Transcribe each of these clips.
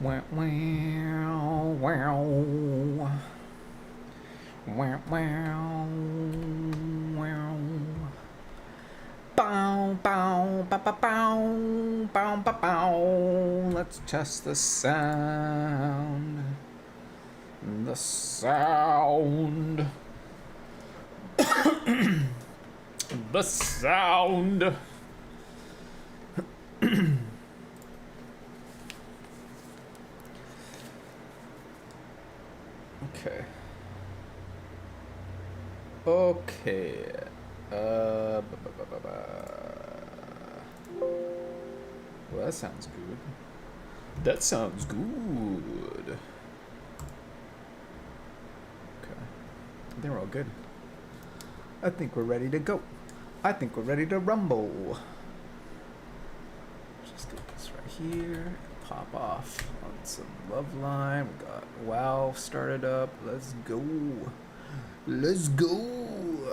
Wow, wow, wow. Wow, wow, wow. Bow, bow, bow, bow, bow, bow, bow, bow. Let's test the sound. The sound. The sound. Okay. Okay. Well, that sounds good. That sounds good. Okay. I think we're all good. I think we're ready to go. I think we're ready to rumble. Just get this right here. Pop off on some Loveline. We got WoW started up. Let's go. Let's go.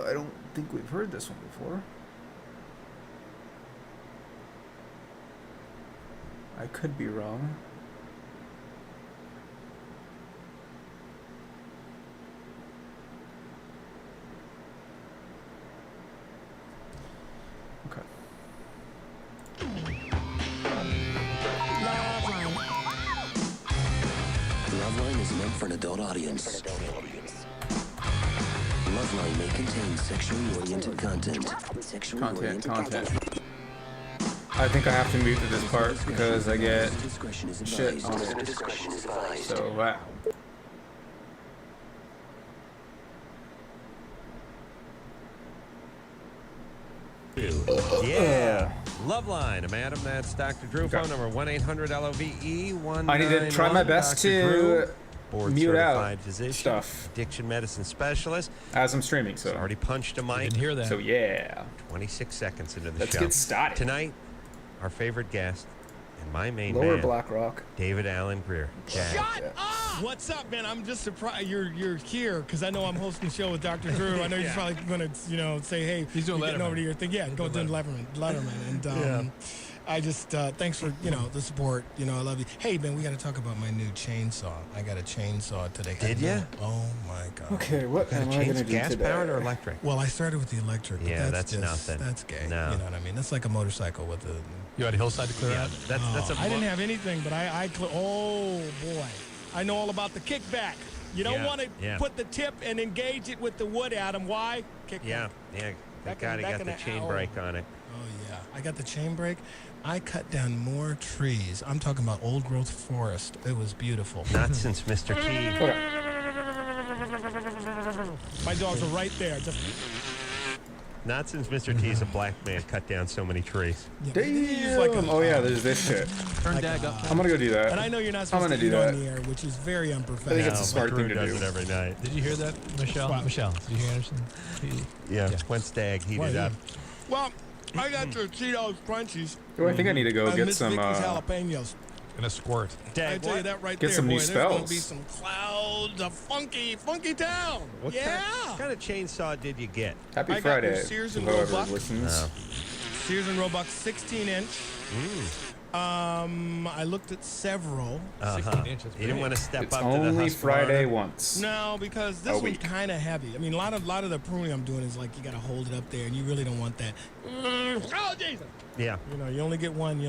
I don't think we've heard this one before. I could be wrong. Okay. Loveline is meant for an adult audience. Loveline may contain sexually oriented content. Content. I think I have to mute to this part because I get shit on it. So, wow. Yeah. Loveline. I'm Adam. That's Dr. Drew. Phone number 1-800-LOVE-19. I need to try my best to mute out physician, stuff addiction medicine specialist. as I'm streaming. So already punched a mic. Didn't hear that. So yeah. 26 seconds into the Let's show. get started. Tonight, our favorite guest and my main Lower man, Black Rock. David Allen Greer. Shut up! What's up, man? I'm just surprised you're here because I know I'm hosting the show with Dr. Drew. I know you're probably going to, say, hey, he's doing you're getting over to your thing. Yeah, go doing Letterman. And I just, thanks for, the support. I love you. Hey, man, we got to talk about my new chainsaw. I got a chainsaw today. Did you? Oh, my God. Okay, what am I going to do gas today? powered or electric? Well, I started with the electric. Yeah, But that's nothing. That's gay. No. You know what I mean? That's like a motorcycle with a... You had a hillside to clear out? That's a I didn't have anything, but oh, boy. I know all about the kickback. You don't want to put the tip and engage it with the wood, Adam. Why? Kickback. Yeah. Thank God he got the chain brake on it. Oh, yeah. I got the chain brake. I cut down more trees. I'm talking about old growth forest. It was beautiful. Not since Mr. T. My dogs are right there. Not since Mr. T's a black man cut down so many trees. Damn. Oh yeah, there's this shit. Turn Dag up. I'm gonna go do that. And I know you're not supposed to eat on the air, which is very unprofessional. I think it's a smart thing to does do. it every night. Did you hear that, Michelle? What? Michelle, did you hear Anderson? Yeah. When Stag heated up. Well, I got your Cheetos Crunchies. Oh, I think I need to go get Miss some. Vicky's jalapenos. Gonna squirt. I tell you that right Get there, some boy. new There's gonna spells. be some clouds of funky town. What kind of chainsaw did you get? Happy I got Friday, your Sears and whoever Roebuck. listens. Sears and Roebuck 16-inch. I looked at several. 16 inches. You didn't want to step It's up to the only Husqvarna? Friday once. No, because this one's kind of heavy. I mean, a lot of the pruning I'm doing is like you got to hold it up there, and you really don't want that. Oh, Jesus! Yeah. You only get one.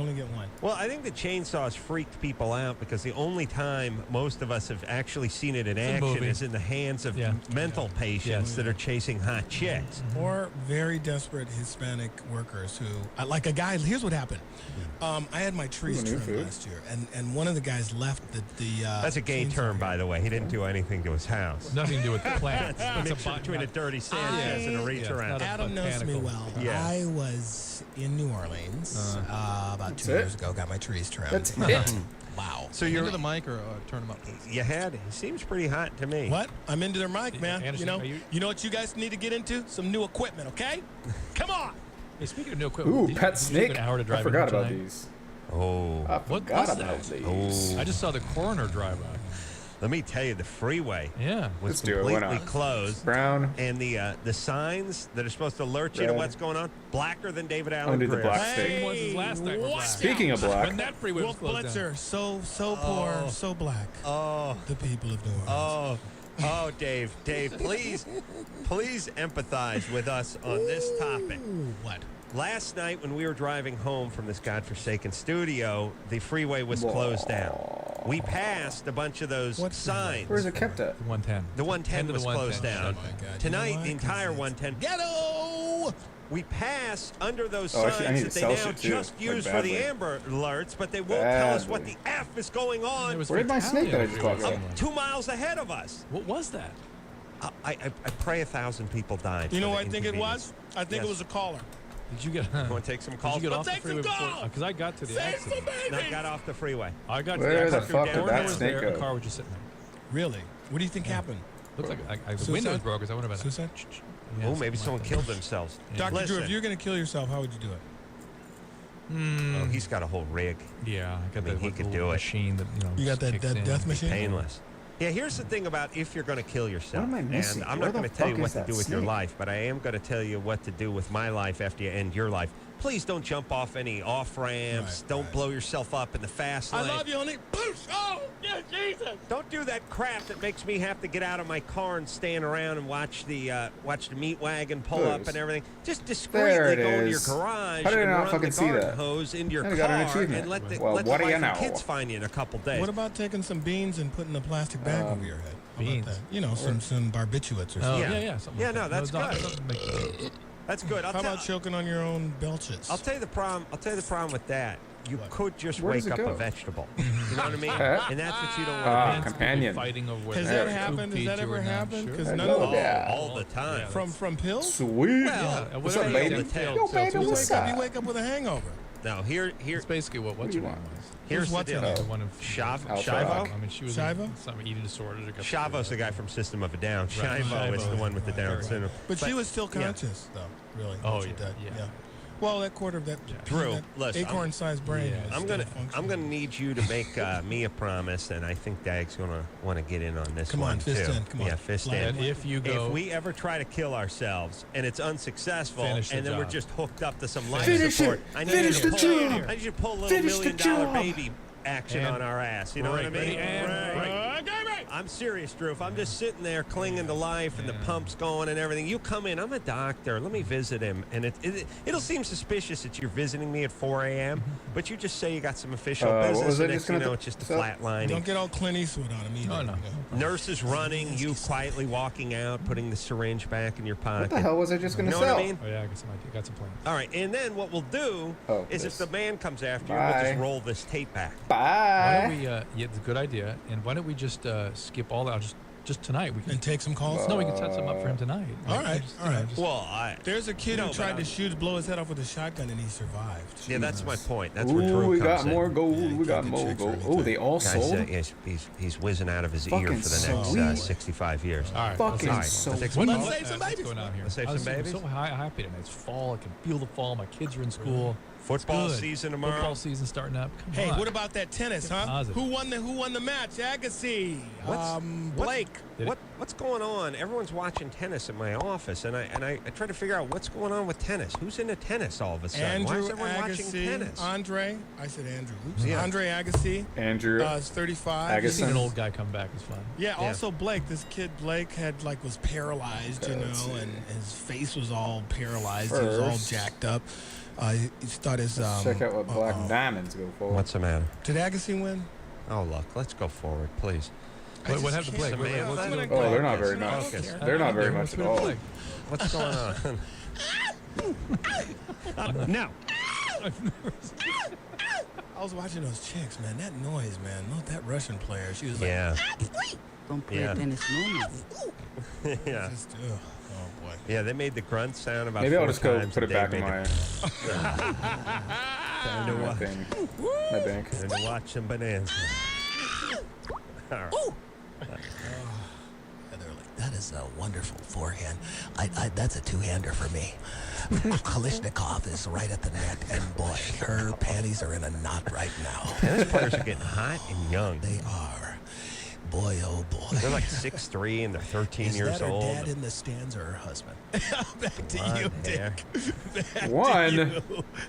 Well, I think the chainsaws freaked people out because the only time most of us have actually seen it in action is in the hands of mental patients that are chasing hot chicks. Or very desperate Hispanic workers who, like a guy, here's what happened. I had my trees trimmed last year, and one of the guys left the That's a gay term, by the way. He didn't do anything to his house. Nothing to do with the plants. It's a mixture between a dirty Sanchez and a reach around. Adam knows me well. Yeah. I was in New Orleans about 2 years ago. Got my trees trimmed. That's it. Wow. So you're into the mic or turn them up? You had. He seems pretty hot to me. What? I'm into their mic, man. Anderson, you know what you guys need to get into? Some new equipment, okay? Come on. Hey, speaking of new equipment, Ooh, did pet you snake. take an hour to drive I forgot in here about tonight? these. Oh. I What forgot was about that? these. Oh. I just saw the coroner drive by. Let me tell you, the freeway Yeah. was Let's do it. Why completely not? closed. Brown. And the signs that are supposed to alert you to Red. what's going on, blacker than David I'm Allen gonna do the Greer. black Same stick. ones as last night were black. Speaking of black. When that freeway was Wolf closed down. Blitzer, so poor, so black. Oh, The people of New Orleans. oh, Dave, please empathize with us on this topic. Ooh, what? Last night when we were driving home from this godforsaken studio, the freeway was closed down. We passed a bunch of those What signs. Where's it kept at? The 110. The 110 to was the 110. closed down. Oh, my God. Tonight, You know why? the entire 'Cause it's 110. Ghetto! We pass under those Oh, signs actually, I need that to they sell now shit, too, just like, use for the badly. Amber Alerts, but they won't tell us what the Badly. F is going on There was Where did my snake that I just fatality caught over go? there. 2 miles ahead of us. What was that? I pray 1,000 people died. You know for what the I think it inconvenience. was? I think Yes. it was a caller. Did you get? You want to take some Did calls? you get off the take some freeway before? calls. Because I got to the Save accident. some No, babies! got off the freeway. I got to Where the the accident. fuck did Door that was snake there, go? The car was just sitting there. Really? What do you think happened? Looked like the Suicide? window was broke. Because I went about it. Suicide? Yeah, Oh, maybe something someone like killed themselves. Yeah. Dr. Drew, Listen. if you're going to kill yourself, how would you do it? Oh, he's got a whole rig. Yeah, I got I mean, that he with could the do little it. machine that You got that kicks in. death machine? Painless. Yeah, here's the thing about if you're going to kill yourself. What am I missing? And I'm Where not going the to tell you fuck what is to that do with your snake? life, but I am going to tell you what to do with my life after you end your life. Please don't jump off any off ramps. Right, don't right. blow yourself up in the fast lane. I love you, only. Push! Oh, yeah, Jesus! Don't do that crap that makes me have to get out of my car and stand around and watch the meat wagon pull up Please. and everything. Just There discreetly it go into your is. garage How did I and not run fucking the see garden that? hose into your I got an car achievement. and let the, Well, let the what do wife you and know? kids find you in a couple days. What about taking some beans and putting a plastic bag over your head? How Beans? about that? You know, some barbiturates or Oh, something. yeah, something Yeah, like no, that. that's not- good. doesn't make- That's good. How about choking on your own belches? I'll tell you the problem. I'll tell you the problem with that. You What? could just Where does wake it up go? a vegetable. You know what I mean? Pet? And that's what you don't Ah, want to be. companion. Fighting over Has whether that we go. happened? Has that ever happened? Because none Hello of them. there. All the time. From pills? Sweet. Well, What's up, whatever baby? you tell. Yo, baby, You what's wake up, up? you wake up with a hangover. No, here, It's basically what do what's you her name want? was. here's the what's her deal. name? The one of Alpha. Shivo? I mean, she was Shiva? in some eating disorder. Shivo's the guy from System of a Down. Right. Shivo is the one with the Down Right. syndrome. But she was still conscious, though, really. Oh, when she yeah, died. yeah. Well, that quarter of that, Drew, that listen, acorn-sized brain. Yeah. is I'm still gonna functioning. need you to make me a promise, and I think Dag's gonna want to get in on this Come one on, fist too. in, come on. Yeah, fist Fly. in. And if you go, If we ever try to kill ourselves and it's unsuccessful, Finish the and then we're job. just hooked up to some life Finish support, it. I need Finish you to the pull, job. I need you to pull a little Finish the $1 million job. baby action And on our ass. You know what I break, mean? ready, and break. I'm serious, Drew. If I'm just sitting there clinging to life and the pump's going and everything, you come in. I'm a doctor. Let me visit him. And it'll seem suspicious that you're visiting me at 4 a.m., but you just say you got some official What business, was I and just next thing you gonna know, do? it's just a So- flat lining. Don't get all Clint Eastwood on him either. Oh, no. Nurses running, you quietly walking out, putting the syringe back in your pocket. What the hell was I just You gonna know sell? what I mean? Oh yeah, I got some idea. Got some plans. All right, and then what we'll do Oh, is this. if the man comes after you, we'll Bye. just roll this tape back. Why Bye. don't we? Yeah, it's a good idea. And why don't we just skip all that? Just tonight. We can. And take some calls? No, we can set some up for him tonight. All Like, right, just, all you know, right. just- Well, There's a kid No, who but tried I'm- to blow his head off with a shotgun, and he survived. yeah, that's my point. That's where Ooh, Drew we comes got in. more gold. Yeah, you We got can't get more chicks or gold. anything. Oh, they all Guys, sold? he's whizzing out of his ear Fucking for the next sweet. 65 years. all right. Fucking All right, so let's take sweet. some Let's calls. save some What's babies. going on here? Let's save I was some babies. so happy tonight. It's fall. I can feel the fall. My kids are in school. Football Good. season tomorrow. Football season starting up. Come Hey, on. what about that tennis, huh? Positive. Who won the match? Agassi. Blake. What's going on? Everyone's watching tennis in my office, and I try to figure out what's going on with tennis. Who's into tennis all of a sudden? Why Andrew is everyone watching Agassi. tennis? Andre. I said Andrew. Oops. Yeah. Andre Agassi. Andrew. Is 35. Agassi. Seeing an old guy come back is fun. Yeah, also Blake. This kid Blake was paralyzed, you let's know, see. and his face was all paralyzed. He was all First. jacked up. He thought his Check out what Black Diamonds go for. What's the matter? Did Agassi win? Oh, look, let's go forward, please. What happened to Blake? Samantha? What's he doing? Oh, they're not very Focus. nice. Focus. They're not very What's much at with all. Blake? What's going on? No. I was watching those chicks, man. That noise, man. Look, that Russian player. She was like, Yeah. Don't play Yeah. tennis no more. Yeah. just, ugh. Oh boy. Yeah, they made the grunt sound about Maybe I'll 4 just go times put a it day, back in made my Time to my watch. thing. My bank. Time to watch some bananas. All right. And they're like, that is a wonderful forehand. That's a two-hander for me. Kalishnikov is right at the net, and boy, her panties are in a knot right now. Tennis players are getting hot and young. They are. boy, oh boy. They're like 6'3" and they're 13 Is years that her old. dad in the stands or her husband? Back to Blonde you, hair. Dick. Back to One. you.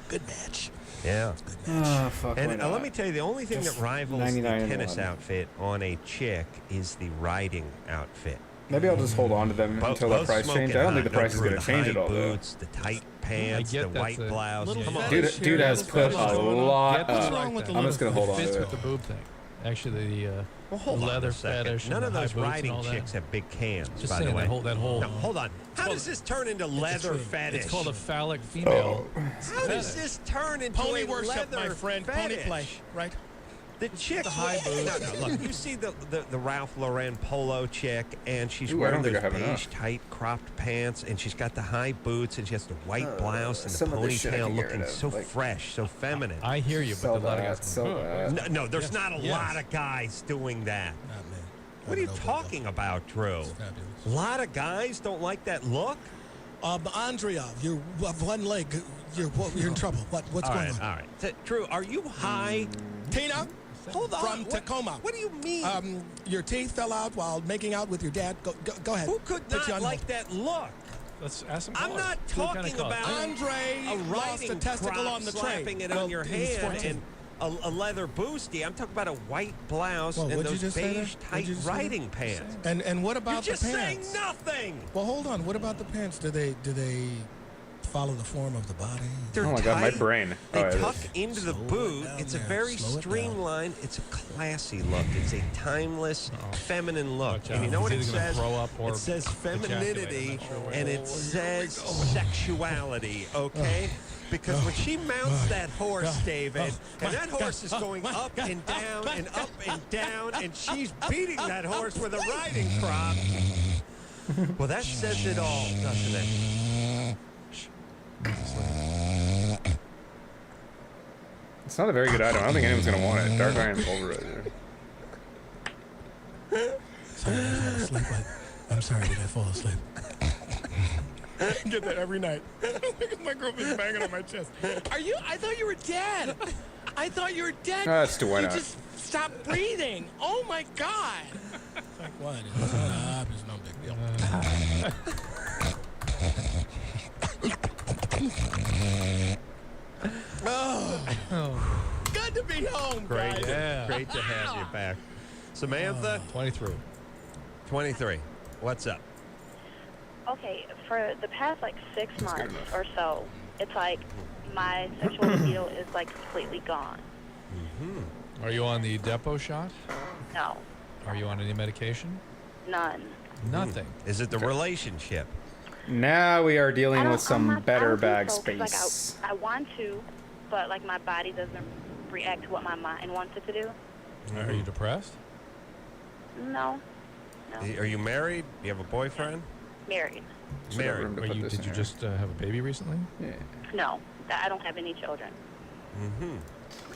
Good match. Yeah. Good match. Fuck. And let me tell you, the only thing that rivals the 99 and tennis 1. outfit on a chick is the riding outfit. Maybe I'll just hold on to them until the Both price smoking change. I don't think hot. the price is Drew, going to the change high at all, though. boots, the tight pants, the get white that's a blouse. little Come on. fetish Dude has here. put What's a going on? lot Get up. the wrong with the I'm just going to hold on It fits to with it. the boob thing. Actually, the Well, hold on leather a second. fetish. None and of the high those boots and riding all that. chicks have big cans, Just by saying the way. that whole. No, hold on. How does this turn into leather true. fetish? It's called a phallic female. How does this turn into Pony a worship, leather my friend. fetish? Pony play, right? The chick, The high boots. No, look. You see the Ralph Lauren polo chick, and she's Ooh, I wearing don't think those I have beige enough. tight cropped pants, and she's got the high boots, and she has the white blouse and the some of this shit I ponytail, can get looking rid of, so like- fresh, so feminine. I hear you, Sell but a lot of that, guys sell go, that. No, there's Yes, not a yes. lot of guys doing that. Not me. What are you Nobody talking about, Drew? does. Fabulous. A lot of guys don't like that look. Andrea, you have one leg. You're in trouble. What's All going right, on? all right. Drew, are you high? Tina, Hold on. from What- Tacoma. What do you mean? Your teeth fell out while making out with your dad. Go ahead. Who could Put you not on like hold. that look? Let's ask some I'm callers. not See what kind of talking call. about Andre a lost riding a testicle crop on the slapping train. it on your he's hand 14. and a leather boosty. I'm talking about a white blouse Whoa, and what'd you those just say there? beige What'd tight you just say there? riding pants. And what You're about just the saying pants? nothing. Well, hold on. What about the pants? Do they follow the form of the body? They're Oh my god, my tight. brain. They Oh, it tuck is. into the Slow it boot. down It's a there. very Slow it down. streamlined. It's a classy look. It's a timeless, feminine look. Watch And you out. know what it He's either gonna says? throw up or It says ejaculate. femininity I'm not sure which. and it says sexuality. Okay. Because when she mounts that horse, David, and that horse is going up and down and up and down, and she's beating that horse with a riding crop. Well, that says it all, doesn't it? It's not a very good item. I don't think anyone's going to want it. Dark Iron Pulverizer. Sorry, did I fall asleep? I'm sorry, did I fall asleep? I get that every night. My girlfriend's banging on my chest. Are you? I thought you were dead. I thought you were dead. That's too why You not? just stopped breathing. Oh my god. It's like what? It's not it's no big deal. Good to be home, Great, guys. Yeah. great to have you back. Samantha, 23. 23. What's up? Okay, for the past like 6 good months enough. or so, it's like my sexual libido is like completely gone. Are you on the depot shot? No, Are you on any medication? none. Nothing. Is it the relationship? Now we are dealing with I some don't better think bag so, 'cause, space. Like I want to, but like my body doesn't react to what my mind wants it to do. Are you depressed? No, Are you married? Do you have a boyfriend? married. Should have Married. room to Are put you, this did in you here. just have a baby recently? Yeah. No, I don't have any children.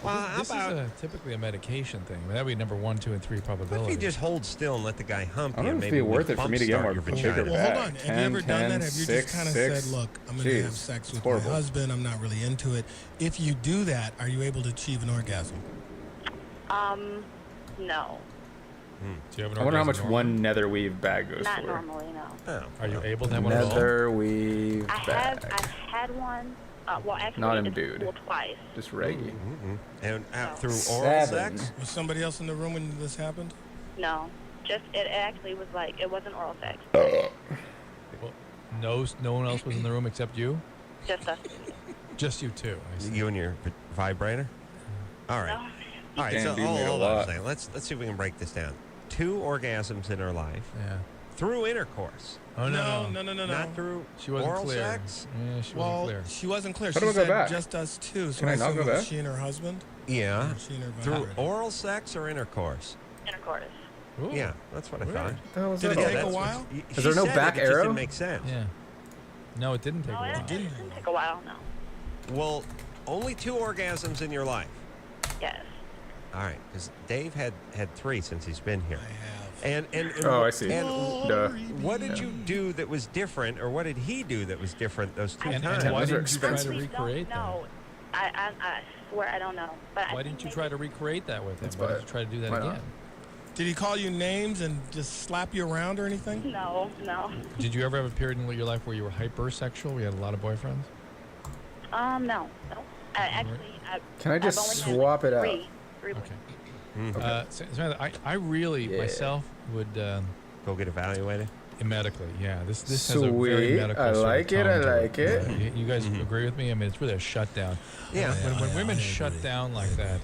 Well, how This about is typically a medication thing. That would be number 1, 2, and 3 what probability. if you just hold still and let the guy hump I you? don't and know if maybe it'd be worth it for me to get more your bigger vagina. Well, hold bag. on. Have 10, you ever done 10, that? Have you 6, just kind of 6? said, look, I'm going to have Jeez, sex it's with horrible. my husband. I'm not really into it. If you do that, are you able to achieve an orgasm? No, Do you have an I wonder how orgasm much normally? one nether weave bag goes not for. normally. No. Oh, Are you able to have one at all? Nether weave I've bag. had one. Well, actually, Not it's endued. well, twice. Just reggae. and through Seven. oral sex? Was somebody else in the room when this happened? No, just it actually was like it wasn't oral sex. Well, no one else was in the room except you? Just us. Just you two. I see. You and your vibrator? All right. No. All right, Damn, so dude made a hold on a lot. second. Let's see if we can break this down. 2 orgasms in her life Yeah. through intercourse, Oh, No. not through She wasn't oral clear. sex. Yeah, she Well, wasn't clear. she wasn't clear. How She do I go said back? just us two. So Can I not assume go it was back? she and her husband? Yeah. Or she and her Through vibrator? oral sex or intercourse? Intercourse. Ooh. Yeah, that's what I thought. What the hell is Did that it all take a about? while? Is there no said back it just arrow? didn't make sense. Yeah. No, it didn't take No, a while. it didn't take a while. No. Well, only 2 orgasms in your life. Yes. All right, because Dave had 3 since he's been here. I have. And Oh, I see. And Duh. what did you do that was different, or what did he do that was different those 2 And times? why Those are didn't you try to expensive. recreate that? No, I swear I don't know. But Why didn't you try to recreate that with him? That's Why did why- you try to do that why not? again? Did he call you names and just slap you around or anything? No. Did you ever have a period in your life where you were hypersexual? We had a lot of boyfriends. No. Actually, Can I just I've only swap had it out? three Okay. Samantha, I really myself would Go get evaluated. medically. Yeah, this has a very Sweet. medical. I sort of like it. tone I to like it. You guys agree with me? I mean, it's really a shutdown. Yeah. When women I shut agree. down like that,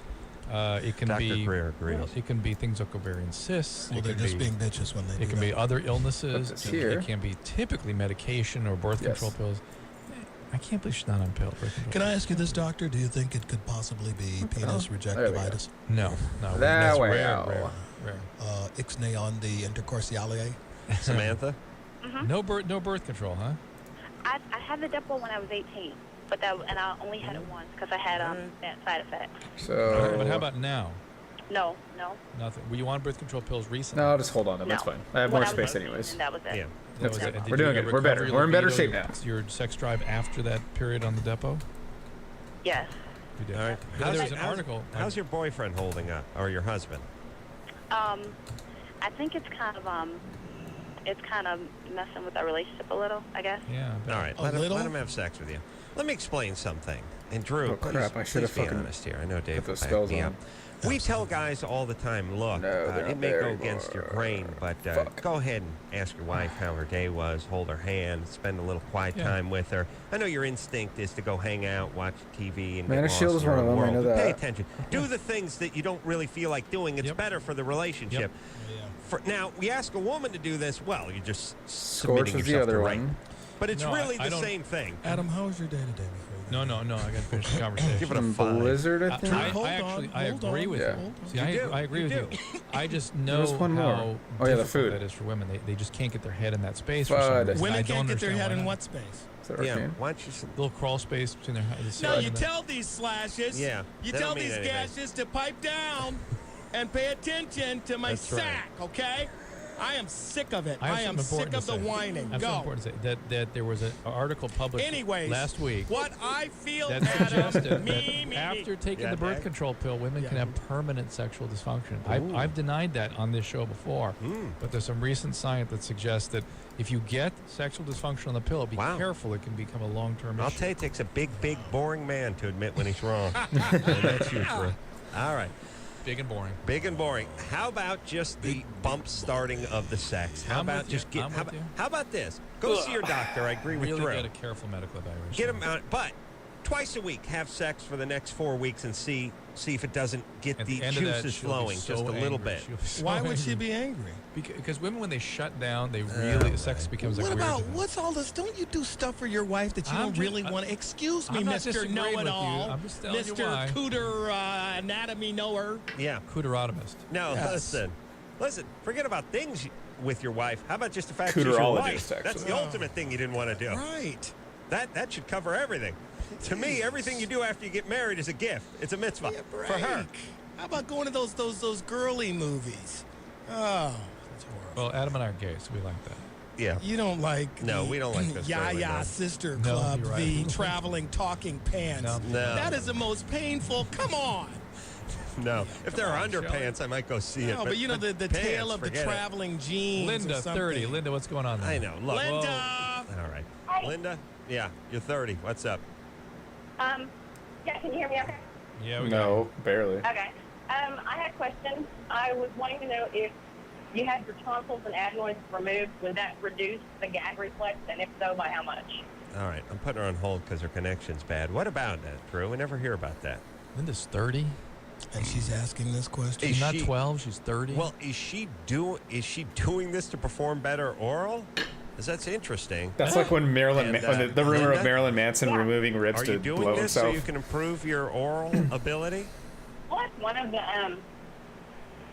it can Dr. be Greer agrees. it can be things like ovarian cysts. Well, it they're can just be, being bitches when they do it can that. be other illnesses. this here. It can be typically medication or birth Yes. control pills. I can't believe she's not on pills. Can I ask you this, doctor? Do you think it could possibly be penis There we go. rejectivitis? No. That That's way rare, out. rare. Ixnay on the intercorsiale? Samantha? No birth control, huh? I had the Depo when I was 18, but and I only had it once because I had that side effect. So. But how about now? No. Nothing. Were you on birth control pills recently? No, I'll just hold on to them. That's No. fine. I have When more I was space 18, anyways. And that was it. Yeah. That was Okay. it. And did We're you doing get good. We're better. recovery We're in better libido, shape now. Your sex drive after that period on the depot? Yes. You did. All right. There was an article. How's your boyfriend holding up, or your husband? I think it's kind of messing with our relationship a little, I guess. Yeah. I bet. All right, A let little? him have sex with you. Let me explain something. And Drew, Oh, crap, please, I should have please be fucking honest here. I know Dave put will those back spells me on. up. We tell guys all the time, look, No, they're it not may there go against your grain, but Fuck. go ahead and ask your wife how her day was, hold her hand, spend a little quiet time with her. I know your instinct is to go hang out, watch TV, and Man, get a lost shield in is your one of own them, I world. know But pay that. attention. Do the things that you don't really feel like doing. It's Yep. better for the relationship. Now, we ask a woman to do this, well, you're just Scorch submitting was the yourself to other rape. one. But it's No, really I the don't- same thing. Adam, how was your day today before you No, I got to finish the conversation. Give it a From 5. Blizzard, I I think. Hold actually on, I hold agree on. with Yeah. you. Hold on. See, You do, I agree you with do. you. I just know was one more. how Oh, yeah, the difficult food. that is for women. They just can't get their head in that space for Fud. some reason. I Women don't can't get their understand head why in not. what space? Is that Yeah, arcane? why don't you... Little crawl space between their heads. No, you tell these slashes. Yeah, You they tell don't mean these anything. gashes to pipe down and pay attention to my That's right. sack, okay? I am sick of it. I have I am something sick important of to the say. whining. I have something Go. important to say. That there was an article published Anyways, last week what I feel, that Adam, suggested me. that after taking Yeah, the birth Dad? control pill, women can have permanent sexual dysfunction. I've denied that on this show before, but there's some recent science that suggests that if you get sexual dysfunction on the pill, be Wow. careful. It can become a long-term I'll issue. tell you, it takes a big, boring man to admit when he's wrong. And that's you, Drew. All right. Big and boring. Big and boring. How about just the bump starting of the sex? How I'm about with you. just get? I'm How with about, you. how about this? Go see your doctor. I agree with Really Drew. get a careful medical evaluation. Get him out, but twice a week, have sex for the next 4 weeks and see if it doesn't get At the end of that, juices she'll be flowing so just a little angry. bit. She'll be so Why would she angry. be angry? Because women, when they shut down, they really sex becomes What like about, weird. to them. what's all this? Don't you do stuff for your wife that you I'm don't ju- really I- want? Excuse me, I'm not Mr. disagreeing with you. Know-it-all. I'm just telling you Mr. why. Cooter Anatomy Knower. Yeah. Cooterotomist. No, Yes. listen. Forget about things with your wife. How about just the fact she's your Cooterologist, wife? That's actually. the ultimate thing you didn't want to do. Right. That should cover everything. To me, everything you do after you get married is a gift. It's a mitzvah Yeah, break. for her. How about going to those girly movies? Oh, that's horrible. Well, Adam and I are gay, so we like that. Yeah. You don't like No, the we don't like this girly, Yaya no. Sister No, Club, you're right. the traveling talking pants. No. No. That is the most painful. Come on. No. If there are on, Shelley. underpants, I might go see it. No, but you know the pants, tale of the forget it. traveling jeans. Linda, or something. 30. Linda, what's going on there? I know. Look. Linda. All right. Linda? Yeah, you're 30. What's up? Yeah, can you hear me okay? Yeah, we got No, barely. Okay. I had a question. I was wanting to know if you had your tonsils and adenoids removed, would that reduce the gag reflex, and if so, by how much? All right. I'm putting her on hold because her connection's bad. What about that, Drew? We never hear about that. Linda's 30. And she's asking this question. Is She's not she- 12. She's 30. Well, is she doing this to perform better oral? Because that's interesting. That's like when Marilyn, And, when the rumor Linda? of Marilyn Manson Yeah. removing ribs Are to you doing blow this so himself. you can improve your oral ability? Well, that's one of the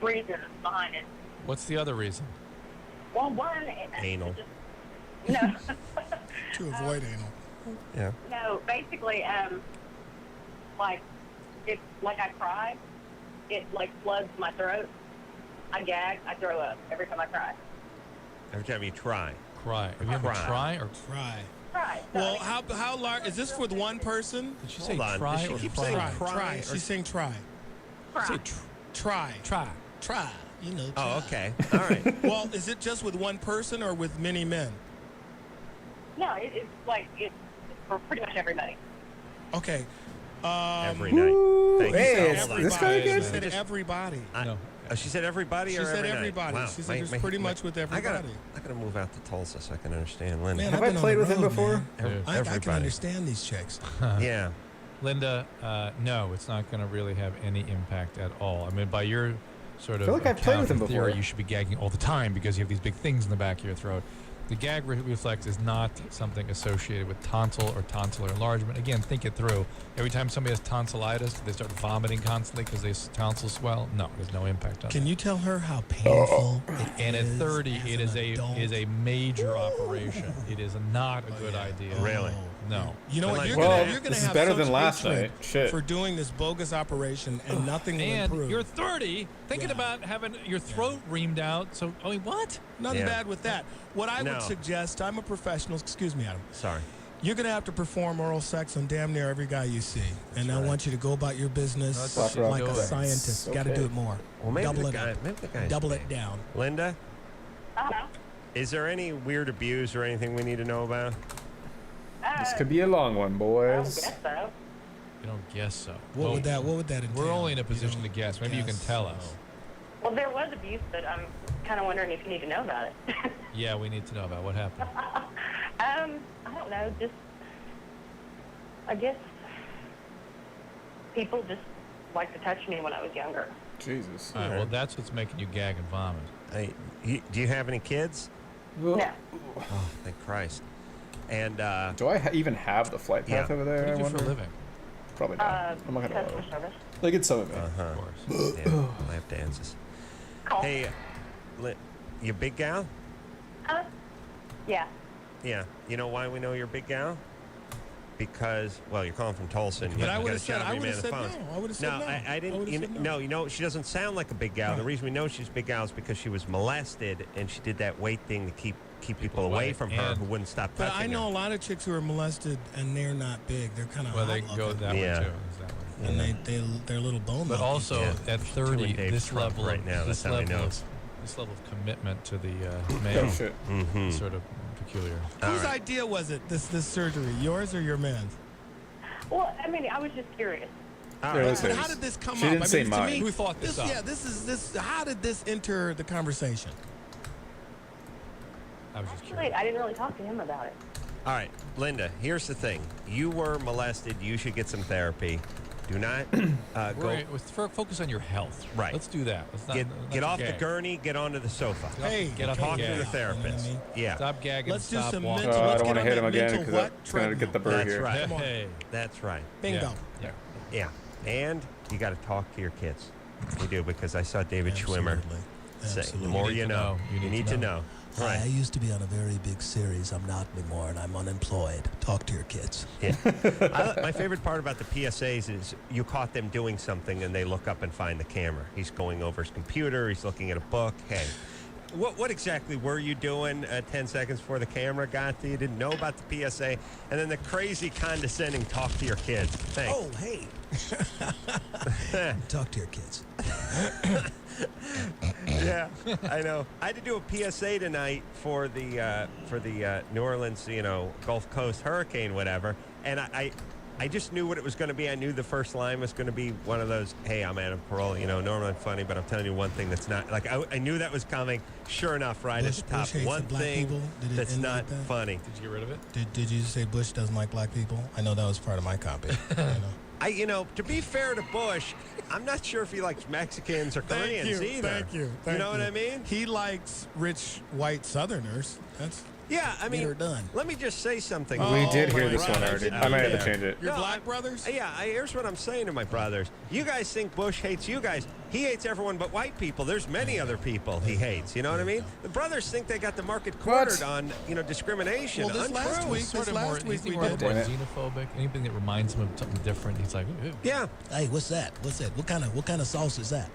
reasons behind it. What's the other reason? Well, Anal. No. To avoid anal. Yeah. No, basically, like, if, like, I cry, it, like, floods my throat. I gag, I throw up every time I cry. Every time you try. Cry. Have you ever Cry. try or Try. Cry. So, Well, how large is this for the one person? did she say Hold on. try Does she or keep cry? saying Try. cry or- She's saying try. cry. Say Try. try. Try. You know. Oh, okay. All right. Well, is it just with one person or with many men? No, it's like it's for pretty much everybody. Okay. Every night. Thank hey, you. is Hold on. this guy She good? said everybody. No. She said everybody She or said every night? everybody. Wow. She said it's pretty much with everybody. I gotta move out to Tulsa so I can understand Linda. Man, Have I've I been on played the with him road, before? man. I can Everybody. understand these chicks. Yeah. Linda, no, it's not going to really have any impact at all. I mean, by your sort of feel like I've played account with him or theory, before. you should be gagging all the time because you have these big things in the back of your throat. The gag reflex is not something associated with tonsil or tonsillar enlargement. Again, think it through. Every time somebody has tonsillitis, do they start vomiting constantly because their tonsils swell? No, there's no impact on Can that. you tell her how painful it And at is 30, as it an is adult? a major operation. It is not a good idea. Really? No. You know what? You're Well, gonna this is have better such than last hatred night. Shit. for doing this bogus operation, and nothing will And improve. you're 30, thinking Yeah. about having your throat reamed out. So, I mean, what? Nothing Yeah. bad with that. What I No. would suggest, I'm a professional. Excuse me, Adam. Sorry. You're gonna have to perform oral sex on damn near every guy you see, and I right. want you to go about your business That's what she's like a doing. scientist. Okay. Got to do it more. Well, maybe Double the it guy. up. Maybe the guy's Double big. it down. Linda, I don't know. is there any weird abuse or anything we need to know about? This could be a long one, I don't boys. guess so. You don't guess so. What would that entail? We're only in a You position to don't guess. Maybe you can guess tell so. us. Well, there was abuse, but I'm kind of wondering if you need to know about it. Yeah, we need to know about what happened. I don't know. Just, I guess people just like to touch me when I was younger. Jesus. All right, well, that's what's making you gag and vomit. Hey, do you have any kids? No. Oh, thank Christ. And Do I even have the flight path Yeah. over What there? do I you do for a wonder. living? Probably not. I'm not gonna Customer lie. service. Like it's some of it. Of course. yeah, lap dances. Call. Hey, you big gal? Yeah. Yeah. You know why we know you're a big gal? Because, well, you're calling from Tulsa, and But you I got would've a said- job, I you would've man the said phones. no. I would've said no. I didn't. I would've said no. You know, she doesn't sound like a big gal. The Right. reason we know she's a big gal is because she was molested, and she did that weight thing to keep people away from her And- who wouldn't stop But touching I know her. a lot of chicks who are molested, and they're not big. They're kind of Well, they hot go looking. that Yeah. way, too. Exactly. And they're little bone But monkeys. also, Yeah. at 30, Doing Dave this Trump level, right now, this that's how he level, knows. this level of commitment to the Oh male shit. Mm-hmm. is sort of peculiar. Whose idea was it? This surgery, yours or your man's? Well, I mean, I was just curious. All Yeah, right. that's But it. how did this come She up? didn't say to mine. me, Who thought this up? Yeah, this. How did this enter the conversation? I was just Actually, curious. I didn't really talk to him about it. All right, Linda, here's the thing. You were molested. You should get some therapy. Do not go. Focus on your health. Right. Let's do that. Let's not, Get not off the gag. gurney. Get onto the sofa. Hey, Get off Talk the to the gag. therapist. You know Yeah. Stop gagging. Let's do stop some walking. mental. I let's don't get want to on hit that him again mental because what? it's gonna get the bird That's here. right. Come on. Hey. That's right. Bingo. Yeah. Yeah. And you got to talk to your kids. You do, because I saw David Schwimmer say, the more you know. You need to know. I Right. used to be on a very big series. I'm not anymore, and I'm unemployed. Talk to your kids. Yeah. My favorite part about the PSAs is you caught them doing something and they look up and find the camera. He's going over his computer. He's looking at a book. Hey, what exactly were you doing 10 seconds before the camera got to you? Didn't know about the PSA. And then the crazy condescending talk to your kids. Thanks. Oh, hey. Talk to your kids. Yeah, I know. I had to do a PSA tonight for the New Orleans, Gulf Coast hurricane, whatever. And I just knew what it was going to be. I knew the first line was going to be one of those, hey, I'm out of parole, normally I'm funny, but I'm telling you one thing that's not, like, I knew that was coming. Sure enough, right at the top. Bush hates One black thing people? Did it that's end not like that? funny. Did you get rid of it? Did you say Bush doesn't like black people? I know that was part of my copy. To be fair to Bush, I'm not sure if he likes Mexicans or Koreans either. Thank you. You know what I mean? He likes rich white Southerners. That's Yeah, I mean, Get her done. let me just say something. We did hear my this one God. already. I might have to change it. your No, black brothers. Yeah, here's what I'm saying to my brothers. You guys think Bush hates you guys. He hates everyone but white people. There's many other people he hates. You know what I mean? The brothers think they got the market cornered on, discrimination. Well, this Untrue. last week- Sort of last more, week is he we more did. Damn it. xenophobic? Anything that reminds him of something different, he's like, ooh. Yeah. Hey, what's that? What's that? What kind of sauce is that?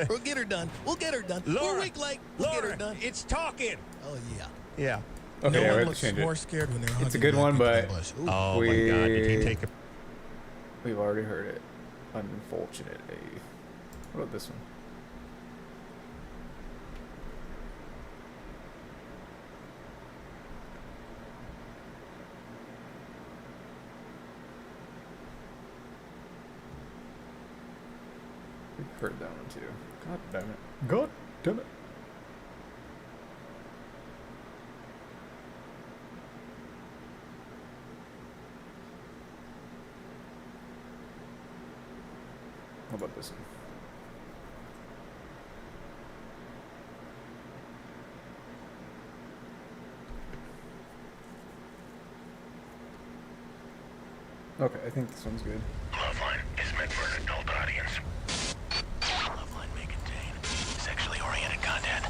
We'll get her done. We'll get her done. Laura, We're a week late. We'll get her Laura, done. it's talking. Oh yeah. Yeah. Okay, no yeah, we one have to looks change more it. scared when they're It's a hugging good black one, people but- than Bush. Ooh. Oh, my God. Did he take a... We've already heard it. Unfortunately. What about this one? heard that one too. God damn it. God damn it. How about this one? Okay, I think this one's good. Loveline is meant for an adult audience. Loveline may contain sexually oriented content.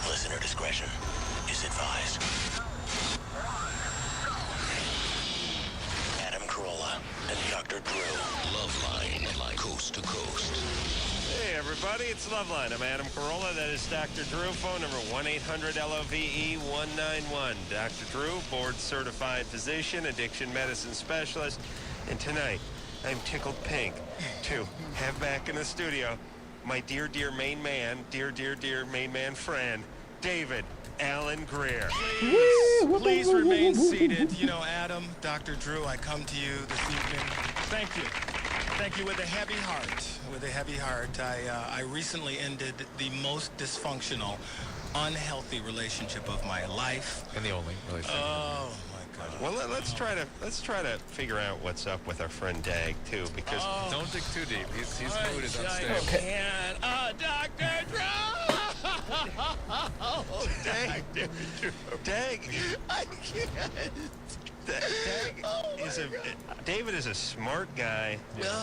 Listener discretion is advised. Adam Carolla and Dr. Drew. Loveline, coast to coast. Hey, everybody, it's Loveline. I'm Adam Carolla. That is Dr. Drew. Phone number 1-800-LOVE-191. Dr. Drew, board-certified physician, addiction medicine specialist. And tonight, I'm tickled pink to have back in the studio my dear main man, dear main man friend, David Allen Greer. Please remain seated. You know, Adam, Dr. Drew, I come to you this evening. Thank you. Thank you with a heavy heart. With a heavy heart. I recently ended the most dysfunctional, unhealthy relationship of my life. And the only relationship. Oh my God. Well, let's try to figure out what's up with our friend Dag too, because Don't dig too deep. His mood is I unstable. can't. Dr. Drew! Dag I can't. David is a smart guy,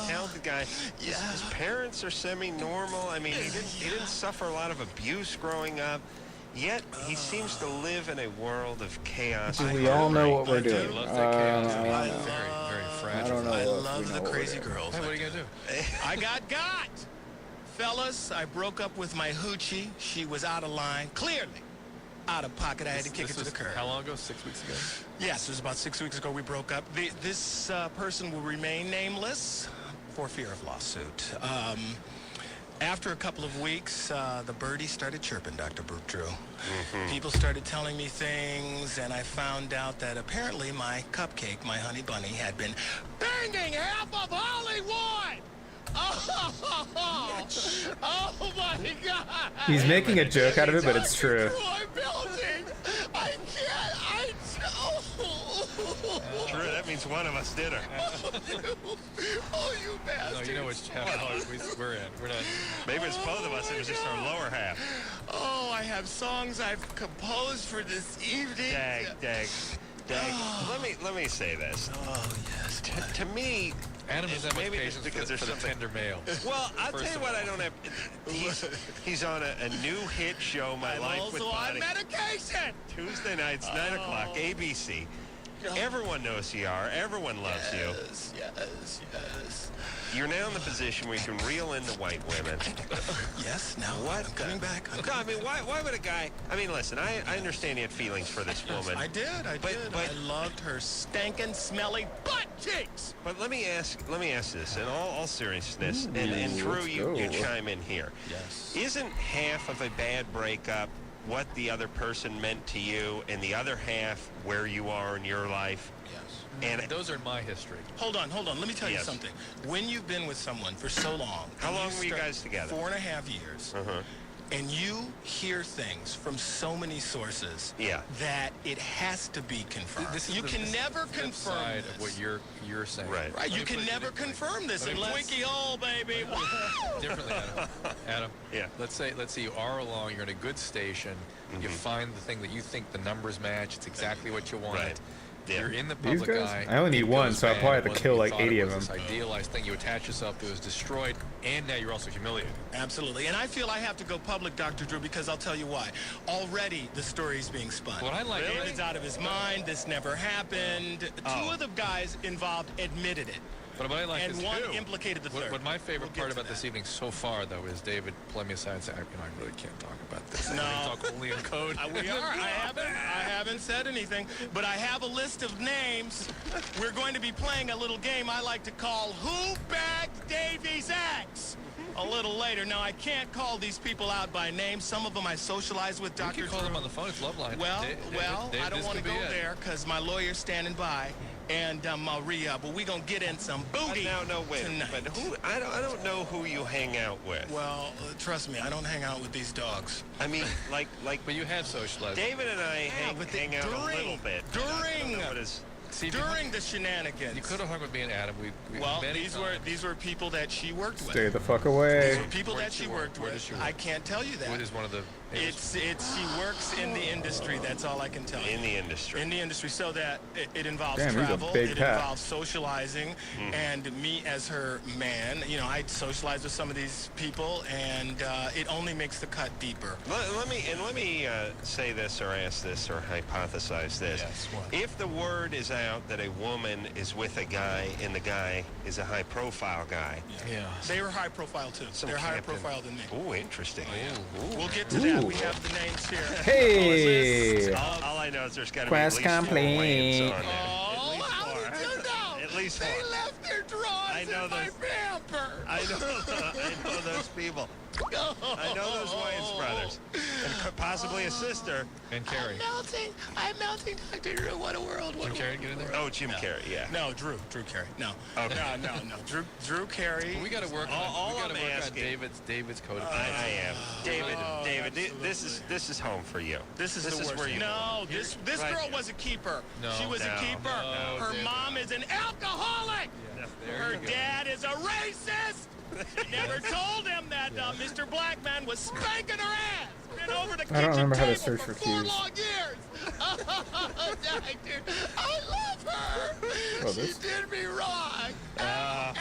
talented guy. His parents are semi-normal. I mean, he didn't suffer a lot of abuse growing up. Yet he seems to live in a world of chaos. We all know what we're doing. He loves that chaos. I Very, don't very I fragile. don't know. I if we love know the what we're crazy doing. girls. Hey, what are you gonna do? I got. Fellas, I broke up with my hoochie. She was out of line. Clearly out of pocket. I had to kick it to the curb. How long ago? 6 weeks ago. Yes, it was about 6 weeks ago we broke up. This person will remain nameless for fear of lawsuit. After a couple of weeks, the birdie started chirping, Dr. Drew. People started telling me things, and I found out that apparently my cupcake, my honey bunny, had been banging half of Hollywood! Oh my God! He's making a joke out of it, but it's true. I'm building! I can't! True, that means one of us did her. Oh, you bastard! No, you know which half we're in. We're not. Maybe it's both of us. It was just our lower half. Oh, I have songs I've composed for this evening. Dag. Let me say this. Oh, yes. To me, Adam doesn't have much maybe patience it's because for there's the something. tender male. Well, I'll tell First you of what all. I don't have. He's on a new hit show, My I'm Life with also on Bonnie. medication. Tuesday nights, 9 o'clock, ABC. Everyone knows who you are. Everyone loves you. Yes. You're now in the position where you can reel in the white women. Yes, now What? I'm coming back. No, I mean, why would a guy... I mean, listen, I understand you had feelings for this woman. I did. But- I loved her stinking, smelly butt cheeks. But let me ask this in all seriousness, and Drew, let's you go. chime in here. Yes. Isn't half of a bad breakup what the other person meant to you, and the other half where you are in your life? Yes. And Those are my history. Hold on. Let me tell you Yes. something. When you've been with someone for so long. How and long were you start- guys together? 4.5 years. And you hear things from so many sources Yeah. that it has to be confirmed. You can never flip confirm side this. of what you're saying. Right. Right, you Let me can put it never differently. confirm this Let me unless... put Squeaky hole, baby. Wow. Differently, Adam. Yeah. Let's say you are along. You're in a good station. You find the thing that you think the numbers match. It's exactly what you want. Right. Yeah. You're in the These public guys? eye. I only need It one, goes so I bad. probably It have to wasn't kill what like you thought 80 it of was. them. This idealized thing you attach yourself to is destroyed, and now you're also humiliated. Absolutely. And I feel I have to go public, Dr. Drew, because I'll tell you why. Already the story's being spun. What I like is- David's out of his mind. This never happened. Two of the guys involved admitted it. But what I like And is one implicated the third. What my favorite We'll part get to about this that. evening so far, though, is David pulling me aside and saying, I really can't talk about this. No. I can talk only in code. We are. I haven't said anything, but I have a list of names. We're going to be playing a little game I like to call Who Bagged Davy's Ex? a little later. Now, I can't call these people out by name. Some of them I socialize with, Dr. You can call Drew. them on the phone. It's Loveline. Well, I don't this want to could go be it. there because my lawyer's standing by and Maria. But we're gonna get in some booty No, wait. tonight. But who? I don't know who you hang out with. Well, trust me, I don't hang out with these dogs. I mean, like. But you have socialized. David and I hang out a little bit. I don't know what his- See, During the shenanigans. you could have hung with me and Adam. Well, many these times. were people that she worked with. Stay the fuck These away. were people Where that does she she work? worked Where with. does she work? I can't tell you that. What is one of the? She works in the industry. That's all I can tell you. in the industry. In the industry, so that it involves Damn, he's a travel, big it cat. involves socializing, and me as her man. You know, I socialize with some of these people, and it only makes the cut deeper. Let me say this or ask this or hypothesize this. Yes, what? If the word is out that a woman is with a guy and the guy is a high-profile guy, Yeah. They were high profile too. some They're higher captain- profile than me. Ooh, interesting. Ooh. We'll get to that. We have the names here. Hey. All I know is there's got to be at Quest least 4 complete. Waynes on there. Oh, how four. did you know? At least They 4. left their drawers I know in my those- pamper. I know those people. I know those Wayans brothers. And possibly a sister. And Carrie. I'm melting, Dr. Drew. What a world. What Jim a Carrey get in there? Oh, Jim Carrey, yeah. No, Drew Carey. No. Okay. No. Drew Carey. We got to work All on. We got I'm to work on asking- David's code. I am. David, absolutely. this is home for you. This is the worst. where you No, this Right girl here. was a keeper. No. She was a No. keeper. No, Her David. mom is an alcoholic. There Her you go. dad is a racist. She never told him that Mr. Blackman was spanking her ass. Been over the kitchen I don't remember how to table search for for 4 cues. long years. Doctor, I love her. Oh, She this- did me wrong. Ow.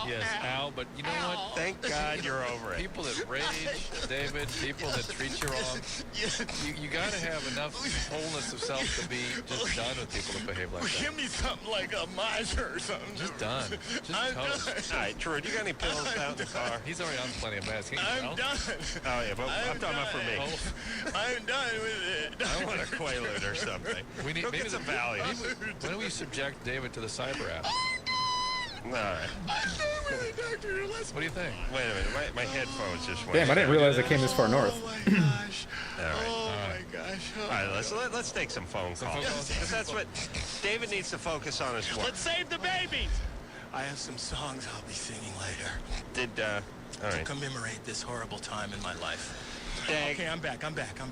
Yes, Al. But you know what? Thank God you're over it. People that rage, David, people that treat you wrong, you got to have enough wholeness of self to be just done with people that behave like that. Give me something like a miser or something. Just done. Just I'm toast. All right, Drew, do you got any pills out in the car? He's already on plenty of meds. Can't you I'm tell? done. Oh, yeah, but I'm talking about for me. I'm done with it. I want a Quaalude or something. We need Go maybe get some the- Valium. Why don't we subject David to the cyber app? All right. I'm done with it, Doctor. Let's What do you think? Wait a minute. My headphones just went. Damn, I didn't realize it came this far north. Oh my gosh. All right. Oh my gosh. All right, let's take some phone calls. phone calls? Because that's what David needs to focus on his work. Let's save the babies. I have some songs I'll be singing later All to right. commemorate this horrible time in my life. Dag, Okay, I'm back.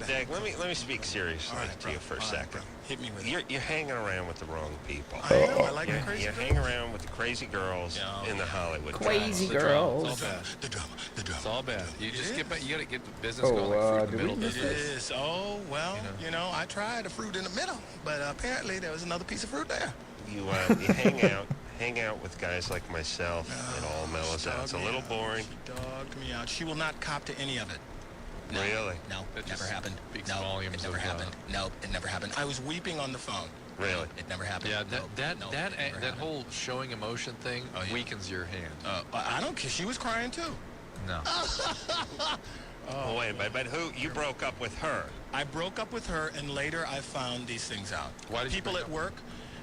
Dag, let me speak seriously to you for a second. Hit me with it. You're hanging around with the wrong people. I know. I like the crazy You girl. hang around with the crazy girls Yeah. in the Hollywood. Crazy The drama. girls. It's all bad. The drama. It's all bad. You just It get back. You got to get the business Oh, going like fruit in do the we middle miss It business. is. Oh, well, you know, I tried a fruit in the middle, but apparently there was another piece of fruit there. You hang out with guys like myself. It all mellows out. It's a little boring. She dogged me out. She will not cop to any of it. No. Really? No, That it never just happened. speaks No, volumes it never of, happened. No, it never happened. I was weeping on the phone. Really? It never happened. Yeah, No, that no, that it never that happened. whole showing emotion thing Oh, yeah. weakens your hand. I don't care. She was crying too. No. Oh, wait, but who? You broke up with her? I broke up with her, and later I found these things out. Why did you People break at up? work,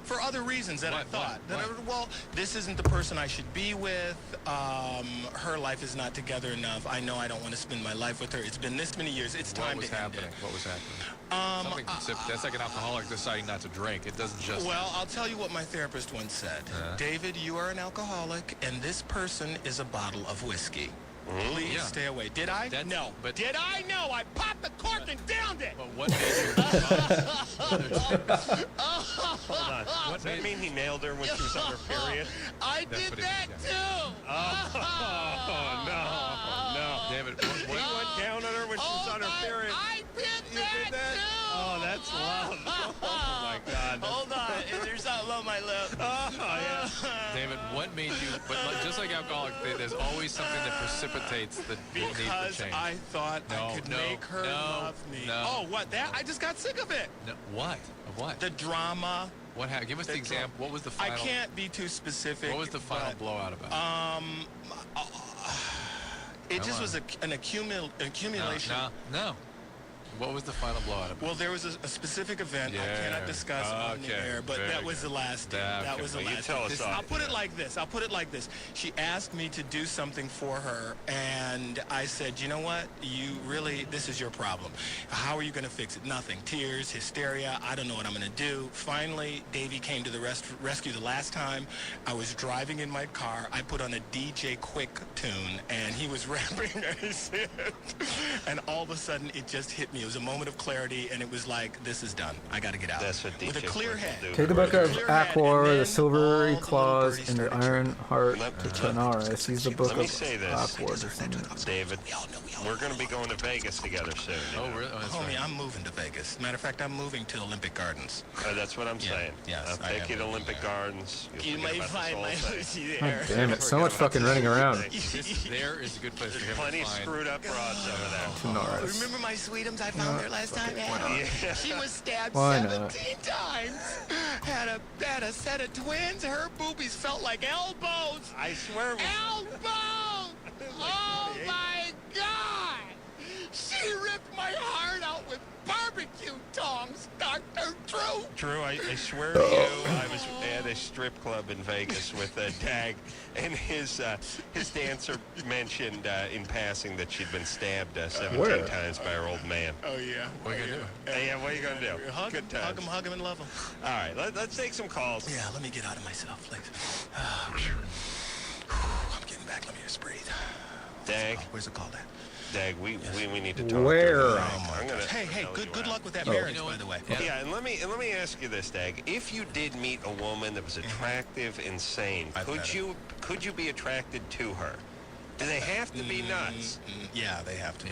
for other reasons that I What? thought. What? Well, this isn't the person I should be with. Her life is not together enough. I know I don't want to spend my life with her. It's been this many years. It's What time was to end happening? it. What was happening? Something specific. That's like an alcoholic deciding not to drink. It doesn't just. Well, I'll tell you what my therapist once said. David, you are an alcoholic, and this person is a bottle of whiskey. Please Yeah. stay away. Did I? That's- No. but- Did I? No. I popped the cork and downed it. But what made you? Hold on. Does that mean he nailed her when she was on her period? I That's did what it that means, too. Oh, no. David, He went down on her when she was on her period. I did You that, did that? too. Oh, that's love. Oh, my God. Hold on. There's something on my lip. Oh, yeah. David, what made you? But just like alcoholic, there's always something that precipitates the need for Because change. I thought I No, could no, make her no, love me. no. Oh, what? That? I just got sick of it. No, what? Of what? The drama. What happened? Give us the the example. What was the final? I can't be too specific. What was the final but, blowout about? It Come just on. was an accumulation. No. What was the final blowout? Well, there was a specific event I Yeah. cannot discuss on the Okay. air, but Very that was good. the last day. That- That okay. was the Well, you last tell day. us all. I'll put it like this. I'll put it like this. She asked me to do something for her, and I said, you know what? You really, this is your problem. How are you going to fix it? Nothing. Tears, hysteria. I don't know what I'm going to do. Finally, Davey came to the rescue the last time. I was driving in my car. I put on a DJ Quick tune, and he was rapping his hit. And all of a sudden, it just hit me. It was a moment of clarity, and it was like, this is done. I got to get out. That's what With a DJ clear Quick will head. do. Take the book of Clear head, Aquar, and the then silvery all the claws, birdies and her started iron heart Let- to Tanaris. Use the book Let me of say this. Aquar. or something. David, we're going to be going to Vegas together soon. Oh, really? Oh, that's Homie, right. I'm moving to Vegas. Matter of fact, I'm moving to Olympic Gardens. That's what I'm Yeah, saying. yes, I'll I take am you to moving Olympic there. Gardens. You'll You forget may about this find whole my thing. Lucy God there. damn it! So much fucking running around. There is a good place for There's him plenty to of find. screwed up broads over there. Tanaris. Remember my sweetums I found there last time? Yeah. She was stabbed Why not? 17 times. Had a set of twins. Her boobies felt like elbows. I swear. Elbows! Oh my God! She ripped my heart out with barbecue tongs, Dr. Drew. Drew, I swear to you, I was at a strip club in Vegas with Dag, and his dancer mentioned in passing that she'd been stabbed 17 Where? times by her old man. Oh yeah. What are you gonna do? Hey, yeah, what are you going to do? Hug him, Good times. hug him, and love him. All right, let's take some calls. Yeah, let me get out of myself, please. I'm getting back. Let me just breathe. Dag, Where's the call at? Dag, we need to talk. Where? I'm gonna Hey, tell you good out. luck with that Oh. marriage, You know by what? the way. Yeah, and let me ask you this, Dag. If you did meet a woman that was attractive and sane, I've met her. could you be attracted to her? Do they have to be nuts? Yeah, they have to be.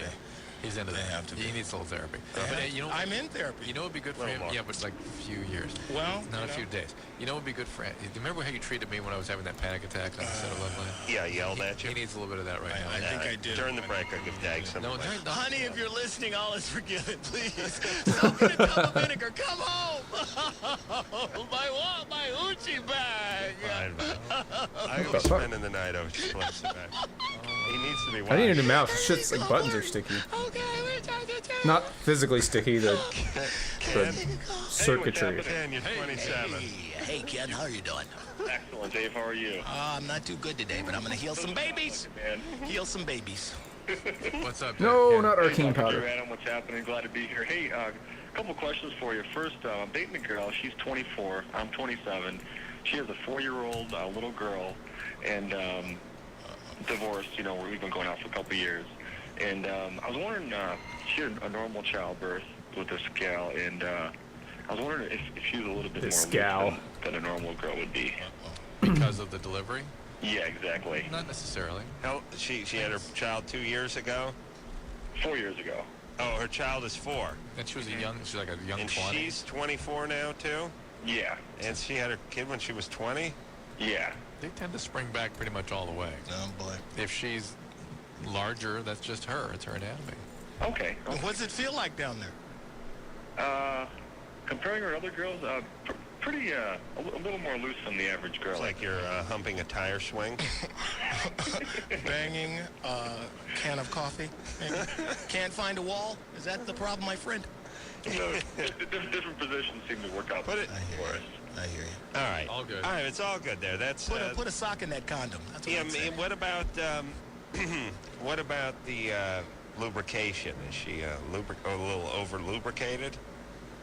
He's into They that. have to He be. needs a little therapy. They But, have- you know, I'm in therapy. You know what would be good for Little him? more. Yeah, but like a few years. Well, Not you a know. few days. You know what would be good for him? Do you remember how you treated me when I was having that panic attack on the set of Loveline? Yeah, I yelled at you. He needs a little bit of that right now. I think I did. During the break, I'll give Dag some. No, during the Honey, if you're listening, all is forgiven, please. Soak in a cup of vinegar. Come home. my Uchi bag. I go spending the night over just close to back. He needs to be I need a washed. new mouse. Shit's like buttons are sticky. Okay, we're talking to Not physically sticky. The Ken, circuitry. Ken, you're 27. Hey, Ken, how are you doing? Excellent, Dave. How are you? I'm not too good today, but I'm going to heal some babies. Man. Heal some babies. What's up? No, Ken? not arcane Dr. powder. Adam, what's happening? Glad to be here. Hey, a couple questions for you. First, I'm dating a girl. She's 24. I'm 27. She has a 4-year-old little girl, and divorced. You know, we've been going out for a couple years. And I was wondering, she had a normal childbirth with this gal, and I was wondering if she was a little bit This more gal. loose than a normal girl would be. Because of the delivery? Yeah, exactly. Not necessarily. How, she had her child 2 years ago? 4 years ago. Oh, her child is 4. And she's like a young And 20. she's 24 now, too? Yeah. And she had her kid when she was 20? Yeah. They tend to spring back pretty much all the way. Oh, boy. If she's larger, that's just her. It's her anatomy. Okay. What does it feel like down there? Comparing her to other girls, pretty, a little more loose than the average girl. It's like you're humping a tire swing. Banging a can of coffee. Maybe. Can't find a wall? Is that the problem, my friend? Different positions seem to work out Put it- for us. I hear you. All right. All good. All right, it's all good there. That's Put a sock in that condom. That's what yeah. I'm saying. What about what about the lubrication? Is she a little over lubricated?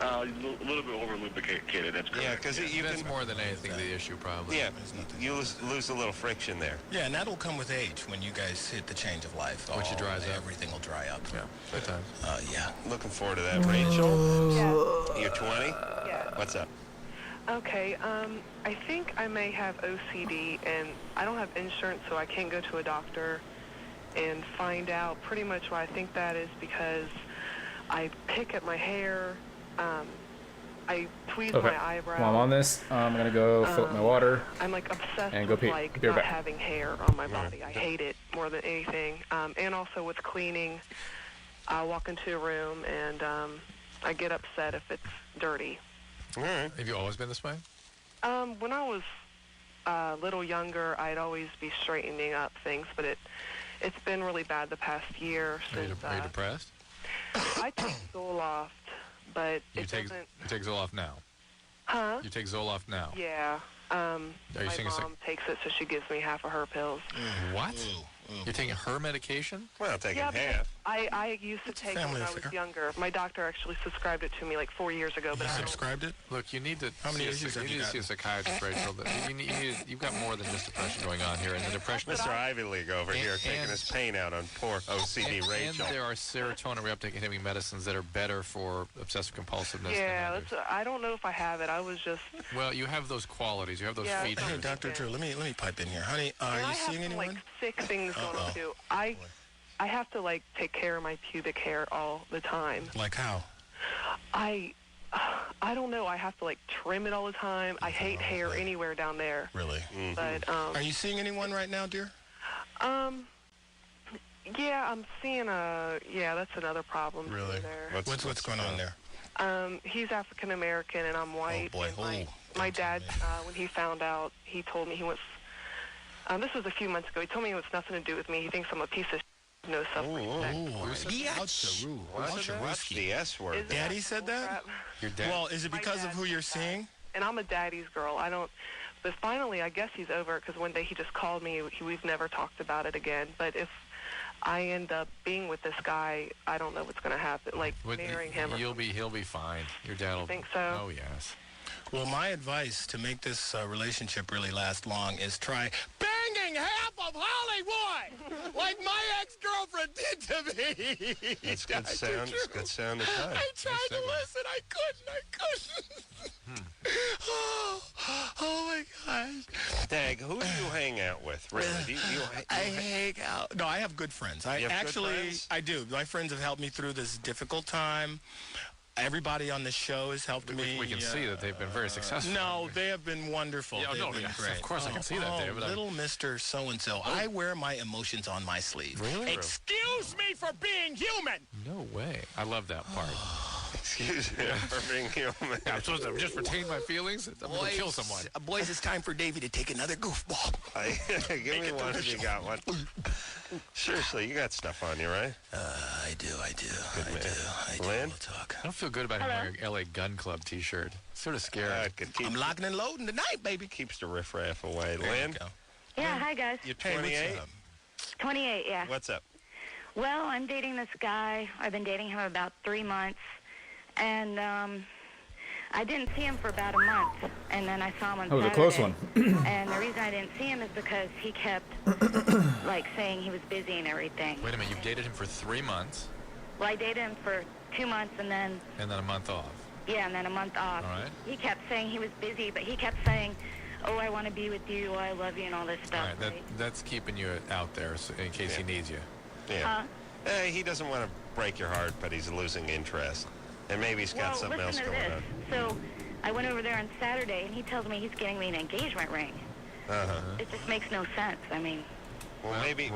A little bit over lubricated. That's correct. Yeah, because you That's can. more than anything the issue, probably. Yeah, you lose a little friction there. Yeah, and that'll come with age when you guys hit the change of life. Once it dries up. Everything will dry up. Yeah, good times. Yeah. Looking forward to that, Rachel. Yeah. You're 20. Yeah. What's up? Okay. I think I may have OCD, and I don't have insurance, so I can't go to a doctor and find out. Pretty much why I think that is because I pick at my hair. I tweeze Okay. my eyebrow. While I'm on this, I'm gonna go fill up my water. I'm like obsessed And go with pee. like Be right not back. having hair on my body. I hate it more than anything. And also with cleaning, I walk into a room and I get upset if it's dirty. All right. Have you always been this way? When I was a little younger, I'd always be straightening up things, but it's been really bad the past year Are you, since are you depressed? I took school Zoloft, but You it take doesn't. you take Zoloft now. Huh? You take Zoloft now. Yeah. Are you My saying it's mom takes it, so she gives me half of her pills. What? You're taking her medication? Well, taking Yeah, because half. I used to take it family when I was affair. younger. My doctor actually subscribed it to me like 4 years ago, but You I don't. subscribed it? Look, you need to How many see issues have you need to see a psychiatrist, Rachel. You've got more than just depression going on here, and the depression is Mr. Ivy League over here taking his pain out on poor OCD Rachel. And there are serotonin reuptake inhibiting medicines that are better for obsessive compulsiveness Yeah, than others. I don't know if I have it. I was just. Well, you have those qualities. You have those Yeah, features. Hey, Dr. Drew, let me pipe in here. Honey, are And you I have seeing some, anyone? like, sick things going on, Uh-oh. too. I have to, like, take care of my pubic hair all the time. Like how? I don't know. I have to, like, trim it all the time. I hate hair anywhere down there. Really? But, Are you seeing anyone right now, dear? yeah, I'm seeing that's another problem. Really? There. What's going on there? He's African American and I'm white. boy. And my dad, when he found out, he told me he was. This was a few months ago. He told me it was nothing to do with me. He thinks I'm a piece of no self-respect. What's the S word? Isn't Daddy that said bull that? crap? Your dad. Well, is it My because of dad who you're said that. seeing? And I'm a daddy's girl. But finally, I guess he's over it because one day he just called me. We've never talked about it again. But if I end up being with this guy, I don't know what's going to happen. Like marrying him. Or He'll be fine. Your dad will. think so? Oh yes. Well, my advice to make this relationship really last long is try banging half of Hollywood like my ex-girlfriend did to me. That's good sound. It's good sound of time. I tried to listen. I couldn't. Oh my gosh. Dag, who do you hang out with? Really? I hang out. No, I have good friends. You have good Actually, friends? I do. My friends have helped me through this difficult time. Everybody on the show has helped me. We can see that they've been very successful. No, they have been wonderful. Yeah, They've no, been yes, great. of course I can see that, David. Little Mr. So-and-so. I wear my emotions on my sleeve. Really? Excuse me for being human. No way. I love that part. Excuse me for being human. I'm supposed to just retain my feelings. I'm going to kill someone. Boys, it's time for Davey to take another goofball. Give me one if you got one. Seriously, you got stuff on you, right? I do. man. I do. Lynn? We'll talk. I don't feel good about him wearing an LA Gun Club T-shirt. It's sort of scary. I'm locking and loading tonight, baby. Keeps the riffraff away. There Lynn, you go. Yeah, hi guys. you're Hey, 28. what's up? 28, yeah. What's up? Well, I'm dating this guy. I've been dating him about 3 months. And I didn't see him for about a month. And then I saw him on That was a Saturday. close one. And the reason I didn't see him is because he kept, like, saying he was busy and everything. Wait a minute. You've dated him for 3 months Well, I dated him for 2 months and then, and then a month off. yeah, and then a month off. All right. He kept saying he was busy, but he kept saying, oh, I want to be with you, oh, I love you, and all this All stuff. right. That's keeping you out there in case he needs you. Yeah. Huh? He doesn't want to break your heart, but he's losing interest. And maybe he's got something else listen to going this. on. So I went over there on Saturday, and he tells me he's getting me an engagement ring. Uh-huh. It just makes no sense. I mean, Well, maybe.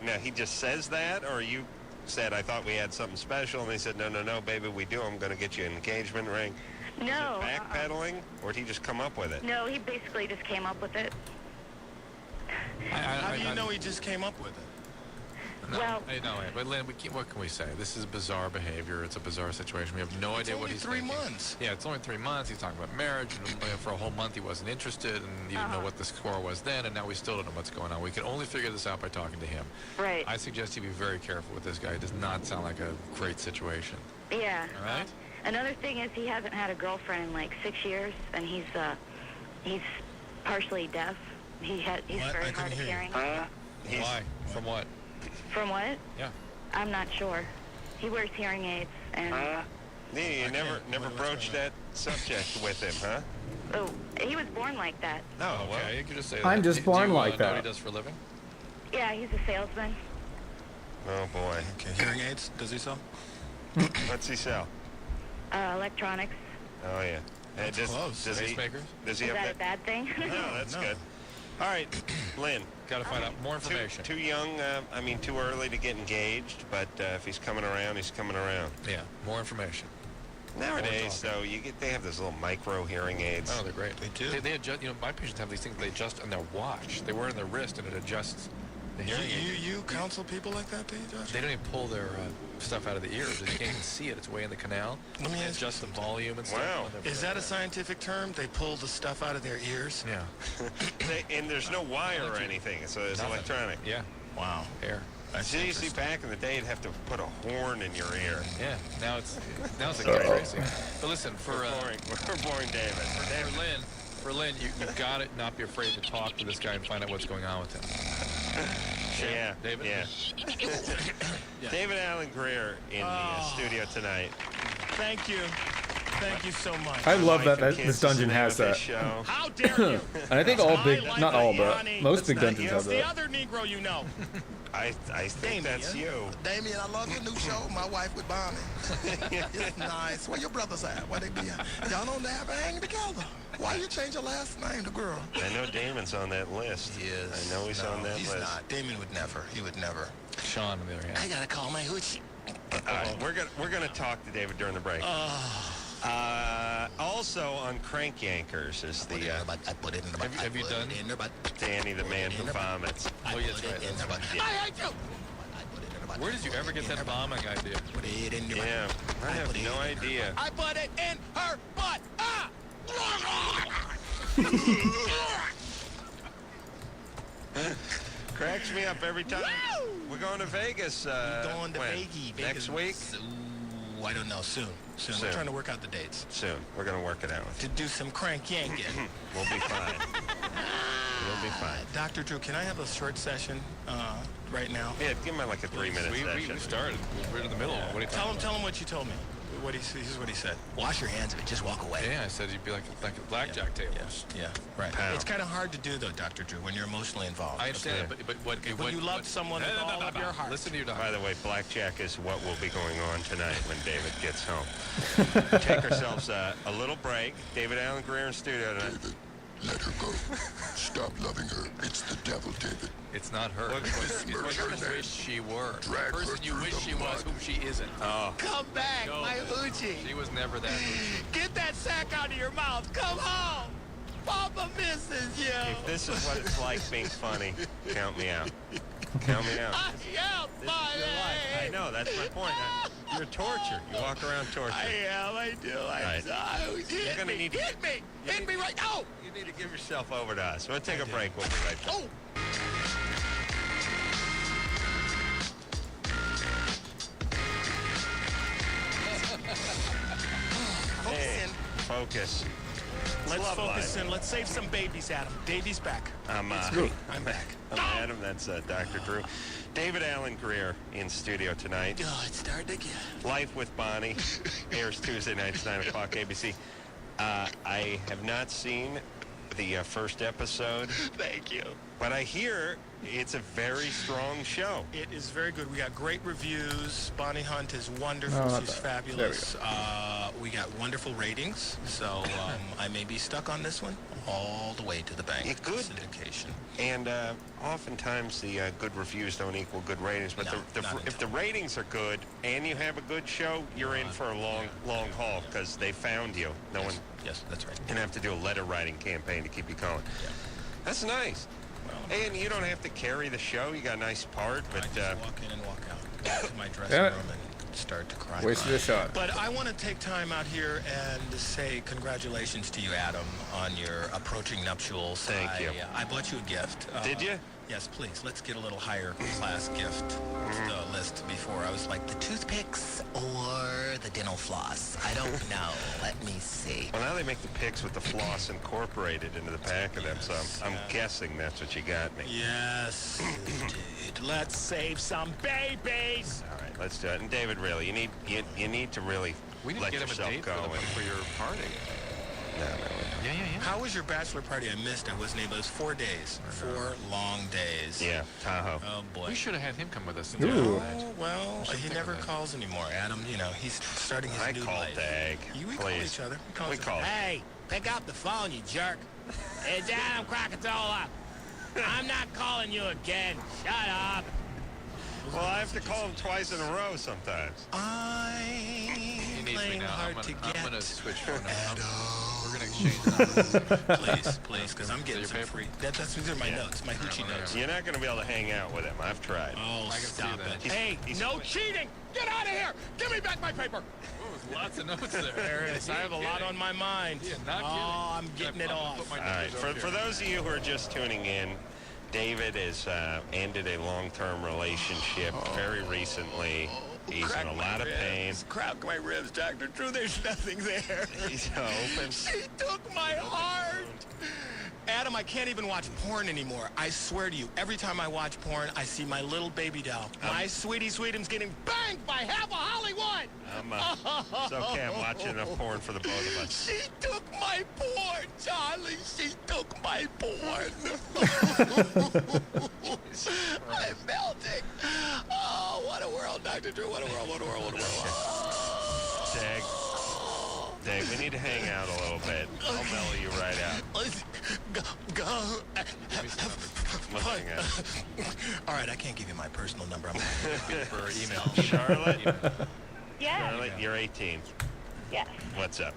Now, he just says that, or you said, I thought we had something special, and they said, no, baby, we do. I'm going to get you an engagement ring. no. Is it backpedaling, or did he just come up with it? No, he basically just came up with it. How do you know he just came up with it? No, Well- I know it. But Lynn, what can we say? This is bizarre behavior. It's a bizarre situation. We have no idea what only he's 3 thinking. months. Yeah, it's only 3 months. He's talking about marriage, and for a whole month he wasn't interested, and you didn't know what the score was then, and now we still don't know what's going on. We can only figure this out by talking to him. Right. I suggest you be very careful with this guy. It does not sound like a great situation. Yeah. All right? Another thing is he hasn't had a girlfriend in like 6 years, and he's partially deaf. He's What? I very couldn't hard of hear you. hearing. Why? From what? From what? Yeah. I'm not sure. He wears hearing aids, and You never What's broached going that subject with him, huh? oh, he was born like that. Oh, well. Okay, you could just say I'm that. just Do born you, like know that. what he does for a living? Yeah, he's a salesman. Oh, boy. Okay, hearing aids, does he sell? What's he sell? Electronics. Oh, yeah. That's close. Does he Pacemakers? Does he Is have that a bad thing? No, that's No. good. All right, Lynn. Got to find out more information. Too young, too early to get engaged, but if he's coming around, he's coming around. Yeah, more information. Nowadays, though, they have those little micro hearing aids. Oh, they're great. They do? They adjust, my patients have these things they adjust on their watch. They wear it on their wrist, and it adjusts The hearing aid. You counsel people like that, do you, Josh? They don't even pull their stuff out of the ears. You can't even see it. It's way in the canal. Let me ask adjust the volume and stuff. Wow. Is that a scientific term? They pull the stuff out of their ears? Yeah. And there's no wire or anything, so it's Nothing. electronic. Yeah. Wow. Air. That's See, interesting. back in the day, you'd have to put a horn in your ear. Yeah. Now it's like crazy. But listen, We're boring David. For Lynn, you've got to not be afraid to talk to this guy and find out what's going on with him. Yeah, David? Yeah. David Allen Greer in the studio tonight. Thank you. Thank you so much. I love Wife that and this kids dungeon is the name has of his that. show. How dare you? And I think all big, My not all, but Yanni. most big That's not dungeons you. have The that. other Negro you know. I think that's you. Damien, I love your new show, My Wife with Bonnie. It's nice. Where your brothers at? Where they be at? Y'all don't ever hang together. Why you change your last name to girl? I know Damon's on that list. He is. I know he's on that he's list. not. Damien would never. He would never. Sean, on the other hand. I gotta call my hoochie. We're gonna talk to David during the break. Also on Crank Yankers is the I put it in the butt. Have you done Danny the man who vomits. Oh, yeah, that's right. I hate you. Where did you ever get that bombing idea? Put it in your Yeah, I have no idea. I put it in her butt. Ah! Cracks me up every time. Woo! We're going to Vegas. Going to when? Vegas. Next week? Ooh, I don't know. Soon. Soon. We're trying to work out the dates. Soon. We're going to work it out. To do some crank yanking. We'll be fine. We'll be fine. Dr. Drew, can I have a short session right now? Yeah, give him like a 3-minute session. We started. We're in the middle. What are you talking Tell him what you told me. Here's what he said. Wash your hands of it. Just walk away. Yeah, I said you'd be like a blackjack table. Yeah, right. Pow. It's kind of hard to do, though, Dr. Drew, when you're emotionally involved. I understand, but what you love someone with all of your heart. Listen to your doctor. By the way, blackjack is what will be going on tonight when David gets home. Take ourselves a little break. David Allen Greer in studio tonight. David, let her go. Stop loving her. It's the devil, David. It's not her. It's what you wish she were. Drag The person her you through wish the she was, mud. whom she isn't. Oh, Come back, No. my hoochie. She was never that hoochie. Get that sack out of your mouth. Come home. Papa misses you. if this is what it's like being funny, count me out. Count me out. Yeah, This is your life. I know, that's my point. You're tortured. You walk around tortured. I do. Right. You're gonna need to- Hit me. Hit me right now. You need to give yourself over to us. We'll take a break. We'll be right back. Oh. Hey, focus. Let's Loveline. focus in. Let's save some babies, Adam. Davey's back. I'm back. I'm Adam. That's Dr. Drew. David Allen Greer in studio tonight. Oh, it started again. Life with Bonnie airs Tuesday nights, 9 o'clock, ABC. I have not seen the first episode, Thank you. but I hear it's a very strong show. It is very good. We got great reviews. Bonnie Hunt is wonderful. Oh, She's there fabulous. We got wonderful ratings. So I may be stuck on this one all the way to the bank. Yeah, good. Syndication. And oftentimes the good reviews don't equal good ratings. But No, not if the ratings are good and you have a good show, you're in for a long haul because they found you. No one Yes, that's right. can have to do a letter writing campaign to keep you going. Yeah. That's nice. Well, And you don't have to carry the show. You got a nice part, I but just walk in and walk out. Go to my dressing Damn it. room and start to cry. Wasted a shot. But I want to take time out here and to say congratulations to you, Adam, on your approaching nuptials. Thank you. I bought you a gift. Did you? Yes, please. Let's get a little higher class gift list before. I was like, the toothpicks or the dental floss? I don't know. Let me see. Well, now they make the picks with the floss incorporated into the pack of them, so I'm guessing that's what you got me. Yes, indeed. Let's save some babies. All right, let's do it. And David, really, you need to really We need let to get him a yourself date go. for your party. No. Yeah. How was your bachelor party? I missed. I wasn't able. It was 4 days. 4 long days. Yeah, Tahoe. Oh, boy. We should have had him come with us. Ooh. Oh, well, should he think never of that. calls anymore. Adam, you know, he's starting his I new called life. Dag. We call Please. each other. We call. Hey, pick up the phone, you jerk. It's Adam Krakatoa. I'm not calling you again. Shut up. Well, I have to call him twice in a row sometimes. I'm He needs me playing now. hard to I'm get. gonna switch phone numbers. We're gonna exchange numbers. Please, because I'm getting some free. These are my notes, my hoochie notes. You're not going to be able to hang out with him. I've tried. Oh, stop it. Hey, no cheating! Get out of here! Give me back my paper! Ooh, lots of notes there. There it is. I have a lot on my mind. Yeah, not I'm getting it off. All right, for those of you who are just tuning in, David has ended a long-term relationship very recently. He's in a lot of pain. Crack my ribs, Dr. Drew. There's nothing there. He's open. She took my heart. Adam, I can't even watch porn anymore. I swear to you, every time I watch porn, I see my little baby doll. My sweetie Sweetum's getting banged by half of Hollywood. It's okay. I'm watching enough porn for the both of us. She took my porn, Charlie. She took my porn. I'm melting. Oh, what a world, Dr. Drew. What a world, what a world, what a world. Dag, we need to hang out a little bit. I'll mellow you right out. Go. Hang out. All right, I can't give you my personal number. I'm for email. Charlotte? Yeah. Charlotte, you're 18. Yes. What's up?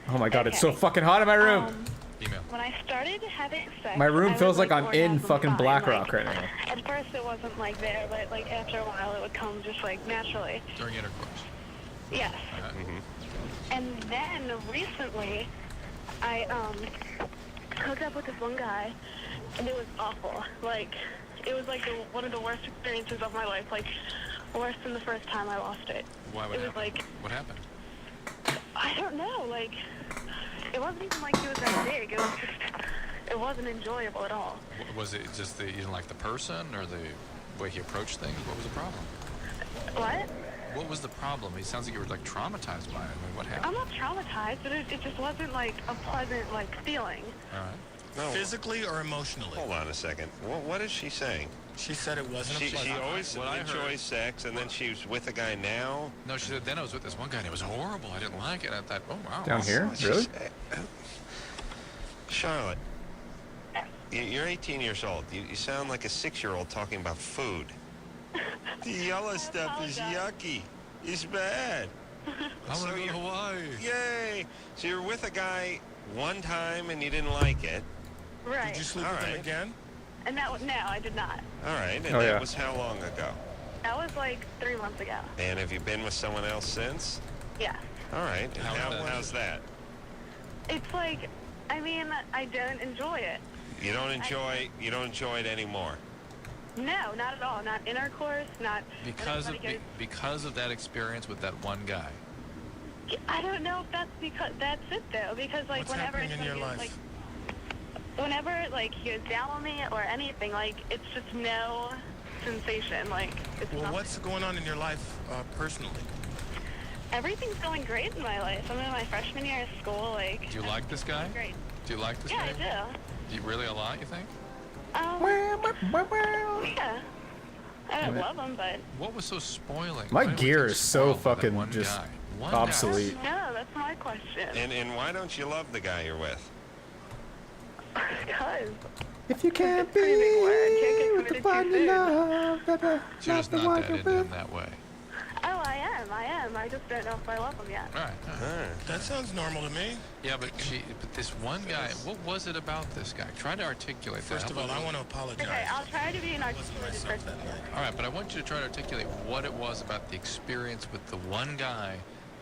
Oh my god, it's so fucking hot in my room. Email. When I started having sex, My room I feels would, like I'm in orgasm fucking fine. Black Like, Rock right now. At first it wasn't like there, but like after a while it would come just like naturally. During intercourse. Yes. Mm-hmm. And then recently, I hooked up with this one guy, and it was awful. Like, it was like one of the worst experiences of my life. Like, worse than the first time I lost it. Why would happen? Like, what happened? I don't know. Like, it wasn't even like he was that big. It was just, it wasn't enjoyable at all. Was it just that you didn't like the person or the way he approached things? What was the problem? What? What was the problem? It sounds like you were like traumatized by it. I mean, what happened? I'm not traumatized, but it just wasn't like a pleasant like feeling. All right. No. Physically or emotionally? Hold on a second. What is she saying? She said it wasn't a She pleasant. always enjoys sex, and then she's with a guy now? No, she said, then I was with this one guy, and it was horrible. I didn't like it. I thought, oh, wow. Down here? Really? Charlotte, you're 18 years old. You sound like a 6-year-old talking about food. The yellow stuff is yucky. It's bad. I want to go to Hawaii. Yay! So you're with a guy one time and you didn't like it. Right. Did you sleep with him again? And that no, I did not. All right. And that was how long ago? That was like 3 months ago. And have you been with someone else since? Yeah. All right. And how's that? It's like, I mean, I don't enjoy it. You don't enjoy it anymore. No, not at all. Not intercourse, not. Because of that experience with that one guy. I don't know if that's because that's it though. Because like What's whenever happening in your life? like, whenever like he goes down on me or anything, like it's just no sensation. Like it's Well, nothing. what's going on in your life personally? Everything's going great in my life. I'm in my freshman year of school. Like. Do you like this guy? Great. Do you like this Yeah, guy? I do. Do you really a lot, you think? Yeah. I don't love him, but. What was so spoiling? My Why was gear he is so spoiled by that fucking one just guy? One obsolete. No, that's my question. And why don't you love the guy you're with? Because. If you can't be Pretty big word. Can't get with the committed one too you soon. love, So you're just not that into him that way. Oh, I am. I just don't know if I love him yet. All right. That sounds normal to me. Yeah, but this one guy, what was it about this guy? Try to articulate that. First of all, I want to apologize. Okay, I'll try to be an articulated myself person. that night. All right, but I want you to try to articulate what it was about the experience with the one guy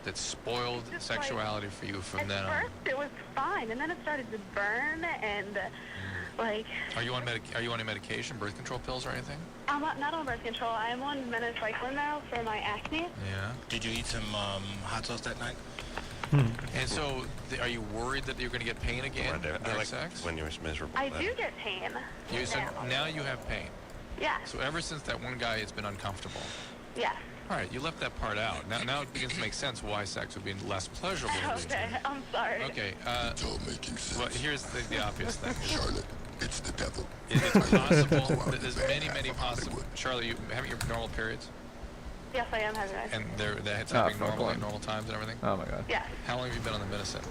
that spoiled Just sexuality for you from then At on. first, it was fine, and then it started to burn, and like. Are you on any medication, birth control pills or anything? I'm not on birth control. I'm on minocycline now for my acne. Yeah. Did you eat some hot sauce that night? And so, are you worried that you're going to get pain again during sex? When you're miserable. I do get pain. So now you have pain. Yeah. So ever since that one guy, it's been uncomfortable. Yeah. All right, you left that part out. Now it begins to make sense why sex would be less pleasurable. Okay, I'm sorry. Okay. It's all making sense. Well, here's the obvious thing. Charlotte, it's the devil. It's possible. There's many possible. Charlie, you having your normal periods? Yes, I am having And it's happening fuck normally one. at normal times and everything? Oh my god. Yes. How long have you been on the medicine?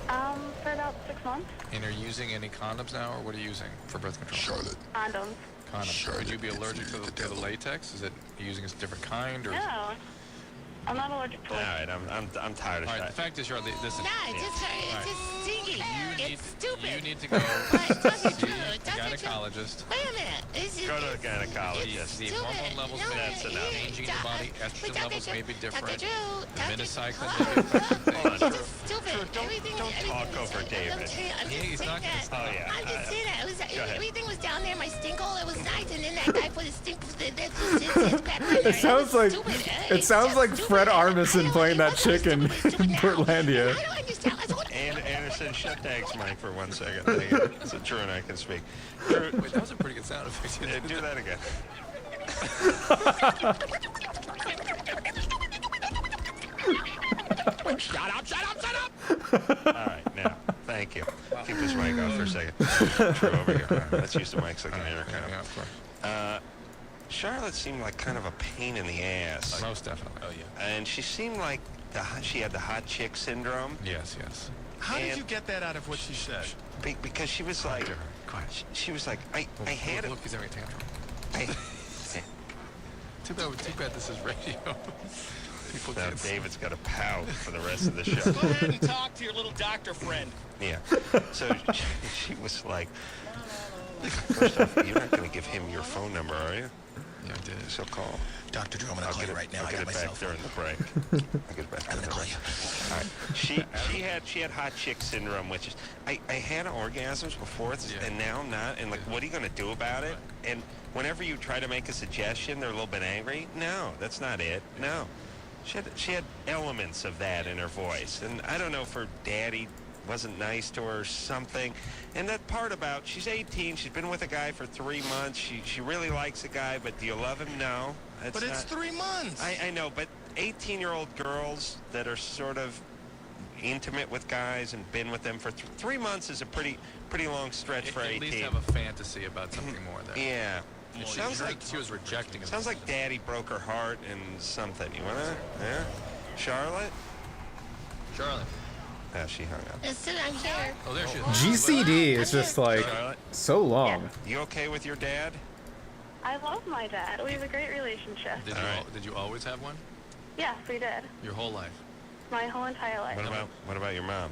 For about 6 months. And are you using any condoms now, or what are you using for birth control? Charlotte, Condoms. Condoms. Would you be allergic to the latex? Is it you using a different kind, or? No. I'm not allergic to All like. right, I'm tired of All right, shit. the fact is, Charlie, this is... Nah, it's just stinky. It's stupid. You need to go But Dr. see Drew, a Dr. Drew, gynecologist. wait a minute. Go to the gynecologist. The hormone levels may That's enough. be changing in your body. Estrogen levels may be different. Dr. Drew, The minocycline Dr. may be affecting Hold on, things. Drew. Stupid. Don't talk over David. He's not going to stop. Oh, yeah. I'm just saying that. Go ahead. Everything was down there. My stink hole, it was nice. And then that guy put his stink, his back on there. It sounds like stupid. it sounds like Fred Armisen playing that chick in Portlandia. I don't understand. And Anderson, shut Dag's mic for 1 second. So Drew and I can speak. Drew, Wait, that was a pretty good sound effect. yeah, do that again. Shut up! All right, now, thank you. Keep this mic off for a second. Drew, over here. All right, let's use the mics like an intercom. Yeah, of course. Charlotte seemed like kind of a pain in the ass. Most definitely. Oh, yeah. And she seemed like she had the hot chick syndrome. Yes, yes. How did And- you get that out of what she said? Because she was like, she was like, I had it. Look, he's having a tantrum. Too bad this is radio. People Now can't see. David's got to pout for the rest of the show. Go ahead and talk to your little doctor friend. Yeah. So she was like, first off, you're not going to give him your phone number, are you? Yeah, I did. So call. Dr. Drew, I'm going to call you right now. I'll I get got it my back cell phone. during the break. I'll get it back I'm during going the to break. call you. All right. She had hot chick syndrome, which is I had orgasms before, and now I'm not. And like, what are you going to do about it? And whenever you try to make a suggestion, they're a little bit angry. No, that's not it. No, she had elements of that in her voice, and I don't know if her daddy wasn't nice to her or something. And that part about she's 18, she's been with a guy for 3 months. She really likes a guy, but do you love him? No. That's But it's not, 3 months. I know, but 18-year-old girls that are sort of intimate with guys and been with them for 3 months is a pretty long stretch for 18. At least have a fantasy about something more there. Yeah. Well, It sounds like she was rejecting him. sounds like Daddy broke her heart and something. You wanna? Yeah. Charlotte? Charlotte. Yeah, she hung up. Listen, I'm here. Oh, there she is. GCD is just like Charlotte, so long. you okay with your dad? I love my dad. We have a great relationship. Did you always have one? Yes, we did. Your whole life? My whole entire life. What about your mom?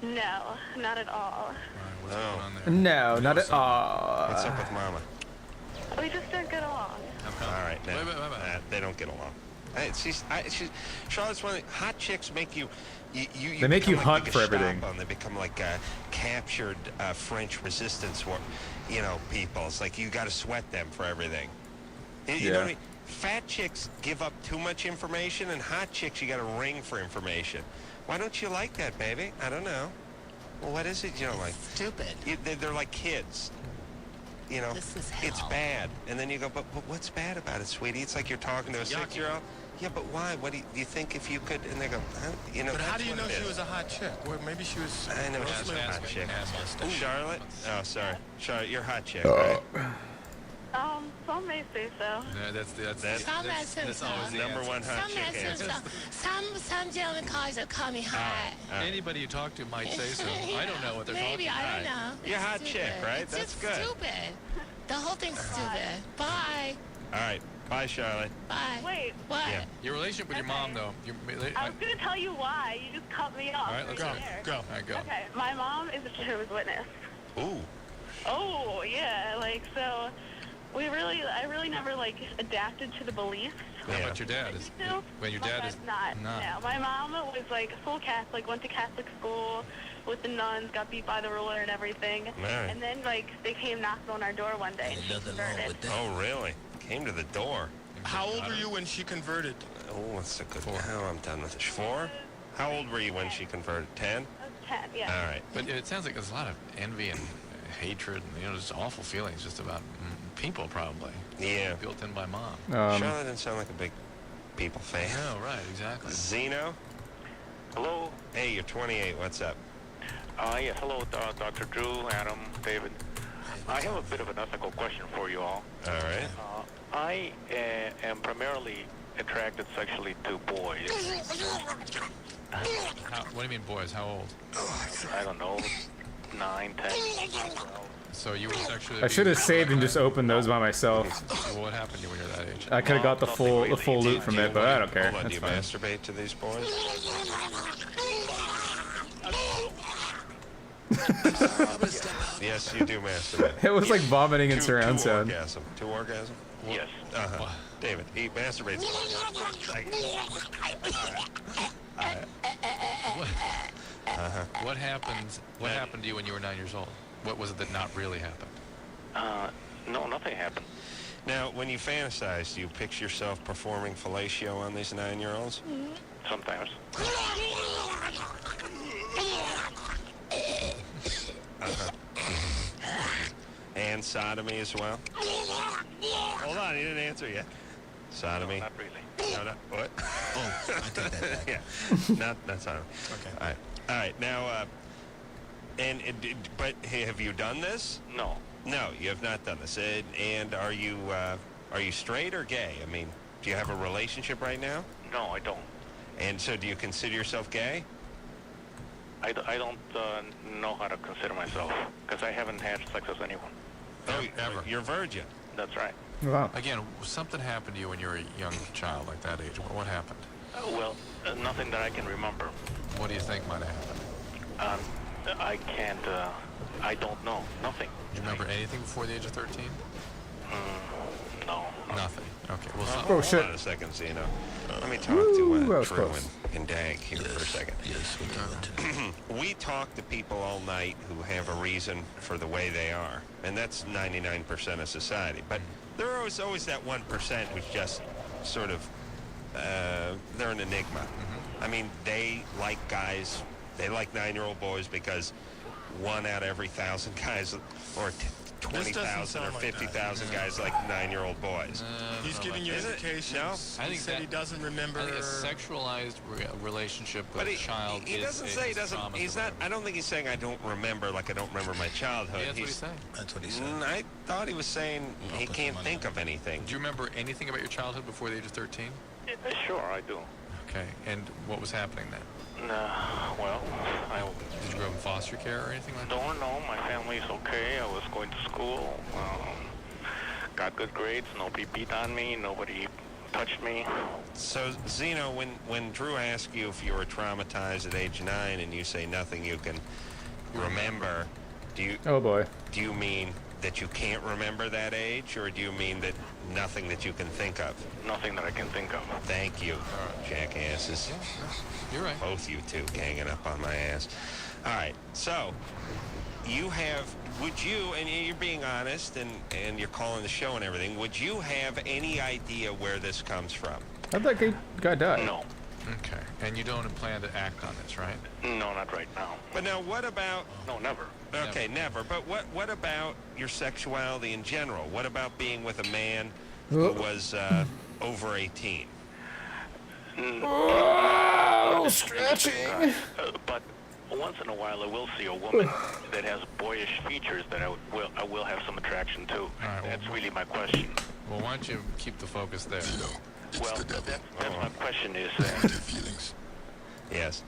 No, not at all. All right, what's Oh. going on there? No, not at all. What's up with Mama? We just don't get along. All right, now, Wait. they don't get along. Charlotte's one of the hot chicks make you They make you become hunt the for everything. Gestapo, and they become like captured French resistance war, people. It's like you got to sweat them for everything. You know what I mean? Fat chicks give up too much information, and hot chicks you got to ring for information. Why don't you like that, baby? I don't know. Well, what is it you don't like? Stupid. They're like kids. This is hell. It's bad. And then you go, but what's bad about it, sweetie? It's like you're talking to a 6-year-old. Yeah, but why? What do you think if you could? And they go, But how that's do you what know it she is. was a hot chick? Or maybe she was... I know she's mostly a hot chick. Ask her. Charlotte? Oh, sorry. Charlotte, you're a hot chick, right? Some may say so. No, that's always the Number answer. one hot chick answer. Some gentlemen cars will call me hot. Anybody you talk to might say so. I don't know what they're Maybe, talking I don't know. You're a It's hot stupid. chick, right? It's That's just good. stupid. The whole thing's stupid. Bye. All right. Bye, Charlotte. Bye. Wait, What? Yeah. Your relationship with your mom, though. I was going to tell you why. You just cut me off. All right, let's go. there. All right, go. Okay, my mom is a Jehovah's Witness. Ooh. Oh, yeah, so I really never, adapted to the beliefs. How about your dad? When your My dad is dad's not. No, my mom was, full Catholic, went to Catholic school with the nuns, got beat by the ruler and everything. Right. And then, they came knocking on our door one day. And she converted. Oh, really? Came to the door. How old were you when she converted? Oh, that's a good one. Oh, I'm done with it. 4? How old were you when she converted? 10? I was 10, yeah. All right. But it sounds like there's a lot of envy and hatred and, just awful feelings just about people, probably. Yeah. Built in by mom. Charlotte didn't sound like a big people fan. No, right, exactly. Zeno? Hello. Hey, you're 28. What's up? Yes, hello, Dr. Drew, Adam, David. I have a bit of an ethical question for you all. All right. I am primarily attracted sexually to boys. What do you mean, boys? How old? I don't know, 9, 10. So you were sexually. I should have abused saved by and just opened those by myself. Well, what happened to you when you were that age? I could have got the full loot from it, but I don't care. Hold on, That's do you fine. masturbate to these boys? Yes, you do masturbate. It was like vomiting and surround two sound. Orgasm. Two orgasm? Yes. Uh-huh. David, he masturbates. What happened? What happened to you when you were 9 years old? What was it that not really happened? No, nothing happened. Now, when you fantasize, do you picture yourself performing fellatio on these 9-year-olds? Sometimes. And sodomy as well? Hold on, he didn't answer yet. Sodomy? No, not really. No, no, what? Oh, I take that back. Yeah, not sodomy. Okay. All right. Now, but have you done this? No. No, you have not done this. And are you straight or gay? I mean, do you have a relationship right now? No, I don't. And so, do you consider yourself gay? I don't know how to consider myself because I haven't had sex with anyone. Oh, Ever. You're virgin. That's right. Wow. Again, something happened to you when you were a young child, like that age. What happened? Well, nothing that I can remember. What do you think might have happened? I can't. I don't know. Nothing. Do you remember anything before the age of 13? No. Nothing. Okay. Well, Oh, shit. Hold on a second, Zeno. Let me talk to that was Drew close. and Dag here for a second. Yes, we got. We talk to people all night who have a reason for the way they are, and that's 99% of society. But there is always that 1% who's just sort of, they're an enigma. I mean, they like guys, they like 9-year-old boys because 1 out of every 1,000 guys, or 20,000 or 50,000 guys like 9-year-old boys. He's giving you indications. No? I think he said he doesn't remember. I think a sexualized relationship with a child he doesn't say he doesn't. He's not. I don't think he's saying I don't remember, like I don't remember my childhood. Yeah, that's what he's saying. That's what he said. I thought he was saying he can't think of anything. Do you remember anything about your childhood before the age of 13? Sure, I do. Okay. And what was happening then? Well, Did you grow up in foster care or anything like that? don't know. My family's okay. I was going to school. Got good grades. Nobody beat on me. Nobody touched me. So Zeno, when Drew asked you if you were traumatized at age 9 and you say nothing you can remember, Oh boy. do you mean that you can't remember that age, or do you mean that nothing that you can think of? Nothing that I can think of. Thank you, jackasses. You're right. Both you two ganging up on my ass. All right, so would you, and you're being honest and you're calling the show and everything, would you have any idea where this comes from? How'd that guy die? No. Okay. And you don't plan to act on this, right? No, not right now. But now what about... No, never. Okay, never. But what about your sexuality in general? What about being with a man who was over 18? Oh, stretching. But once in a while, I will see a woman that has boyish features that I will have some attraction to. right, That's really my question. Well, why don't you keep the focus there? Well, that's my question is. Feelings. Yes.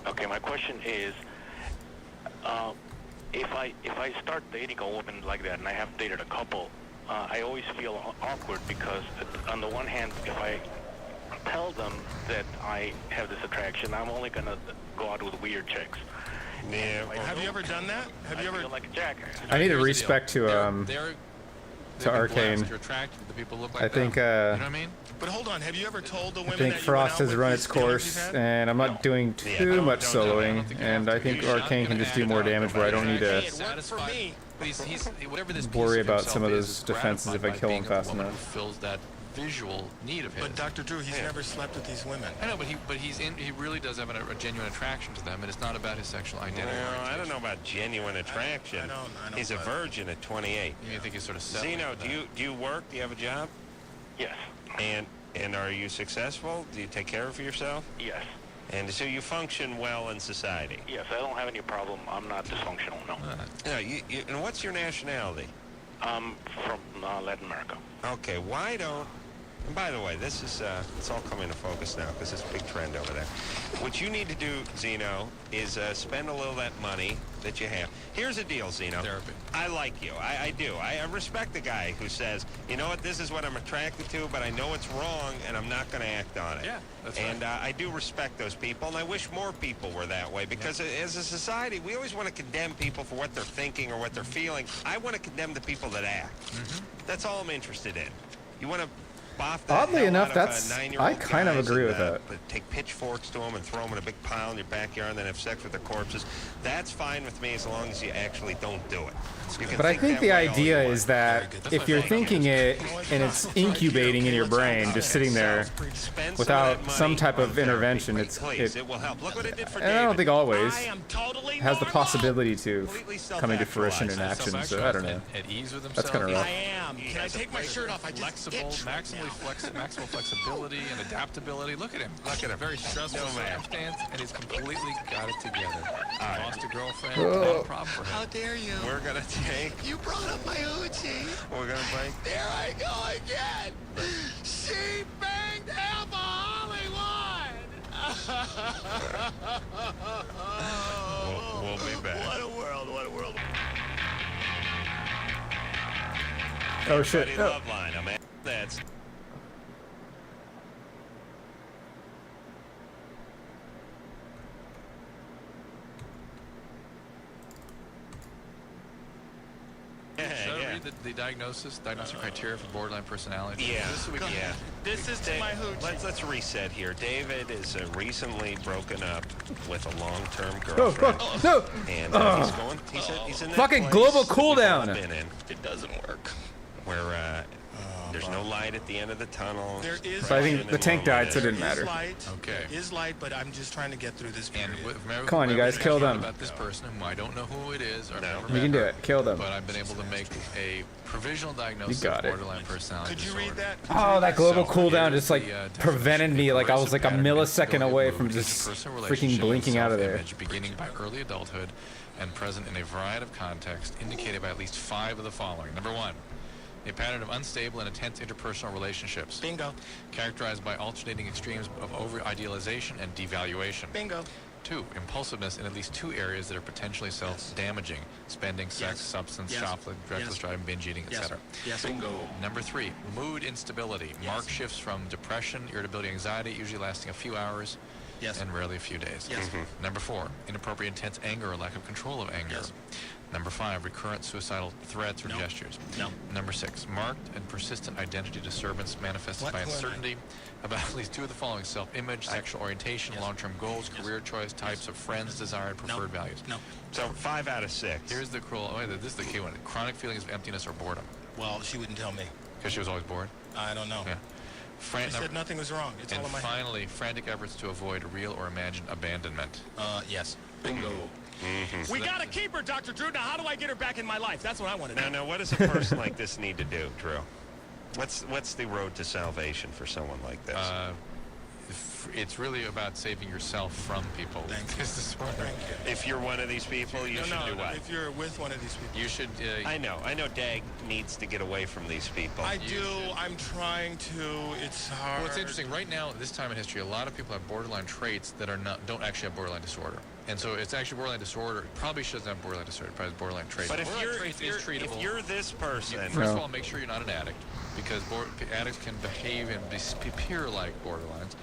Okay, my question is, if I start dating a woman like that, and I have dated a couple, I always feel awkward because, on the one hand, if I tell them that I have this attraction, I'm only gonna go out with weird chicks. Yeah. Have you ever done that? Have you ever? Feel like a jackass. I need to Here's the respect deal. to They've been Arcane. blessed. You're attracted to the people who look like I think them. You know what I mean? But hold on, have you ever told the I women think that you Frost went out has with run these its feelings course, you've had? and I'm not doing too much soloing, and I think Arcane can just do more damage where I don't need to It worked for me. But he's whatever this worry piece of about himself some of is those defenses if I gratified kill by him being with fast a woman enough. who fills that visual need of his. But Dr. Drew, he's never slept with these women. I know, but he really does have a genuine attraction to them, and it's not about his sexual identity. Well, I don't know about genuine attraction. I don't He's a virgin at 28. You think he's sort of settling Zeno, for that. do you work? Do you have a job? Yes. And are you successful? Do you take care of yourself? Yes. And so you function well in society? Yes, I don't have any problem. I'm not dysfunctional, no. Yeah, and what's your nationality? I'm from Latin America. Okay, why don't... And by the way, this is, it's all coming to focus now because it's a big trend over there. What you need to do, Zeno, is spend a little of that money that you have. Here's the deal, Zeno. Therapy. I like you. I do. I respect the guy who says, you know what, this is what I'm attracted to, but I know it's wrong, and I'm not going to act on it. Yeah, that's and I do respect those people, and I wish more people were that way, because as a society, we always want to condemn people for what they're thinking or what they're feeling. I want to condemn the people that act. That's all I'm interested in. You want to boff the Oddly hell enough, out of that's nine-year-old I kind of guys agree and, with that. Take pitchforks to them and throw them in a big pile in your backyard and then have sex with their corpses. That's fine with me as long as you actually don't do it. You can But I think that the way all idea you is want. that if you're thinking it and it's incubating in your brain, just sitting there without some type of intervention, it will help. Look what it did for and I don't think always totally has the possibility to come into fruition in action. So I don't know. At ease with himself. That's kind of rough. I am. Can I take my shirt off? I just Flexible, maximal flexibility and adaptability. Look at him. Look at him. Very stressful circumstance, and he's completely got it together. Lost a girlfriend. Not a problem for him. How dare you? We're going to take... You brought up my Uchi. We're going to break... There I go again. She banged Alpha Hollywood. We'll be back. What a world. What a world. Oh shit! Everybody, Loveline. I'm at that's. Should I read the diagnosis criteria for borderline personality? Yeah. Yeah. This is to my hoochie. Let's reset here. David is recently broken up with a long-term Oh girlfriend. fuck! No! And he's going. He's in that Fucking place global that we've all cooldown. been in, It doesn't work. where there's no light at the end of the tunnel. There is But I think the tank died, so it didn't matter. Okay. There is light, but I'm just trying to get through this period. Come on, you guys, kill them. About this person, whom I don't know who it is, or never You met can do her, it. Kill them. But I've been able to make a provisional diagnosis You got of it. borderline personality Could you disorder. read that? Oh, that global So, cooldown here's just like the, prevented me. Like I was like a pattern of millisecond instability away of from mood, just interpersonal freaking relationship blinking with out of there. self-image, beginning by early adulthood and present in a variety of contexts, indicated by at least 5 of the following. Number 1. A pattern of unstable and intense interpersonal relationships. Bingo. Characterized by alternating extremes of over-idealization and devaluation. Bingo. 2. Impulsiveness in at least 2 areas that are potentially self-damaging. Spending, sex, substance, shoplifting, reckless driving, binge eating, etc. Yes. Bingo. Number 3. Mood instability. Marked shifts from depression, irritability, anxiety, usually lasting a few hours. Yes. And rarely a few days. Yes. Number 4. Inappropriate intense anger or lack of control of anger. Yes. Number 5, recurrent suicidal threats or No. gestures. No. Number 6, marked and persistent identity disturbance manifested by Who am I? uncertainty about at least 2 of the following: self-image, sexual orientation, long-term goals, career choice, types of friends, desired, preferred values. No. So 5 out of 6. Here's the cruel, this is the key one: chronic feelings of emptiness or boredom. Well, she wouldn't tell me. Because she was always bored? I don't know. Yeah. She said nothing was wrong. It's all And in my head. finally, frantic efforts to avoid real or imagined abandonment. Yes. Bingo. We gotta keep her, Dr. Drew. Now, how do I get her back in my life? That's what I want to know. Now, what does a person like this need to do, Drew? What's the road to salvation for someone like this? It's really about saving yourself from people. Thank you. If you're one of these people, you should do what? If you're with one of these people. You should... I know Dag needs to get away from these people. I do. I'm trying to. It's hard. Well, it's interesting. Right now, this time in history, a lot of people have borderline traits that don't actually have borderline disorder. And so it's actually borderline disorder. It probably shouldn't have borderline disorder. It probably has borderline traits. But if Borderline traits is treatable. you're this person... First of all, make sure you're not an addict, because addicts can behave and appear like borderlines.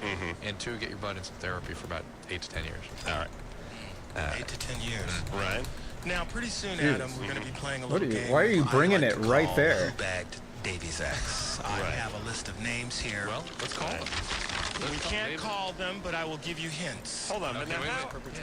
And 2, get your butt in some therapy for about 8 to 10 years. All right. 8 to 10 years. Right. Now, pretty soon, Adam, we're going to be playing a little game. Why are you bringing it right there? Who bagged Davy's ex? I have a list of names here. Well, let's call them. We can't call them, but I will give you hints. Hold on, but now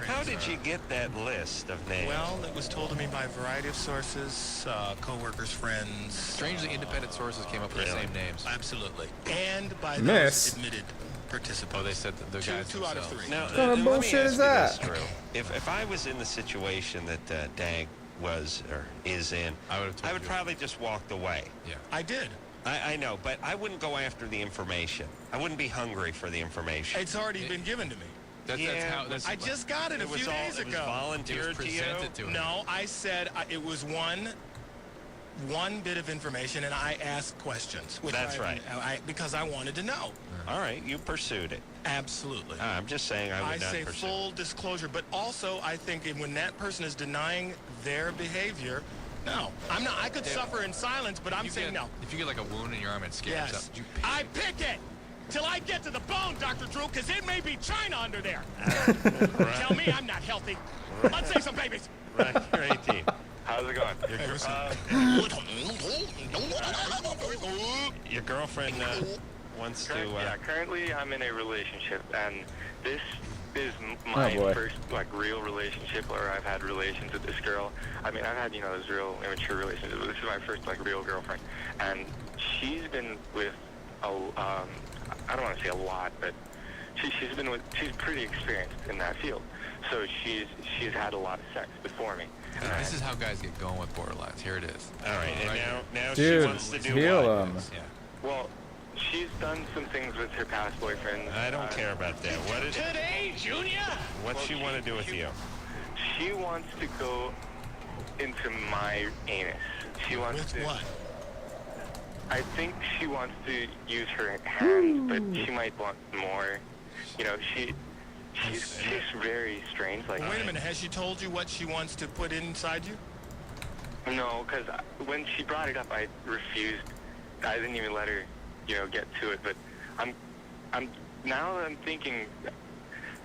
how did you get that list of names? Well, it was told to me by a variety of sources, co-workers, friends. Strangely, independent sources came up with the same names. Absolutely. And by Miss. those admitted participants. Oh, they said that the guys 2 out of themselves. 3. Now, What kind of let me bullshit ask is you this, that? Drew. If I was in the situation that Dag was or is in, I would probably just walked away. Yeah. I did. I know, but I wouldn't go after the information. I wouldn't be hungry for the information. It's already been given to me. I just got it a few days ago. It was volunteered to you? No, I said it was one bit of information, and I asked questions. That's right. Because I wanted to know. All right, you pursued it. Absolutely. I'm just saying I would not say pursue full disclosure, but also I think when that person is denying their behavior, no, I'm not. I could suffer in silence, but I'm saying no. If you get like a wound in your arm, it scares Yes. I pick it till I get to the bone, Dr. Drew, because it may be China under there. Tell me I'm not healthy. Let's say some babies. Right, you're 18. How's it going? Your girlfriend wants to... currently I'm in a relationship, and this is my first, real relationship where I've had relations with this girl. I mean, I've had, those real immature relationships, but this is my first, real girlfriend. And she's been with, I don't want to say a lot, but she's pretty experienced in that field. So she's had a lot of sex before me. This is how guys get going with borderlines. Here it is. All right, and now Dude, she wants to do heal what? him. Yeah. Well, she's done some things with her past boyfriend. I don't care about that. What is Today, Junior? What's she want to do with you? She wants to go into my anus. She wants With to. what? I think she wants to use her hands, but she might want more. She's very strange. Wait a minute. Has she told you what she wants to put inside you? No, because when she brought it up, I refused. I didn't even let her, get to it. But now I'm thinking,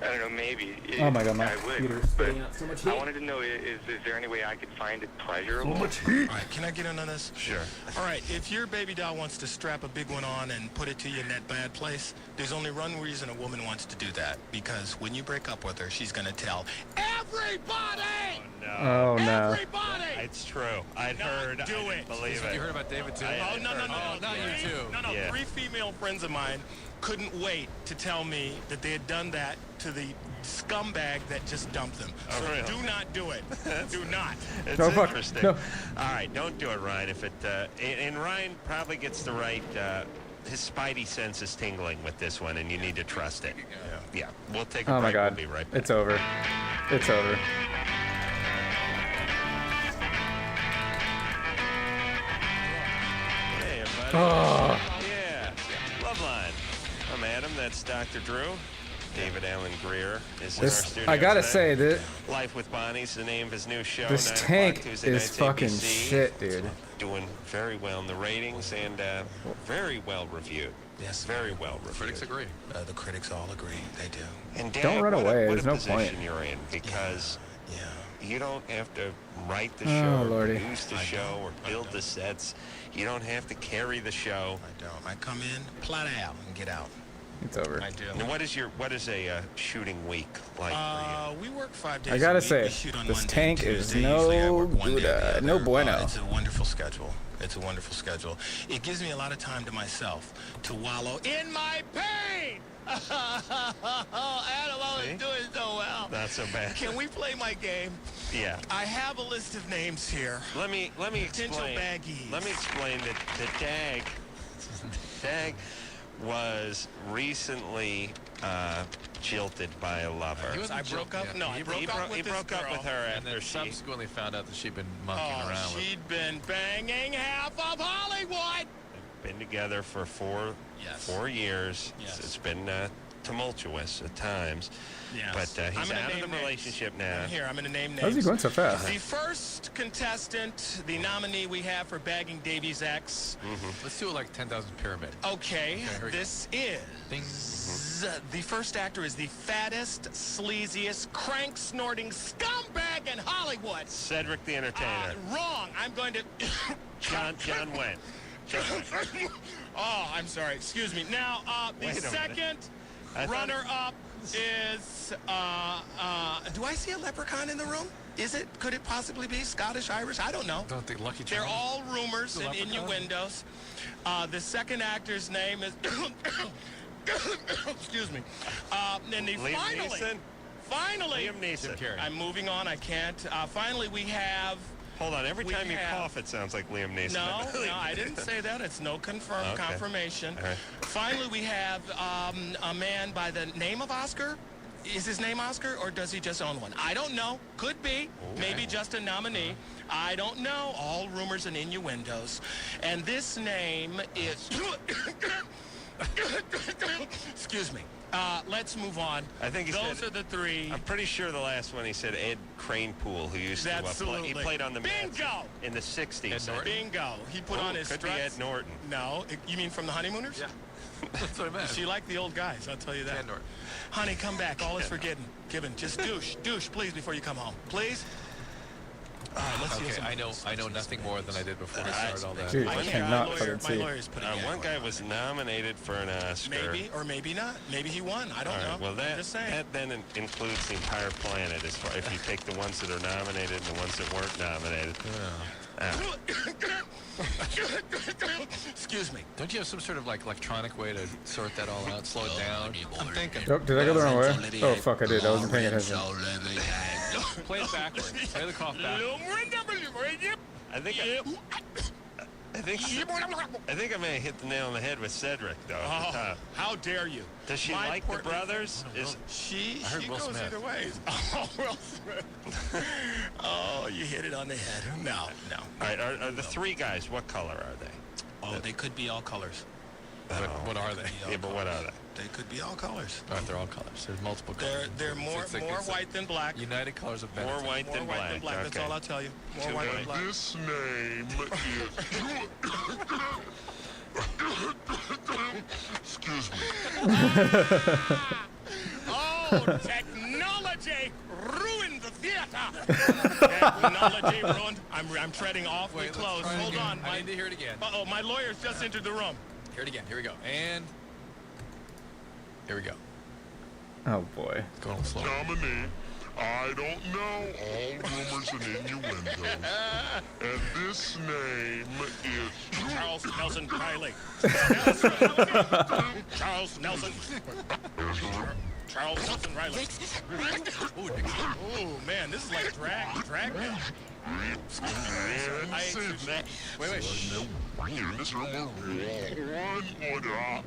I don't know, maybe. Oh my God, my I would. computer's But spitting out so much heat. I wanted to know, is there any way I could find it pleasurable? So much heat. All right, can I get in on this? Sure. All right, if your baby doll wants to strap a big one on and put it to you in that bad place, there's only one reason a woman wants to do that. Because when you break up with her, she's going to tell everybody! Oh no. Everybody! It's true. I'd heard. Do I it. believe You it. heard about David too? Oh, no. not you too. No, Yeah. 3 female friends of mine couldn't wait to tell me that they had done that to the scumbag that just dumped them. Oh, So really? do not do it. Do not. It's No, fuck. interesting. No. All right, don't do it, Ryan. If it and Ryan probably gets the right. His spidey sense is tingling with this one, and you need to trust it. Yeah. We'll take a Oh my break. God. We'll be right back. It's over. It's over. Hey, everybody. Oh. Yeah. Loveline. I'm Adam. That's Dr. Drew. David Allen Greer is in our studio. I gotta tonight. say that Life with Bonnie's the name of his new show. this 9 o'clock tank Tuesday is nights, fucking ABC. shit, dude. Doing very well in the ratings and very well reviewed. Yes. Very well reviewed. Critics agree. The critics all agree. They do. And Dag, Don't run what away. A, what There's a no position point. you're in because Yeah. you don't have to write the Oh, show, or Lordy. produce the show, or build the sets. You don't have to carry the show. I don't. I come in, plot out, and get out. It's over. I do. And what is a shooting week like for We work 5 days I gotta a week. say, We shoot on this Monday tank and is Tuesday. Usually I no work one day good, or the no other. bueno. It's a wonderful schedule. It's a wonderful schedule. It gives me a lot of time to myself to wallow in my pain. Adam, I was doing so well. you? Not so bad. Can we play my game? Yeah. I have a list of names here. Let me Potential explain. baggies. Let me explain that Dag was recently jilted by a lover. He wasn't I broke up. yeah. No, I broke up with He this broke up girl. with her And after then she. subsequently found out that she'd been monkeying Oh, around with. she'd been banging half of Hollywood. Been together for 4 years. Yes. It's been tumultuous at times. Yes. But he's I'm gonna out of name the names. relationship now. I'm going to name names. How's he going so fast? The first contestant, the nominee we have for bagging Davy's ex. Let's do it like 10,000 pyramid. Okay, here we this is... The first actor is the fattest, sleaziest, crank-snorting scumbag in Hollywood. Cedric the Entertainer. Wrong. I'm going to... John Wayne. Oh, I'm sorry. Excuse me. Now, the Wait a minute. second I thought runner-up is... do I see a leprechaun in the room? Is it? Could it possibly be Scottish, Irish? I don't know. Don't think Lucky They're Charms. all rumors The and leprechaun? innuendos. The second actor's name is... Excuse me. And the Liam Neeson? Finally... Liam Neeson. I'm moving on. I can't. Finally, we have... Hold on. Every We time you have- cough, it sounds like Liam Neeson. No, I didn't say that. It's no confirmation. All right. Finally, we have a man by the name of Oscar. Is his name Oscar, or does he just own one? I don't know. Could be. Maybe just a nominee. I don't know. All rumors and innuendos. And this name is... Excuse me. Let's move on. I think those are the three. I'm pretty sure the last one he said Ed Kranepool, who used to play. He played on the Mets in the 60s. Bingo. He put on his could struts. be Ed Norton. No, you mean from the Honeymooners? Yeah. That's what I meant. She liked the old guys, I'll tell you that. Ed Norton. Honey, come back. All is forgiven. Just douche, please, before you come home. Please? All right, let's see. Okay, I know nothing more than I did before I started all that. Dude, I cannot fucking see. My lawyer's putting One guy was nominated for an Oscar. Maybe or maybe not. Maybe he won. I don't know. Well, I'm just saying. that then includes the entire planet, as far if you take the ones that are nominated and the ones that weren't nominated. Excuse me. Don't you have some sort of like electronic way to sort that all out, slow it down? I'm thinking. Oh, did I go the wrong way? Oh, fuck, I did. I wasn't paying attention. Play it backwards. Play the cough back. I think I may have hit the nail on the head with Cedric, though. At the top. How dare you? Does she like the brothers? She Will goes Smith. either ways. Oh, Will Smith. Oh, you hit it on the head. No. All right, are the three guys, what color are they? Oh, they could be all colors. What are they? Yeah, but what are they? They could be all colors. All right, they're all colors. There's multiple colors. They're more white than black. United colors of More Benetton. white than black. That's all I'll tell you. More white than black. This name is... Excuse me. Oh, technology ruined the theater. Technology ruined. I'm treading awfully close. Hold on. I need to hear it again. Uh-oh, my lawyer's just entered the room. Hear it again. Here we go. And here we go. Oh, boy. Go on slow. Dominique, I don't know all rumors and innuendos. And this name is... Charles Nelson Riley. Charles Nelson. Charles Nelson Riley. Oh, man, this is like drag. Wait. In this room, one order.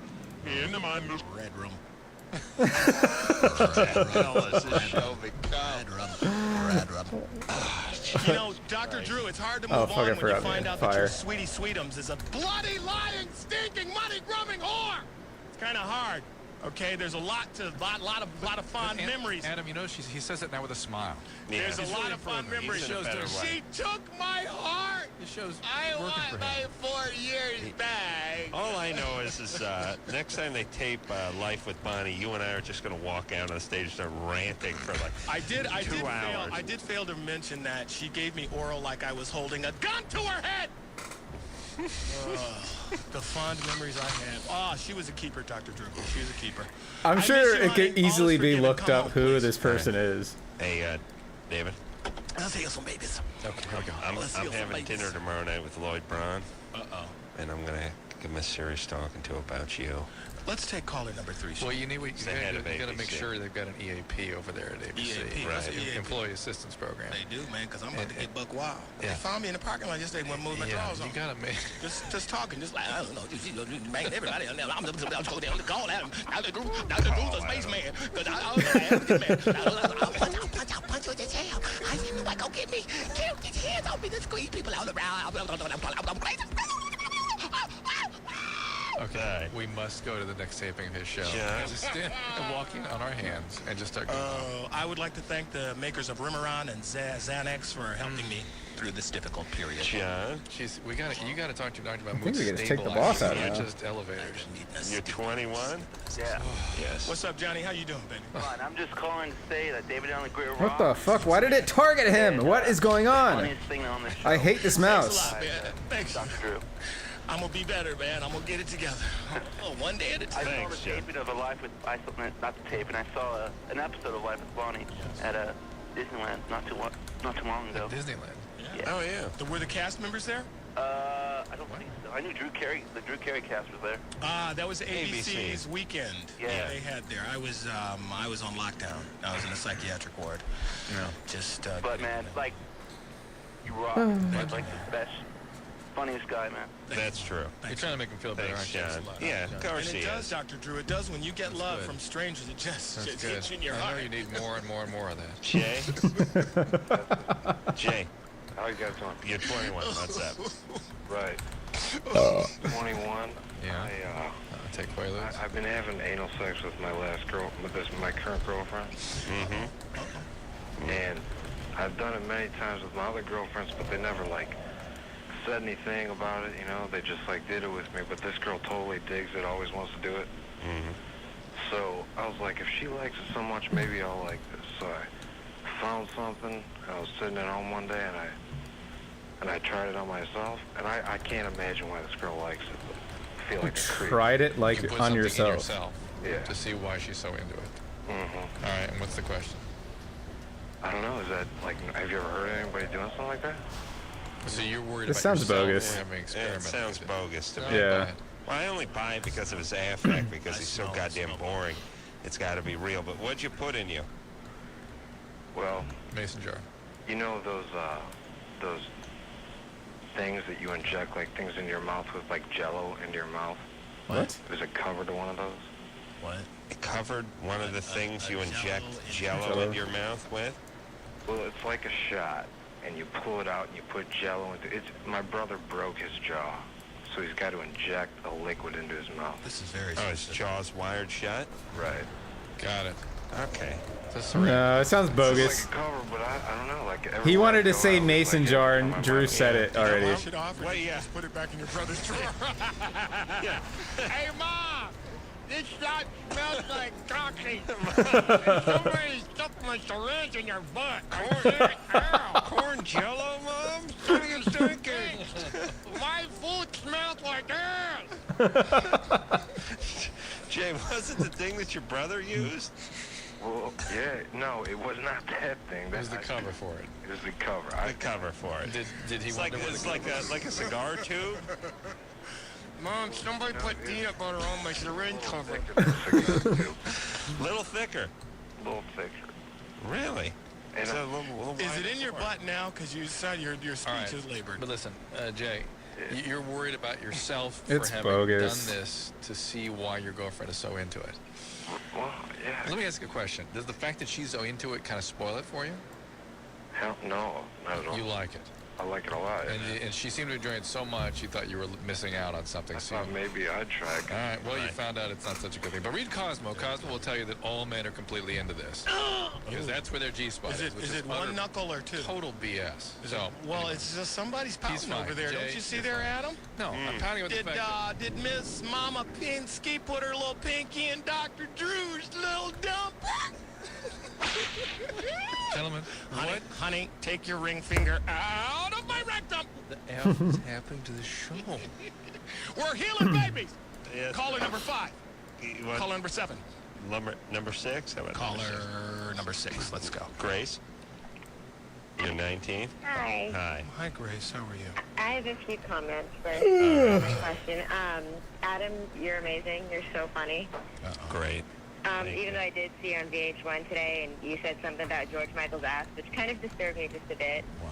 In my Red room. You know, Dr. Drew, it's hard to move on when you find out that your sweetie Sweetums is a bloody, lying, stinking, money-grubbing whore. It's kind of hard. Okay, there's a lot of fond memories. Adam, you know, he says it now with a smile. Yeah. There's a lot of fond memories. She took my heart. It shows I want my 4 years back. All I know is next time they tape Life with Bonnie, you and I are just going to walk out on the stage and start ranting for like 2 hours. I did fail to mention that she gave me oral like I was holding a gun to her head. The fond memories I have. Oh, she was a keeper, Dr. Drew. She was a keeper. I'm sure it could easily be looked up who this person is. Hey, David. Let's heal some babies. Okay, here we go. I'm having dinner tomorrow night with Lloyd Braun. Uh-oh. And I'm going to give him a serious talking to about you. Let's take caller number 3. Well, you got to make ABC. sure they've got an EAP over there at ABC. EAP, right. EAP. Employee Assistance Program. They do, man, because I'm about to get buck wild. Yeah. They found me in the parking lot yesterday when moving my drawers on. You got to make... Just talking, just like, I don't know, you bang everybody. I'm just going to call at him. Dr. Drew's a spaceman. Because I don't know, I'll punch you in the tail. I see nobody go get me. Get your hands off me. There's squeeze people out around. I'm crazy. Okay, we must go to the next taping of his show. Yeah. Just stand and walk in on our hands and just start going. I would like to thank the makers of Remeron and Xanax for helping me through this difficult period. John? You got to talk to Dr. I Mahmoud. think we gotta take the boss out Not now. just elevators. You're 21? Yeah. Yes. What's up, Johnny? How you doing, baby? Fine. I'm just calling to say that David on the Great Rock. What the fuck? Why did it target him? What is going on? Funniest thing on this show. I hate this mouse. Thanks a lot, man. Thanks. Dr. Drew. I'm going to be better, man. I'm going to get it together. Oh, one day at a I time. saw the taping of a Life with... not the taping. I saw an episode of Life with Bonnie at Disneyland not too long ago. Disneyland? Yeah. Oh, yeah. Were the cast members there? I don't think so. I knew Drew Carey. The Drew Carey cast was there. That was ABC's weekend. Yeah. They had there. I was on lockdown. I was in a psychiatric ward. Yeah. Just. But man, like, you rock. Like the best, funniest guy, man. That's true. You're trying to make him feel better, Thanks, aren't John. you? Yeah, of course And he it does, is. Dr. Drew. It does when you get love from strangers. It just That's good. hits you in your I heart. know you need more and more and more of that. Jay? Jay, How you guys doing? you're 21. What's up? Right. 21. Yeah. take Quaaludes? I've been having anal sex with my my current girlfriend. And I've done it many times with my other girlfriends, but they never like said anything about it, you know. They just like did it with me, but this girl totally digs it, always wants to do it. So I was like, if she likes it so much, maybe I'll like this. So I found something. I was sitting at home one day and I tried it on myself, and I can't imagine why this girl likes it. But I feel like a creep. Tried it like You put on something in yourself. yourself Yeah. to see why she's so into it. All right, and what's the question? I don't know. Is that like? Have you ever heard of anybody doing something like that? So you're worried This about sounds yourself bogus. or having It experimented sounds with it? bogus to me. Go Yeah. ahead. Well, I only buy it because of his affect, because he's so goddamn boring. It's got to be real. But what'd you put in you? Well, Mason jar. you know those things that you inject, like things in your mouth with like Jello into your mouth. What? Is it covered to one of those? What? It covered one of the things you inject Jello Jell-O. into your mouth with? Well, it's like a shot, and you pull it out and you put Jello into it. My brother broke his jaw, so he's got to inject a liquid into his mouth. This is very Oh, his specific. jaw's wired shut? Right. Got it. Okay. It's a syringe. No, it sounds bogus. It's like a cover, but I don't know. Like He everywhere wanted I to go say out, mason like, jar, every and time I'm Drew out, said it already. Well, yeah. Put it back in your brother's drawer. Yeah. Hey, Mom! This shot smells like cocky. Somebody stuffed my syringe in your butt. Corn Jello, Mom? What are you thinking? My food smells like ass. Jay, was it the thing that your brother used? Well, yeah, no, it was not that thing. It was the cover for it. It was the cover. The cover for it. Did he It's wonder like, what it's the like a cigar tube? Mom, somebody put peanut butter on my syringe cover. Little thicker. A little thicker. Really? And It's a little Is it wide in your for butt now? Because you said your speech All right. is labored. But listen, Jay, you're worried about yourself It's for having bogus. done this to see why your girlfriend is so into it. Well, yeah. Let me ask you a question. Does the fact that she's so into it kind of spoil it for you? Hell, no, not at all. You like it. I like it a lot. And she seemed to enjoy it so much, you thought you were missing out on something. I So, thought maybe I'd try. all right, well, you found out it's not such a good thing. But read Cosmo. Cosmo will tell you that all men are completely into this. Because that's where their G-spot is. Is it one knuckle or two? Total BS. So, Well, it's just somebody's pouting fine. over there. Jay, Don't you see you're there, fine. Adam? no, I'm pounding with the fact that... Did Miss Mama Pinsky put her little pinky in Dr. Drew's little dump? Gentlemen, what Honey, take your ring finger out of my rectum. the F is happening to the show? We're healing babies. Yes. Caller number 5. What? Caller number 7. Number 6? How about number six? Caller number 6. Let's go. Grace? You're 19? Hi. Hi. Hi, Grace. How are you? I have a few comments first. My question. Adam, you're amazing. You're so funny. Great. Thank Even though I did see you on VH1 today, and you said something about George Michael's ass, which kind of disturbed me just a bit. Wow.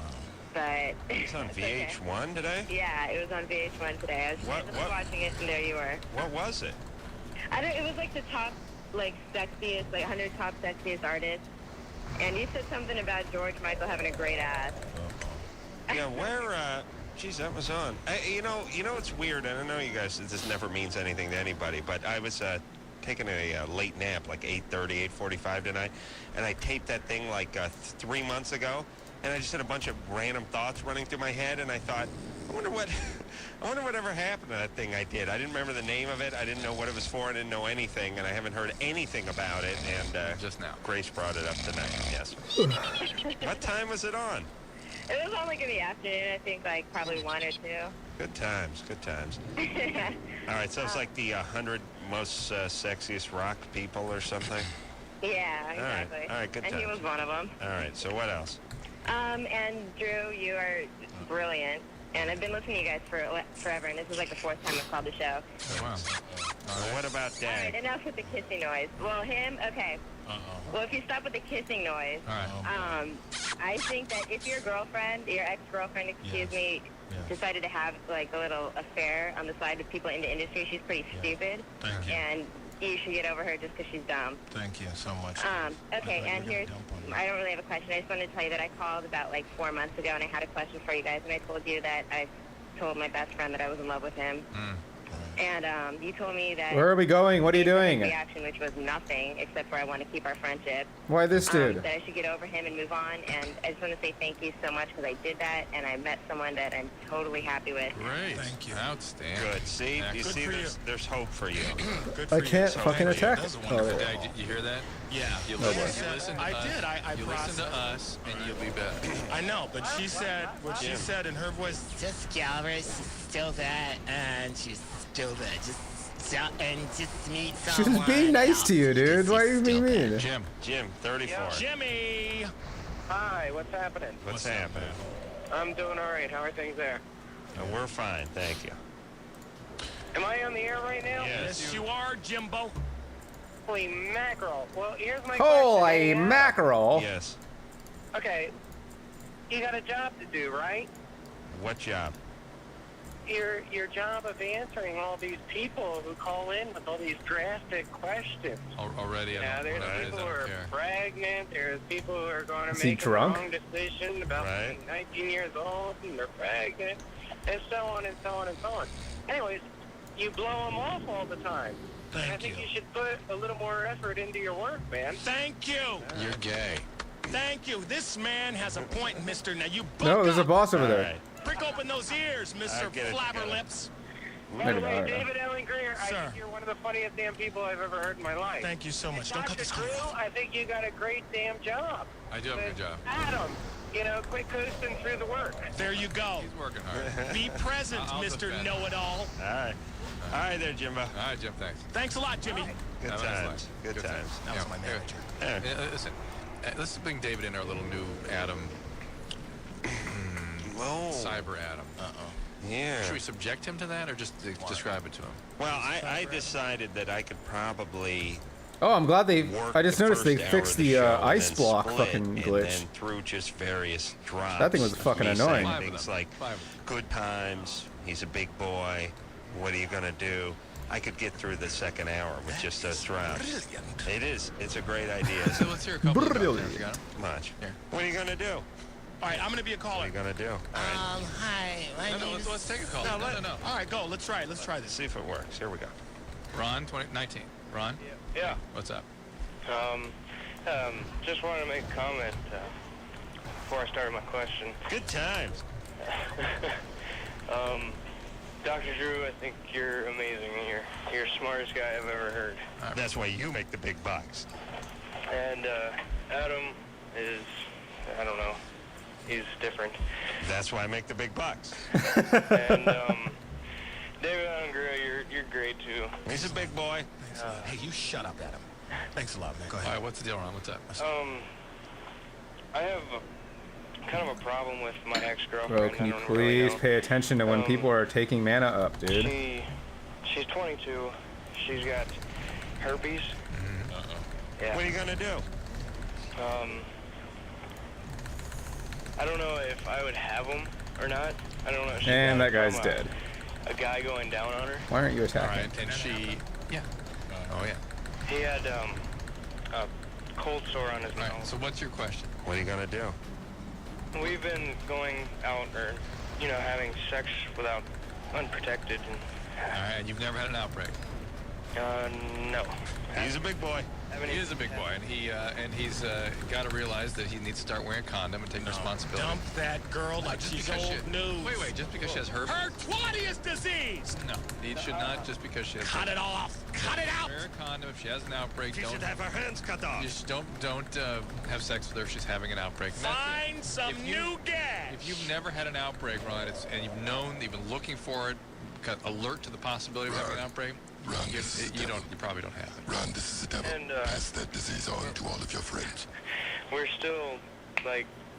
But It's on it's okay. VH1 today? Yeah, it was on VH1 today. I was What- watching it, and there you were. What was it? It was like the top, sexiest, 100 top sexiest artists. And you said something about George Michael having a great ass. Yeah, geez, that was on. You know, it's weird, and I know you guys, this never means anything to anybody, but I was taking a late nap, like 8:30, 8:45 tonight, and I taped that thing 3 months ago, and I just had a bunch of random thoughts running through my head, and I thought, I wonder what ever happened to that thing I did. I didn't remember the name of it. I didn't know what it was for. I didn't know anything, and I haven't heard anything about it. And Just now. Grace brought it up tonight. Yes. What time was it on? It was on in the afternoon, I think probably 1 or 2. Good times. Good times. All right, so it's like the 100 most sexiest rock people or something. Yeah, exactly. All right, good And he times. was one of them. All right, so what else? And Drew, you are brilliant. And I've been listening to you guys for forever, and this is the 4th time I've called the show. Oh, wow. Well, what about All right, Dad? enough with the kissing noise. Well, him, okay. Well, if you stop with the kissing noise, All right. I think that if your girlfriend, your ex-girlfriend, excuse me, decided to have a little affair on the side with people in the industry, she's pretty stupid. Thank you. And you should get over her just because she's dumb. Thank you so much. Okay, I thought and you were here's, gonna dump on me. I don't really have a question. I just wanted to tell you that I called about 4 months ago, and I had a question for you guys, and I told you that I told my best friend that I was in love with him. And you told me that. Where are we going? What are you doing? Reaction, which was nothing, except for I want to keep our friendship. Why this dude? That I should get over him and move on. And I just want to say thank you so much because I did that, and I met someone that I'm totally happy with. Great. Thank you. Outstanding. Good. See, you Good see, for there's hope for you. Good I for can't you. fucking attack. That was a Oh, wonderful there. day. Did you hear that? Yeah. You No, listen to I us. did. I you listen to us, and you'll be better. I know, but she said what she said in her voice. Just Galvers, still that, and she's still that. Just and just meet She was being nice to you, dude. Why are you being mean? Jim, 34. Jimmy. Hi, what's happening? What's happening? I'm doing all right. How are things there? We're fine, thank you. Am I on the air right now? Yes, you are, Jimbo. Holy mackerel. Well, here's my Holy question. mackerel. Yes. Okay, you got a job to do, right? What job? Your job of answering all these people who call in with all these drastic questions. Already, Yeah, there's people who are pregnant. There's people who are going Is to he make a drunk? wrong decision about being 19 years old and they're pregnant, and so on and so on and so on. Anyways, you blow them off all the time. And I think you should put a little more effort into your work, man. Thank you. You're gay. Thank you. This man has a point, mister. Now you No, there's a boss over there. prick open those ears, Mr. Flabberlips. By the way, Alright. David Allen Greer, I think you're one of the funniest damn people I've ever heard in my life. Thank you so much. Don't cut this Dr. Drew, I think you got a great damn job. I do have a good job. Adam, quit coasting through the work. There you go. He's working hard. Be present, I'll Mr. defend. Know-it-all. All right. All right there, Jimbo. All right, Jim, thanks. Thanks a lot, Jimmy. Good Have a nice times. life. Good times. That was my manager. Listen, let's bring David in, our little new Adam. Cyber Adam. Yeah. Should we subject him to that, or just describe it to him? Well, I decided that I could probably Oh, I'm glad they. work I just the noticed they first hour fixed of the the show and ice then block split, fucking and glitch. then through just various drops. That thing was fucking me annoying. saying Things like, good times, he's a big boy, what are you going to do? I could get through the second hour with just those drops. It is. It's a great idea. So let's hear a couple of Brilliant. drops. You got 'em? Much. Here. What are you going to do? All right, I'm going to be a What caller. are you going to do? All right. Hi, my No, name is... let's take a call. No, No. All right, go. Let's try it. Let's try this. See if it works. Here we go. Ron, 2019. Ron? Yeah. What's up? Just wanted to make a comment before I started my question. Good times. Dr. Drew, I think you're amazing. You're the smartest guy I've ever heard. That's why you make the big bucks. And Adam is, I don't know, he's different. That's why I make the big bucks. And David Allen Greer, you're great too. He's a big boy. Hey, you shut up, Adam. Thanks a lot, man. Go All ahead. right, what's the deal, Ron? What's up? I have kind of a problem with my ex-girlfriend. Bro, can you I don't really please know. pay attention to when people are taking mana up, dude? She's 22. She's got herpes. Yeah. What are you going to do? I don't know if I would have them or not. I don't know. She And got that it guy's from dead. A guy going down on her. Why aren't you All attacking? right, and she... Yeah. Oh, yeah. He had a cold sore on his All right, mouth. so what's your question? What are you going to do? We've been going out or, having sex without unprotected. All right, and you've never had an outbreak? No. He's a big boy. He is a big boy, and he's got to realize that he needs to start wearing a condom and take responsibility. Dump that girl like Just she's because old news. Wait, just because she has herpes? Her twattiest disease. No, he should not just because she has Cut it off. Cut it out. Wear a condom if she has an outbreak. She Don't should have her hands cut off. just don't have sex with her if she's having an outbreak. And that's it. Find some new gas. If you've never had an outbreak, Ron, and you've known, you've been looking for it, got alert to the possibility of having an outbreak, you probably don't have it. Ron, this is the devil. And, Pass that disease on to all of your friends. We're still,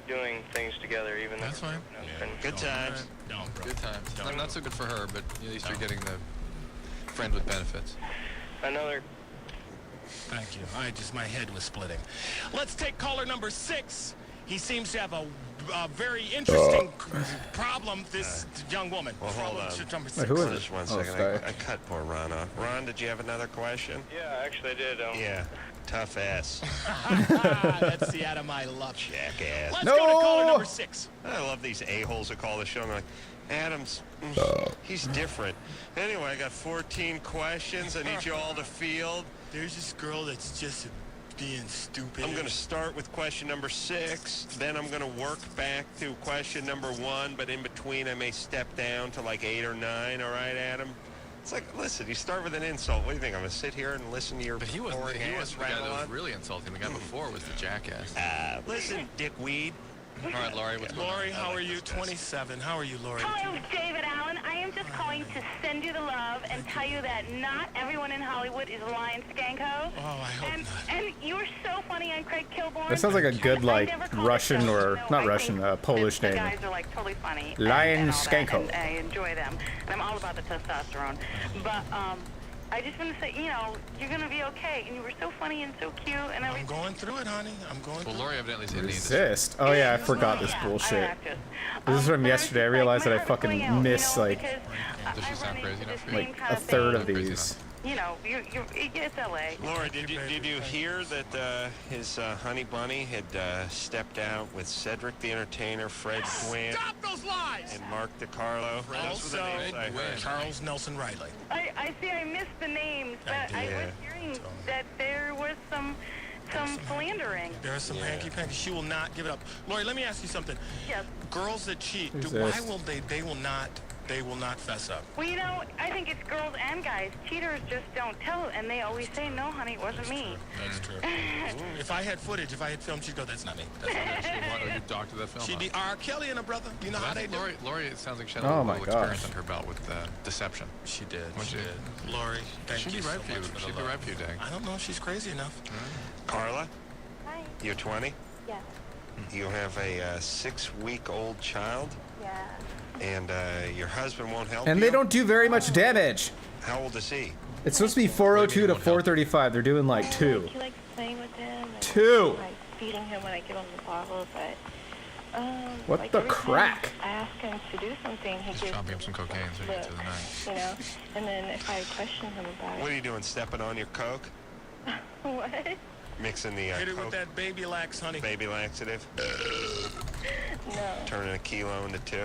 doing things together, even though... That's fine. Good times. No, bro. Good times. Not so good for her, but at least you're getting the friend with benefits. Another... Thank you. My head was splitting. Let's take caller number 6. He seems to have a very interesting problem, this young woman. Well, hold on. Number 6. Wait, who is Just it? one Oh, second. Sky. I cut poor Ron off. Ron, did you have another question? Yeah, actually I did. Yeah. Tough ass. That's the Adam I love. Jackass. Let's go to caller number 6. I love these a-holes that call the show and they're like, Adam's, he's different. Anyway, I got 14 questions. I need you all to field. There's this girl that's just being stupid. I'm going to start with question number 6. Then I'm going to work back to question number 1, but in between I may step down to like 8 or 9. All right, Adam? It's like, listen, you start with an insult. What do you think? I'm going to sit here and listen to your But he wasn't the guy that was on? really insulting. The guy before was the jackass. Listen, dickweed. All right, Laurie, what's going on? Lori, how are you? 27. How are you, Lori? Hello, David Allen. I am just calling to send you the love and tell you that not everyone in Hollywood is Lion Skanko. Oh, I hope not. And you were so funny on Craig Kilborn. That sounds like a good, like, Russian or, not Russian, Polish the name. guys are like totally funny. Lion and all that, Skanko. and I enjoy them. And I'm all about the testosterone. But, I just want to say, you know, you're going to be okay. And you were so funny and so cute and everything. I'm going through it, honey. I'm going through it. Well, Lori evidently didn't need this. Resist? Oh yeah, I forgot this bullshit. This is from yesterday. I realized that I fucking missed, like, Does she sound crazy enough for you? like a third of these. You know, it's L.A. Laura, did you hear that his honey bunny had stepped out with Cedric the Entertainer, Fred Gwynn, Stop those lies! and Mark DiCarlo? Those were the names I heard. Charles Nelson Riley. I see I missed the names, but I was hearing that there was some philandering. There's some hanky-panky. She will not give it up. Lori, let me ask you something. Yes. Girls that cheat, Who's why this? will they will not fess up? Well, you know, I think it's girls and guys. Cheaters just don't tell, and they always say, no, honey, it wasn't me. That's true. If I had footage, if I had film, she'd go, that's not me. That's not me. You doctor that film? She'd be R. Kelly and her brother. You know how they do? Lori, it sounds like she had Oh a my little experience gosh. on her belt with deception. She did. What'd She you- did. Lori, thank She'd you be right so for you. much for the She'd be love. right for you, Dag. I don't know if she's crazy enough. Carla, Hi. you're 20. Yeah. You have a 6-week-old child, Yeah. and your husband won't help And you. they don't do very much damage. How old is he? It's supposed to be 402 to 435. They're doing like 2. He likes playing with him. And 2. like feeding him when I give him the bottle, but What like the every time crack? I ask him to do something, he Just gives chopping up some cocaine so you get to the night. you know. And then if I question him about What are you doing? Stepping on your coke? it, what? Mixing the Hit it coke, with that baby lax, honey. baby laxative? No. Turning a kilo into 2?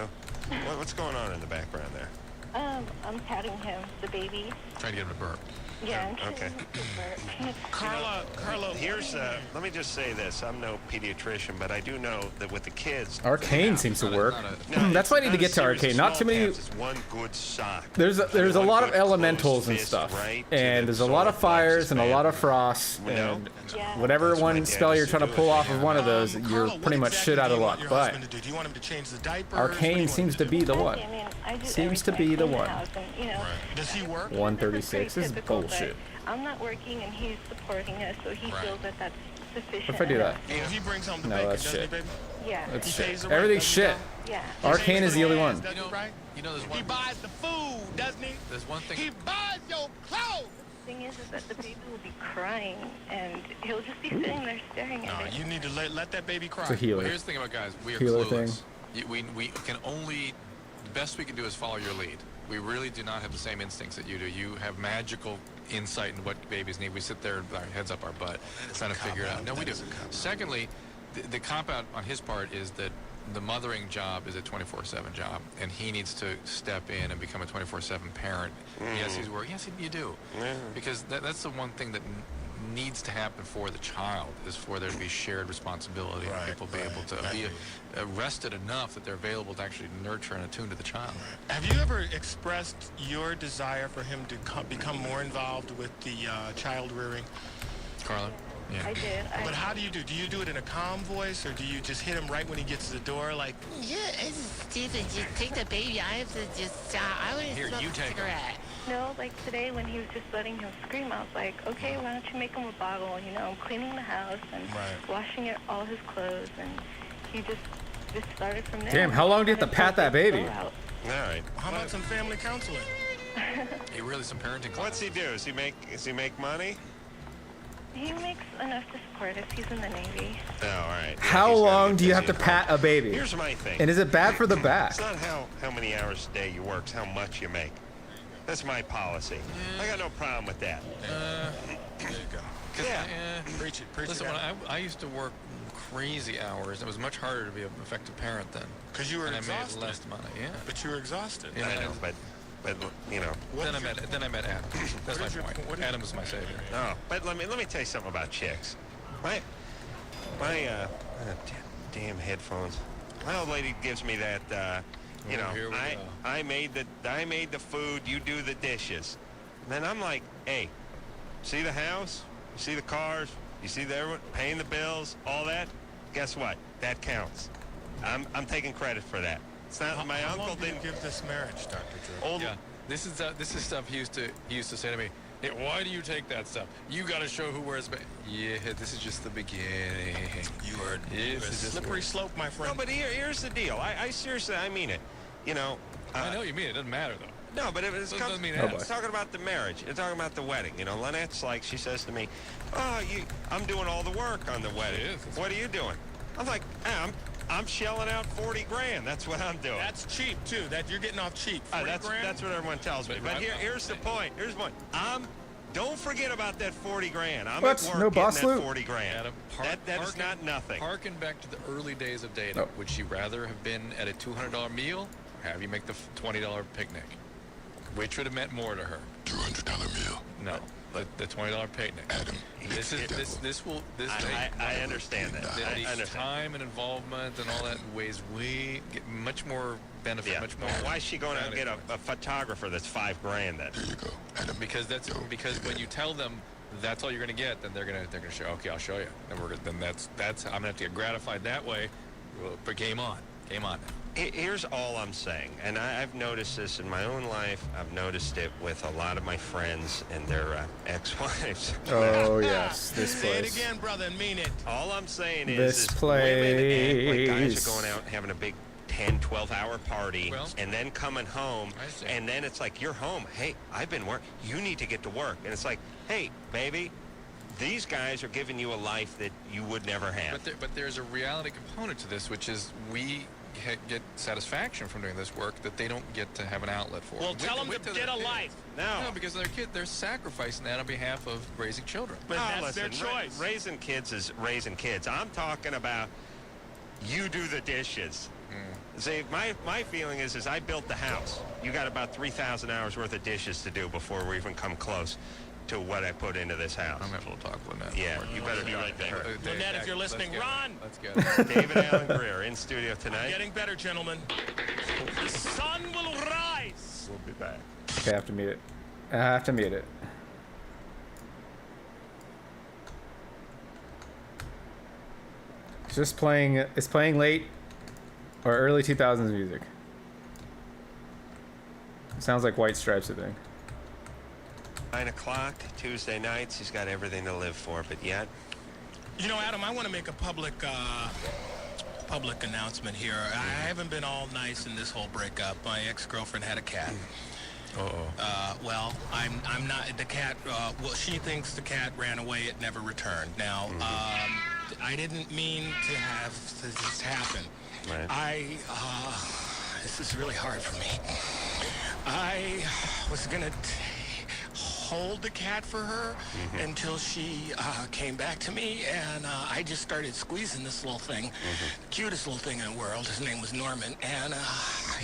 What's going on in the background there? I'm patting him, the baby. Trying to get him to burp. Yeah, I'm trying Okay. to burp. Carla, Here's, let me just say this. I'm no pediatrician, but I do know that with the kids... Arcane seems to work. No, That's why I it's need to not get a to series Arcane. of Not too small many. taps, It's one good sock. There's a One lot of good elementals closed and fist stuff, right to and the there's a lot of solar plexus, fires and a man. lot of frosts, No. and Yeah. whatever That's what my one dad spell you're used to trying to do pull it. off of one of those, Carla, you're what pretty much exactly shit out do of you want luck. your But husband to do? Do you want him to change the diapers? Arcane seems to be the one. I mean, I do Seems to everything. be I the clean one. house and, you know, Does he work? 136 This is typical, but bullshit. I'm not working and he's supporting us, so he feels that that's sufficient. What if I do that? Well, he brings home the No, bacon, that's doesn't he, shit. baby? Yeah. That's He shit. pays the rent, Everything's doesn't he, shit. Yeah. Arcane is the only one. Doesn't he, right? You know, there's He one. buys the food, doesn't he? There's one thing. He buys your clothes. The thing is that the baby will be crying and he'll just be sitting there staring No, at it. you need to let that baby cry. It's a healer. Well, here's the thing about guys. We are Healer clueless. We can only, the best we can do is follow your lead. We really do not have the same instincts that you do. You have magical insight into what babies need. We sit there with our heads up our butt trying to figure it out. No, we do. Secondly, the cop-out on his part is that the mothering job is a 24/7 job, and he needs to step in and become a 24/7 parent. Yes, he's working. Yes, you do. Because that's the one thing that needs to happen for the child, is for there to be shared responsibility and people be able to be rested enough that they're available to actually nurture and attune to the child. Have you ever expressed your desire for him to become more involved with the child rearing? Carla? Yeah. I did. But how do you do? Do you do it in a calm voice, or do you just hit him right when he gets to the door, like? Yeah, it's stupid. You take the baby. I have to just. I want to Here, smoke you a take him. cigarette. No, like today when he was just letting him scream, I was like, okay, why don't you make him a bottle? You know, I'm cleaning the house and washing all his clothes, and he just started from there. Damn, how long do you have to pat that baby? All right. How about some family counseling? Hey, really, some parenting. What's he do? Does he make money? He makes enough to support us. He's in the Navy. Oh, all right. Yeah, How he's gotta long get do you have busy to at pat home. a baby? Here's my thing. And is it bad for the back? It's not how many hours a day you work, it's how much you make. That's my policy. I got no problem with that. There you go. Yeah. Preach it. Listen, when I used to work crazy hours. It was much harder to be an effective parent then. Because you were and exhausted. I made less money. Yeah. But you were exhausted. Yeah, I know, but you know. Then I met Adam. That's my point. Adam was my savior. No, but let me tell you something about chicks. My damn headphones. My old lady gives me that. You know, I made the food. You do the dishes. And then I'm like, hey, see the house? You see the cars? You see everyone paying the bills? All that? Guess what? That counts. I'm taking credit for that. It's not my uncle didn't give this marriage, Dr. Drew. Yeah, this is stuff he used to say to me. Hey, why do you take that stuff? You got to show who wears. Yeah, this is just the beginning. You are a slippery slope, my friend. No, but here's the deal. I seriously, I mean it. You know. I know you mean it. It doesn't matter though. No, but it's talking about the marriage. It's talking about the wedding. You know, Lynette's like, she says to me, "Oh, I'm doing all the work on the wedding. What are you doing?" I'm like, I'm shelling out 40 grand. That's what I'm doing. That's cheap too. That you're getting off cheap. 40 grand? That's what everyone tells me. But here's the point. Here's one. Don't forget about that 40 grand. I'm at work no getting boss that loot? 40 grand. Adam, that is not nothing. Harken back to the early days of dating. Would she rather have been at a $200 meal or have you make the $20 picnic? Which would have meant more to her? $200 meal. No, the $20 picnic. Adam, I understand that. The I understand. time and involvement and all that weighs much more benefit. Much more. Why is she going out and get a photographer that's $5 grand then? There you go, Adam. Because when you tell them that's all you're going to get, then they're going to show. Okay, I'll show you. Then that's I'm going to have to get gratified that way. But game on. Here's all I'm saying, and I've noticed this in my own life. I've noticed it with a lot of my friends and their ex-wives. Oh, yes, this Say place. it again, brother, and mean it. All I'm saying This is place. women, like guys are going out and having a big 10, 12-hour party, and then coming home, and then it's like, you're home. Hey, I've been working. You need to get to work. And it's like, hey, baby, these guys are giving you a life that you would never have. But there's a reality component to this, which is we get satisfaction from doing this work that they don't get to have an outlet for. Well, tell them to get a life. No, because they're sacrificing that on behalf of raising children. But that's their choice. Raising kids is raising kids. I'm talking about you do the dishes. See, my feeling is I built the house. You got about 3,000 hours worth of dishes to do before we even come close to what I put into this house. I'm going to have to talk with Lynette. Yeah, you better be right there. Lynette, if you're listening, run! Let's get it. David Allen Greer in studio tonight. Getting better, gentlemen. The sun will rise. We'll be back. Okay, I have to mute it. It's playing late or early 2000s music. It sounds like White Stripes, I think. 9 o'clock, Tuesday nights. He's got everything to live for, but yet. You know, Adam, I want to make a public announcement here. I haven't been all nice in this whole breakup. My ex-girlfriend had a cat. Well, I'm not the cat. Well, she thinks the cat ran away. It never returned. Now, I didn't mean to have this happen. Right. This is really hard for me. I was gonna hold the cat for her until she came back to me, and I just started squeezing this little thing, cutest little thing in the world. His name was Norman, and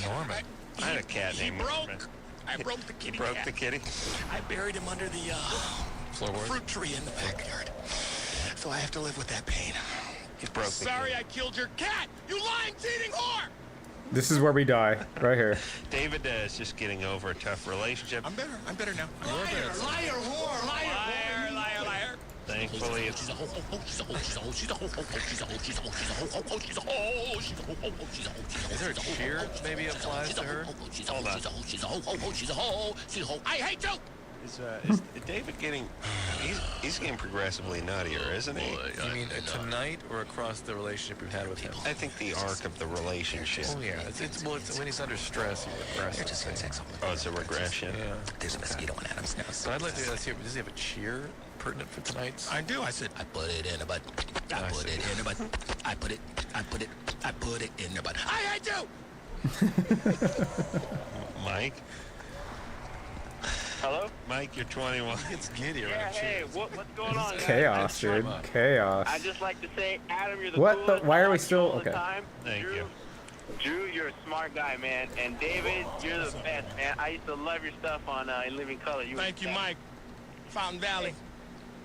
Norman. I had a cat named Norman. I broke the kitty. Broke the kitty? I buried him under the fruit tree in the backyard. So I have to live with that pain. He broke the Sorry I killed your cat, you lying, cheating whore! This is where we die, right here. David is just getting over a tough relationship. I'm better now. Liar, whore, liar. Thankfully, it's... She's a hoe. Is there a cheer maybe applies to her? Hold on. She's a hoe. I hate you! Is David getting... He's getting progressively nuttier, isn't he? You mean tonight or across the relationship we've had with him? I think the arc of the relationship. Oh, yeah. It's when he's under stress, he regresses. Oh, it's a regression? Yeah. There's a mosquito in Adam's nose. So I'd like to hear, does he have a cheer pertinent for tonight's? I do. I said, I put it in a butt. I put it in a butt. I put it in a butt. I hate you! Mike? Hello? Mike, you're 21. It's giddy Yeah, around hey, here. what's going on, guys? Chaos, dude. Chaos. I just like to say, Adam, you're the What the? coolest. Why are I we watch you still? all the Okay. time. Thank you. Drew, you're a smart guy, man. And David, you're the best, man. I used to love your stuff on In Living Color. Thank you, Mike. Fountain Valley.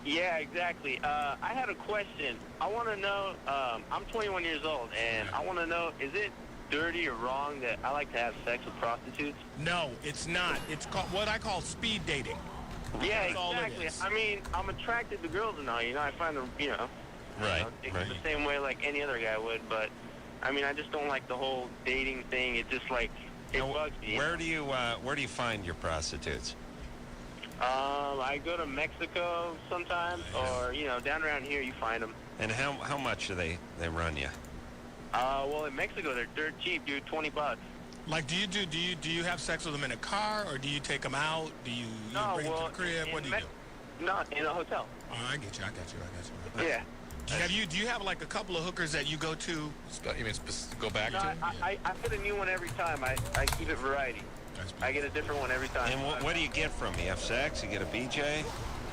Yeah, exactly. I had a question. I want to know, I'm 21 years old, and I want to know, is it dirty or wrong that I like to have sex with prostitutes? No, it's not. It's called what I call speed dating. Yeah, That's all it exactly. is. I mean, I'm attracted to girls and all, I find them, Right. it's the same way like any other guy would, but, I mean, I just don't like the whole dating thing. It just, like, it bugs me. Where do you find your prostitutes? I go to Mexico sometimes, or, down around here you find them. And how much do they run you? Well, in Mexico, they're dirt cheap, dude, $20. Like, do you have sex with them in a car, or do you take them out? Do you bring them to the crib? What do you do? No, in a hotel. Oh, I get you. Yeah. Do you have like a couple of hookers that you go to? You mean go back No, to? I get a new one every time. I keep it variety. I get a different one every time. And what do you get from me? You have sex? You get a BJ?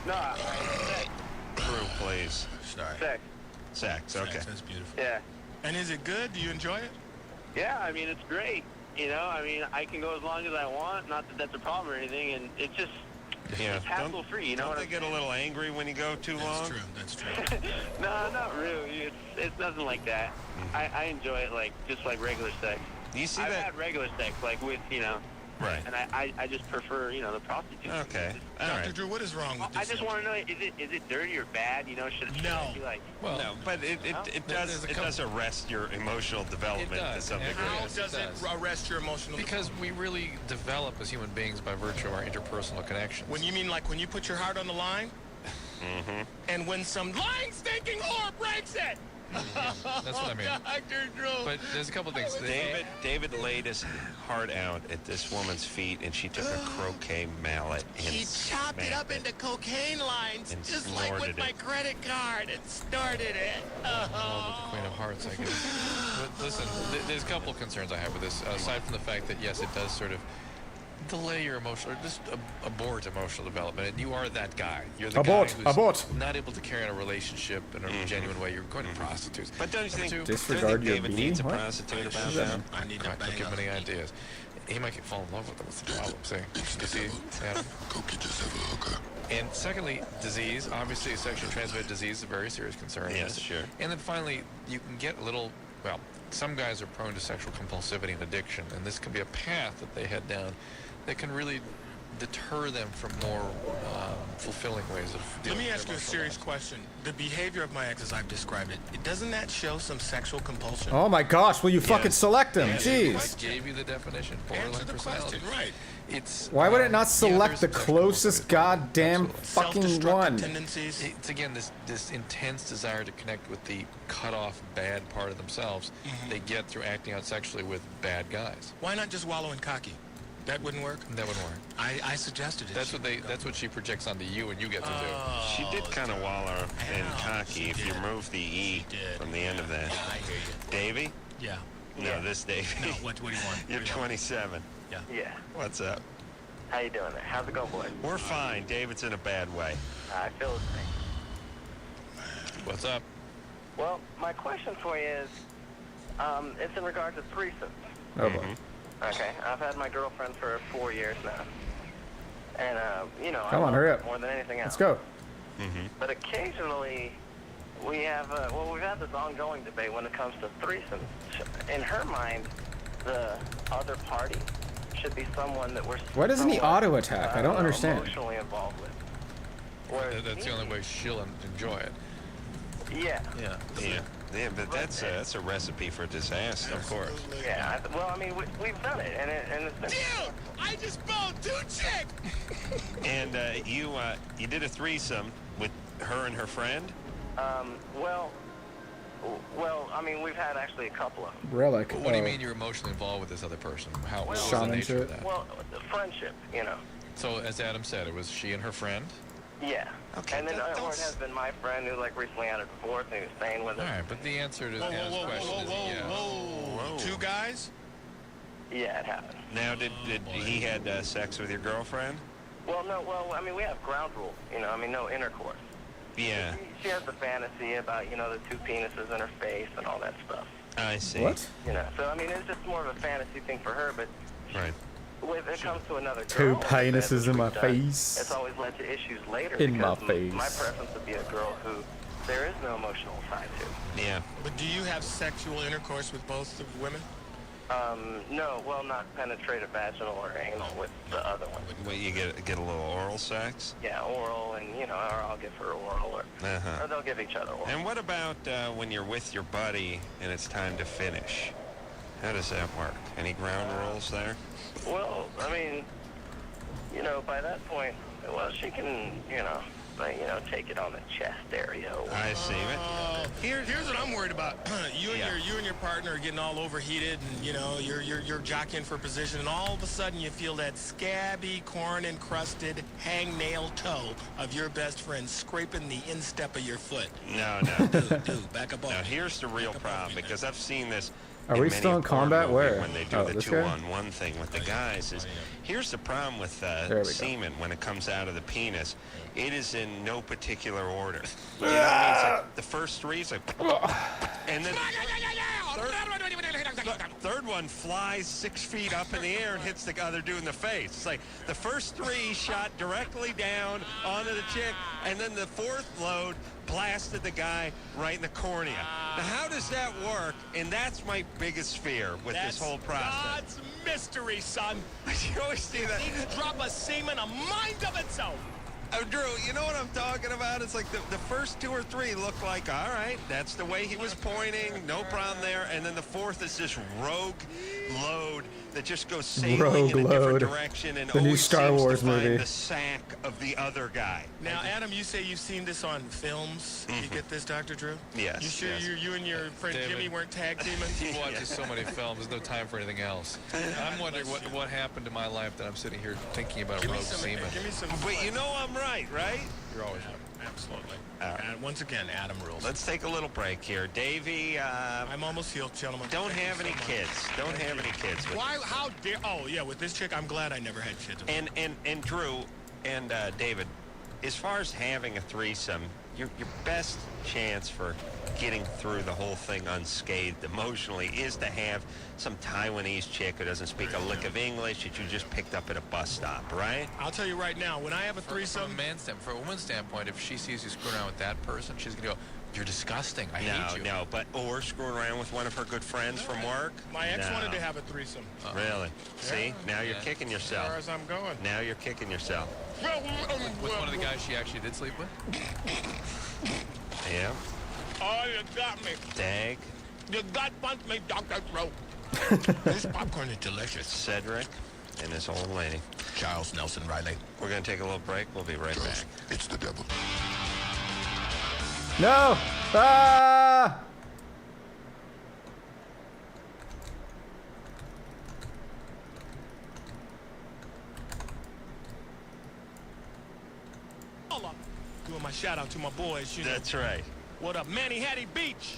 No, sex. Crew, please. Sorry. Sex. Okay. That's beautiful. Yeah. And is it good? Do you enjoy it? Yeah, I mean, it's great. I mean, I can go as long as I want. Not that that's a problem or anything, and it's just it's hassle-free, Don't they get a little angry when you go too long? That's true. No, not really. It's nothing like that. I enjoy it just like regular sex. You see I've that? had regular sex, like with, Right. And I just prefer, the prostitutes. Okay. All Dr. right. Drew, what is wrong with this? I just want to know, is it dirty or bad? Should it be like... Well, no, but it does arrest your emotional development to some degree. How does it arrest your emotional Because we really develop as human beings by virtue of our interpersonal connections. When you mean like when you put your heart on the line? Mm-hmm. And when some lying, stinking whore breaks it! That's what I mean. Dr. Drew. But there's a couple things. David laid his heart out at this woman's feet, and she took a croquet mallet and He chopped it up into cocaine lines, and just like snorted with my it. credit card, and started it. Oh, the Queen of Hearts, I guess. But listen, there's a couple concerns I have with this. Aside from the fact that, yes, it does sort of delay your emotional, or just abort emotional development. And you are that guy. You're the guy who's not able to carry on a relationship in a genuine way. You're going to prostitutes. But don't you think Disregard your David B? needs a What? prostitute about that? I need to Don't give him any ideas. He might fall in love with them. What's the problem? See? You see? Adam? Go get yourself a hooker. And secondly, disease. Obviously, sexually transmitted disease is a very serious concern. Yes, sure. And then finally, you can get a little, well, some guys are prone to sexual compulsivity and addiction, and this can be a path that they head down that can really deter them from more fulfilling ways of Let dealing me with ask their you a emotional serious lives. question. The behavior of my ex, as I've described it, doesn't that show some sexual compulsion? Oh my gosh, will you fucking Yes. select him? I Jeez. gave you the definition. Answer Borderline the personality. question, right. It's Why would it not yeah, select the there's sexual closest goddamn fucking Self-destructive one? tendencies. It's again this intense desire to connect with the cut off bad part of themselves they get through acting out sexually with bad guys. Why not just wallow in cocky? That wouldn't work? That wouldn't work. I suggested it. That's what she projects onto you and you get to do. She did kind of wallow in cocky if you remove the E from the end of that. I hear you. Davey? Yeah. No, this Davey. No, what do you want? You're 27. Yeah. What's up? How you doing there? How's it going, boys? We're fine. David's in a bad way. I feel the same. What's up? Well, my question for you is, it's in regard to threesomes. Oh boy. Okay, I've had my girlfriend for 4 years now. And, I Come on, love hurry her up. more than anything else. Let's go. But occasionally, we have, we've had this ongoing debate when it comes to threesomes. In her mind, the other party should be someone that we're Why doesn't he somewhat, auto attack? I don't understand. emotionally involved with. Whereas That's the only way she'll enjoy it. Yeah. Yeah, but that's a recipe for disaster. Of course. Yeah, well, I mean, we've done it, and it's been... Dude, I just boned 2 chicks. And you did a threesome with her and her friend? Well, I mean, we've had actually a couple of them. Relic. What do you mean you're emotionally involved with this other person? How what was the Shaman nature of shit. that? Well, the friendship, So as Adam said, it was she and her friend? Yeah. Okay, And then or it has been my friend who, recently had a divorce and he was staying with All her. right, but the answer to Adam's question is yes. Whoa. 2 guys? Yeah, it happened. Now, did he had sex with your girlfriend? Well, no, I mean, we have ground rules, you know, I mean, no intercourse. Yeah. She has the fantasy about, you know, the two penises in her face and all that stuff. I see. What? You know, so, I mean, it's just more of a fantasy thing for her, but Right. when it comes to another Two girl, penises in my we've done, face. it's always led to issues later. In my because face. My preference would be a girl who there is no emotional side to. Yeah. But do you have sexual intercourse with both of women? No, well, not penetrative vaginal or anal with the other one. Well, you get a little oral sex? Yeah, oral, and, you know, or I'll give her oral, or they'll give each other oral. And what about when you're with your buddy and it's time to finish? How does that work? Any ground rules there? Well, I mean, you know, by that point, well, she can, you know, like, you know, take it on the chest area. I see. Here's what I'm worried about. You and your partner are getting all overheated, and you know you're jockeying for position, and all of a sudden you feel that scabby, corn-encrusted, hangnail toe of your best friend scraping the instep of your foot. No. Dude, back up off. Now here's the real problem, because I've seen this. Are in we many still in a porn combat? movie Where? When they do Oh, the this guy? 2-on-1 thing with the guys is, here's the problem with There we go. semen when it comes out of the penis. It is in no particular order. You know what I mean? It's like the first three is like, and then third one flies 6 feet up in the air and hits the other dude in the face. It's like the first three shot directly down onto the chick, and then the fourth load blasted the guy right in the cornea. Now, how does that work? And that's my biggest fear with this whole process. God's mystery, son. You always see that. He can drop a semen a mind of its own. Oh, Drew, you know what I'm talking about? It's like the first 2 or 3 look like, all right, that's the way he was pointing, no problem there. And then the fourth is this rogue load that just goes sailing in a different direction and The new always Star seems Wars to find movie. the sack of the other guy. Now, Adam, you say you've seen this on films. You get this, Dr. Drew? Yes. You sure yes. you and your friend David, Jimmy weren't tag teaming? He watches so many films, there's no time for anything else. I'm wondering what happened to my life that I'm sitting here thinking about rogue semen. Give me some. But you know I'm right? You're always right. Absolutely. And once again, Adam rules. Let's take a little break here. Davey, I'm almost healed, gentlemen. don't Thank have you any so much. kids. Don't have any kids. With Why? How dare? Oh, yeah, with this chick, I'm glad I never had kids. And Drew and David, as far as having a threesome, your best chance for getting through the whole thing unscathed emotionally is to have some Taiwanese chick who doesn't speak a lick of English that you just picked up at a bus stop, right? I'll tell you right now, when I have a threesome... From a man's standpoint, for a woman's standpoint, if she sees you screwing around with that person, she's going to go, you're disgusting. I hate you. No, or screwing around with one of her good friends from work. My ex wanted to have a threesome. Really? See? Now you're kicking As far yourself. as I'm going. Now you're kicking yourself. With one of the guys she actually did sleep with? Yeah. Oh, you got me. Dag. You got me, Dr. Drew. This popcorn is delicious. Cedric and this old lady. Charles Nelson Riley. We're going to take a little break. We'll be right back. It's the devil. No! Ah! Doing my shout out to my boys. You know. That's right. What up, Manny Hattie Beach?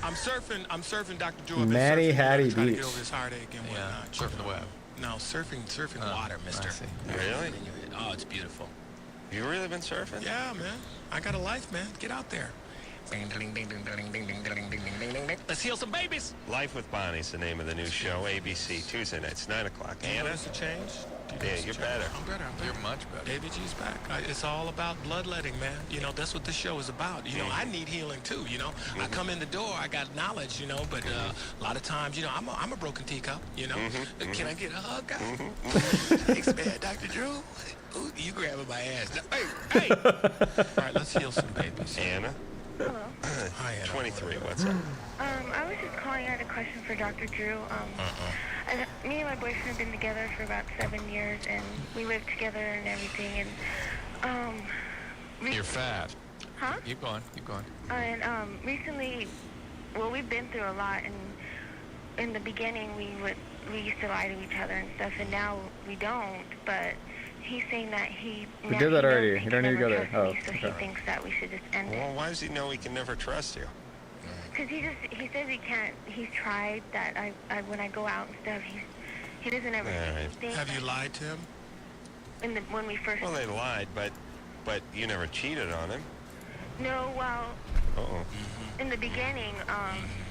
I'm surfing, Dr. Drew. I've been Manny surfing, Hattie trying to Beach. get over this heartache and whatnot. Surfing the web. No, surfing water, mister. I see. Really? Oh, it's beautiful. You really been surfing? Yeah, man. I got a life, man. Get out there. Let's heal some babies. Life with Bonnie's the name of the new show, ABC, Tuesday nights, 9 o'clock. Anna, Anna? that's a change. Yeah, you're better. I'm better. You're much better. David G's back. It's all about bloodletting, man. You know, that's what this show is about. You know, I need healing too, you know. I come in the door, I got knowledge, you know, but a lot of times, you know, I'm a broken teacup, you know. Can I get a hug, guy? Thanks, man. Dr. Drew, ooh, you grabbing my ass. Hey! All right, let's heal some babies. Anna? Hello. Hi, Anna. 23, what's up? I was just calling. I had a question for Dr. Drew. Me and my boyfriend have been together for about 7 years, and we live together and everything. And You're fat. Huh? Keep going. And recently, well, we've been through a lot. And in the beginning, we used to lie to each other and stuff, and now we don't. But he's saying that We did that already. You don't need to go there. Oh, so he thinks that we should just end it. Well, why does he know he can never trust you? Because he says he can't. He's tried that. I when I go out and stuff, he doesn't ever All right. think. Have you lied to him? when we first. Well, they lied, but you never cheated on him. No, well. Uh-oh. In the beginning,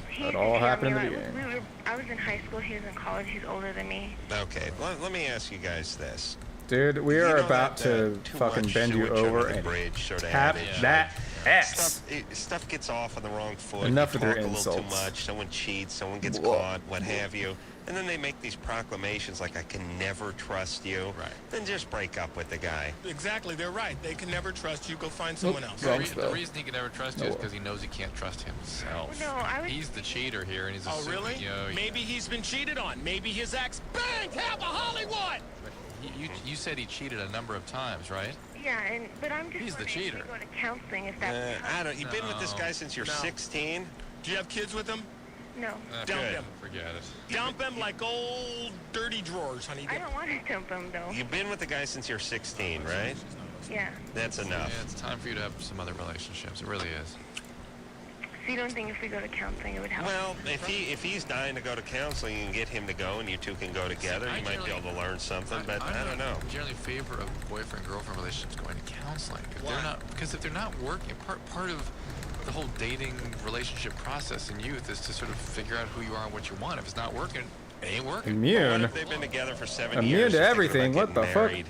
he That used to all treat happened me in the like, beginning. I was in high school. He was in college. He's older than me. Okay, let me ask you guys this. Dude, we You are know about that, to too fucking much bend you sewage over under the and bridge sort of tap adage, that ass. Stuff gets off on the wrong foot. Enough you with your talk a little too insults. much. Someone cheats. Someone gets Whoa. caught. What have you? And then they make these proclamations like, "I can never trust you." Right. Then just break up with the guy. Exactly, they're right. They can never trust you. Go find someone else. The reason he can never trust you is because he knows he can't trust himself. No, I was. He's the cheater here, and he's Oh, assuming, really? you know, Maybe he's been cheated on. Maybe his ex banged half of Hollywood. you said he cheated a number of times, right? Yeah, but I'm just. He's the wondering if cheater. we go to counseling, if that's. I don't. You've been with this guy since you're 16. Do you have kids with him? No. Dump Good. him. Forget it. Dump him like old dirty drawers, honey. I don't want to dump him though. You've been with the guy since you're 16, right? Yeah. That's enough. Yeah, it's time for you to have some other relationships. It really is. So you don't think if we go to counseling it would help? Well, if he's dying to go to counseling, you can get him to go, and you two can go together. You might be able to learn something, but I don't know. I'm generally in favor of boyfriend-girlfriend relationships going to counseling. Because if they're not working, part of the whole dating relationship process in youth is to sort of figure out who you are and what you want. If it's not working, it ain't working. Immune. Well, what if they've been together for 7 Immune years? to just everything. thinking about What the getting fuck? married,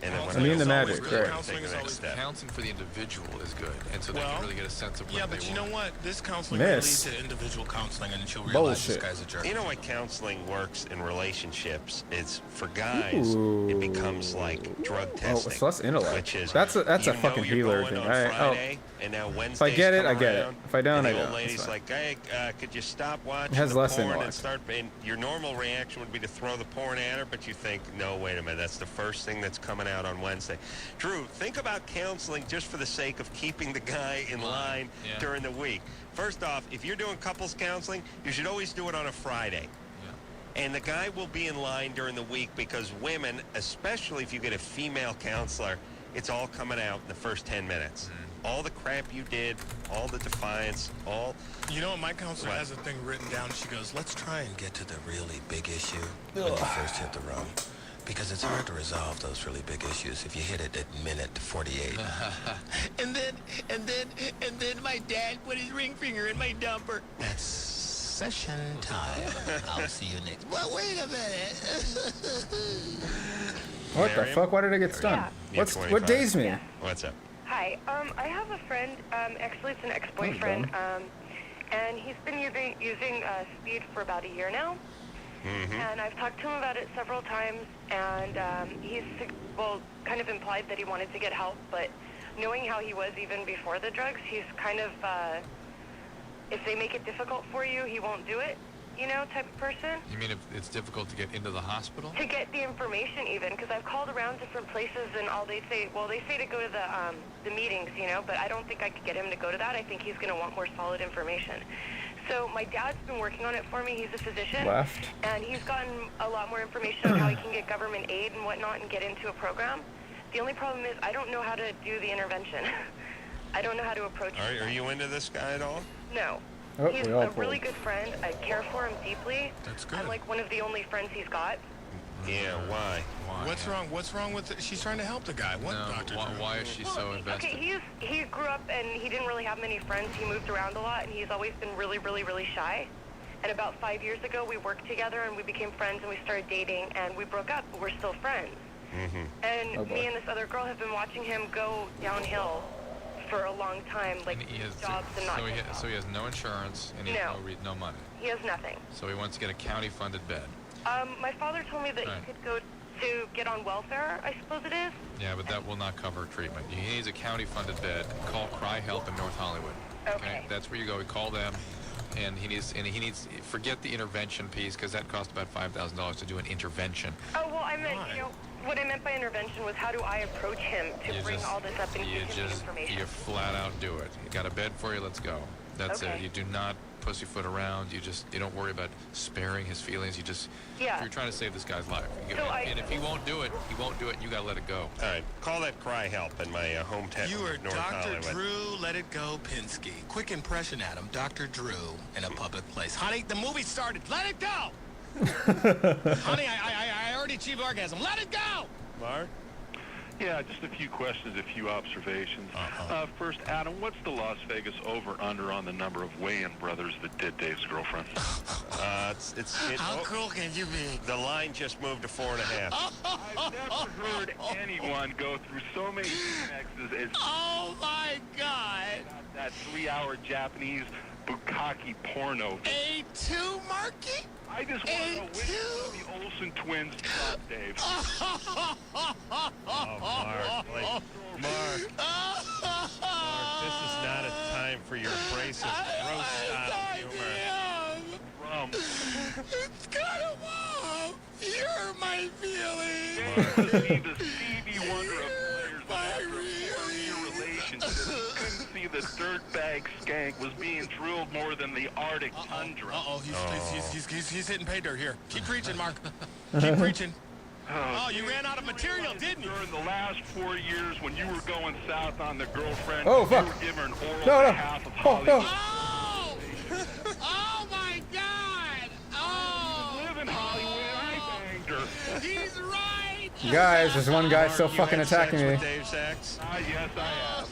and then when Immune they to always magic. really Right. take the next step. Counseling for the individual is good, and so they can really get a sense of what Yeah, they but you want. know what? This counseling will lead Miss. to individual counseling, and you'll realize this guy's a jerk. You know why counseling works in relationships? It's for guys. Ooh. It becomes like drug Oh, testing. it's less intellect. Which is That's a you know fucking you're healer going thing. on I Friday, and now Wednesday. if I get it, I get it. If I don't, and I the don't. old It's lady's fine. like, "Hey, could you stop watching has the less porn intellect. and start?" And your normal reaction would be to throw the porn at her, but you think, "No, wait a minute. That's the first thing that's coming out on Wednesday." Drew, think about counseling just for the sake of keeping the guy in line during the week. First off, if you're doing couples counseling, you should always do it on a Friday. And the guy will be in line during the week because women, especially if you get a female counselor, it's all coming out in the first 10 minutes. All the crap you did, all the defiance, all... You know what? My counselor has a thing written down. She goes, let's try and get to the really big issue when you first hit the room. Because it's hard to resolve those really big issues if you hit it at minute 48. And then my dad put his ring finger in my dumper. That's session time. I'll see you next. Well, wait a minute. What the fuck? Why did I get stung? Yeah. What days mean? What's up? Hi. I have a friend. Actually, it's an ex-boyfriend. And he's been using speed for about a year now. And I've talked to him about it several times, and he's, kind of implied that he wanted to get help, but knowing how he was even before the drugs, he's kind of, if they make it difficult for you, he won't do it, type of person. You mean if it's difficult to get into the hospital? To get the information even, because I've called around different places, and all they say, they say to go to the meetings, but I don't think I could get him to go to that. I think he's going to want more solid information. So my dad's been working on it for me. He's a physician. Left. And he's gotten a lot more information on how he can get government aid and whatnot and get into a program. The only problem is I don't know how to do the intervention. I don't know how to approach it. Are you into this guy at all? No. Oh, He's we all a pulled. really good friend. I care for him deeply. That's good. I'm like one of the only friends he's got. Yeah, why? What's wrong? What's wrong with it? She's trying to help the guy. What, Dr. Drew? Why is she so invested? Okay, he grew up and he didn't really have many friends. He moved around a lot, and he's always been really, really, really shy. And about 5 years ago, we worked together, and we became friends, and we started dating, and we broke up, but we're still friends. And me and this other girl have been watching him go downhill for a long time, like And he has, jobs and not so he has no insurance and he has no money. He has nothing. So he wants to get a county-funded bed. My father told me that he could go to get on welfare, I suppose it is. Yeah, but that will not cover treatment. He needs a county-funded bed. Call Cry Help in North Hollywood. Okay. That's where you go. We call them, and he needs forget the intervention piece because that costs about $5,000 to do an intervention. Oh well, I meant what I meant by intervention was how do I approach him to bring all this up and give him the information. You flat out do it. You got a bed for you. Let's go. That's it. You do not pussyfoot around. You don't worry about sparing his feelings. If you're trying to save this guy's life. And if he won't do it, he won't do it, and you got to let it go. All right, call that Cry Help in my hometown. You are North Dr. Hollywood. Drew, let it go, Pinsky. Quick impression at him, Dr. Drew in a public place. Honey, the movie started. Let it go! Honey, I already achieved orgasm. Let it go! Mark? Yeah, just a few questions, a few observations. First, Adam, what's the Las Vegas over-under on the number of weigh-in brothers that did Dave's girlfriend? How cool can you be? The line just moved to 4.5. I've never heard anyone go through so many X's as... Oh, my God. That 3-hour Japanese bukkake porno. A2, Marky? I just want to know which of the Olsen twins dropped Dave. Mark. Mark, this is not a time for your abrasive, gross style humor. It's kind of mom. You hurt my feelings. Dave the Stevie Wonder of players after a 4-year relationship. Couldn't see the dirtbag skank was being drilled more than the Arctic tundra. He's hitting pay dirt here. Keep preaching, Mark. Keep preaching. Oh, you ran out of material, didn't you? During the last 4 years, when you were going south on the girlfriend, Oh, fuck. you were giving her an oral No. behalf of Oh, Hollywood. no. Oh, my God. Oh. Live in Hollywood. I banged her. He's right. Guys, there's one guy Mark, still you fucking had attacking sex me. with Dave Sachs? Yes, I have.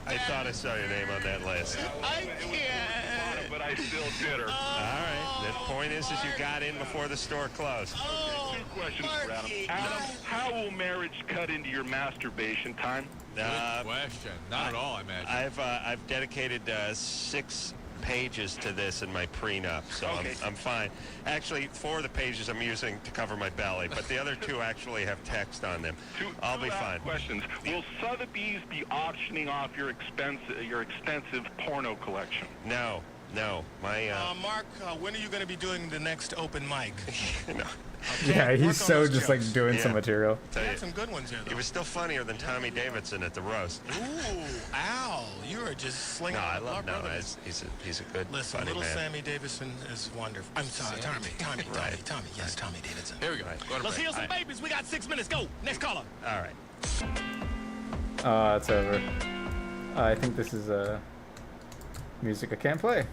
I thought I saw your name on that list. I can't. But I still did her. All right. The point is you got in before the store closed. Two questions for Adam. Adam, how will marriage cut into your masturbation time? Good question. Not at all, I imagine. I've dedicated 6 pages to this in my prenup, so I'm fine. Actually, 4 of the pages I'm using to cover my belly, but the other 2 actually have text on them. I'll be fine. Questions. Will Sotheby's be auctioning off your extensive porno collection? No. My Mark, when are you going to be doing the next open mic? no. Yeah, he's so just like doing some material. You had some good ones here, though. He was still funnier than Tommy Davidson at the roast. Ooh, Al, you are just slinging. No, I love he's a good, Listen, funny little man. Sammy Davidson is wonderful. I'm sorry, Tommy. Yes, Tommy Davidson. Here we go. Let's heal some babies. We got 6 minutes. Go. Next caller. All right. It's over. I think this is music I can't play.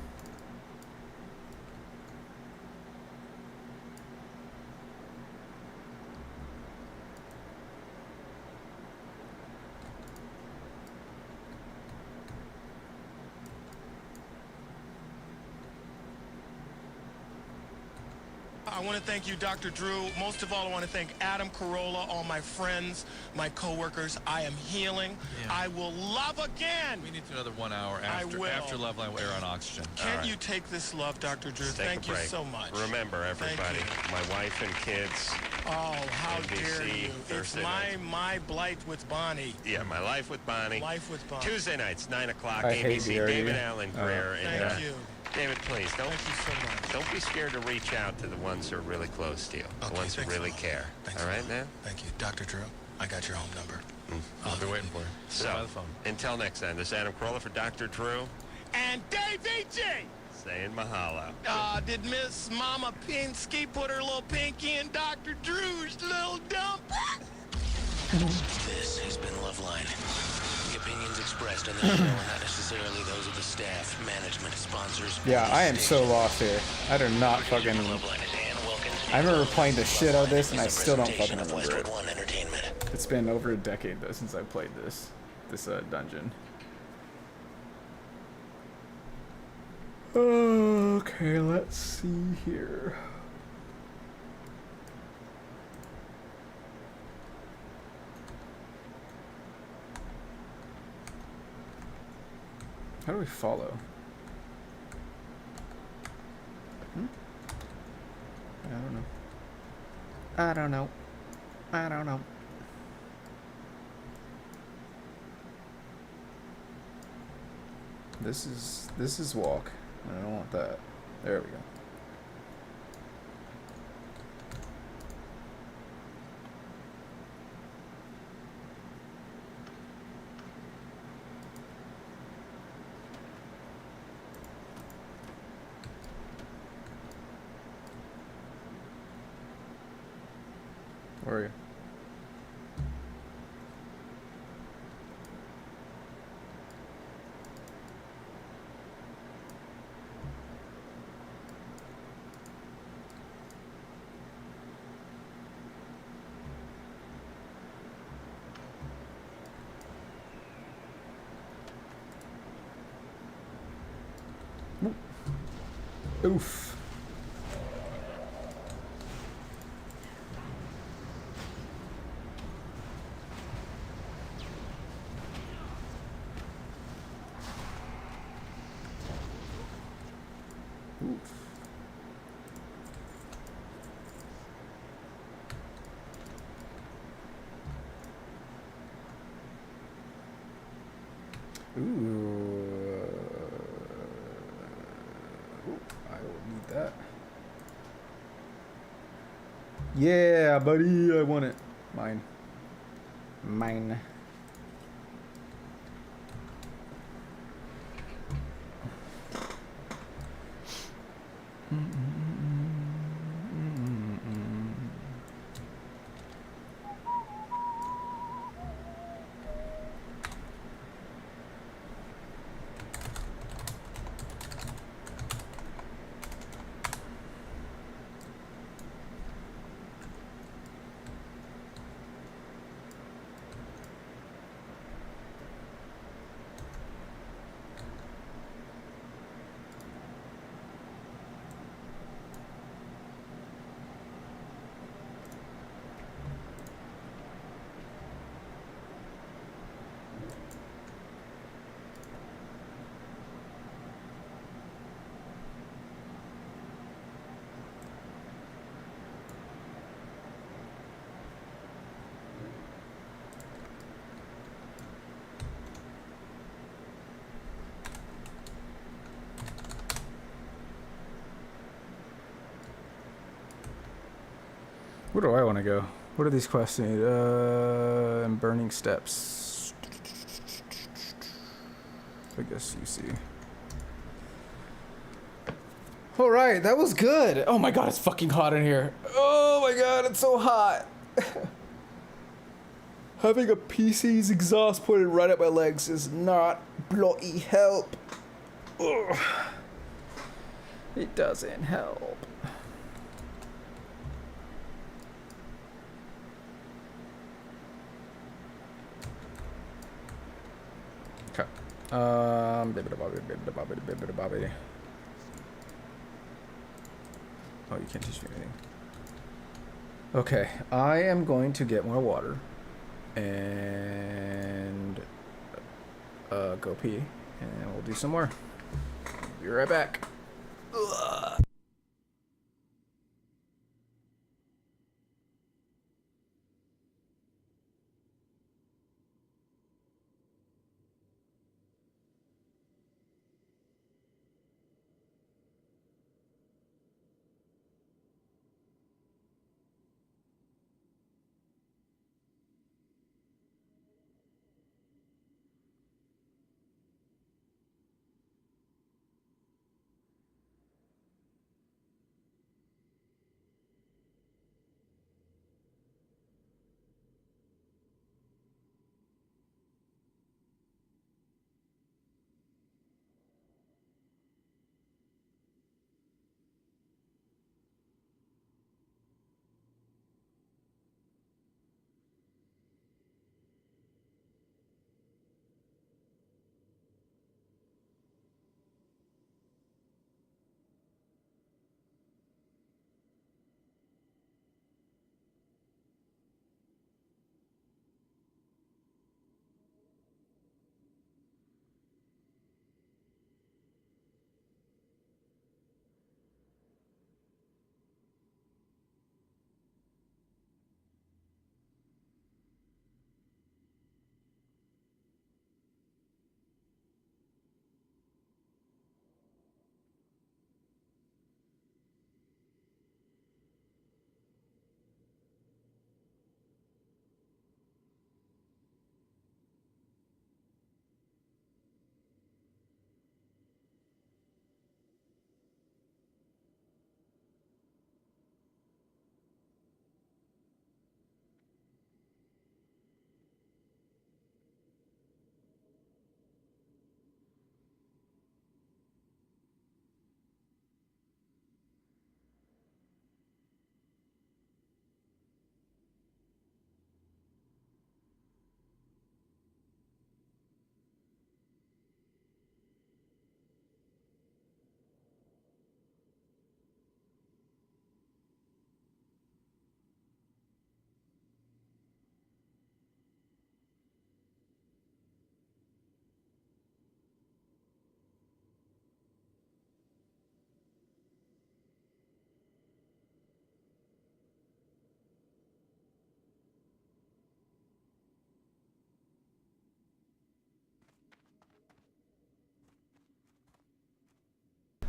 I want to thank you, Dr. Drew. Most of all, I want to thank Adam Carolla, all my friends, my coworkers. I am healing. Yeah. I will love again. We need another 1 hour after Loveline will air on Oxygen. Can't you take this love, Dr. Drew? Thank you so much. Remember, everybody, my wife and kids. Oh, how NBC, dare you. Thursday It's my Blight with Bonnie. Yeah, My Life with Bonnie. Life with Bonnie. Tuesday nights, 9 o'clock, I hate ABC. Gary. David Allen Greer. Thank you. David, please, Thank you so much. don't be scared to reach out to the ones who are really close to you, the ones who really care. Thanks All a right, lot. man? Thank you. Dr. Drew, I got your home number. I'll be waiting for you. So, By the phone. until next time, this is Adam Carolla for Dr. Drew, And Dave E.J. saying mahalo. Did Miss Mama Pinsky put her little pinky in Dr. Drew's little dumper? This has been Loveline. The opinions expressed on the show are not necessarily those of the staff, management, sponsors. Yeah, I am so lost here. I do not fucking... I remember playing the shit out of this, and I still don't fucking remember it. It's been over a decade, though, since I played this dungeon. Okay, let's see here. How do we follow? I don't know. I don't know. This is walk. I don't want that. There we go. Where are you? Oof. Oof. Ooh. I will need that. Yeah, buddy, I want it. Mine. Mine. Where do I want to go? What do these quests need? And burning steps. I guess you see. All right, that was good. Oh my god, it's fucking hot in here. Oh my god, it's so hot. Having a PC's exhaust pointed right at my legs is not bloody help. Ugh. It doesn't help. Okay. Bibbidi-bobbidi. Oh, you can't teach me anything. Okay, I am going to get more water and go pee, and we'll do some more. Be right back. Ugh.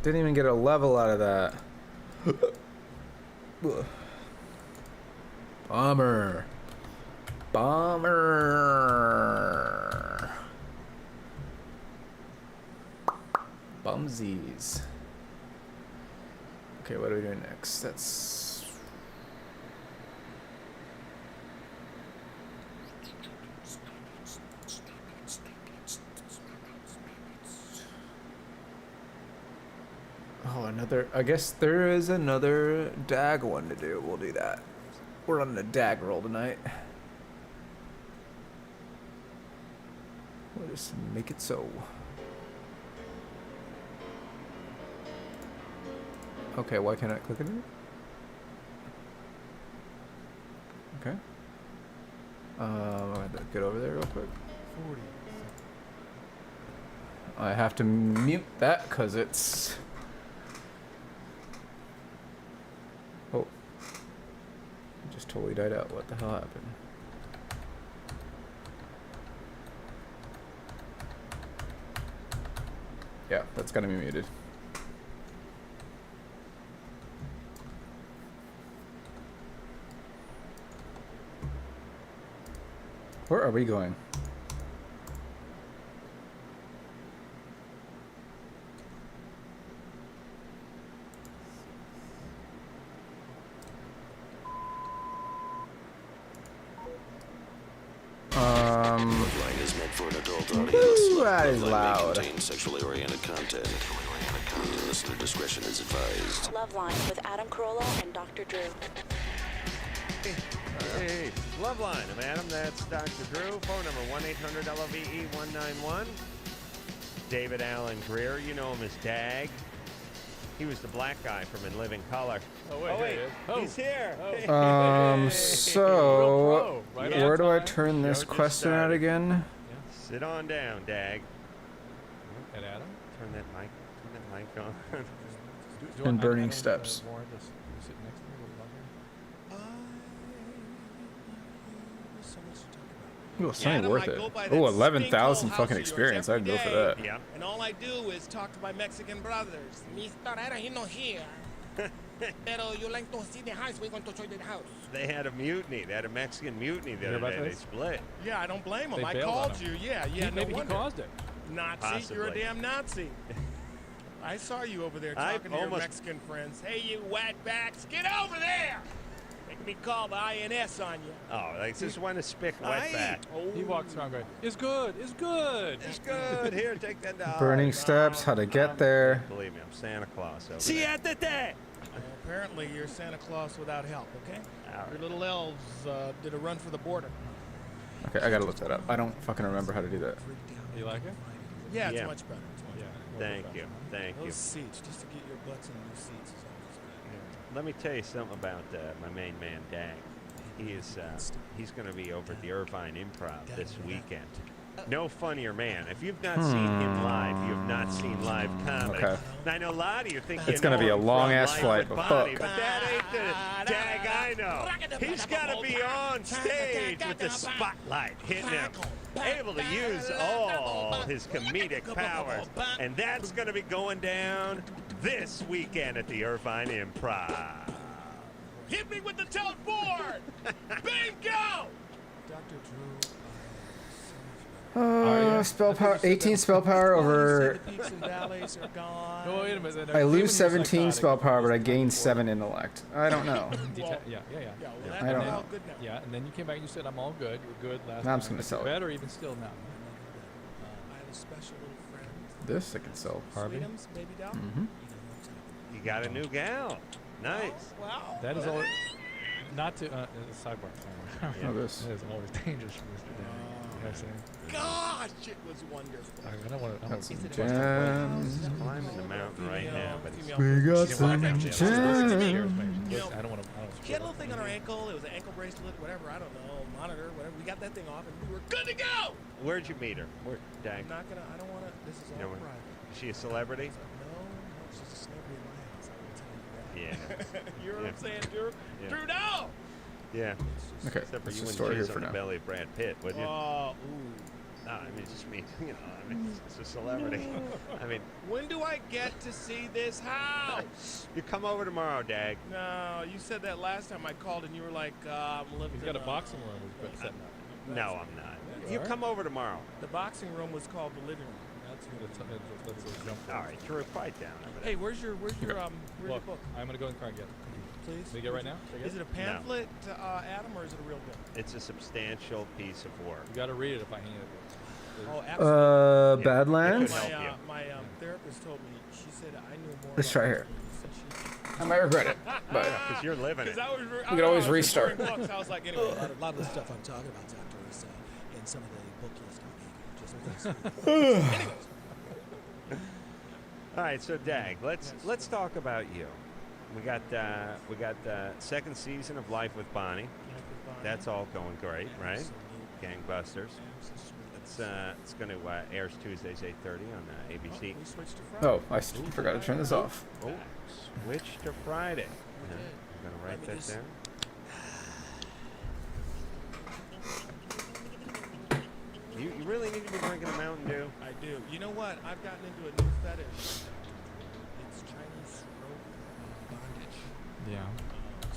Didn't even get a level out of that. Bummer. Bummer. Bumsies. Okay, what are we doing next? That's... Oh, another... I guess there is another DAG one to do. We'll do that. We're on a DAG roll tonight. We'll just make it so. Okay, why can't I click it? Okay. I have to get over there real quick. 40. I have to mute that because it's... Oh. It just totally died out. What the hell happened? Yeah, that's gotta be muted. Where are we going? Loveline is meant for an adult audience. Ooh, that is Loveline loud. may contain sexually oriented content. Listener discretion is advised. Loveline with Adam Carolla and Dr. Drew. Hey, Loveline. I'm Adam. That's Dr. Drew. Phone number 1-800-LOVE-191. David Allen Greer. You know him as Dag. He was the black guy from In Living Color. Oh, wait, he's here. So, Right where do I time. turn this Show just question out started. again? Sit on down, Dag. And Adam? Turn that mic on. And burning steps. Warren, just sit next to me with Loveline. Ooh, it's something worth it. Ooh, 11,000 fucking experience. I'd go for that. Yeah. And all I do is talk to my Mexican brothers. Mr. Era, he not here. Pero you like to see the house, we're going to show you the house. They had a mutiny. They had a Mexican mutiny the hear other about day. They this? I split. don't blame him. They I bailed on called him. you. Yeah, no Maybe he wonder. caused it. Nazi, you're a Possibly. damn Nazi. I saw you over there I talking to your almost- Mexican friends. Hey, you wetbacks, get over there! Make me call the INS on you. Oh, they just want to spick wetback. He walks around going, it's good, it's good. It's good. Here, take that dog. Burning steps, how to get there. Believe me, I'm Santa Claus over there. Apparently, you're Santa Claus without help, okay? All right. Your little elves did a run for the border. Okay, I gotta look that up. I don't fucking remember how to do that. You like it? Yeah, it's Yeah. much better. It's much better. Thank you. Thank you. Those seats, just to get your butts in new seats is always good. Let me tell you something about my main man, Dag. He's going to be over at the Irvine Improv this weekend. No funnier man. If you've not seen him live, you have not seen live comedy. Okay. And I know a lot of you think It's gonna be a long-ass flight, but fuck. But that ain't the Dag I know. He's got to be on stage with the spotlight hitting him, able to use all his comedic powers. And that's going to be going down this weekend at the Irvine Improv. Hit me with the teleport! Bingo! Dr. Drew. Spell power, 18 spell power over. The peaks and valleys are gone. No, wait a minute. I lose 17 spell power, but I gain 7 intellect. I don't know. Yeah. I don't know. Good now. Yeah, and then you came back and you said, I'm all good. You're good last Now I'm time. just gonna Is it sell it. better even still now. I have a special little friend. This I can sell. Harvey? Sweetums, baby doll. Mm-hmm. You got a new gal. Nice. Wow. That is always, not to, sidebar. Oh, this. That is always dangerous for Mr. Danny. You know what I'm saying? Gosh, it was wonderful. I don't want to. Got some Is it gems. He's climbing the mountain right now, but he's We got some I gems. don't want to. She had a little thing on her ankle. It was an ankle bracelet, whatever. I don't know. Monitor, whatever. We got that thing off, and we were good to go. Where'd you meet her? Where, Dag? I'm not gonna. I don't want to. This is all No, private. is she a celebrity? No, she's a celebrity in my house. I will tell you that. Yeah. You know what I'm saying, Drew? Yeah. Drew, no! Yeah. Okay, Except for let's you just wouldn't store it here cheese for on the now. belly of Brad Pitt, would you? Ooh. No, I mean, it just means, you know, I mean, it's a celebrity. I mean, When do I get to see this house? you come over tomorrow, Dag. No, you said that last time I called and you were like, I'm living He's got a boxing room he's been setting up. No, I'm not. You You are? come over tomorrow. The boxing room was called the living room. That's a jump. All right, Drew, quiet down. Hey, where's your Look, book? I'm going to go in the car and get it. Please. Can we get it right now? Is it a pamphlet, Adam, or is it a real book? It's a substantial piece of work. You got to read it if I hand it. Oh, absolutely. Badlands? My therapist told me, she said I knew more. Let's try here. I might regret it, but because you're living it. We could always restart. Books, I was like, anyway. A lot of the stuff I'm talking about, Doctor, is in some of the book list I gave you. Just anyways. All right, so Dag, let's talk about you. We got second season of Life with Bonnie. That's all going great, right? Gangbusters. It's going to airs Tuesdays 8:30 on ABC. We switched to Friday. Oh, I forgot to turn this off. Oh, switch to Friday. I'm going to write that down. You really need to be drinking a Mountain Dew. I do. You know what? I've gotten into a new fetish. It's Chinese rope bondage. Yeah.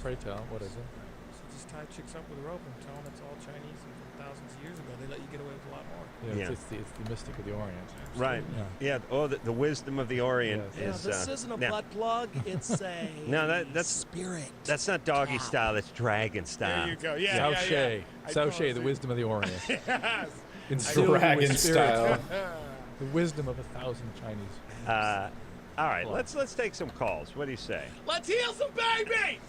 Pray tell. What is it? So just tie chicks up with a rope and tell them it's all Chinese, and from thousands of years ago, they let you get away with a lot more. Yeah, it's the mystic of the Orient. Right. Yeah. Oh, the wisdom of the Orient Yeah, is. this isn't a butt plug. It's a No, that's spirit. That's not doggy style. That's dragon style. There you go. Yeah, Sauche, the wisdom of the Orient. Yes. Instilled Dragon with spirit. style. The wisdom of 1,000 Chinese. All right, let's take some calls. What do you say? Let's heal some babies.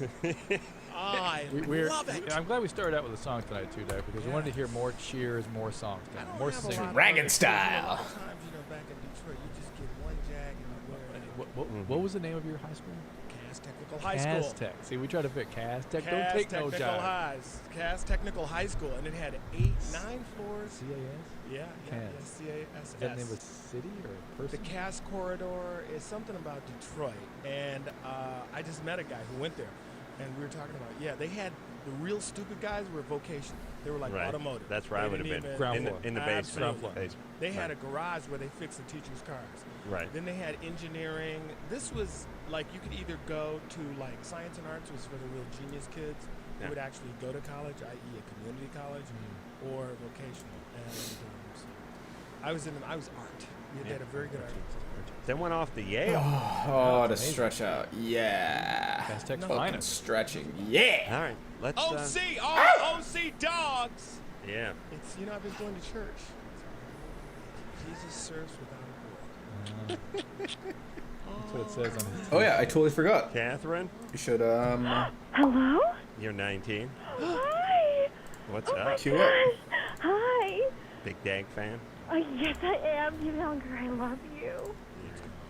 I love it. I'm glad we started out with a song tonight too, Dave, because we wanted to hear more cheers, more songs, more singing. Dragon A style. lot of times, back in Detroit, you just get one jag and you wear it. What was the name of your high school? Cass Technical High School. Cass Tech. See, we try to fit Cass Tech. Don't Cass take no Technical job. Highs. Cass Technical High School, and it had 9 floors. CAS? Yeah, Cass. CASS. Is that the name of a city or a person? The Cass Corridor is something about Detroit, and I just met a guy who went there, and we were talking about, they had the real stupid guys were vocational. They were like automotive. That's where I would have been. In the basement. They had a garage where they fixed the teachers' cars. Right. Then they had engineering. This was like you could either go to like science and arts was for the real genius kids who would actually go to college, i.e. a community college, or vocational. And so I was art. They had a very good art. Then went off to Yale. Oh, to stretch out. Yeah. Cass Tech's Fucking finest. stretching. Yeah. All right, let's. OC, OC dogs. Yeah. It's I've been going to church. Jesus serves without a board. That's what it says on his. Oh yeah, I totally forgot. Catherine, You should Hello? you're 19. Hi. What's Oh my up? Cue up. gosh. Hi. Big Dag fan. Yes, I am. You younger. I love you.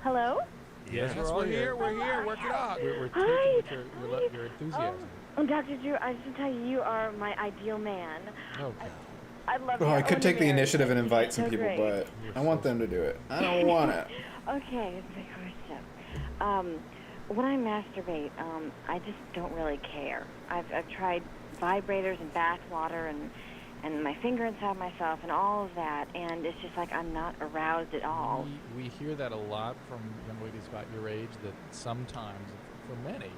Hello? Yes, Yes, we're here. We're here. Work it out. We're Hi. taking your enthusiasm. Dr. Drew, I just want to tell you, you are my ideal man. Okay. I love you. Oh, I could take the marry initiative you. and invite some So people, great. but I want them to do it. I don't want it. Okay, it's my first step. When I masturbate, I just don't really care. I've tried vibrators and bath water and my finger inside myself and all of that, and it's just like I'm not aroused at all. We hear that a lot from young ladies about your age, that sometimes, for many,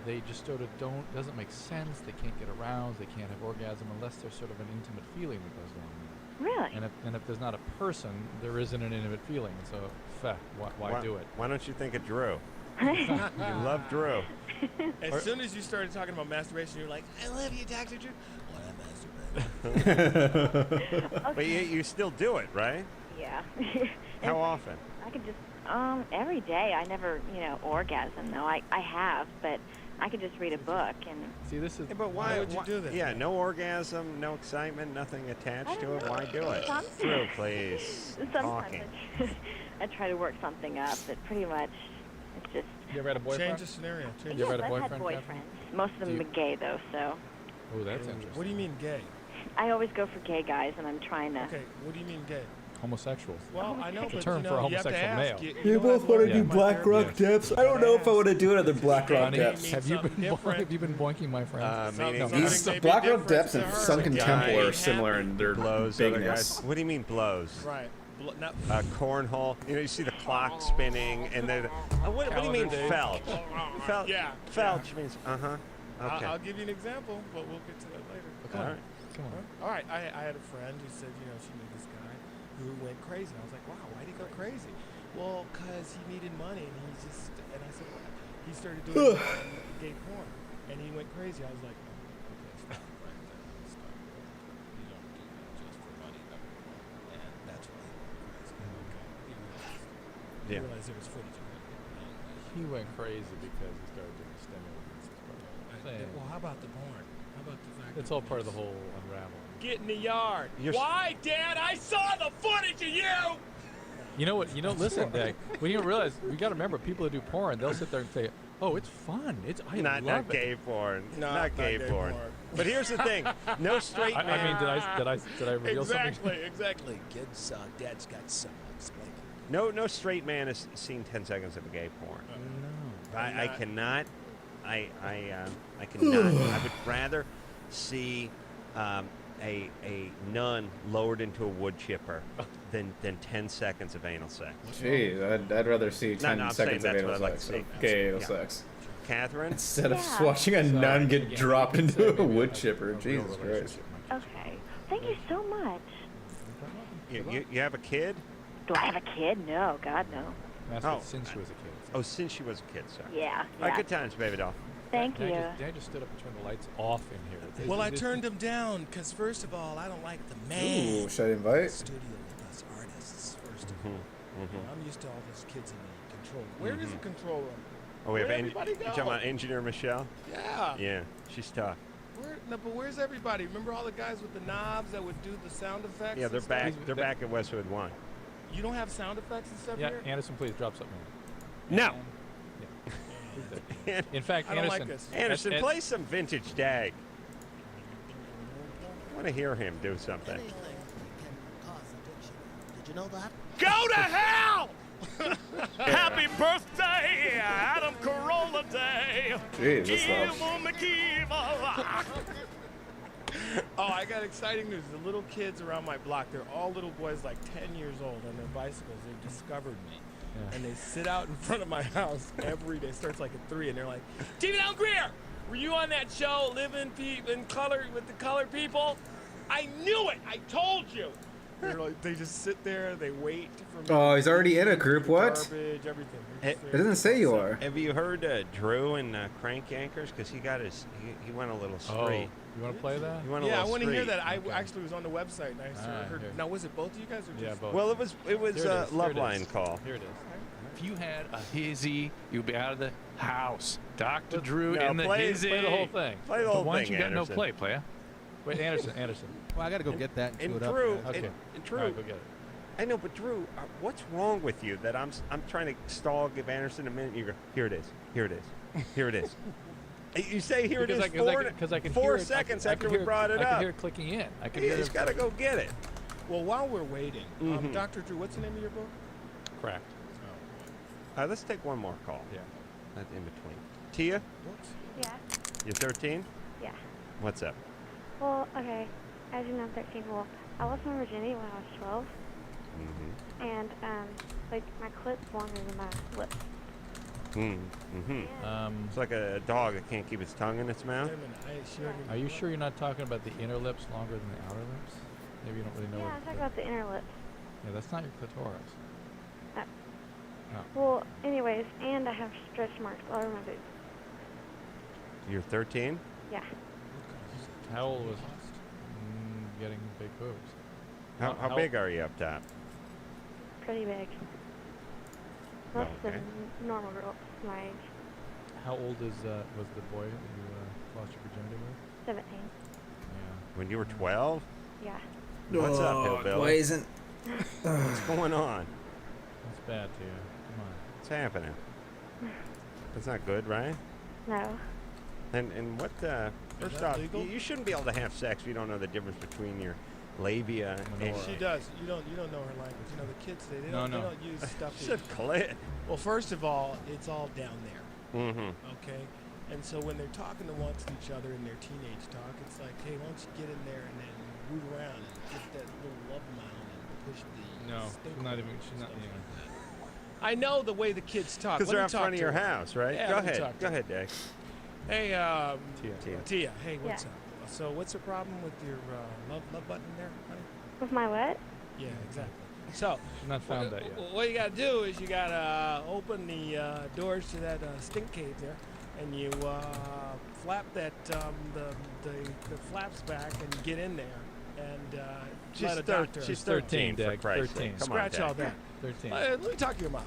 they just sort of doesn't make sense. They can't get aroused. They can't have orgasm unless there's sort of an intimate feeling that goes along with it. Really? And if there's not a person, there isn't an intimate feeling. So, why do it? Why don't you think of Drew? You love Drew. As soon as you started talking about masturbation, you're like, I love you, Dr. Drew. Well, I masturbate. But you still do it, right? Yeah. How often? I could just, every day. I never, orgasm, though. I have, but I could just read a book and... See, this is... Yeah, but why would you do that? Yeah, no orgasm, no excitement, nothing attached to it. Why do it? Sometimes- Drew, please. Sometimes Talking. I try to work something up, but pretty much it's just... You ever had a boyfriend? Change the scenario. You Yes, ever had a I've boyfriend, had Catherine? boyfriends. Most of them are gay, though, so... Oh, that's interesting. What do you mean gay? I always go for gay guys, and I'm trying to... Okay, what do you mean gay? homosexuals. Well, I know, It's a but term you for a know, you have to homosexual ask. male. You both want to do Black Rock Depths? I don't know if I want to do another Black Rock Honey, Depths. have you been boinking my friend? Black Rock Depths and Sunken Temple are similar in their blows other bigness. guys. What do you mean blows? Right. Not Cornhole. You know, you see the clock spinning, and then what do you mean felch? Felch. Yeah. Felch means Okay. I'll give you an example, but we'll get to that later. Okay. All right. Come on. All right. I had a friend who said, you know, she knew this guy who went crazy. I was like, wow, why'd he go crazy? Well, because he needed money, and I said, well, he started doing gay porn, and he went crazy. I was like, okay, stop right there. Stop. You don't do that just for money, number one. And that's why he went crazy. He realized there was footage of it. He went crazy because he started doing stimulants. Well, how about the porn? How about the fact It's all part of the whole unraveling. get in the yard? You're Why, Dad? I saw the footage of you! You know what? Listen, Dad. When you realize, we got to remember, people who do porn, they'll sit there and say, "Oh, it's fun. I not love it." gay porn. No, not gay porn. But here's the thing: no straight man. I mean, did I reveal something? Exactly. Kids, Dad's got some explaining. No straight man has seen 10 seconds of gay porn. No. I cannot. I cannot. I would rather see a nun lowered into a wood chipper than 10 seconds of anal sex. Gee, I'd rather see 10 I'm seconds saying of that's what anal I'd like sex. to see. Gay anal Yeah. sex. Catherine? Instead of watching a nun get dropped into a wood chipper. Jesus Christ. Okay. Thank you so much. You have a kid? Do I have a kid? No, God, no. Since she was a kid. Oh, since she was a kid, sorry. Yeah. All right, good times, baby doll. Thank you. Dad just stood up and turned the lights off in here. Well, I turned him down because, first of all, I don't like the man. Ooh, should I invite? Studio with us artists, first of all. I'm used to all those kids in the control room. Where is the control room? Oh, we have Where'd everybody you go? talking about Engineer Michelle? Yeah. Yeah, she's tough. But where's everybody? Remember all the guys with the knobs that would do the sound effects? Yeah, they're and stuff? back. They're back at Westwood 1. You don't have sound effects and stuff Yeah, here? Anderson, please drop something. No. In fact, I don't Anderson, like this. Anderson, play some vintage Dag. I want to hear him do something. Anything can cause addiction. Did you know that? Go to hell! Happy birthday, Adam Carolla Day. Jeez, that's Oh, I got exciting news. The little kids around my block, they're all little boys like 10 years old on their bicycles. They've discovered me. Yeah. And they sit out in front of my house every day. It starts like at 3, and they're like, Stephen Allen Greer, were you on that show, Living in Color with the Colored People? I knew it. I told you. They're like, they just sit there. They wait for me. Oh, he's already in a group. What? Garbage, everything. It doesn't say you are. Have you heard Drew and Crank Yankers? Because he got he went a little Oh, straight. you want to play that? He went a Yeah, I little want to hear straight. that. I actually was on the website and I sort of heard. here. Now, was it both of you guys or just? Yeah, both. Well, it was Here it is, here it Loveline is. call. Here it is. If you had a hizzy, you'd be out of the house. Dr. Drew No, in the play hizzy. Play the whole thing. Play the whole Why thing, don't you got Anderson. no play, player? Wait, Anderson. Well, I got to go get that and And queue it up. Drew, guys. Okay. and Drew, All right, go get it. I know, but Drew, what's wrong with you that I'm trying to stall, give Anderson a minute, and you go, here it is, here it is, here it is. You say here Because it is because I can 4 hear it, seconds I can after we hear brought it I up. can hear it clicking in. I can You hear just it. got to go get it. Well, while we're waiting, Mhm. Dr. Drew, what's the name of your book? Cracked. Let's take one more call. Yeah. That's in between. Tia, Yeah. you're 13? Yeah. What's up? Well, okay. As you know, I'm 13. Well, I lost my virginity when I was 12. Mm-hmm. And, like, my clit's longer than my lips. Mm-hmm. It's like a dog that can't keep its tongue in its mouth. Wait a minute, Are you sure you're not talking about the inner lips longer than the outer lips? Maybe you don't really know. Yeah, what I'm talking about the inner lips. Yeah, that's not your clitoris. Uh, Oh. Well, anyways, and I have stretch marks all over my boobs. You're 13? Yeah. How old was getting big boobs? How big are you up top? Pretty big. Less Okay. than normal girls my age. How old was the boy that you lost your virginity with? 17. Yeah. When you were 12? Yeah. What's up, Oh, Hillbilly? why isn't? What's going on? That's bad to you. Come on. What's happening? That's not good, right? No. And what? First that off, legal? you shouldn't be able to have sex if you don't know the difference between your labia. And She does. You don't know her language. You know the kids. They don't use stuff. Said clit. Well, first of all, it's all down there. Mm-hmm. Okay. And so when they're talking amongst each other in their teenage talk, it's like, hey, why don't you get in there and then root around and get that little love mound and push the. No, stink she's not hole even. and She's not. stuff Yeah. like that. I know the way the kids talk. Because Let they're me out talk front of to your her. house, right? Yeah, Go let me ahead. talk to Go her. ahead, Dag. Hey, Tia. Tia. Hey, what's Yeah. up? So what's the problem with your love button there, honey? With my what? Yeah, exactly. So She's not found that yet. what you got to do is you got to open the doors to that stink cave there, and you flap that the flaps back and get in there and let a doctor. She's 13, Dag. for Christ's 13. sake. Come Scratch on, all Dag. that. 13. Let me talk to your mom.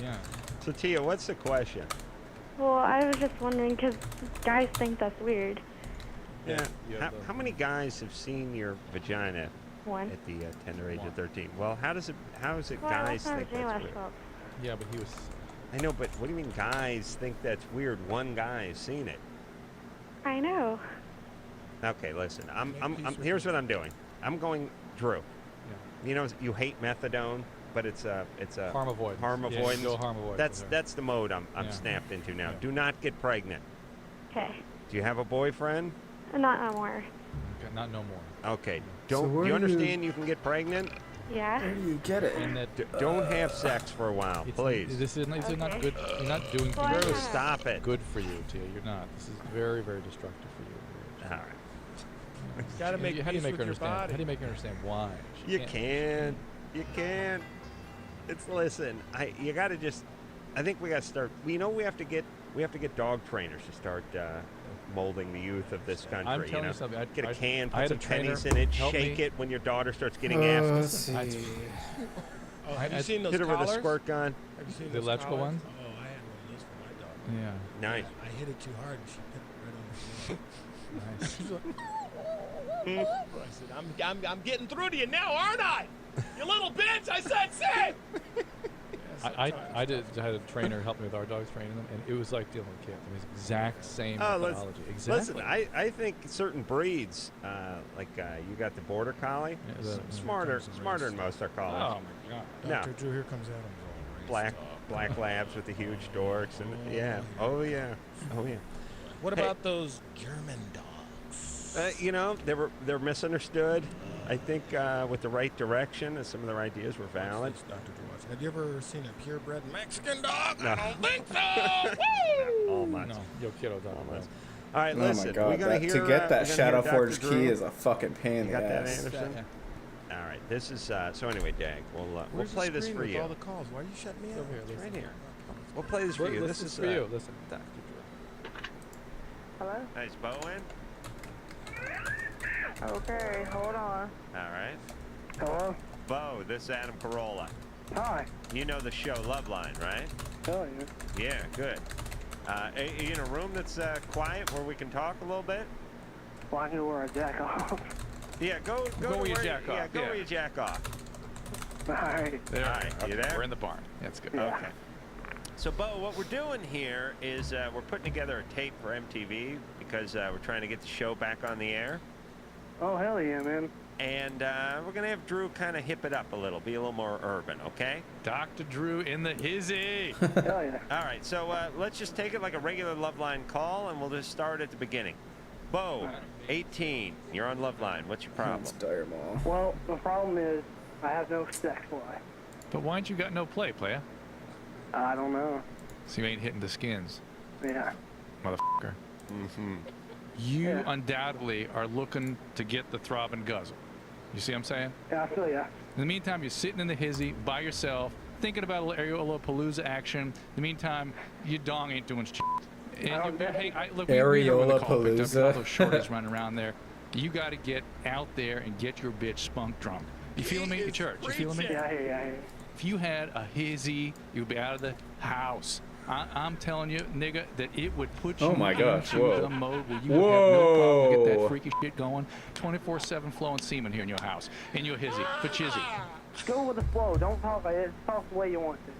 Yeah. So, Tia, what's the question? Well, I was just wondering because guys think that's weird. Yeah. Yeah, How many guys have seen your vagina One. at the tender age of 13? Well, how is it Well, I guys lost my think vagina that's last weird? month. Yeah, but he was. I know, but what do you mean guys think that's weird? One guy has seen it. I know. Okay, listen. Here's what I'm doing. I'm going Drew. You know, you hate methadone, but it's a Harm avoidance. Harm Yeah, avoidance. go harm avoidance That's there. that's the mode I'm Yeah. snapped into now. Yeah. Do not get pregnant. Okay. Do you have a boyfriend? Not no more. Okay, not no more. Okay. So Don't where you do understand you can get pregnant? Yeah. Where do you get it? And that. Don't have sex for a while, please. This is not Okay. good. You're not doing Well, things Drew, yeah. stop it. good for you, Tia. You're not. This is very, very destructive for you. All right. Got to make How do you peace make with her your understand? body. How do you make her understand why? She You can't. can't. You can't. Listen. You got to just. I think we got to start. We have to get dog trainers to start molding the youth of this country. I'm telling you you something. Get a can, I put had some a trainer pennies in it, help shake me. it when your daughter starts getting Let's asked. see. Oh, have you seen those Hit her collars? with a squirt gun. Have you seen The those electrical collars? ones? Oh, I had one of those for my dog. Yeah. Nice. I hit it too hard and she picked it right on the Nice. floor. I said, I'm getting through to you now, aren't I? You little bitch! I said sit! I had a trainer help me with our dogs, training them, and it was like dealing with kids. It was exact same Oh, methodology. Exactly. listen. I think certain breeds, you got the border collie, Yeah, smarter than most are collies. Oh my god. No. Dr. Drew, here comes Adam. Black labs with the huge dorks, and oh yeah. What Hey. about those German dogs? They're misunderstood. I think with the right direction and some of their ideas were valid. Dr. Drew, have you ever seen a purebred Mexican dog? No. I don't think so. Almost. No, yo kiddo dog. Almost. All right, Oh listen. my god, we're gonna that, hear, to get that we're gonna Shadow hear Forge Dr. key Drew. is a fucking pain in You the got that, ass. Anderson? All right, this is so anyway, Dag. We'll Where's play the this screen for with you. all the calls? Why are you shutting me out? Over here, It's listen. right here. We'll play this for you. This is for you. Listen. Dr. Hello? Drew. Nice Bowen. Okay, hold on. All right. Hello? Bo, this is Adam Carolla. Hi. You know the show Loveline, right? Hell yeah. Yeah, good. Are you in a room that's quiet where we can talk a little bit? Well, I know where I jack off. Yeah, go Go to where you where jack yeah, off, go yeah. where you jack off. All right. There. All right, you Okay, there? We're in the barn. That's good. Yeah. Okay. So, Bo, what we're doing here is we're putting together a tape for MTV because we're trying to get the show back on the air. Oh, hell yeah, man. And we're going to have Drew kind of hip it up a little, be a little more urban, okay? Dr. Drew in the hizzy. Hell yeah. All right, so let's just take it like a regular Loveline call, and we'll just start at the beginning. Bo, 18, you're on Loveline. What's your problem? It's dire mall. Well, the problem is I have no sex life. But why ain't you got no play, playa? I don't know. So you ain't hitting the skins, Yeah. motherfucker. Mm-hmm. You Yeah. undoubtedly are looking to get the throb and guzzle. You see what I'm saying? Yeah, I feel ya. In the meantime, you're sitting in the hizzy by yourself, thinking about a little Areola-palooza action. In the meantime, your dong ain't doing shit. And hey, look, we know what they call it, but all those shorties running around there. You got to get out there and get your bitch spunk drunk. You feeling me at church? You feeling me? Yeah, I hear ya, I hear ya. If you had a hizzy, you'd be out of the house. I'm telling you, nigga, that it would put you Oh my gosh, into whoa. the mode where you would have no problem to get Whoa. that freaky shit going. 24/7 flowing semen here in your house, in your hizzy, for chizzy. Go with the flow. Don't talk like it. Talk the way you want to.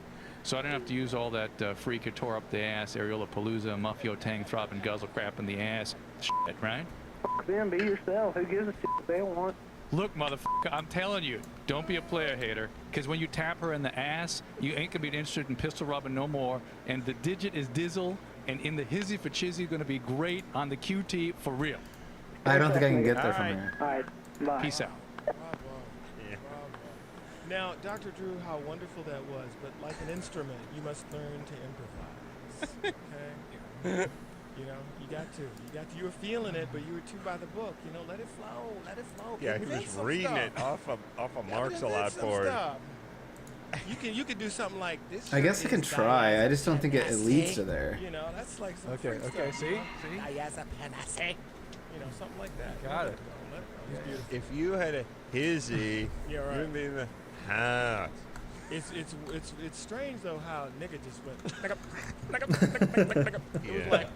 So I didn't have to use all that freak who tore up the ass, Areola-palooza, Muffio Tang, throbbing guzzle crap in the ass shit, right? Fuck them. Be yourself. Who gives a shit if they want? Look, motherfucker, I'm telling you, don't be a player hater. Because when you tap her in the ass, you ain't gonna be interested in pistol rubbing no more. And the digit is Dizzle, and in the hizzy for chizzy gonna be great on the QT for real. I don't think I can get there from here. All right, bye. Peace out. Bravo. Bravo. Now, Dr. Drew, how wonderful that was, but like an instrument, you must learn to improvise. Okay? You know, you got to. You were feeling it, but you were too by the book. You know, let it flow. Let it flow. Yeah, he Invent was some reading stuff. it off of Yeah, Mark's a invent lot some board. stuff. You could do something like this. I guess I can try. I just don't think it leads to there. You know, that's like some Okay, free okay, stuff, see? you know? See? You know, something like that. Got it. It's beautiful. If you had a hizzy, Yeah, right. you'd be in the house. It's strange though how nigga just went. It was like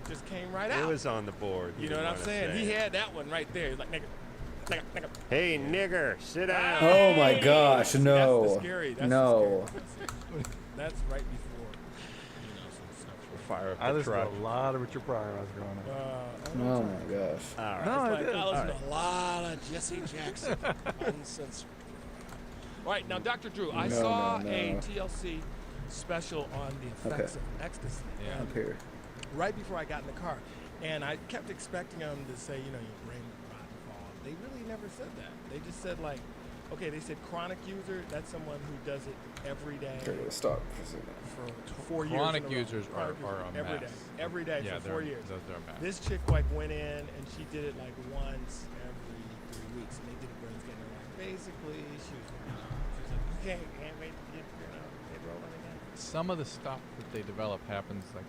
just came right out. It was on the board. You know what I'm saying? He had that one right there. He's like nigga. Hey nigger, sit down. Oh my gosh, See, no. That's the scary. That's No. The scary. That's right before. You know, some stuff. Fire up I the listened truck. to a lot of Richard Pryor when I was growing up. Oh my gosh. All right. No, I Like, did. I listened to a lot of Jesse Jackson. Uncensored. All right, now, Dr. Drew, I saw a TLC special on the effects of ecstasy. Yeah. Up here. Right before I got in the car. And I kept expecting them to say, you know, your brain would rot and fall. They really never said that. They just said, like, okay, they said chronic user, that's someone who does it every day. Here, we'll stop. For 4 years. Chronic in a row. users are a every day. mess. Every day Yeah, for 4 years. Those are a mess. This chick like went in and she did it like once every 3 weeks, and they did a brain scan. They're like, basically, she was like, can't wait to get rolling again. Some of the stuff that they develop happens like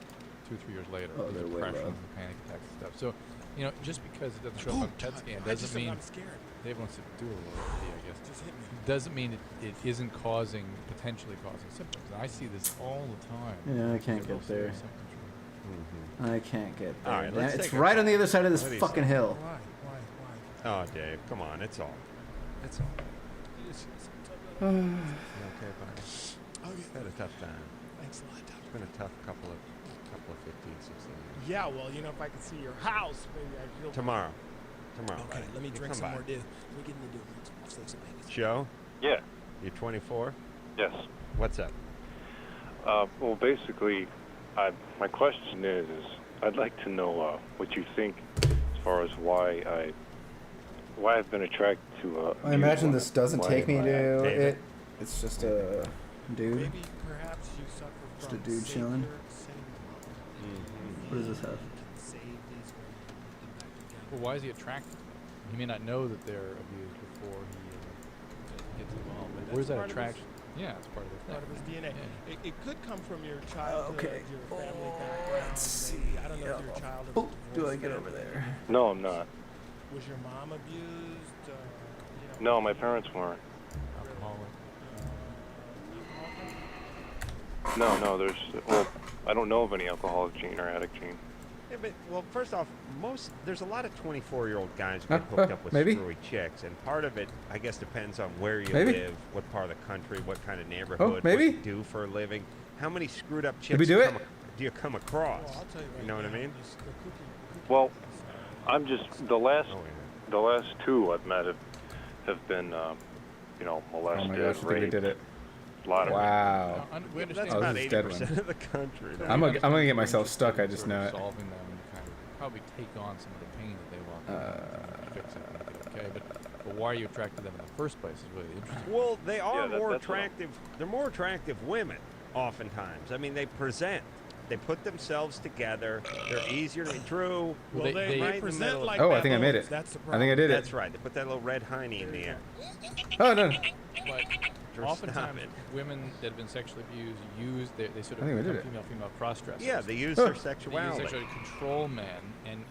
2-3 years later. Oh, they're way depression, low. panic attacks and stuff. So, you know, just because it doesn't show up on PET scan doesn't mean I'm scared. Dave wants to do a little bit, I guess. Just hit me. Doesn't mean it isn't potentially causing symptoms. And I see this all the time. Yeah, I can't get there. I can't get there. All right, Man, let's it's take a right on the other side of this What do you fucking say? hill. Why? Oh, Dave, come on, it's all. It's all. Oh, You okay, buddy? It's had a tough time. Thanks a lot, Doctor. It's been a tough couple of 15, 16 years. Yeah, well, you know, if I could see your house, maybe I'd feel Tomorrow, Okay, buddy. let me You drink come some by. more, dude. Let me get in the dude. I'll take some Vegas. Joe, Yeah. you're 24. Yes. What's up? Well, basically, my question is I'd like to know what you think as far as why I've been attracted to. I imagine this doesn't why- take me why- to David. it. It's just a dude. Maybe perhaps you suffer Just from a dude chilling. Mm-hmm. What does this have? Well, why is he attracted to them? He may not know that they're abused before he gets involved. But where's that part of his- attraction? Yeah, it's part of the Part of his DNA. Yeah. It could come from your childhood, Okay. your family background. Let's see. Maybe. I don't know if your child is Oh, do I get over there? No, I'm not. Was your mom abused? No, my parents weren't. No, well, I don't know of any alcoholic gene or addict gene. Yeah, but well, first off, there's a lot of 24-year-old guys who get hooked up with Maybe. screwy chicks, and part of it, I guess, depends on where you Maybe. live, what part of the country, what kind of neighborhood, maybe. what you do for a living, how many screwed up chicks Did we do it? do you come across? Well, I'll tell you right You know what I now, mean? Well, I'm just the last Oh, the last two I've met have been Oh molested, my gosh, I think we raped. did it. A lot of Wow. We understand. That's Oh, about this is dead 80% one. of the country. though. I'm gonna get myself stuck. I just Sort know of it. Solving them and kind of probably take on some of the pain that they walk through. Fix it, make it okay. But why are you attracted to them in the first place is really interesting. Well, they are Yeah, more that's what I'm- attractive. They're more attractive women, oftentimes. I mean, they present. They put themselves together. They're easier to Drew. Well, they they right in the present middle. like Oh, I think I made baboons. it. That's the I problem. think I did it. That's right. They put that little red hiney in the air. Oh no. But Drew, oftentimes, stop it. women that have been sexually abused they sort I think we of did become it. female cross-dressers. Yeah, they use Huh. their They use sexuality. sexually to control men, and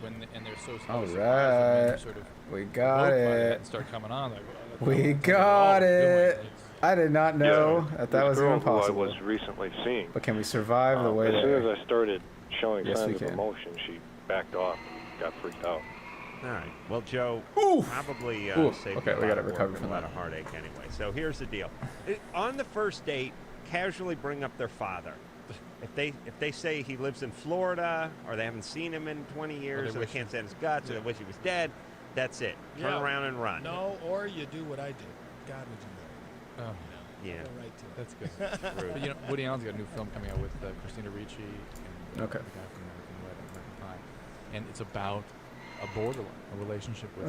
they're so All surprised when right. they're sort of We got provoked by that it. and start coming on. Like, We got it. I did not know that this was girl even who I possible. was recently seeing. But can we survive the way As soon there? as I started showing Yes, we signs of can. emotion, she backed off and got freaked out. All right. Well, Joe, probably Oof. saved Okay, you a we lot gotta of work recover and from a lot that. of heartache anyway. So here's the deal: on the first date, casually bring up their father. If they say he lives in Florida, or they haven't seen him in 20 years, or they wish can't stand his guts, or they wish he was dead, That's it. Turn Yeah. around and run. No, or you do what I do. God would you know? Oh, Yeah. Go right to it. that's good. But, you know, Woody Allen's got a new film coming out with Christina Ricci and Okay. the guy from American Pie, and it's about a borderline, a relationship with.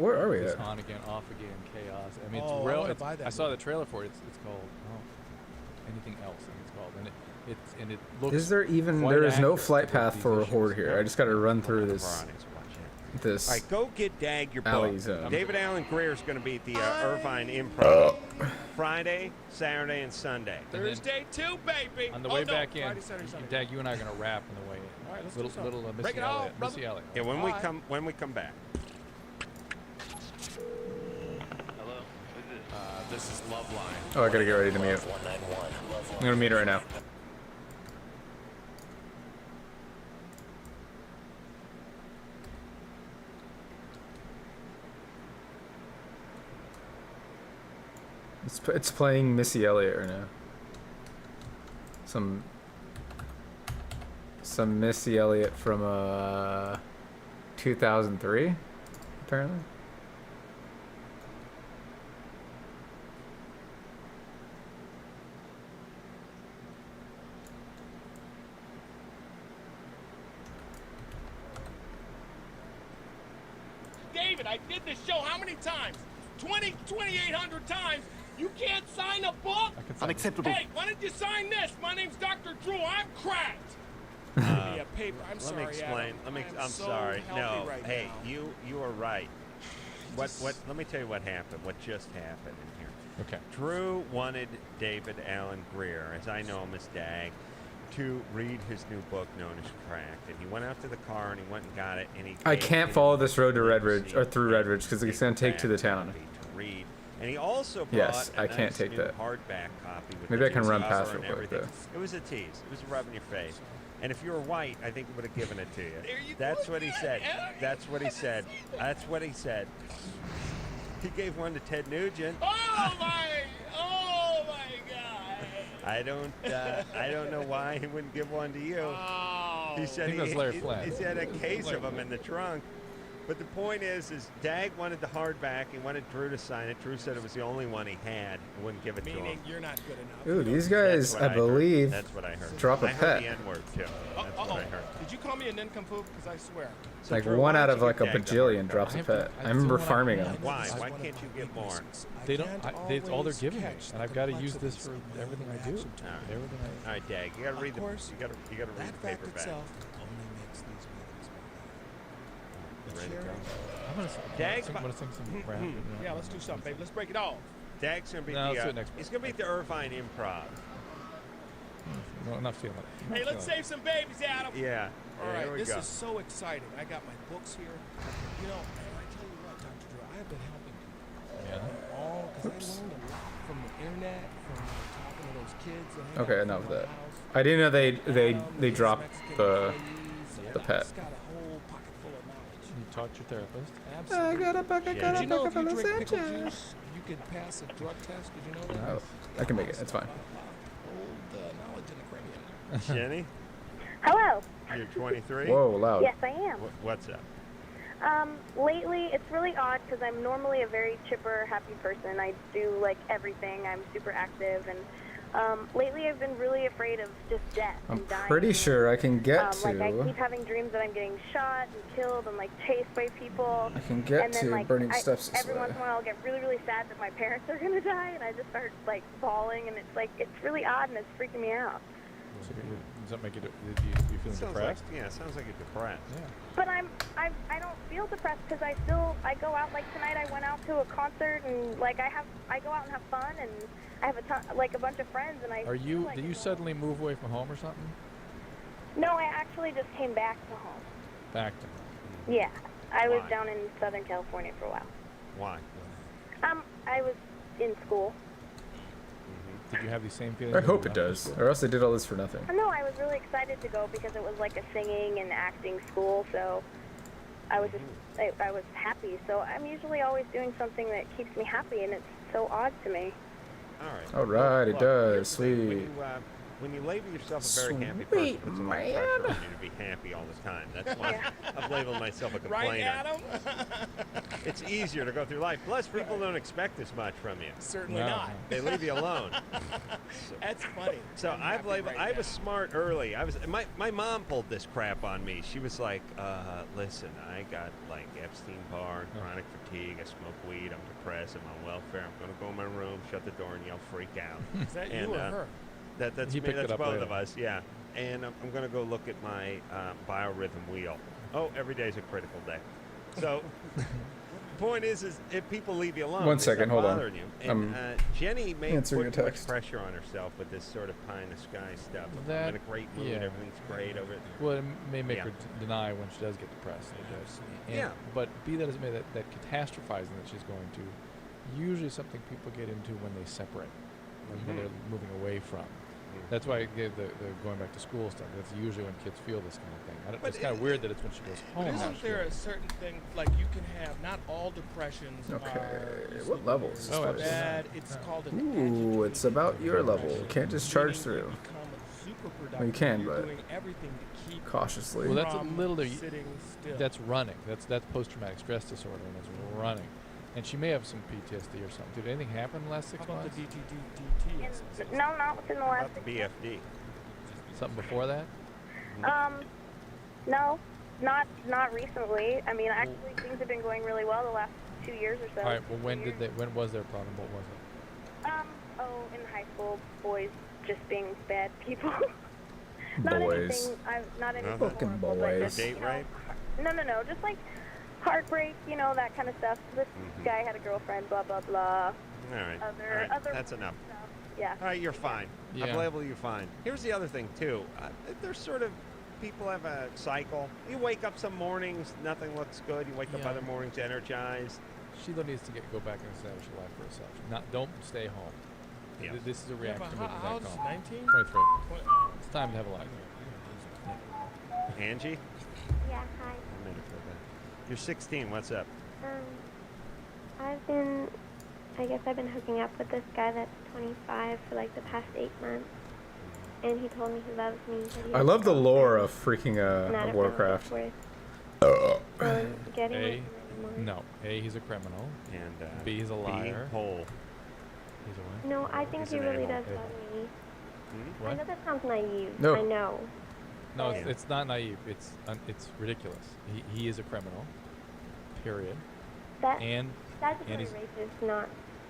Where are we It's at? on again, off again, chaos. I mean, Oh, I it's real. wanna It's, buy that I saw movie. the trailer for it. It's called anything else. I think it's called, and it looks. Is there even? quite There is no accurate flight to path these for a issues. horde here. I just got to run through this. This. All right, go get Dag your Alley book. zone. David Allen Greer is going to be at the Irvine Improv Friday, Saturday, and Sunday. And then Thursday too, baby. on the Oh, way no, back in, Friday, Saturday, Sunday. Dag, you and I are gonna rap on the way in. All right, let's do something. little Break Missy it off, Elliott. brother. Missy Elliott. Yeah, when All we right. come back. Hello? Who's this? This is Loveline. Oh, I gotta get ready to meet. I'm gonna meet her right now. It's playing Missy Elliott right now. Some Missy Elliott from 2003, apparently. David, I did this show how many times? 2,800 times. You can't sign a book? Unacceptable. Hey, why don't you sign this? My name's Dr. Drew. I'm cracked. Give me a paper. I'm Let sorry, me explain. Adam. I'm so sorry. healthy No, right hey, now. you are right. What? Let me tell you what happened. What just happened in here. Okay. Drew wanted David Allen Greer, as I know him as Dag, to read his new book known as Cracked, and he went out to the car and he went and got it, and he. I gave can't his follow this road to literacy Redridge or through Redridge because it's gonna take to the paperback town. copy to read. And he also brought Yes, a I can't nice take new that. hardback copy with Maybe the I can run cover past and real quick, everything. though. It was a tease. It was a rub in your face. And if you were white, I think he would have given it to you. That's what he said. That's what he said. That's what he said. He gave one to Ted Nugent. Oh my God. I don't know why he wouldn't give one to you. Oh. He said I think that's Larry Flynn. he had a case of them in the trunk. But the point is Dag wanted the hardback. He wanted Drew to sign it. Drew said it was the only one he had. He wouldn't give it to him. Meaning you're not good enough. Ooh, these guys, That's I what heard. believe, That's what I heard. drop a I heard pet. the N-word too. That's what I heard. Did you call me a nincompoop? Because I swear. So Like Drew, one why out don't of you like a give Dag the bajillion hardback? drops a pet. I remember farming them. Why? Why can't you give more? They don't. It's all they're giving me, and I've got to use this for everything I do. Everything I. All right, Dag, you got to read the. You got to read That the fact paperback. itself only makes these meetings more Ready to go? I'm gonna sing, Dag- I'm gonna sing some rap. Yeah, let's do something, baby. Let's break it off. Dag's gonna be No, let's do it next he's gonna be at the Irvine Improv. No, I'm not feeling it. Hey, let's save some babies, Adam. Yeah. All Yeah, right, here we this go. is so exciting. I got my books here. You know, and I tell you what, Dr. Drew, I have been helping people. Yeah. All because I learned a lot from the internet, from talking to those kids. that hang Okay, out enough in of my that. house. I didn't know they These dropped Mexican the employees, the pet. Just got a whole pocket full of knowledge. You talked to your therapist. Absolutely. got a bucket, Did got a you know bucket if you full of drink pickle Sanchez. juice, you could pass a drug test? Did you know that? Oh, I can make it. It's fine. Old knowledge in the cranium. Jenny, Hello. you're 23. Whoa, loud. Yes, I am. What's up? Lately, it's really odd because I'm normally a very chipper, happy person. I do like everything. I'm super active, and lately I've been really afraid of just death I'm and dying. pretty sure I can get Like I to. keep having dreams that I'm getting shot and killed and like chased by people. I can get and then, to like, burning steps this every way. once in a while I'll get really, really sad that my parents are gonna die, and I just start like bawling, and it's like it's really odd and it's freaking me out. So does that make you? You feeling Sounds depressed? like sounds like you're depressed. Yeah. But I don't feel depressed because I go out, like tonight I went out to a concert, and like I go out and have fun, and I have a bunch of friends, and I Are you? feel like Did you suddenly move away from home or something? No, I actually just came back to home. Back to. Yeah, I was Why? down in Southern California for a while. Why? I was in school. Did you have these same feelings? I when hope you it left does, school? or else they did all this for nothing. No, I was really excited to go because it was like a singing and acting school, so I was just I was happy. So I'm usually always doing something that keeps me happy, and it's so odd to me. All right. All right, it Look, does. here's the thing. Sweet. when you label yourself a very happy person, Sweet it puts a lot of man. pressure on you to be happy all the time. That's why I've labeled myself a complainer. Right, Adam? It's easier to go through life. Plus, people don't expect as much from you. Certainly not. They leave you alone. That's funny. So I'm I've happy labeled. right I was smart early. My mom pulled this crap on me. She was like, "Listen, I got like Epstein-Barr, chronic fatigue. I smoke weed. I'm depressed. I'm on welfare. I'm gonna go in my room, shut the door, and yell, freak out." Is that you or her? That's You me. picked it That's up both later. of us. Yeah. And I'm gonna go look at my biorhythm wheel. Oh, every day's a critical day. So. Point is if people leave you alone, 1 they second, stop hold on. bothering you. And Jenny may answering put a much text. pressure on herself with this sort of pie in the sky stuff. I'm That- in a great mood, yeah. everything's great over it. Well, it may make Yeah. her deny when she does get depressed. It does. And, Yeah. But be that as it may, that catastrophizing that she's going to, usually something people get into when they separate, when they're moving away from. That's why I gave the going back to school stuff. That's usually when kids feel this kind of thing. It's kind of weird that it's when she goes home. But now isn't she there feels a certain thing, like you can have, not all depressions Okay, are what level is this so person? bad. It's called an Ooh, it's about your level. Can't just charge through. Well, you can, but doing everything to keep cautiously. Well, that's from literally sitting still. that's running. That's post-traumatic stress disorder, and it's running. And she may have some PTSD or something. Did anything happen in the last 6 How about months? the DT? No, not within the last. About the BFD. Something before that? No, not recently. I mean, actually, things have been going really well the last 2 years or so. All right. Well, when was their problem? What was it? In high school, boys just being bad people. Not Boys. anything. Not anything. Fucking horrible, but boys. just, Date you know, rape? No, just like heartbreak, that kind of stuff. This guy had a girlfriend, blah blah blah. All right. Other That's enough. stuff. Yeah. All right, you're fine. Yeah. I've labeled you fine. Here's the other thing too. There's sort of people have a cycle. You wake up some mornings, nothing looks good. You wake up Yeah. other mornings energized. Sheila needs to go back and establish a life for herself. Don't stay home. Yeah. This is a reaction to moving How back old is home. 19? 23. It's time to have a life. Angie? Yeah, hi. A minute for that. You're 16. What's up? I guess I've been hooking up with this guy that's 25 for like the past 8 months. And he told me he loves me. But he I love the lore of freaking And I don't know Warcraft. what it's worth. Getting A, with him no. A, he's a criminal. And B, he's a liar. Hole. He's a what? No, I think He's he an really a-hole. does love me. I What? know that sounds naive. No. I know. No, it's not naive. It's ridiculous. He is a criminal. Period. That And statutory he's- rape is not.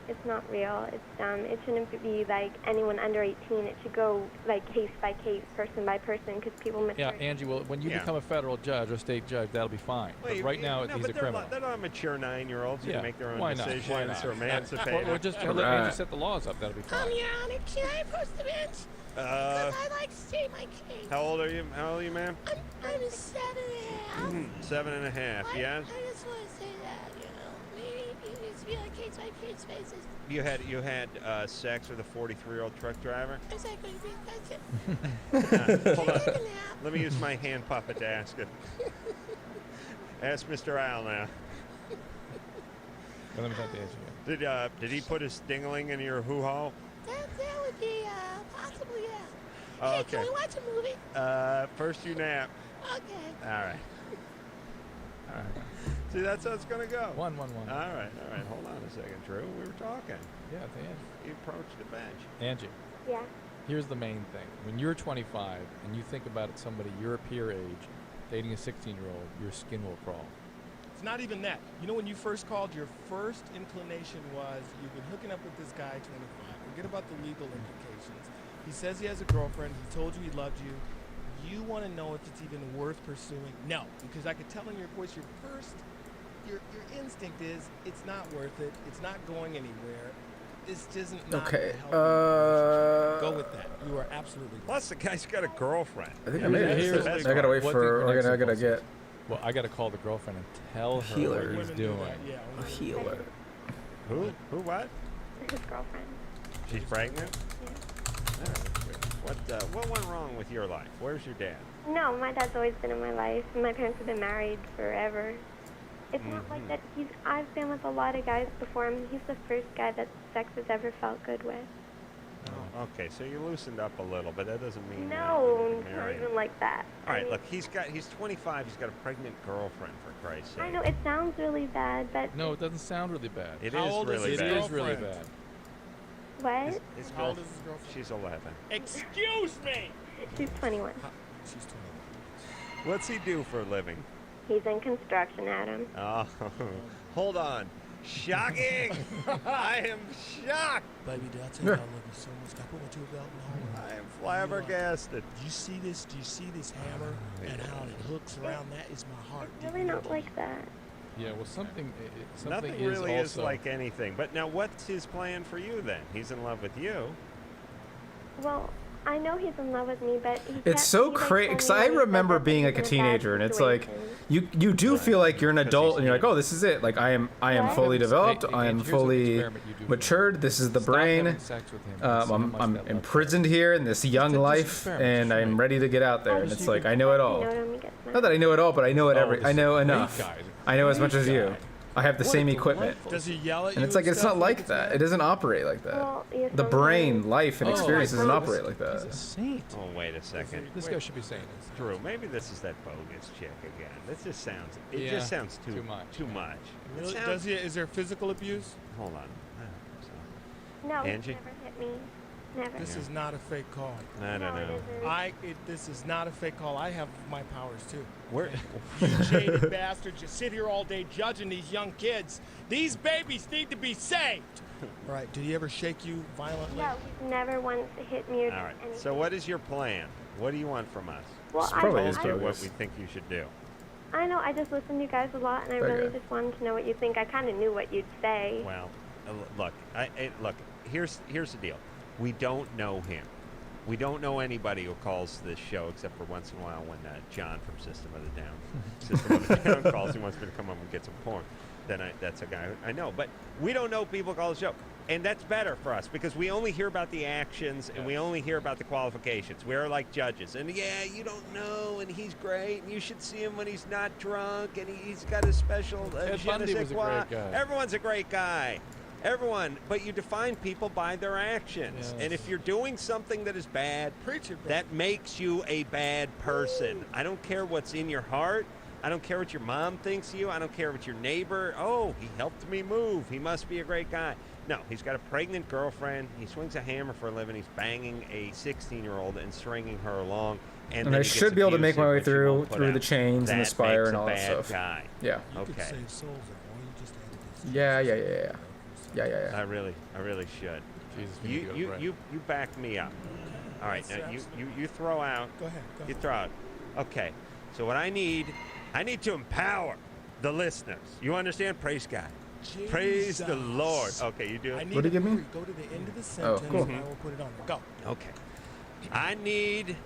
It's not real. It's dumb. It shouldn't be like anyone under 18. It should go like case by case, person by person, because people mature. yeah, Angie. Well, when you Yeah. become a federal judge or state judge, that'll be fine. Well, But right now, he's a criminal. They're not mature 9-year-olds who Yeah, can make their own why not? decisions Why not? or emancipate. Or just let Right. Angie set the laws up. That'll be fine. Your Honor, can I approach the bench? Because I like to state my case. How old are you? How old are you, ma'am? I'm 7.5. 7.5. Yeah. I just want to say that, maybe it needs to be on a case-by-case basis. You had sex with a 43-year-old truck driver? Is that going to be effective? Hold on. Let me use my hand puppet to ask it. Ask Mr. Al now. Well, let me talk to Angie. Did he put his dingling in your hoo-ha? That would be possibly, yeah. Oh, Hey, okay. can we watch a movie? First you nap. Okay. All right. See, that's how it's going to go. One. All right. Hold on a second, Drew. We were talking. Yeah, it's Angie. You approached the bench. Angie. Yeah. Here's the main thing. When you're 25 and you think about it, somebody your peer age dating a 16-year-old, your skin will crawl. It's not even that. When you first called, your first inclination was you've been hooking up with this guy 25. Forget about the legal implications. He says he has a girlfriend. He told you he loved you. You want to know if it's even worth pursuing. No, because I could tell in your voice your instinct is it's not worth it. It's not going anywhere. This isn't not Okay. a healthy relationship. Go with that. You are absolutely right. Plus, the guy's got a girlfriend. I think I made it. I gotta wait for. I gotta get Well, I gotta call the girlfriend and tell her Healer. what he's doing. a healer. Who? What? His girlfriend. She's pregnant? What went wrong with your life? Where's your dad? No, my dad's always been in my life. My parents have been married forever. It's not like that. I've been with a lot of guys before him. He's the first guy that sex has ever felt good with. Okay, so you loosened up a little, but that doesn't mean No, you need to not marry him. even like that. All right, I mean, look, he's 25. He's got a pregnant girlfriend, for Christ's sake. I know it sounds really bad, but No, it doesn't sound really bad. It How is old is really his bad. It is really bad. what? His How old is his girlfriend? She's 11. Excuse me! She's 21. She's 21. What's he do for a living? He's in construction, Adam. Oh, hold on. Shocking! I am shocked. Baby, did I tell you I love you so much? Can I put my tool belt in the hole? I am flabbergasted. Do you see this? Do you see this hammer and how it hooks around? That is my heart. It's really not like that. Yeah, well, something Nothing is really is also like anything. But now, what's his plan for you then? He's in love with you. Well, I know he's in love with me, but It's so crazy because I remember being like a teenager, and it's like you do feel like you're an adult, and you're like, oh, this is it. Like I am fully developed. I am fully matured. This is the brain. I'm imprisoned here in this young life, and I'm ready to get out there. And it's like I know it all. Not that I know it all, but I know it I know enough. I know as much as you. I have the same equipment. Does he yell at you? And it's like, it's not like that. It doesn't operate like that. Well, yes, The brain, life, and experience doesn't he's- operate like He's a that. saint. Oh, wait a second. This guy should be saying this. Drew, maybe this is that bogus chick again. This just sounds. It Yeah, just sounds too much. Too much. It Really? sounds- Does he? Is there physical abuse? Hold on. No, Angie? he's never hit me. Never. This is not a fake call. I don't know. This is not a fake call. I have my powers too. Where? You jaded bastards. You sit here all day judging these young kids. These babies need to be saved. All right. Did he ever shake you violently? No, he's never once hit me or All right. anything. So what is your plan? What do you want from us? Well, It's probably I, his I, What bogus. we think you should do. I know, I just listen to you guys a lot, and I really Okay. just wanted to know what you think. I kind of knew what you'd say. Well, look. Look. Here's the deal. We don't know him. We don't know anybody who calls this show except for once in a while when John from System of the Down calls. He wants me to come up and get some porn. Then that's a guy I know. But we don't know people call the show. And that's better for us because we only hear about the actions and we only hear about the qualifications. We're like judges. And yeah, you don't know, and he's great, and you should see him when he's not drunk, and he's got a special Ted je ne Bundy sais was a quoi. great guy. Everyone's a great guy. Everyone, but you define people by their actions. Yes. And if you're doing something that is bad, Preach it, bro. that makes you a bad person. I don't care what's in your heart. I don't care what your mom thinks of you. I don't care what your neighbor, oh, he helped me move. He must be a great guy. No, he's got a pregnant girlfriend. He swings a hammer for a living. He's banging a 16-year-old and stringing her along. And then I he gets should be able to make my way abusive, which he through won't put the out. chains and the That spire makes and a all that bad stuff. guy. Yeah. You could Okay. save souls, or you just added this. Yeah. I really should. Jesus, we need to go to break. You back me up. All right, now you throw out. Go ahead. You throw out. Okay. So what I need to empower the listeners. You understand? Praise God. Praise the Lord. Okay, you do it. What do you give me? Go to the end of the sentence, cool. and I will put it on there. Go. Okay. I need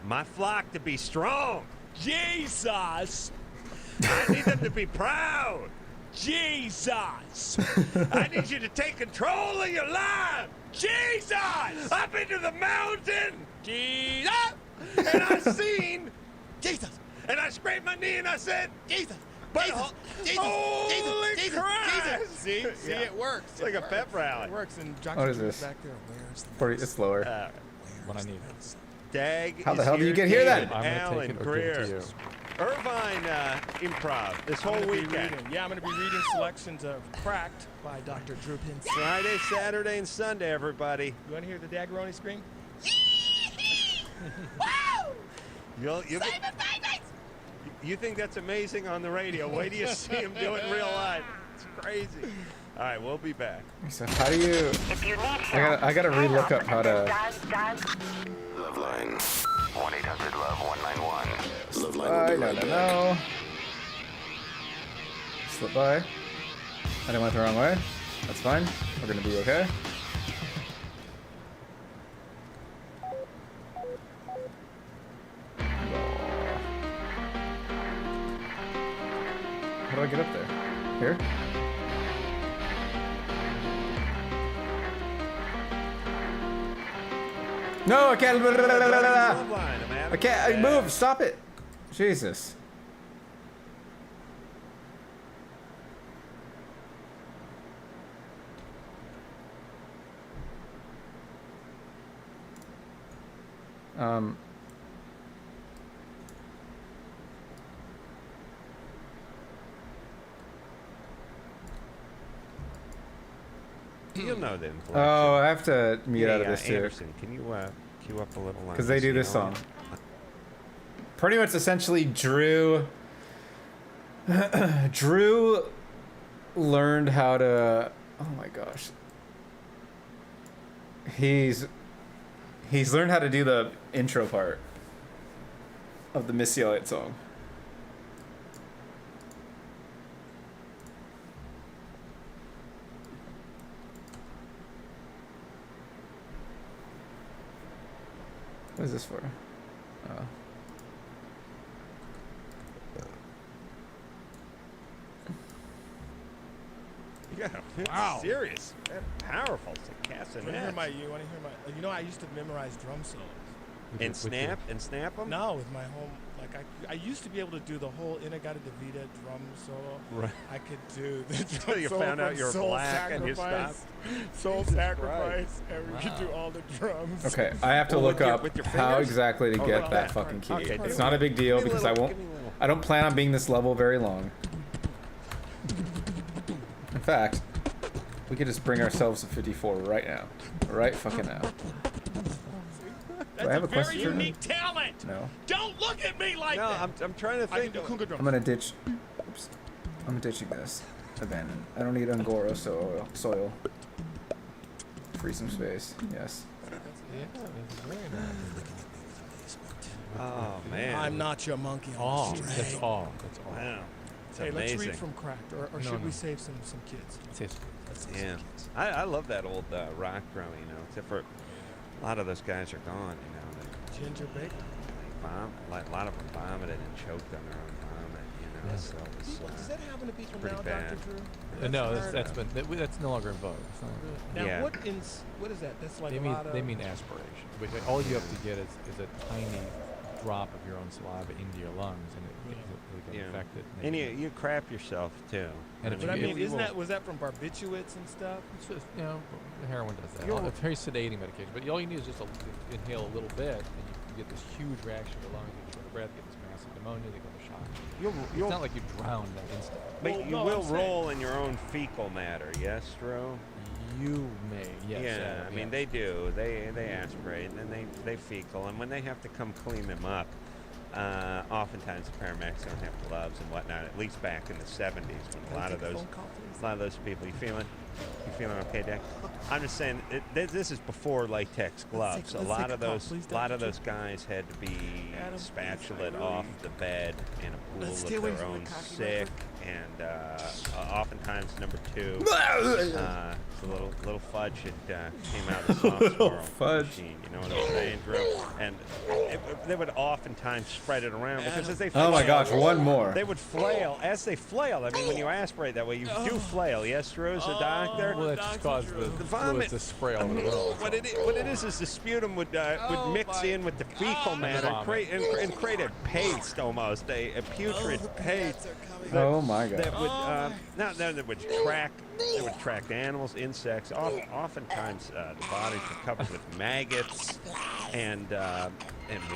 my flock to be strong. Jesus! I need them to be proud. Jesus! I need you to take control of your life. Jesus! Up into the mountain. Jesus! And I seen Jesus. And I scraped my knee and I said, Jesus! But Jesus! holy Jesus! Christ! See, Yeah. it works. It's like a pep rally. It works. And Dr. What is Drew's this? back there. Where's the Pretty, it's lower. When I need Dag How the is hell do you here get here again. then? I'm gonna Alan take it or give it to Greer. you. Irvine Improv this whole I'm gonna be weekend. reading. Yeah, I'm going to be reading selections of Cracked by Dr. Drew Pinson. Friday, Saturday, and Sunday, everybody. You want to hear the Dagaroni scream? You'll you think that's amazing on the radio? Wait till you see him do it in real life. It's crazy. All right, we'll be back. So how do you? I gotta re-look up how to. Loveline. 1-800-LOVE-191. Slip by. No. Slip by. I didn't went the wrong way. That's fine. We're gonna be okay. How do I get up there? Here? No, I can't. I can't. Move. Stop it. Jesus. You'll know the inflection. Oh, I have to mute out of this too. Anderson, can you queue up a little? Because they do this song. Pretty much, essentially, Drew learned how to. Oh my gosh. He's learned how to do the intro part of the Missy Elliott song. What is this for? Oh. Yeah, Wow. serious. Powerful. You want to hear my? You know, I used to memorize drum solos. And snap them? No, with my home. Like I used to be able to do the whole Inagata Davida drum solo. Right. I could do the Until drum you solo found out from you were Soul black and you Sacrifice. stopped. Soul Jesus Sacrifice, Christ. and we could do all the drums. Okay, I have to look up how exactly to Oh, get like that that. fucking key. Okay, It's do not it. a big deal Give me a because little- I give me a little. don't plan on being this level very long. In fact, we could just bring ourselves to 54 right now. Right fucking now. Do I have a very question for you? unique talent. No. Don't look at me like No, that. I'm trying to I can think. do conga drums. I'm gonna ditch. Oops. I'm ditching this. Abandon. I don't need Angora soil. Free some space. Yes. Oh man. I'm not your monkey. All. That's all. That's all. Wow. It's Hey, amazing. let's read from Cracked, or No, should no. we save some kids? Yeah. I love that old rock drum, you know, except for a lot of those guys are gone, you know. Ginger bacon. Like, a lot of them vomited and choked on their own vomit, you know. Yeah. So it's, Does that happen to people pretty now, bad. Dr. Drew? No, that's no longer in vogue. It's not- Now, Yeah. what is that? That's like they a mean lot of... they mean aspiration. But all you have to get is a tiny drop of your own saliva into your lungs, and it can Yeah. affect it. And you crap yourself too. And if But I you- mean, you isn't will- that, was that from barbiturates and stuff? It's just, you know, heroin does that. You'll- It's very sedating medication. But all you need is just inhale a little bit, and you get this huge reaction to your lungs. You short of breath, get this massive pneumonia, they go to shock. It's not like you drown that instant. But Well, you no, will I'm saying- roll in your own fecal matter, yes, Drew? You may, yes. Yeah, I mean they do. They aspirate and then they fecal, and when they have to come clean them up, oftentimes the paramedics don't have gloves and whatnot. At least back in the 70s, when a lot of those people. You feeling okay, Dick? I'm just saying this is before latex gloves. A lot of those guys had to be spatulated off the bed in a pool of their own sick, and oftentimes number two, the little fudge that came out of the soft swirl machine. You know what I'm saying, Drew? And they would oftentimes spread it around because as they Oh my gosh, one more. they would flail. As they flail, I mean, when you aspirate that way, you do flail. Yes, Drew, as a doctor? Well, that just causes the vomit to spray all over the room. What it is the sputum would mix in with the fecal matter and create a paste almost, a putrid paste. Oh my god. That would track animals, insects. Oftentimes, the bodies were covered with maggots and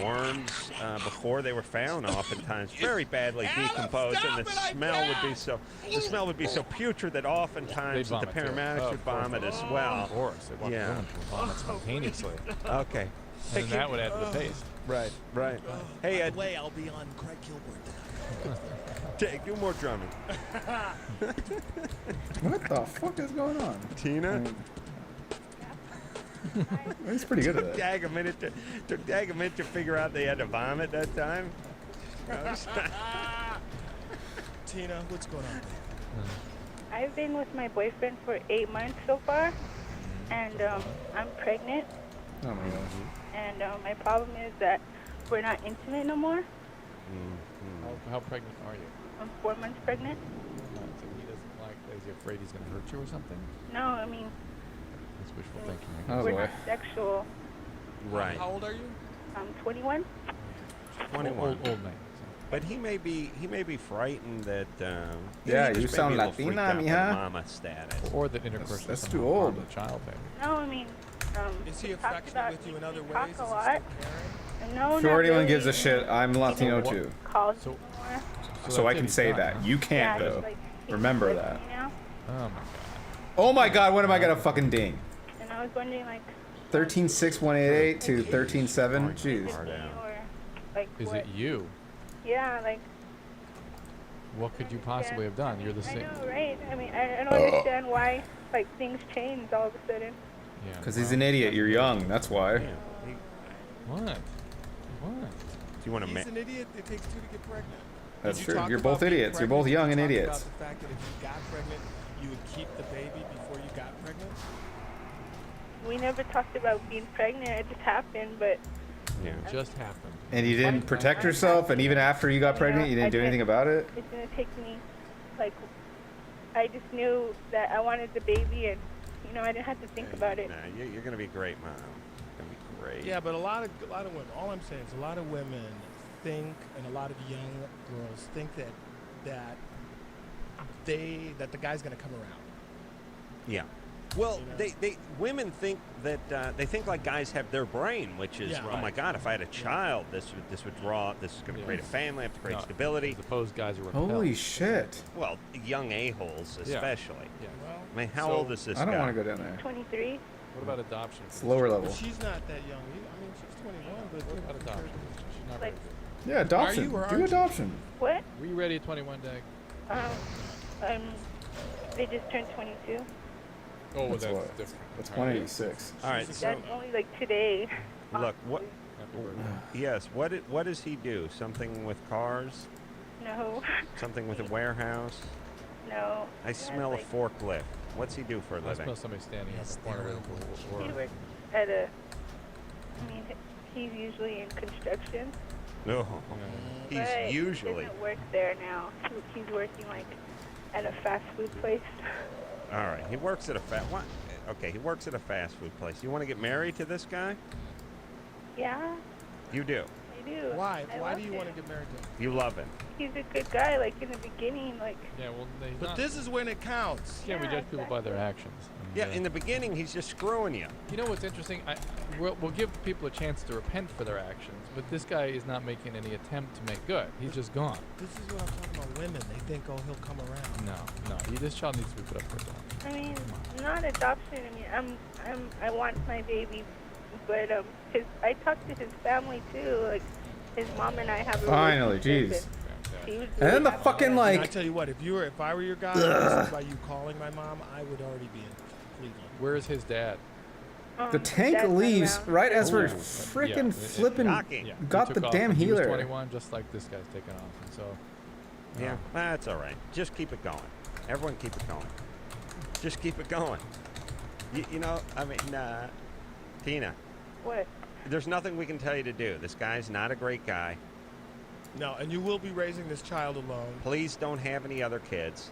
worms before they were found. Oftentimes, very badly decomposed, and the smell would be so putrid that oftentimes the paramedics would vomit as well. Of course, they want the women to vomit spontaneously. Okay. And then that would add to the paste. Right. Hey, By the way, I'll be on Craig Kilborn. do more drumming. What the fuck is going on? Tina? He's pretty good at Took it. Dag a minute to figure out they had to vomit that time. Tina, what's going on? I've been with my boyfriend for 8 months so far, and I'm pregnant. Oh my gosh. And my problem is that we're not intimate no more. How pregnant are you? I'm 4 months pregnant. So he doesn't like, is he afraid he's going to hurt you or something? No, I mean, That's wishful thinking. Oh we're boy. not sexual. Right. How old are you? I'm 21. 21. Old man. But he may be frightened that. Yeah, he you was sound maybe a little Latina, freaked out by mija. mama status. Or that intercourse That's is too somehow harm old. the child baby. No, I mean, Is he we talked affectionate about- with you in other we ways? talk Is a he lot. still caring? No, Sure, not anyone really. gives a shit. I'm Latino He too. calls So- me more. So I can that's it, say he's that. done, You can't Yeah, though. like, he Remember lives that. with me now. Oh my god. Oh my god, when am I gonna fucking ding? And I was wondering, like, 136188 to 137. Jeez. or like Is what? it you? Yeah, like What could you possibly have done? You're the I same. know, right? I mean, I don't understand why like things change all of a sudden. Yeah. Because he's an idiot. You're young. That's why. What? What? Do you want to He's an idiot. It takes two to get pregnant. That's Did you true. talk You're about both being idiots. You're pregnant? both Did young you and talk idiots. About the fact that if you got pregnant, you would keep the baby before you got pregnant. We never talked about being pregnant. It just happened, but Yeah. It just happened. And you didn't protect yourself, and even after you got pregnant, you didn't do anything about it? it's gonna take me like I just knew that I wanted the baby, and you know I didn't have to think about it. Nah, you're going to be great, Mom. You're going to be great. Yeah, but a lot of women. All I'm saying is a lot of women think, and a lot of young girls think that the guy's gonna come around. Yeah. Well, women think that they think like guys have their brain, which is, Yeah, oh my right. God, if I had a child, this would draw. This is going to create a family. I have to create stability. Suppose guys are repelled. Holy shit. Well, young a-holes Yeah. especially. Yeah. I mean, how old is this I don't guy? want to go down there. 23. What about adoption? It's lower level. But she's not that young. I mean, she's 21, but What about adoption? She's not Like, ready. Yeah, adoption. Are you or Do aren't you? adoption. what? Were you ready at 21, Dag? They just turned 22. Oh, That's that's what? different. That's 186. All right. That's So, only like today. look, what? Yes. What does he do? Something with cars? No, Something with a warehouse? no. I smell a forklift. What's he do for a I living? smell somebody standing on the corner with a He or works at a. I mean, he's usually in construction. No. He's But usually. He doesn't work there now. He's working like at a fast food place. All right. He works at a what? Okay, he works at a fast food place. You want to get married to this guy? Yeah, You do. I do. Why? I Why love do you him. want to get married to him? You love him. He's a good guy. Like in the beginning, like. Yeah, well, he's But not. this is when it counts. Yeah, we judge people by their actions. And, Yeah, in the beginning, he's just screwing you. You know what's interesting? We'll give people a chance to repent for their actions, but this guy is not making any attempt to make good. He's just gone. This is what I'm talking about. Women, they think, oh, he'll come around. No. This child needs to be put up for adoption. I mean, not adoption. I mean, I want my baby, but I talked to his family too. Like, his mom and I have a Finally, relationship, jeez. and he was And then the really fucking, And like... I tell you what, if I were your guy, this is by you calling my mom, I would already be in Cleveland. Where is his dad? The tank Dad's not leaves around. right as we're Yeah, freaking it- flipping. He Got took the off damn when he was healer. 21, just like this guy's taking off. And so, Yeah, that's all right. Just keep it going. Everyone keep it going. Just keep it going. You know, I mean, Tina, What? there's nothing we can tell you to do. This guy's not a great guy. No, and you will be raising this child alone. Please don't have any other kids.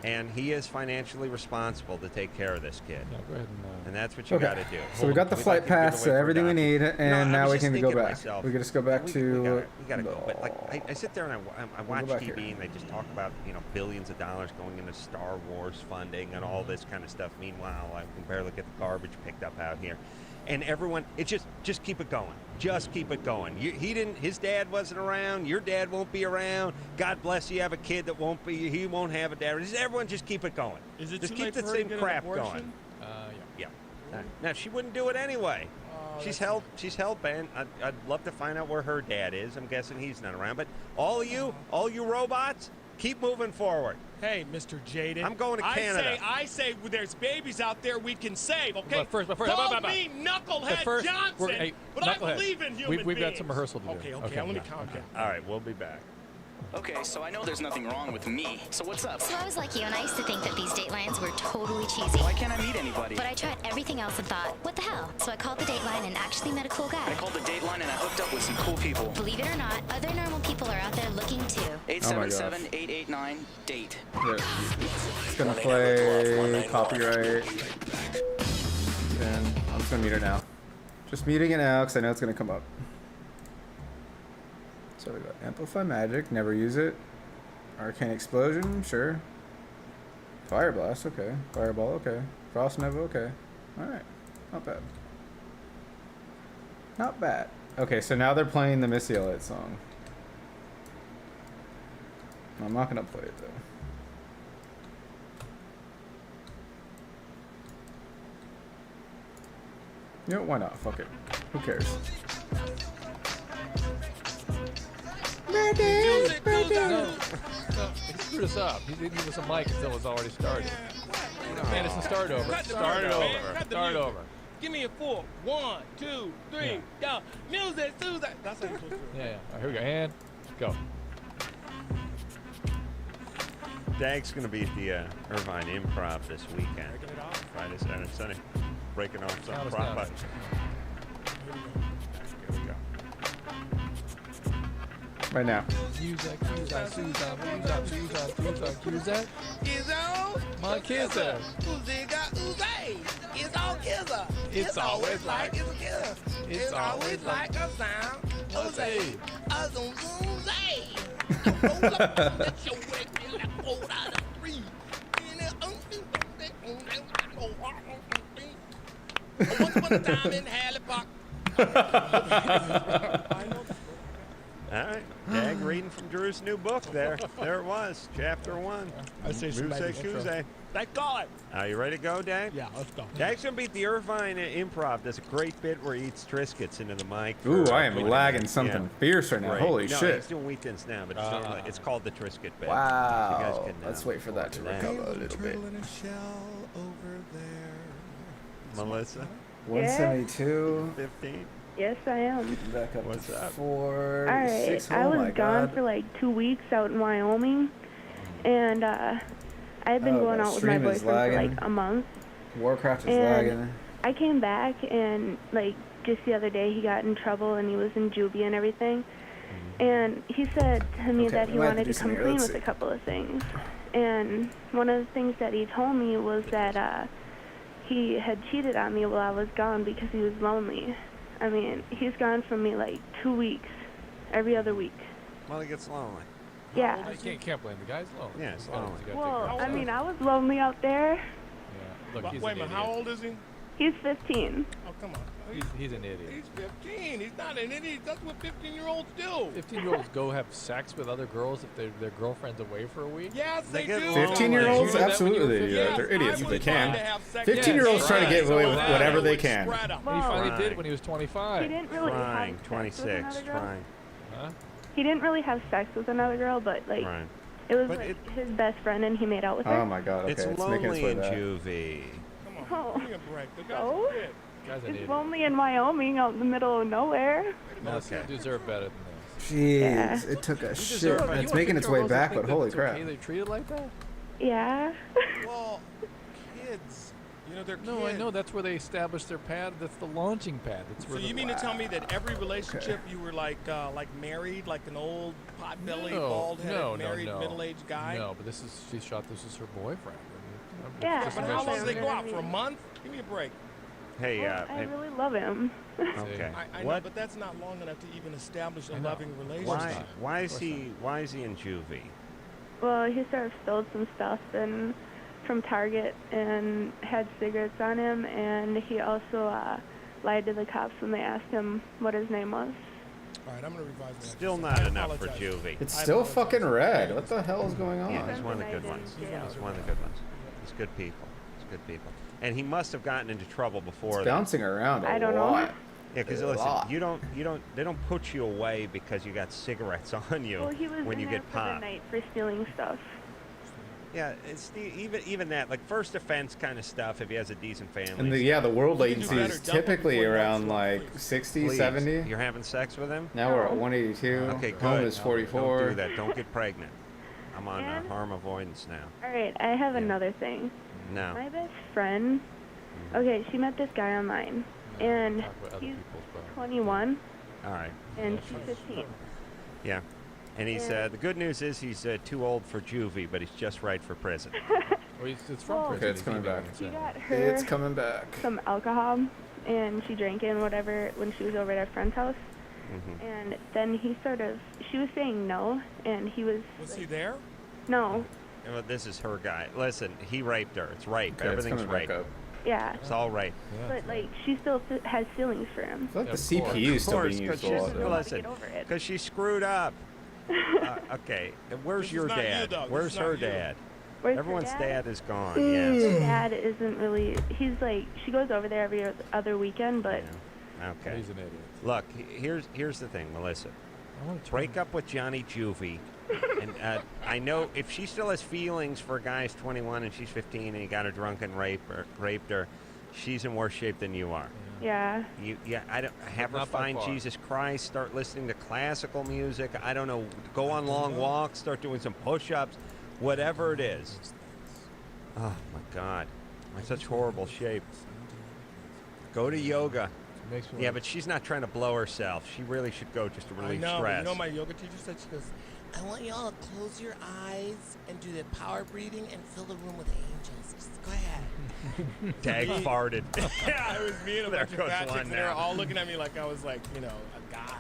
Yeah. And he is financially responsible to take care of this kid. yeah, go ahead And that's what you Okay. got to do. So we got the We'd flight like you to give pass, away for everything we adoption. need, and I now was we just can go thinking to back. myself, We can just go back we to. gotta go. But like, I sit there and I watch back TV here. and they just talk about billions of dollars going into Star Wars funding and all this kind of stuff. Meanwhile, I can barely get the garbage picked up out here, and everyone, it's just keep it going. Just keep it going. He didn't. His dad wasn't around. Your dad won't be around. God bless you. Have a kid that won't be. He won't have a dad. Everyone just keep it going. Is it just too keep late the for her to same get an crap abortion? going. yeah. Now she wouldn't do it anyway. Oh, She's that's hell bent. I'd love to find out where her dad is. I'm guessing he's not around. But all you robots, keep moving forward. Hey, Mr. Jaden. I'm going to Canada. I say there's babies out there we can save, okay? But first, Call me Knucklehead first, Johnson, hey, but I Knucklehead, believe in human we've got beings. some rehearsal to do. Okay, let me count down. All right, we'll be back. Okay, so I know there's nothing wrong with me. So what's up? So I was like you, and I used to think that these Datelines were totally cheesy. Why can't I meet anybody? But I tried everything else and thought, what the hell? So I called the Dateline and actually met a cool guy. I called the Dateline and I hooked up with some cool people. Believe it or not, other normal people are out there looking too. 877-889-DATE. It's gonna play copyright. And I'm just gonna mute it now. Just muting it now because I know it's gonna come up. So we got Amplify Magic, never use it. Arcane Explosion, sure. Fire Blast, okay. Fireball, okay. Frost Nova, okay. Alright, not bad. Not bad. Okay, so now they're playing the Missy Elliott song. I'm not gonna play it though. You know, why not? Fuck it. Who cares? No, he screwed us up. He didn't give us a mic until it was already started. Madison, start over. Start it over. Start over. Give me a 4. 1, 2, 3, go. Music, Susan. That's how you're supposed to do it. Yeah. All right, here we go. And go. Dag's going to be at the Irvine Improv this weekend. Breaking it off. Friday, Saturday, Sunday. Breaking off some Count us prop. down. Here we go. Right now. Cusack. Is on. My kisser. Uziga, Uzi. It's on kisser. It's always like it's a killer. It's always like a sound. Uzi. A zoom zoom zay. Roll up, let your wig be like 4 out of 3. Once upon a time in Halifax. All right. Dag reading from Drew's new book there. There it was. Chapter 1. I say Kuze. They call it. Are you ready to go, Dag? Yeah, let's go. Dag's going to be at the Irvine Improv. There's a great bit where he eats Triscuits into the mic. Ooh, for I am 20 lagging minutes. something Yeah. fierce right now. Great. Holy no, shit. He's doing weekends now, but it's called the Triscuit bit. Wow. You guys can, Let's wait for that to look recover a little bit. in a shell over there. Melissa? 172. 15. Yes, I am. Back up What's to up? 4. All right, 6. I Oh was my gone god. for like 2 weeks out in Wyoming, and I had been Oh, going the out with my stream is boyfriend for lagging. like a month. Warcraft is And lagging. I came back and like just the other day he got in trouble and he was in juvie and everything. And he said to me Okay, that he we might have wanted to to do come some here. clean Let's with see. a couple of things. And one of the things that he told me was that he had cheated on me while I was gone because he was lonely. I mean, he's gone from me like 2 weeks, every other week. Well, he gets lonely. Yeah. You can't blame the guy's lonely. Yeah, it's You gotta- lonely. you gotta Well, take I care of mean, I was lonely out there. Yeah. Look, he's Wait a an minute, idiot. how old is he? He's 15. Oh, come on. He's an idiot. He's 15. He's not an idiot. That's what 15-year-olds do. 15-year-olds go have sex with other girls if their girlfriend's away for a week. Yes, they get do. 15-year-olds? You did that when you were Absolutely. 15? They're idiots if I they was trying can. to have sex 15-year-olds trying to get away with Right. whatever they Would can. spread 'em. He Well, finally Fine. did when he was 25. he didn't really Crying. have sex with 26. another girl. Crying. Huh? He didn't really have sex with another girl, but like Crying. it was But like it- his best friend and he made out with her. Oh my god, okay. It's It's making its lonely way in back. juvie. Come on, Oh. give me a break. The guy's So? a kid. Guy's an It's idiot. lonely in Wyoming out in the middle of nowhere. Melissa, Okay. you deserve better than this. Jeez, Yeah. it took a You shit. deserve it. You It's want making its picture way girls that back, think but that holy it's crap. okay they're treated like that? Yeah. Well, kids. You know, they're kids. No, I know. That's where they establish their pad. That's the launching pad. That's So where you mean to tell me that every relationship you were like married, like an old pot-bellied, bald-headed, married, middle-aged guy? No, but this is she shot this as her boyfriend. Yeah. Just But to how make long sure- did they go out for a month? Give me a break. Hey, Well, I hey, really love him. okay. I know, What? but that's not long enough to even establish a I know. loving relationship. Why is he in juvie? Well, he sort of stole some stuff and from Target and had cigarettes on him, and he also lied to the cops when they asked him what his name was. All right, I'm gonna revise that. Still not enough for juvie. It's still fucking red. What the hell is going on? Yeah, he's one of the good ones. He's one of the good ones. He's good people. He's good people. And he must have gotten into trouble before. It's bouncing around I a don't know. lot. Yeah, because A listen, lot. they don't put you away because you got cigarettes on you Well, he was when in you there get for the popped. night for stealing stuff. Yeah, it's even that, like first offense kind of stuff if he has a decent family. And the world You can do latency better. is Double typically before around that's like please. 60, Please, 70. You're having sex with him? Now we're at 182. Okay, Home good. is 44. Don't do that. Don't get pregnant. I'm on And- harm avoidance now. All right, I have another thing. No. My best friend, okay, she met this guy online, and Talk about other he's people's problems. 21, All right. and she's 15. Yeah. And he's Yeah. the good news is he's too old for juvie, but he's just right for prison. Well, it's from Well, prison. Okay, it's He's coming emailing back. and She saying got that. her It's coming back. some alcohol, and she drank it and whatever when she was over at a friend's house. Mhm. And then she was saying no, and he was Was like, he there? no. Well, this is her guy. Listen, he raped her. It's rape. Okay, it's Everything's coming back rape. up. Yeah. It's all right. But like, she still has feelings for him. I feel like the CPU is still being used a lot. though. Listen, because she screwed up. Okay, and where's This your is not you, dad? though. This Where's is not her you. dad? Where's her Everyone's dad? dad is gone. Her Yes. dad isn't really. He's like, she goes over there every other weekend, but. Okay. He's an idiot. Look, here's the thing, Melissa. Break up with Johnny Juvie. And I know if she still has feelings for a guy who's 21 and she's 15 and he got her drunk and raped her, she's in worse shape than you are. Yeah. I don't have her Not by find far. Jesus Christ, start listening to classical music. I don't know, go on long walks, start doing some push-ups, whatever it is. Oh my God, I'm in such horrible shape. Go to yoga. Yeah, but she's not trying to blow herself. She really should go just to relieve I know, but stress. you know, my yoga teacher said, she goes, I want y'all to close your eyes and do the power breathing and fill the room with angels. Just go ahead. Tag farted. Yeah, it was me and a There bunch of goes fat one chicks, and they were now. all looking at me like I was like, you know, a guy.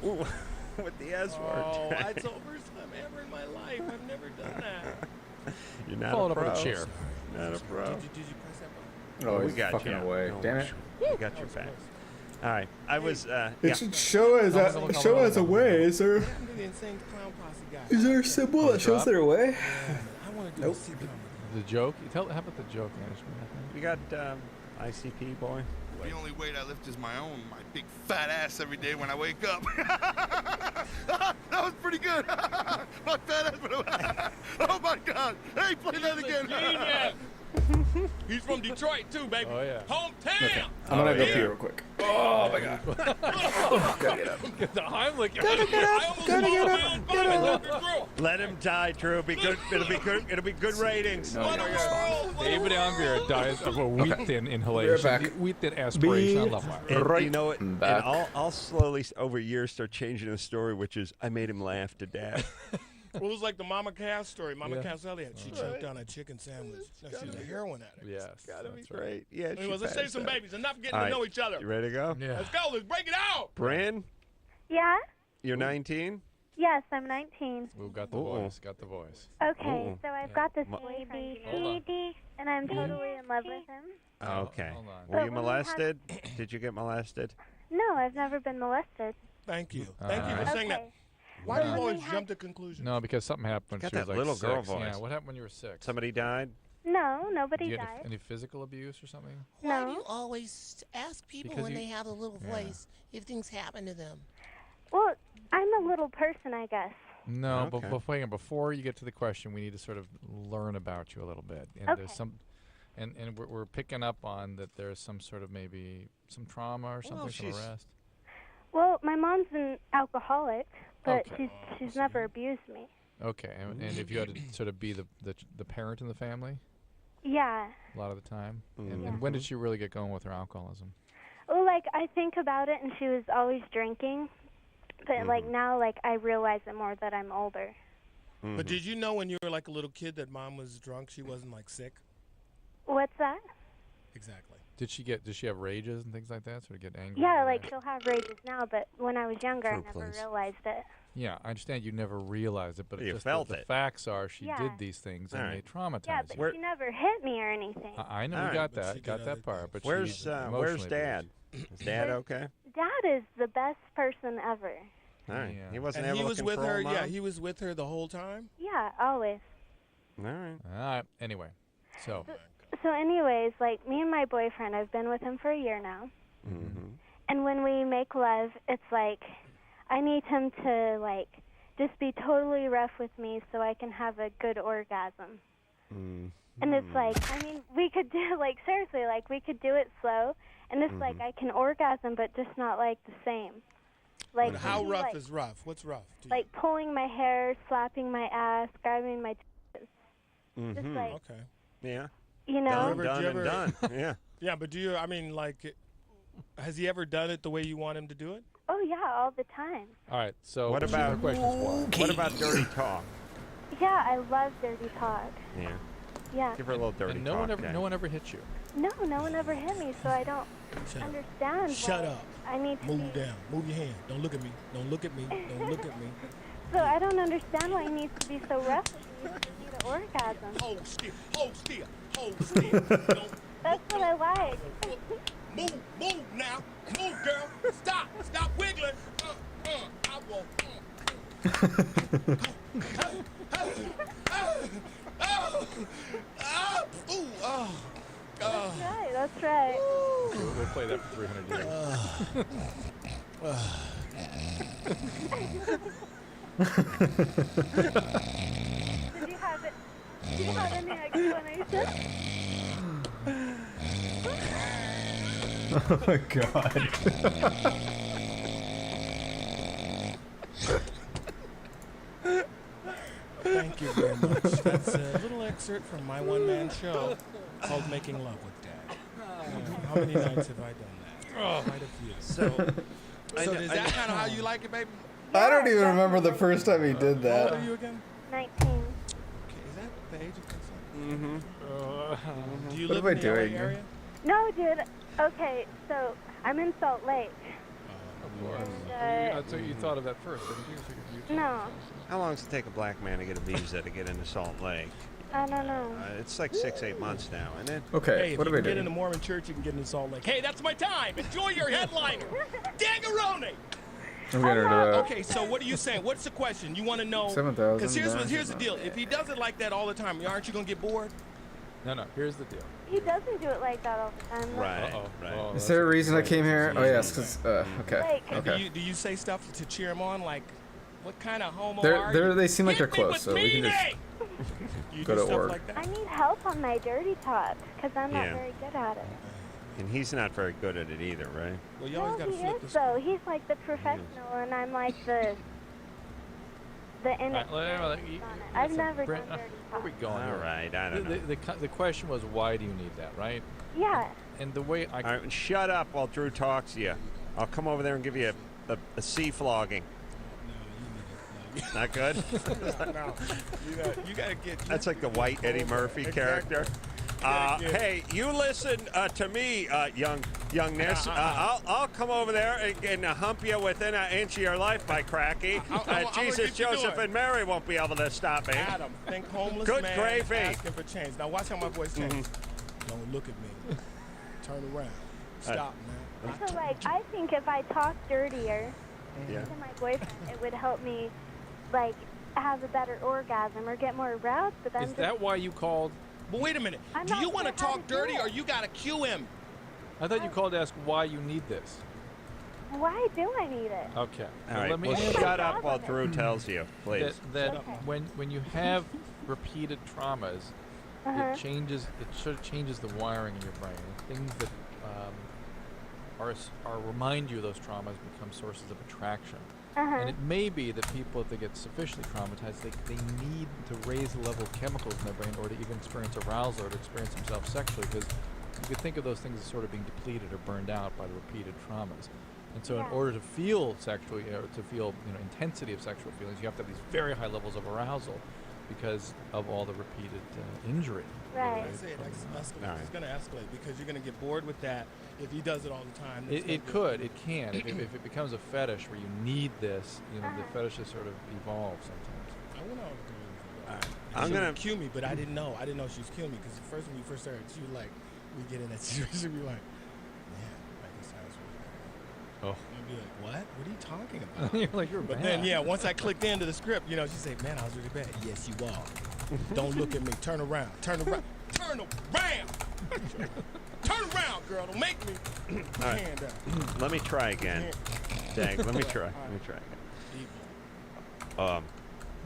Ooh, with the S word. Oh, it's the first time ever in my life. I've never done that. You're not Followed a up pro. with a chair. Not a pro. Did you press that button? Oh, we he's got fucking you. away. No, Damn it. We got your back. All right. I was. It should show us a way. Is there? I'm the insane clown posse guy. Is there a symbol that shows their way? I want to do Nope. a sitcom. The joke? How about the joke, Anderson? You got ICP, boy? The only weight I lift is my own, my big fat ass every day when I wake up. That was pretty good. My fat ass. Oh my God. Hey, play that again. Genius. He's from Detroit too, baby. Oh, yeah. Hometown. Okay. I'm gonna go pee real quick. Oh my God. Gotta get up. Get the Heimlich. Gotta get up. Let him die, Drew. It'll be good. It'll be good. It'll be good ratings. No, you're fine. David Angrier dies of a wheat-thin inhalation. back. Wheat-thin aspiration on Loveline. And Right you know what? And back. I'll slowly over years start changing the story, which is I made him laugh to death. Well, it was like the Mama Cass story. Mama Yeah. Cass Elliott. She choked on a chicken sandwich. Now she's a heroin addict. Yes, Gotta be that's right. great. Yeah. Anyways, let's save some babies. Enough getting All to right. know each other. You ready to go? Yeah. Let's go. Let's break it out. Bryn, Yeah? you're 19. Yes, I'm 19. Ooh, got the Ooh. voice. Got the voice. Okay, Ooh. so I've got this Hold boyfriend, and I'm totally in love with him. Okay. Hold on. Were But you when we had- molested? Did you get molested? No, I've never been molested. Thank you. Thank you for Okay. saying that. Why do you always jump to conclusions? No, because something happened when Got she was that like little 6. girl voice. Yeah, what happened when you were 6? Somebody died? No, Did nobody you get died. any physical abuse or something? Why do you always ask people Because when you- they have a little yeah. voice if things happen to them? Well, I'm a little person, I guess. No, Okay. but before you get to the question, we need to sort of learn about you a little bit. And Okay. there's some, and we're picking up on that there's some sort of maybe some trauma or something, some she's- arrest. Well, my mom's an alcoholic, but Okay. she's never abused me. Okay, and if you had to sort of be the parent in the family Yeah. a lot of the time, Mm-hmm. and when did she really get going with her alcoholism? Well, like, I think about it, and she was always drinking. But, like, now, like, I realize it more that I'm older. But did you know when you were like a little kid that mom was drunk? She wasn't like sick. What's that? Exactly. Did she have rages and things like that? Sort of get angry? Yeah, or like, rash? she'll have rages now, but when I was younger, I True, never please. realized it. Yeah, I understand you never realized it, but You just felt the it. facts are she Yeah. did these things and Alright. they traumatized Yeah, but you. she never hit me or anything. I know All we right, got but she that, did got other that part. But Where's she's Where's Dad? Is Dad okay? Dad is the best person ever. All right. Yeah. He wasn't And able he was to with control her. Mom? Yeah, he was with her the whole time. Yeah, always. All right. All right. Anyway, so So anyways, like, me and my boyfriend, I've been with him for a year now. Mm-hmm. And when we make love, it's like, I need him to, like, just be totally rough with me so I can have a good orgasm. Mm-hmm. And it's like, I mean, we could do, like, seriously, like, we could do it slow. And it's like, I can orgasm, but just not, like, the same. Like, But how he, rough like, is rough? What's rough? to you? like, pulling my hair, slapping my ass, grabbing my tits. Just, Mm-hmm. like, Okay. Yeah. you know? Done, Ever- done, do you and ever- done. Yeah. Yeah, but do you? I mean, like, has he ever done it the way you want him to do it? Oh, yeah, all the time. all right. So What the about question is why? What about dirty talk? Yeah, I love dirty talk. Yeah. Yeah. Give her a little dirty And talk. no one ever hit you. No one ever hit me, so I don't Shut up. understand Shut why up. I need to Move be... down. Move your hand. Don't look at me. Don't look at me. Don't look at me. So I don't understand why he needs to be so rough with me to need an orgasm. Hold still. Hold still. Hold still. Don't. That's what I like. Move now. Move, girl. Stop wiggling. I won't. That's right. We'll play that for 300 years. Did you have any explanation? Oh my god. Thank you very much. That's a little excerpt from my one-man show called Making Love with Dad. How many nights have I done that? Quite a few. So is that kind of how you like it, baby? I don't even remember the first time he did that. How old are you again? 19. Okay, is that the age of consent? Do you What live am I in the LA doing? area? No, dude. Okay, so I'm in Salt Lake. Of course. And, So you thought of that first, didn't you? No, How long does it take a black man to get a visa to get into Salt Lake? I don't know. It's like 6-8 months now, isn't it? Okay, Hey, if what you am I can get doing? in the Mormon church, you can get into Salt Lake. Hey, that's my time. Enjoy your headliner. Dangaroni. I'm getting rid of that. Okay, so what are you saying? What's the question? You want to know? 7,000. Because here's the deal. If he does it like that all the time, aren't you going to get bored? No, here's the deal. He doesn't do it like that all the time. though. Right. Oh, Is there a reason I came here? Oh yes, because okay. Like, And Okay. do you say stuff to cheer him on? Like, what kind of homo are you? They seem like they're Hit me close, with so we can just meaning! You go do to stuff org. like that? I need help on my dirty talk because I'm not Yeah. very good at it. And he's not very good at it either, right? Well, you No, always got to he flip is this. though. He's like the professional, and I'm like the inexperienced on it. I've never done dirty Where are we talk. going? All here? right, I don't know. The question was, why do you need that, right? Yeah. And the way I All right, shut up while Drew talks to you. I'll come over there and give you a sea flogging. Not good? No, you gotta get. That's like the white Eddie Murphy character. Hey, you listen to me, youngness. I'll come over there and hump you within an inch of your life, my cracky. Jesus, Joseph, and Mary won't be able to stop me. Adam, think homeless Good man gravy. asking for change. Now watch how my voice changes. Don't look at me. Turn around. Stop, man. So like, I think if I talk dirtier Yeah. to my boyfriend, it would help me, like, have a better orgasm or get more aroused. But then Is that why you called? But wait a minute. I'm Do not you want to sure how talk to do dirty it. or you got to cue him? I thought you called to ask why you need this. Why do I need it? Okay. All right, Let me well, answer shut up while Drew tells you, please. that when you have repeated traumas, Uh-huh. it sort of changes the wiring in your brain. Things that remind you of those traumas become sources of attraction. Uh-huh. And it may be that people, if they get sufficiently traumatized, they need to raise the level of chemicals in their brain or to even experience arousal or to experience themselves sexually, because you could think of those things as sort of being depleted or burned out by the repeated traumas. And so in order to feel sexually, or to feel intensity of sexual feelings, you have to have these very high levels of arousal because of all the repeated injury. Right. I say it escalates. All right. It's going to escalate because you're going to get bored with that if he does it all the time. It can. If it becomes a fetish where you need this, the fetishes sort of evolve sometimes. I went out with I'm she gonna would cue me, but I didn't know. I didn't know she was cueing me because first when you first started, she was like, we get in that situation, we like, man, like this sounds really bad. Oh. And I'd be like, what? What are you talking about? You're like, you're But bad. then, yeah, once I clicked into the script, she said, man, I was really bad. Yes, you are. Don't look at me. Turn around. Turn around. Turn around. Turn around, girl. Don't make me. Put All your right. hand down. Let me try again. Dang, let me try. Let me try again.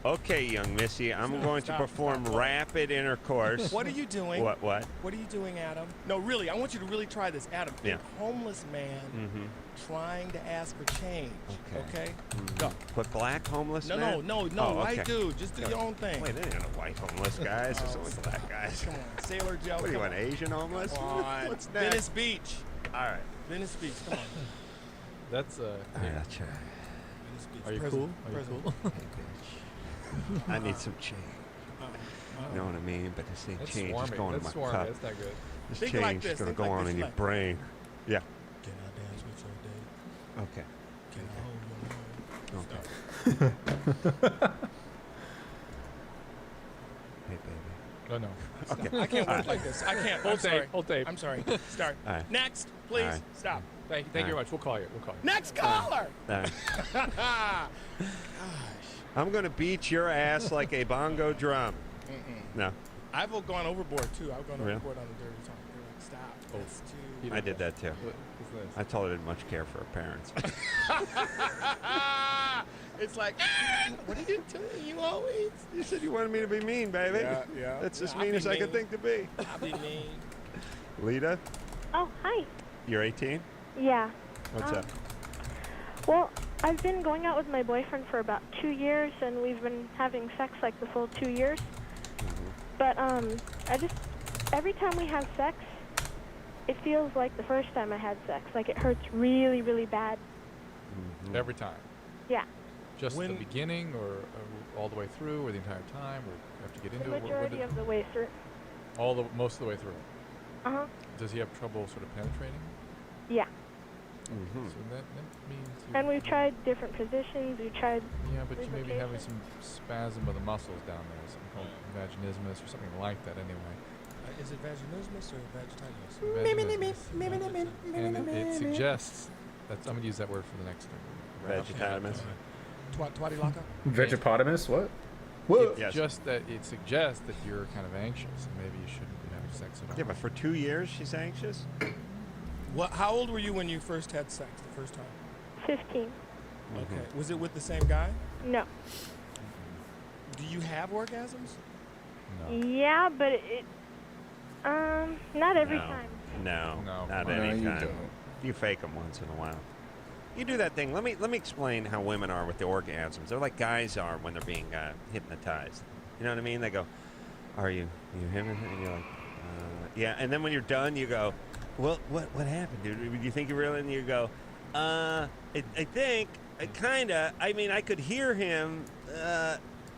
Okay, young missy, I'm going to perform rapid intercourse. What are you doing? What? What are you doing, Adam? No, really, I want you to really try this, Adam. Yeah. Homeless man trying to ask for change. Okay? Go. But black homeless No, man? no, white dude. Just do your own thing. Wait, there ain't no white homeless guys. There's only black guys. Come on, Sailor Joe. What do you come want, on. Asian homeless? Come on. What's next? Venice Beach. All right. Venice Beach. Come on. That's All right, I'll try. Venice Beach. Are you Prison. cool? Are you Prison. cool? I need some change. You know what I mean? But this ain't That's change. swarmy. It's going That's in my swarmy. cup. That's not good. This Think change like is this. going to Think go like on this, in your like- brain. Yeah. Can I dance with your day? Okay. Can I hold your hand? Okay. Hey, baby. No, no. Okay. I can't work like this. I can't. Hold I'm sorry. tape. Hold tape. I'm sorry. Start. All right. Next, please. All right. Stop. Thank you very much. We'll call you. We'll call you. Next caller. All right. I'm going to beat your ass like a bongo drum. No. I've gone overboard too. I've gone Really? overboard on the dirty talk. They're like, stop. That's too. I did that too. What's this? I told her I didn't much care for her parents. It's like, what are you doing? You always. You said you wanted me to be mean, baby. Yeah. That's as I'll mean be as I could mean. think to be. I'll be mean. Lita, Oh, hi. you're 18? Yeah. What's up? Well, I've been going out with my boyfriend for about 2 years, and we've been having sex like the full 2 years. But every time we have sex, it feels like the first time I had sex. Like it hurts really, really bad. Every time. Yeah. Just the beginning, or all the way through, or the entire time, or you have to get The into it? majority of the way through. Most of the way through. Uh-huh. Does he have trouble sort of penetrating? Yeah. So that means you. And we've tried different positions. We've tried. Yeah, but you may be having some spasm of the muscles down there, something called vaginismus or something like that. Anyway. Is it vaginismus or vaginitis? And it suggests that I'm going to use that word for the next thing. Vaginitis. Twatty laka? Vegepotamus? What? It suggests that you're kind of anxious, and maybe you shouldn't be having sex at all. Yeah, but for 2 years she's anxious? How old were you when you first had sex the first time? 15. Okay. Was it with the same guy? No. Do you have orgasms? Yeah, but not every No. time. No, No, not no, any you time. don't. You fake them once in a while. You do that thing. Let me explain how women are with the orgasms. They're like guys are when they're being hypnotized. You know what I mean? They go, "Are you hypnotized?" And you're like, "Yeah." And then when you're done, you go, "Well, what happened, dude? Do you think you really?" And you go, I think, kinda. I mean, I could hear him.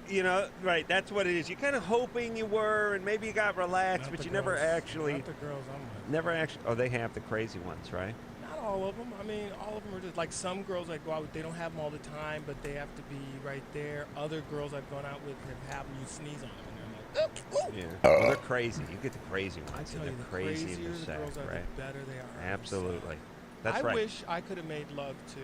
You know, right? That's what it is. You're kind of hoping you were, and maybe you got relaxed, but you never actually. Not the girls I'm with. Never actually. Oh, they have the crazy ones, right? Not all of them. I mean, all of them are just like some girls I go out with. They don't have them all the time, but they have to be right there. Other girls I've gone out with have them. You sneeze on them, and they're like, "Oh, Yeah. Well, they're crazy. You get the crazy I ones. tell They're you, the crazy in crazier the the sack, girls are, right? the better they are. Absolutely. That's I right. wish I could have made love to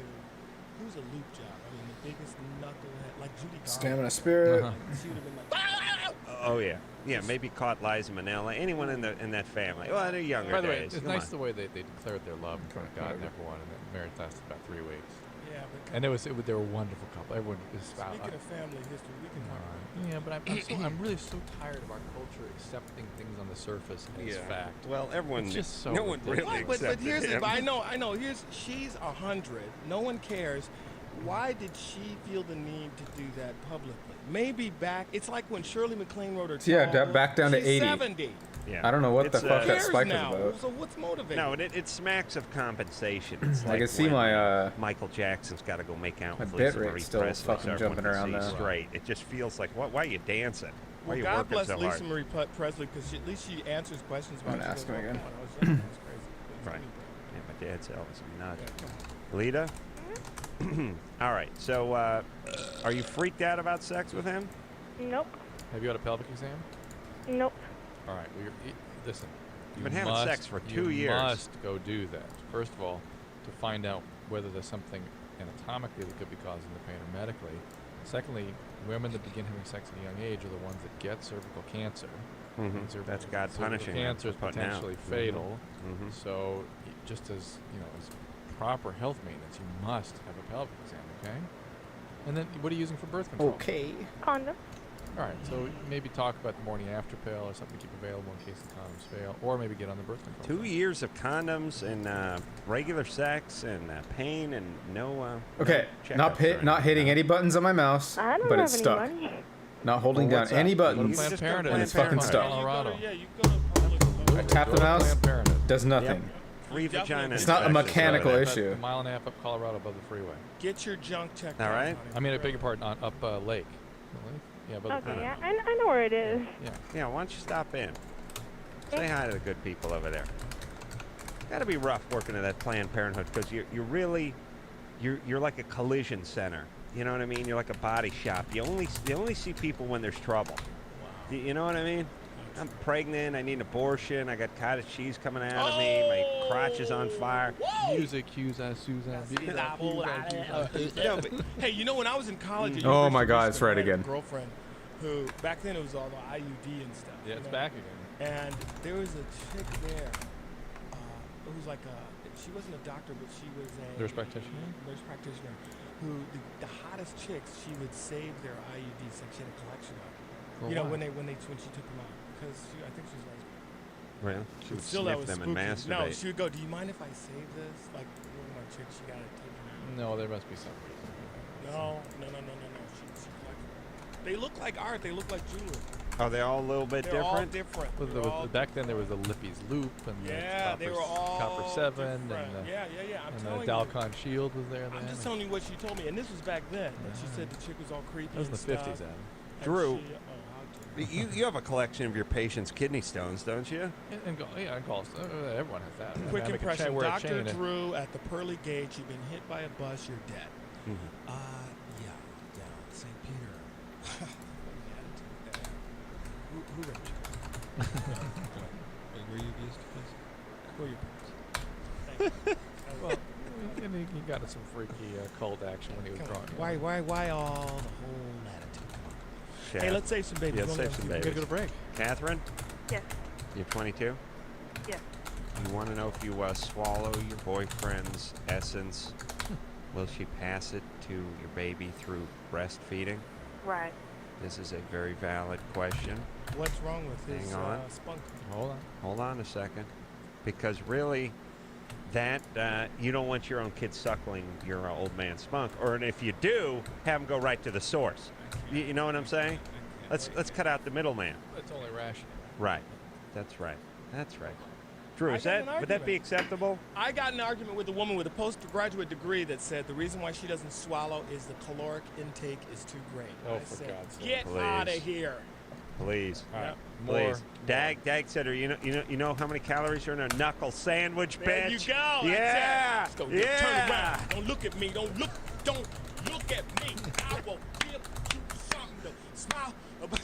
who's a loop job. I mean, the biggest knucklehead, like Judy Garland. Stamina Spirit. She would have been like, Oh yeah, yeah. Maybe caught Liza Minnelli. Anyone in that family. Well, they're younger By the way, days. it's Come nice on. the way they declared their love and kind of gotten everyone, and the marriage lasted about 3 weeks. Yeah, but And they were a wonderful couple. Everyone is speaking of family history, we can talk about Yeah, but I'm really so tired of our culture accepting things on the surface as fact. Well, everyone. It's just so no one really ridiculous. But accepted here's him. it. I know. She's 100. No one cares. Why did she feel the need to do that publicly? Maybe back. It's like when Shirley MacLaine wrote her. Yeah, Tall Book. back down to She's 80. 70. Yeah. I don't know what the It's, fuck that Cares spike now. was about. So what's motivating? No, it smacks of compensation. It's I like can see when, my Michael Jackson's got to go make out my with bit Lisa rate's Marie still Presley, fucking so everyone jumping can around see now. straight. It just feels like, why are you dancing? Why Well, are you God working bless so Lisa hard? Marie Presley because at least she answers questions about. I'm gonna ask him again. When I was young, that's crazy. Right. Yeah, my dad said I was a nut. Yeah, come Lita? All right. So, are you freaked out about sex with him? Nope. Have you had a pelvic exam? Nope. All right. Well, listen. You've been having sex for 2 years. You must go do that. First of all, to find out whether there's something anatomically that could be causing the pain or medically. Secondly, women that begin having sex at a young age are the ones that get cervical cancer. Mhm. And That's God cervical punishing them cancer is for putting out. potentially Mhm. fatal. Mhm. So, just as as proper health maintenance, you must have a pelvic exam. Okay. And then, what are you using for birth control? Okay. Condom. All right, so maybe talk about the morning after pill or something to keep available in case the condoms fail, or maybe get on the birth control. 2 years of condoms and regular sex and pain and no. Okay, no not checkups or not anything. hitting any buttons on my mouse, I don't but have it's any stuck. money. Not holding Well, down what's any up? buttons, You Planned just go Parenthood. and it's fucking Planned stuck. Colorado. Yeah, you go to public. I tap the mouse, Planned Parenthood. does nothing. Yep. Free vagina. It's not a infections mechanical over there. issue. A mile and a half up Colorado above the freeway. Get your junk checked All out. right. honey. I mean, I beg your pardon, on up Lake. Lake? Yeah, above the Okay, freeway. yeah, I know where it is. Yeah. Yeah, why don't you stop in? Say hi to the good people over there. Got to be rough working at that Planned Parenthood because you're really you're like a collision center. You know what I mean? You're like a body shop. You only see people when there's trouble. You know what I mean? I'm pregnant. I need an abortion. I got cottage cheese coming out of me. My crotch is on fire. Music cues as Susan. Hey, you know when I was in college? At Oh my University of God, it's Michigan, right I had a again. Girlfriend who back then it was all the IUD and stuff. Yeah, it's back again. And there was a chick there. It was like she wasn't a doctor, but she was a Nurse practitioner. Nurse practitioner. Who the hottest chicks, she would save their IUDs. Like she had a collection of. For You know what? when she took them out because I think she's lesbian. Well, she would Still, that sniff was them and spooky. masturbate. No, she would go, do you mind if I save this? Like, one of my chicks, she got it taken out. No, there must be some reason. No. She collected them. They look like art. They look like jewelry. Are they all a little bit They're different? all different. Well, They're all back then there was the Lippy's Loop and Yeah, the they were all Copper 7 and different. Yeah. I'm and telling the you. Dalcon Shield was there then. I'm just telling you what she told me, and this was back then. And she said the chick was all creepy. That was in the 50s then. Drew, you have a collection of your patient's kidney stones, don't you? And golf. Everyone has that. Quick I mean, I could impression. wear a Dr. chain and- Drew at the Pearly Gate. You've been hit by a bus. You're dead. Yeah, St. Peter. Who raped you? Were you abused? Who are your parents? Well, he got some freaky cult action when he was drunk. Why all the whole attitude? Hey, let's save some babies. Yeah, Don't save let some them- babies. Gotta go to break. Catherine, Yes. you're 22? Yes. You want to know if you swallow your boyfriend's essence, will she pass it to your baby through breastfeeding? Right. This is a very valid question. What's wrong with his Hang on. spunk? Hold on a second. Because really, that you don't want your own kid suckling your old man's spunk. Or if you do, have him go right to the source. You know what I'm saying? Let's cut out the middleman. That's only rational. Right. That's right. Drew, I is got an would that be argument. acceptable? I got an argument with a woman with a postgraduate degree that said the reason why she doesn't swallow is the caloric intake is too great. Oh, I for said, God's sake. get Please. out of here. Please. All right. Please. More. Dag said her, you know how many calories are in a knuckle sandwich, bitch? There you go. Yeah. Let's go. Yeah. Turn around. Don't look at me. Don't look at me. I will give you something to smile about.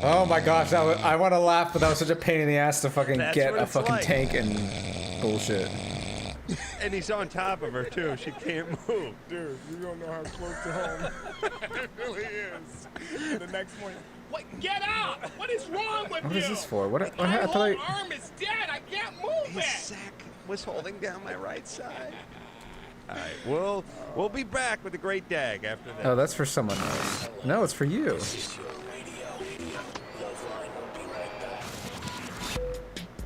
Oh my gosh, I want to laugh, but that was such a pain in the ass to fucking That's get what a it's fucking like. tank and bullshit. And he's on top of her, too. She can't move. Dude, you don't know how close to home it really is. The next morning, what? Get up! What is wrong with you? What is this for? What My I thought whole I... arm is dead. I can't move His it. sack was holding down my right side. All right, we'll be back with the great Dag after that. Oh, that's for someone else. No, it's for you.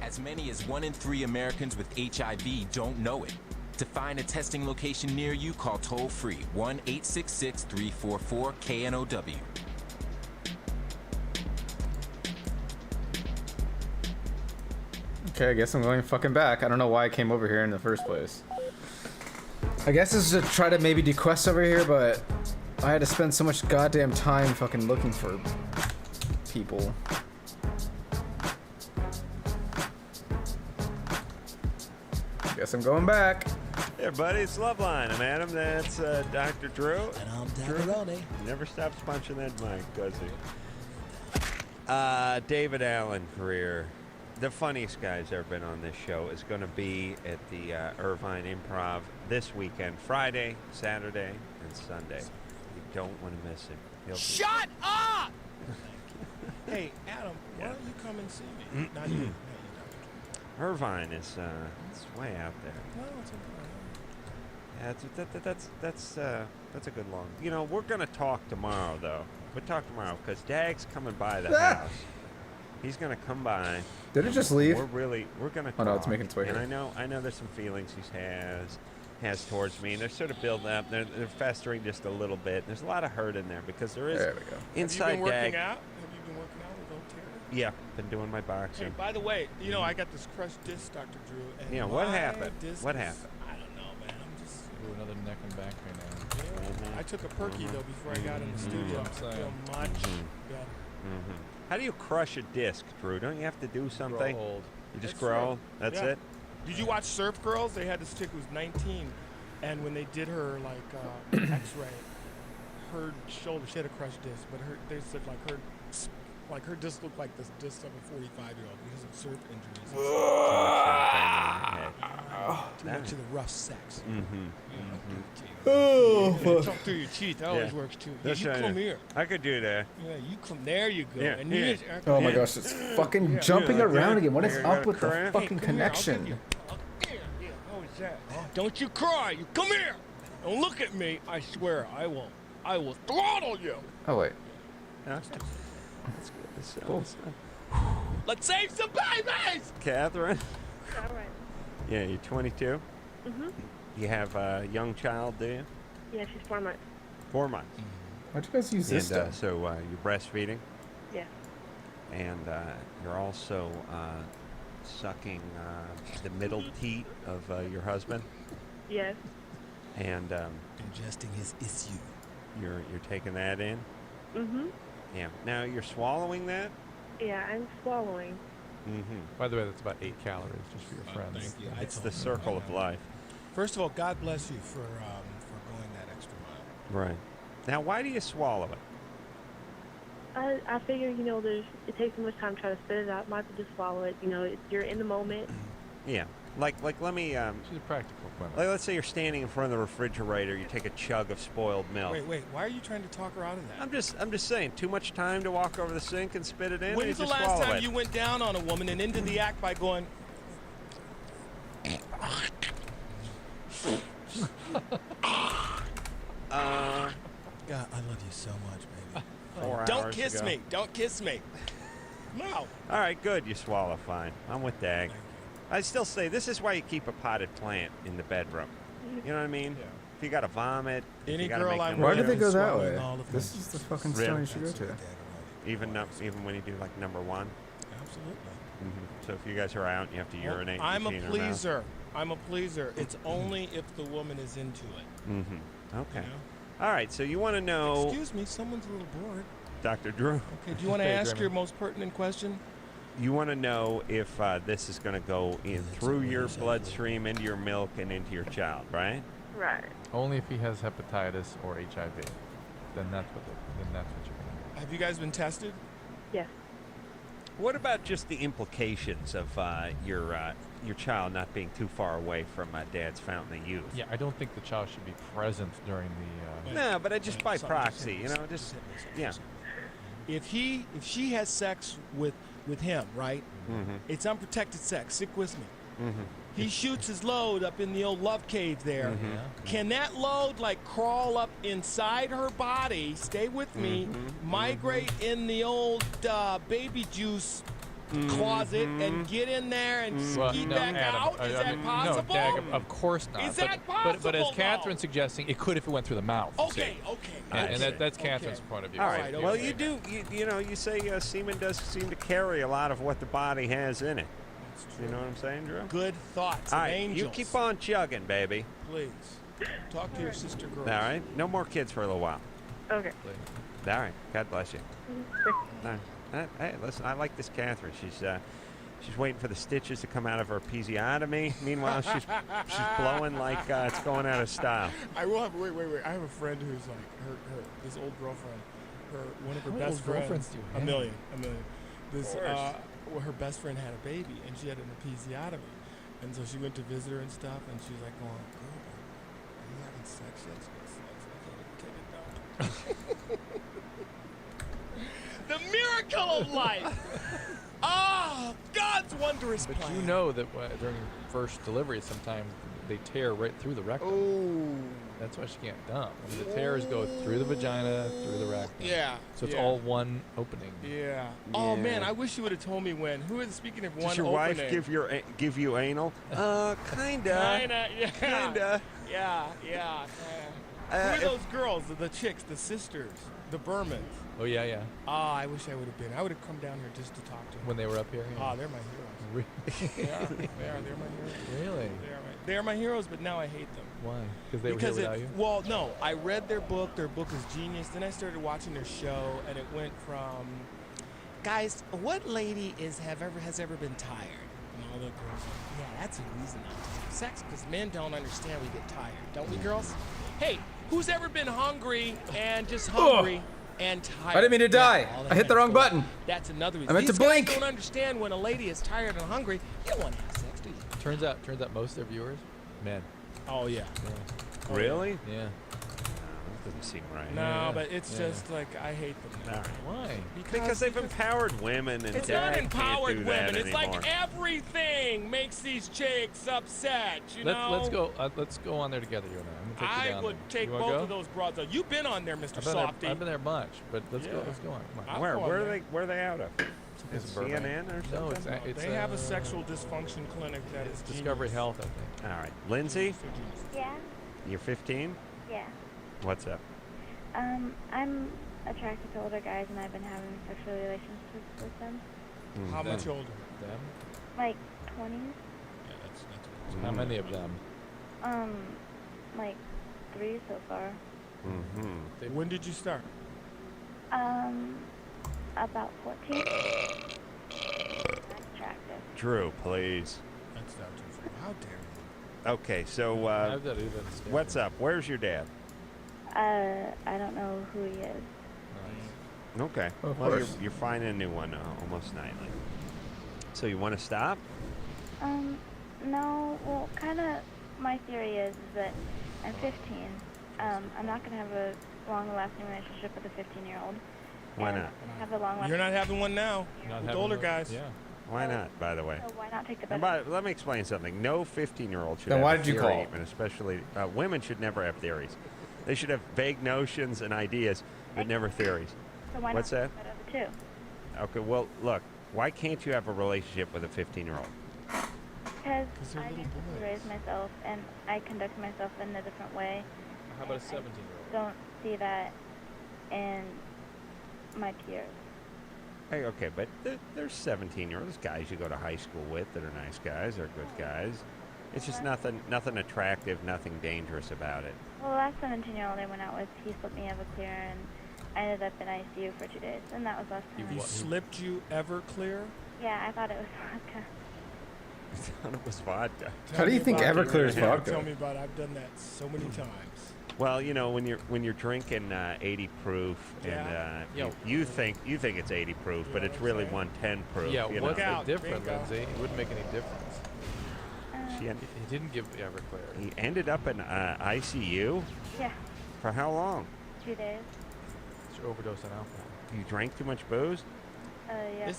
As many as 1 in 3 Americans with HIV don't know it. To find a testing location near you, call toll-free 1-866-344-KNOW. Okay, I guess I'm going fucking back. I don't know why I came over here in the first place. I guess this is to try to maybe do quests over here, but I had to spend so much goddamn time fucking looking for people. Guess I'm going back. Hey, everybody, it's Loveline. I'm Adam. That's Dr. Drew. And I'm Damaroni. Never stops punching that mic, does he? David Allen career. The funniest guy's ever been on this show is going to be at the Irvine Improv this weekend, Friday, Saturday, and Sunday. You don't want to miss him. He'll be- Shut up! Hey, Adam, why don't you come and see me? Not you. Irvine is it's way out there. No, it's okay. Yeah, that's a good long. You know, we're gonna talk tomorrow though. We'll talk tomorrow because Dag's coming by the house. He's gonna come by. Did it just leave? We're gonna. Oh no, it's talk. making its way And here. I know there's some feelings he has towards me, and they're sort of building up. They're festering just a little bit. There's a lot of hurt in there because there is. There we go. Inside Have you been Dag. working out? Have you been working out with O'Terry? Yeah, been doing my Hey, boxing. by the way, you know I got this crushed disc, Dr. Drew. And Yeah, what my happened? disc What is- happened? I don't know, man. I'm just. Ooh, another neck and back pain now. Yeah, I took a perky though before I got in the studio. I feel much better. How do you crush a disc, Drew? Don't you have to do something? hold. You just That's grow? right. That's Yeah. it? Did you watch Surf Girls? They had this chick who was 19, and when they did her like X-ray, her shoulder, she had a crushed disc, but they said her disc looked like the disc of a 45-year-old because of surf injuries. Too much of the rough sex. Oh, fuck. Talk through your teeth. That always works too. Yeah, you come here. I could do that. Yeah, you come. There you go. Yeah, And yeah. you just, Oh my gosh, it's fucking jumping around again. What is up with the Hey, fucking come here, I'll give connection? you- Yeah, how is that? Don't you cry. You come here. Don't look at me. I swear, I will throttle you. Oh wait. That's good. That's good. Cool. Let's save some babies. Catherine? All right. Yeah, you're 22? Mhm. You have a young child, do you? Yeah, she's 4 months. 4 months. Why'd you guys use this And stuff? so you're breastfeeding, Yeah. and you're also sucking the middle teat of your husband, Yes. and Ingesting his issue. you're taking that in. Mhm. Yeah. Now you're swallowing that. Yeah, I'm swallowing. Mm-hmm. By the way, that's about 8 calories, just for your friends. Thank you. It's the circle of life. First of all, God bless you for going that extra mile. Right. Now, why do you swallow it? I figure, it takes so much time to try to spit it out. Might as well just swallow it. You're in the moment. Yeah. Like let me. She's a practical woman. Like, let's say you're standing in front of the refrigerator. You take a chug of spoiled milk. Wait. Why are you trying to talk her out of that? I'm just saying. Too much time to walk over the sink and spit it in. or When's you the just last swallow time it? you went down on a woman and into the act by going? God, I love you so much, baby. 4 Don't hours kiss ago. me. Don't kiss me. No. All right, good. You swallow fine. I'm with Dag. I still say this is why you keep a potted plant in the bedroom. You know what I mean? Yeah. If you got to vomit, if Any you gotta girl make I number Why with did they two, go that swallowing way? all of This them. is the fucking Really? stone you should go to. even when you do like number one. Absolutely. So if you guys are out, and you have to urinate. I'm you a pee in her mouth. pleaser. I'm a pleaser. It's only if the woman is into it. Mm-hmm. Okay. You know? All right. So you want to know, Excuse me, someone's a little bored. Dr. Drew? Okay, do you want to Hey, ask Jeremy. your most pertinent question? You want to know if this is going to go in through your bloodstream, into your milk, and into your child, right? Right. Only if he has hepatitis or HIV. Then that's what you're gonna do. Have you guys been tested? Yes. What about just the implications of your child not being too far away from Dad's fountain of youth? Yeah, I don't think the child should be present during the. No, but just by Something proxy, just just yeah. If she has sex with him, right? Mm-hmm. It's unprotected sex. Stick with me. Mm-hmm. He shoots his load up in the old love cave there. Mhm. Can that load crawl up inside her body? Stay with me. Mhm. Migrate in the old baby juice closet and get in there and ski back out? Is that possible? No, Dag, of course not. Is but, that But as possible, Catherine's suggesting, it could if it went through the mouth. you Okay, see. okay. And that's Catherine's point of view. All right. okay. Well, you say semen does seem to carry a lot of what the body has in it. You know what I'm saying, Drew? Good thoughts All of right, angels. you keep on chugging, baby. Please. Talk to your sister girl. All right. No more kids for a little while. Okay. All right. God bless you. All right. Hey, listen. I like this Catherine. She's waiting for the stitches to come out of her episiotomy. Meanwhile, she's blowing like it's going out of style. I will have wait. I have a friend who's her this old girlfriend. One of her How best old girlfriends do you friends. have? A million. This her best friend had a baby and she had an episiotomy, and so she went to visit her and stuff, and she's like going, "Girl, are you having sex yet?" She goes, "Sex, I can't take it down." The miracle of life. Ah, God's wondrous But plan. you know that during first delivery, sometimes they tear right through the rectum. Oh. That's why she can't dump. I mean, the tears go through the vagina, through the rectum. Yeah. So it's yeah. all one opening. Yeah. Oh man, I wish you would have told me when. Speaking of one Does your opening. wife give you anal? Kinda. Kinda, yeah. Kinda. Yeah. Who are those girls? The chicks, the sisters, the Burmans. Oh yeah. I wish I would have been. I would have come down here just to talk to them. When they were up here. Yeah. They're my heroes. Really? They are. They're my heroes. Really? They are my heroes, but now I hate them. Why? Because they were here without you? Well, no. I read their book. Their book is genius. Then I started watching their show, and it went from, guys, what lady has ever been tired? all the girls. Yeah, that's a reason not to have sex, because men don't understand we get tired, don't we, girls? Hey, who's ever been hungry and just hungry and tired? I didn't mean to die. I hit the wrong button. That's another reason. I meant to These guys blink. don't understand when a lady is tired and hungry. You don't want to have sex, do you? Turns out most of their viewers, men. Oh yeah. Really? Yeah. That doesn't seem right. No, but it's just like I hate them. Why? Because they've empowered women, and It's I not can't empowered do that women. It's anymore. like everything makes these chicks upset. You know. Let's go on there together, you and I. I'm gonna take you I down would there. take You wanna both go? of those broads. You've been on there, Mr. Softy. I've been there a bunch, but let's go. Let's go on. Come on. Where are they out of? It's CNN or something? No, it's They have a sexual dysfunction clinic that is Discovery genius. Health, I think. All right, Lindsay. Yeah, You're 15. yeah. What's up? I'm attracted to older guys, and I've been having sexual relationships with them. How much older? Them? Like 20s. Yeah, that's How many of them? Like 3 so far. Mm-hmm. When did you start? About 14. That's attractive. Drew, please. That's not too far. How dare you? Okay, so what's up? Where's your dad? I don't know who he is. Okay. Of Well, course. you're finding a new one almost nightly. So you want to stop? No. Well, kind of. My theory is that I'm 15. I'm not gonna have a long-lasting relationship with a 15-year-old. Why not? Have a long-lasting. You're not having one now. With older guys. Yeah. Why not, by the way? So why not take the And better? let me explain something. No 15-year-old should Then have why a did you theory, call? and especially women should never have theories. They should have vague notions and ideas, but never theories. So why What's not that? take the better of the two? Okay, well, look, why can't you have a relationship with a 15-year-old? Because they're I little need to boys. raise myself, and I conduct myself in a different way. How about a and 17-year-old? Don't see that in my peers. Hey, okay, but there's 17-year-olds, guys you go to high school with that are nice guys, they're good guys. It's just nothing attractive, nothing dangerous about it. Well, the last 17-year-old I went out with, he slipped me Everclear, and I ended up in ICU for 2 days, and that was last time. He slipped you Everclear? Yeah, I thought it was vodka. I thought it was vodka. How do you think Everclear is vodka? Tell me about it. I've done that so many times. Well, you know, when you're drinking 80 proof, and you think it's 80 proof, but it's really 110 proof. Yeah, you what's know? the difference, Lindsay? It wouldn't make any difference. He He didn't give the Everclear. He ended up in ICU? Yeah, For how long? 2 days. It's overdose on alcohol. You drank too much booze? Yeah.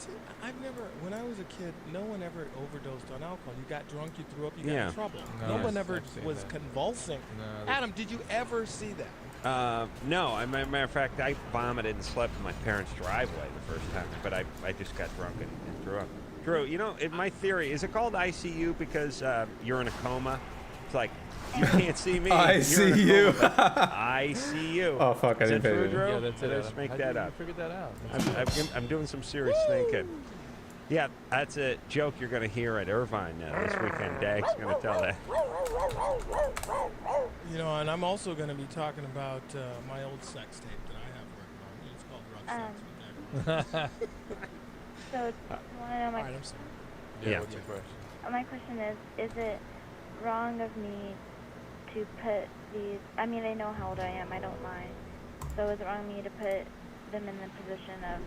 I've never, when I was a kid, no one ever overdosed on alcohol. You got drunk, you threw up, you got Yeah. in trouble. No, No one I've ever seen was that. convulsing. No, Adam, did you ever see that? No. As a matter of fact, I vomited and slept in my parents' driveway the first time, but I just got drunk and threw up. Drew, you know, in my theory, is it called ICU because you're in a coma? It's like, you can't see me. ICU. ICU. Oh, fuck, I Is didn't that pay true, attention. Drew? Yeah, that's it, Did I just Adam. make How that did you up? figure that out? I'm doing some serious thinking. Yeah, that's a joke you're going to hear at Irvine this weekend. Dag's going to tell that. You know, and I'm also going to be talking about my old sex tape that I have working on. It's called Rough Sex with So, you want to know my Alright, I'm sorry. Yeah. What's your question? My question is it wrong of me to put these, I mean, they know how old I am, I don't mind. So is it wrong of me to put them in the position of,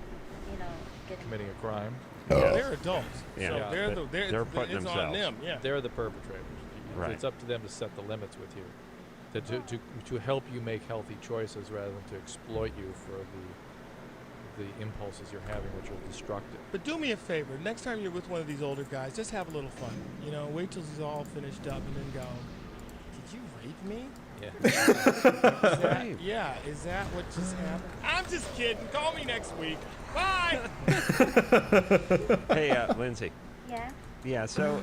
you know, getting... Committing a crime. Yeah, they're adults. Yeah. So They're putting it's themselves. on them, yeah. They're the perpetrators. Right. It's up to them to set the limits with you. To help you make healthy choices rather than to exploit you for the impulses you're having, which are destructive. But do me a favor, next time you're with one of these older guys, just have a little fun. You know, wait till he's all finished up and then go, did you rape me? Yeah. Is that what just happened? I'm just kidding. Call me next week. Bye! Hey, Lindsay. Yeah? Yeah, so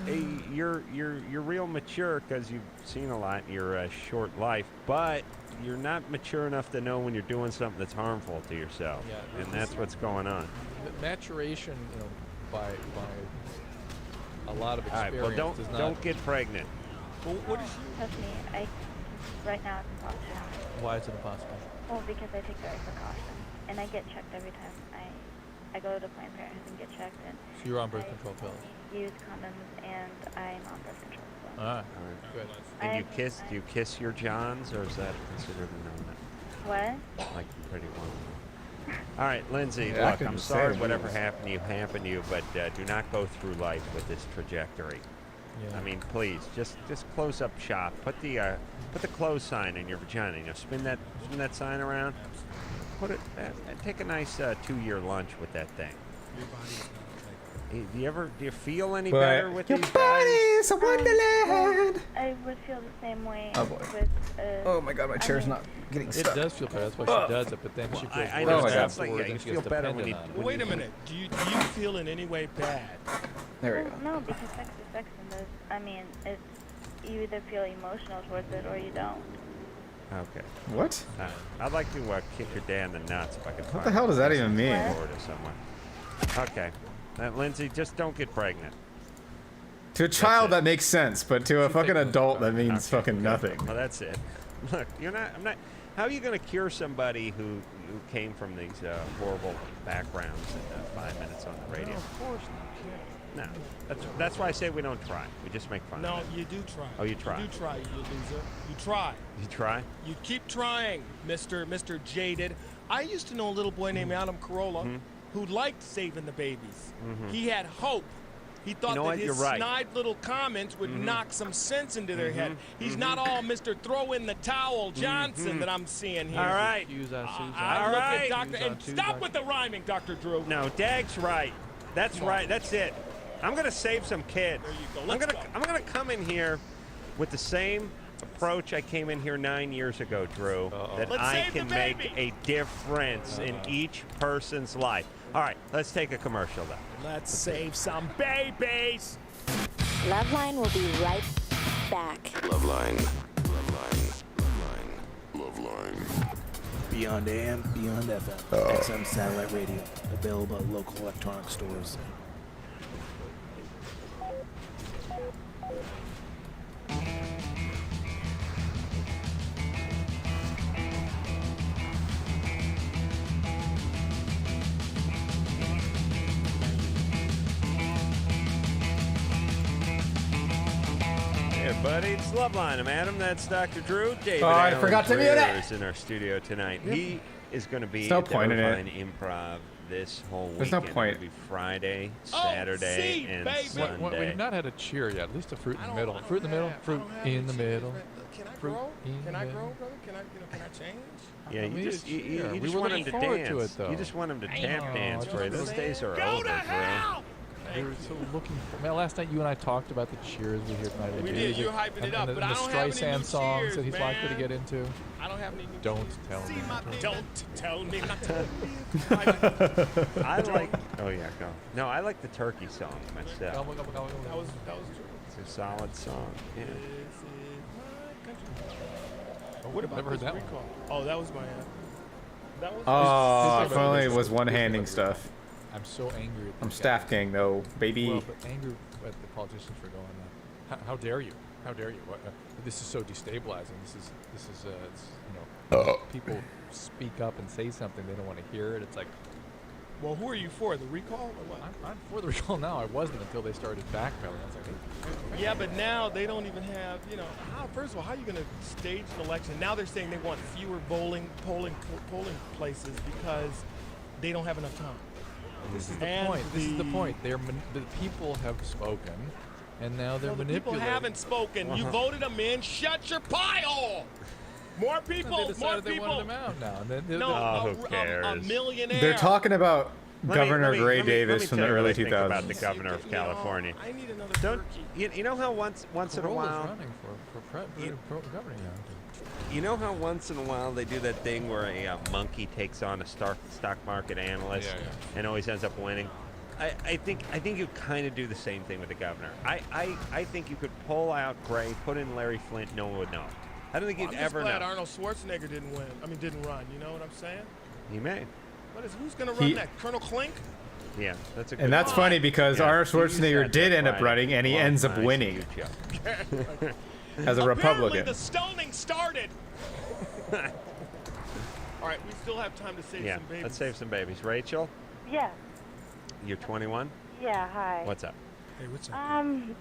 you're real mature because you've seen a lot in your short life, but you're not mature enough to know when you're doing something that's harmful to yourself, Yeah, and that's what's going on. Maturation, you know, by a lot of All right, experience well, does not. don't get pregnant. Well, what is Trust me, right now it's impossible. Why is it impossible? Well, because I take the right precaution. And I get checked every time I go to Planned Parenthood and get checked. And So you're on birth control pills. use condoms, and I'm on birth control. So. All right. Good. And do you kiss your Johns, or is that considered a no? What? Like pretty one. All right, Lindsay, Yeah, I look, I'm couldn't say sorry the whatever rules. happened to you, but do not go through life with this trajectory. Yeah. I mean, please, just close up shop. Put the close sign in your vagina. You know, spin that sign around. Put it. Take a nice 2-year lunch with that thing. Your body is not a playground. Do you feel any But better with your these body guys? is a wonderland. I would feel the same way Oh, boy. with. Oh my god, my I chair's mean, not getting It stuck. does feel better. That's why she does it. But then she feels I worse know. Oh, yeah. It's like, afterwards, yeah, and you she feel gets better when dependent you. on it. Wait a minute. Do you feel in any way bad? There we go. No, because sex is sex, and I mean, it's you either feel emotional towards it or you don't. Okay. What? I'd like to kick your dad in the nuts if I could. What the hell does that even mean? Florida somewhere. Okay. Lindsay, just don't get pregnant. To a child that makes sense, but to a fucking adult that means Okay, fucking good. nothing. Well, that's it. Look, I'm not. How are you going to cure somebody who came from these horrible backgrounds in 5 minutes on the radio? No, of course not. No, that's why I say we don't try. We just make fun No, of it. you do try. Oh, you try. You do try, you loser. You try. You try? You keep trying, Mr. Jaded. I used to know a little boy named Adam Carolla who liked saving the babies. He had hope. He thought You know that what? his You're right. snide little comments would knock some sense into their head. He's not all Mr. Throw in the towel Johnson that I'm seeing here. All right. I look at Dr. And stop with the rhyming, Dr. Drew. No, Dag's right. That's right. That's it. I'm gonna save some kids. There you go. I'm Let's gonna come in here with the same approach I came in here 9 years ago, Drew. That Let's I save the can make baby. a difference in each person's life. All right, let's take a commercial then. Let's save some babies. Loveline will be right back. Loveline. Loveline. Loveline. Loveline. Beyond AM, beyond FM. XM satellite radio. Available at local electronic stores. Hey, everybody, it's Loveline. I'm Adam. That's Dr. Drew. David I Allen forgot to mute Greer it. is in our studio tonight. He is going to be There's no at point in it. Loveline Improv this whole There's no weekend. point. It'll be Friday, Oh, Saturday, see, and baby. Sunday. We've not had a cheer yet. At least a fruit in the I middle. don't Fruit in the middle. have- I Fruit don't have in any the cheese, middle. right? Can I Fruit grow? in Can the I middle. grow, brother? Can I change? Yeah, I you mean, just it's you here. We just were want him looking to forward dance. to it, though. You just want him to I tap know. dance for you. That's Those what I'm days are saying. Go over, to Drew. hell! We were so looking for. Man, last night you and I talked about the cheers we hear tonight. We did. You were hyping it up, and but the I don't have any Streisand new songs cheers, that he's likely to man. get into. I don't have any new Don't tell me. Don't tell me not to. I like. Oh yeah, go. No, I like the turkey song myself. That was true. It's a solid song. Yeah. This is my country. What about Never heard that recall? Oh, that was my. That was. Oh, if only it was one-handing stuff. I'm so angry at I'm these staff guys. gang though, baby. Well, but angry at the politicians for going. How dare you? How dare you? What, this is so destabilizing. This is it's, you know, people speak up and say something they don't want to hear it. It's like, Well, who are you for? The recall or what? I'm for the recall now. I wasn't until they started backpedaling. I was like, hey, Yeah, but now they don't even have, you know, first of all, how are you going to stage an election? Now they're saying they want fewer polling places because they don't have enough time. This is the And point. This is the point. The people have spoken, and now they're No, the manipulating. people haven't spoken. You voted them in. Shut your pie hole. More people. They More decided they people. wanted them out now. And then, No, a millionaire. They're talking about Governor Let me- Gray let me- let me Davis from the tell you what early I think 2000s. about the governor of California. I need another Don't turkey. you know how once in a Corolla's while running for governor now. you know how once in a while they do that thing where a monkey takes on a stock market analyst and always ends up winning. I think you kind of do the same thing with the governor. I think you could pull out Gray, put in Larry Flint, no one would know. I don't think I'm you'd just ever glad know. Arnold Schwarzenegger didn't run. You know what I'm saying? He may. Who's going to run next? Colonel Klink? Yeah, that's a good And that's one. funny because Yeah, Arnold he used Schwarzenegger that did end up Friday. running, and he Well, ends up nice winning of you, Joe. as a Apparently Republican. the stoning started. All right, we still have time to save Yeah, some babies. let's save some babies. Rachel, Yeah. you're 21. Yeah. Hi. What's up? Hey, what's up?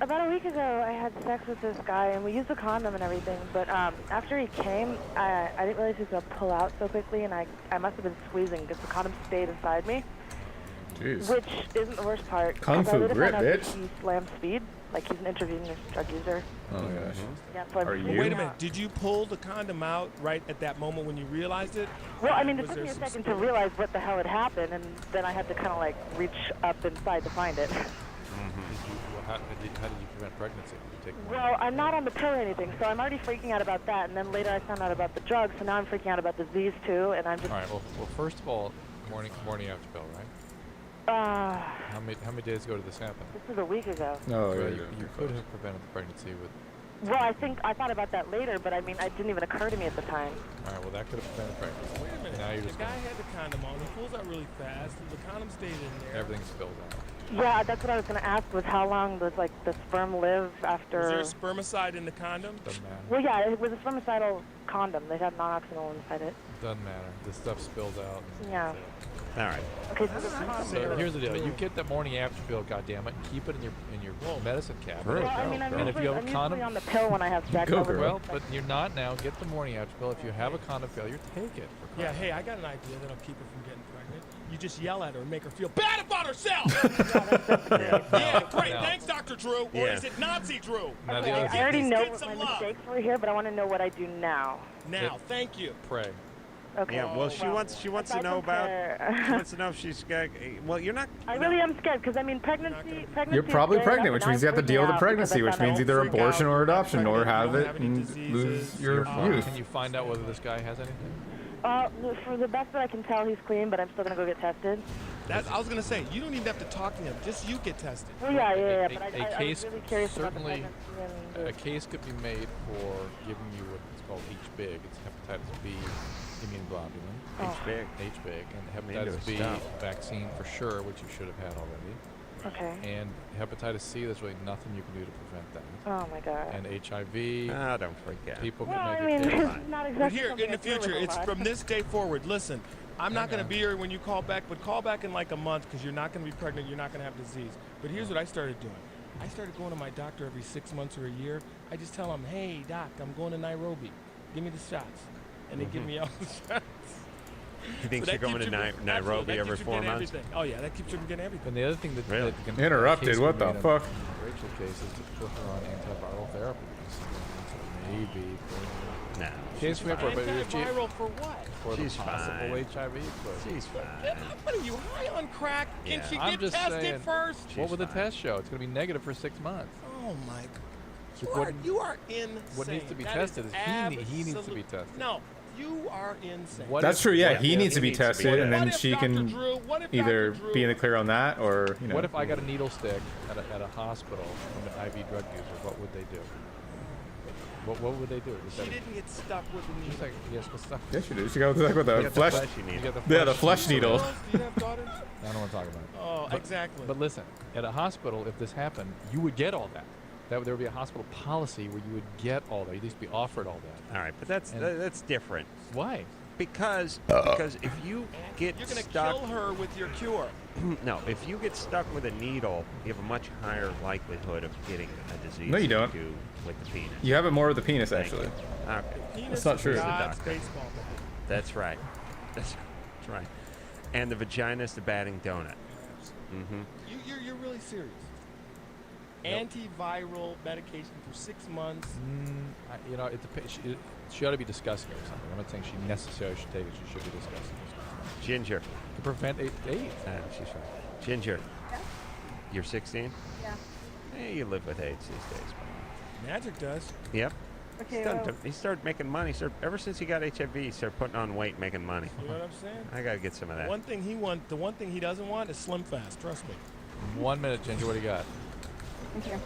About a week ago, I had sex with this guy, and we used a condom and everything. But after he came, I didn't realize he was gonna pull out so quickly, and I must have been squeezing because the condom stayed inside me. Jeez. Which isn't the worst part. Kung fu grip, bitch. He slammed speed, like he's an intravenous drug user. Oh my gosh. Yeah, so Are you? Wait a minute. Did you pull the condom out right at that moment when you realized it? Well, I mean, it Was took there me a some second to realize what the hell had happened, and then I had to kind of like reach up inside to find it. How did you prevent pregnancy? Did you take Well, I'm not on the pill or anything, so I'm already freaking out about that. And then later I found out about the drugs, so now I'm freaking out about disease too. And I'm just. All right. Well, first of all, morning after pill, right? How many days ago did this happen? This was a week ago. Oh, Well, yeah. you could have prevented the pregnancy with. Well, I thought about that later, but I mean, it didn't even occur to me at the time. All right. Well, that could have prevented pregnancy. Wait a minute. Now you're The just guy had the condom on. He pulls out really fast. And the condom stayed in there. everything spills out. Yeah, that's what I was going to ask, was how long does like the sperm live after? Was there spermicide in the condom? Doesn't matter. Well, yeah, it was a spermicidal condom. They had non-oxynol inside it. Doesn't matter. The stuff spills out. Yeah. All right. Okay, so the condom. So here's the deal: you get the morning after pill, goddammit, keep it in your medicine cabinet. Well, I mean, I'm and if you have a usually condom, on the pill when I have sex. go, over girl. the- But you're not now. Get the morning after pill. If you have a condom failure, take it. For Yeah, hey, I got an idea that'll keep her from getting pregnant. You just yell at her and make her feel bad about herself. Yeah, great. No. Thanks, Dr. Drew. Or Yeah. is it Nazi Drew? Now the Okay, other I thing already is know Get what some my love. mistakes were here, but I want to know what I do now. Now, thank you. pray. Okay. Yeah. Well, she wants to aside know from about. her- She wants to know if she's got. Well, you're not. I really am scared because I mean pregnancy. You're probably is good pregnant, enough, which and means you have to I'm deal with the freaking out pregnancy, because which I found means out- either freak abortion out, or you're not adoption, or pregnant, you have don't it have any and diseases, lose your you're youth. Can you find out whether this guy has anything? For the best that I can tell, he's clean, but I'm still gonna go get tested. I was gonna say, you don't even have to talk to him. Just you get tested. Well, yeah. A But I case was really curious about the certainly pregnancy and a case could be made for giving you what's called H-big. It's hepatitis B immunoglobulin. H-big. H-big, and I'm into hepatitis it, B stop. vaccine for sure, which you should have had already. Okay. And hepatitis C, there's really nothing you can do to prevent that. Oh my God. And HIV. Ah, don't freak out. People Well, get I mean, negative. it's not But exactly here, something in the I deal with future, a it's lot. from this day forward. Listen, I'm not going to be here when you call back, but call back in like a month because you're not going to be pregnant. You're not going to have disease. But here's what I started doing. I started going to my doctor every 6 months or a year. I just tell him, hey, doc, I'm going to Nairobi. Give me the shots. And they give me all the shots. You think So you're that going keeps to you from- Nairobi absolutely, that every keeps you 4 getting months? everything. Oh, yeah, that keeps you from getting everything. And the other thing that, Really? that can Interrupted, case what could the be in fuck? Rachel's case is to put her on antiviral therapy. So maybe No. in case we have but if she, Antiviral for what? for She's the possible fine. HIV exposure. She's fine. What are you, high on crack? Can Yeah. she I'm get just tested saying, first? What would the fine. test show? It's going to be negative for 6 months. Oh, my God. What- You are insane. What needs to be That tested is he needs to absolute- be tested. No, you are insane. What That's if- true. Yeah, what he if- needs to be needs to be tested, and What then if she Dr. can Drew- what if either Dr. Drew- be in the clear on that, or you know. What if I got a needle stick at a hospital from an IV drug user? What would they do? What would they do? She didn't get stuck with the She's needle. like, yes, what's stuff? Yes, you do. She got with You the got the flesh. fleshy You needle. got Yeah, the flesh needle. Girls, do you have daughters? I don't want to talk about it. Oh, But- exactly. But listen, at a hospital, if this happened, you would get all that. There would be a hospital policy where you would get all that. You'd at least be offered all that. All right, but that's And- that's different. Why? Because if you get You're going to stuck, kill her with your cure. no, if you get stuck with a needle, you have a much higher likelihood of getting a disease. No, you than don't. do with the penis. You have it more with the penis, Thank actually. you. Okay. Penis not is true. God's Doctor. baseball bat. That's right. That's right. And the vagina is the batting donut. Mm-hmm. You're really serious. Antiviral medication for 6 months. You know, it depends. She ought to be discussing it or something. I'm not saying she necessarily should take it. She should be discussing it. Ginger. To prevent AIDS. She's right. Ginger. You're 16? Yeah. You live with AIDS these days. Magic does. Yep. Okay, He started making money. Ever since he got HIV, he started putting on weight, making money. You know what I'm saying? I gotta get some of that. The one thing he doesn't want is Slim Fast. Trust me. 1 minute, Ginger. What do you got? Thank you.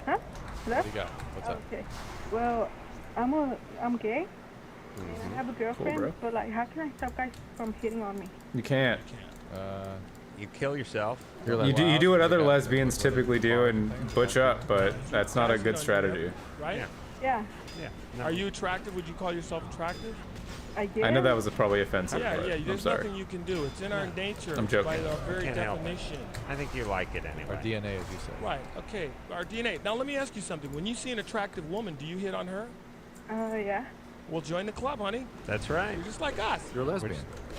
Huh? Hello? What do you got? What's up? Okay. Well, I'm gay. And I have a girlfriend, bro. but like, how can I stop guys from hitting on me? You can't. You kill yourself. You do what other lesbians typically do and butch up, but that's not a good strategy. Right? Yeah. Yeah. Yeah. No. Are you attractive? Would you call yourself attractive? I did. I know that was probably offensive. Yeah, but yeah. I'm There's sorry. nothing you can do. It's in our nature. I'm joking. By our very Can't help it. definition. I think you like it anyway. Our DNA, as you said. Right. Okay. Our DNA. Now let me ask you something. When you see an attractive woman, do you hit on her? Yeah. Well, join the club, honey. That's right. You're just like us. You're a lesbian.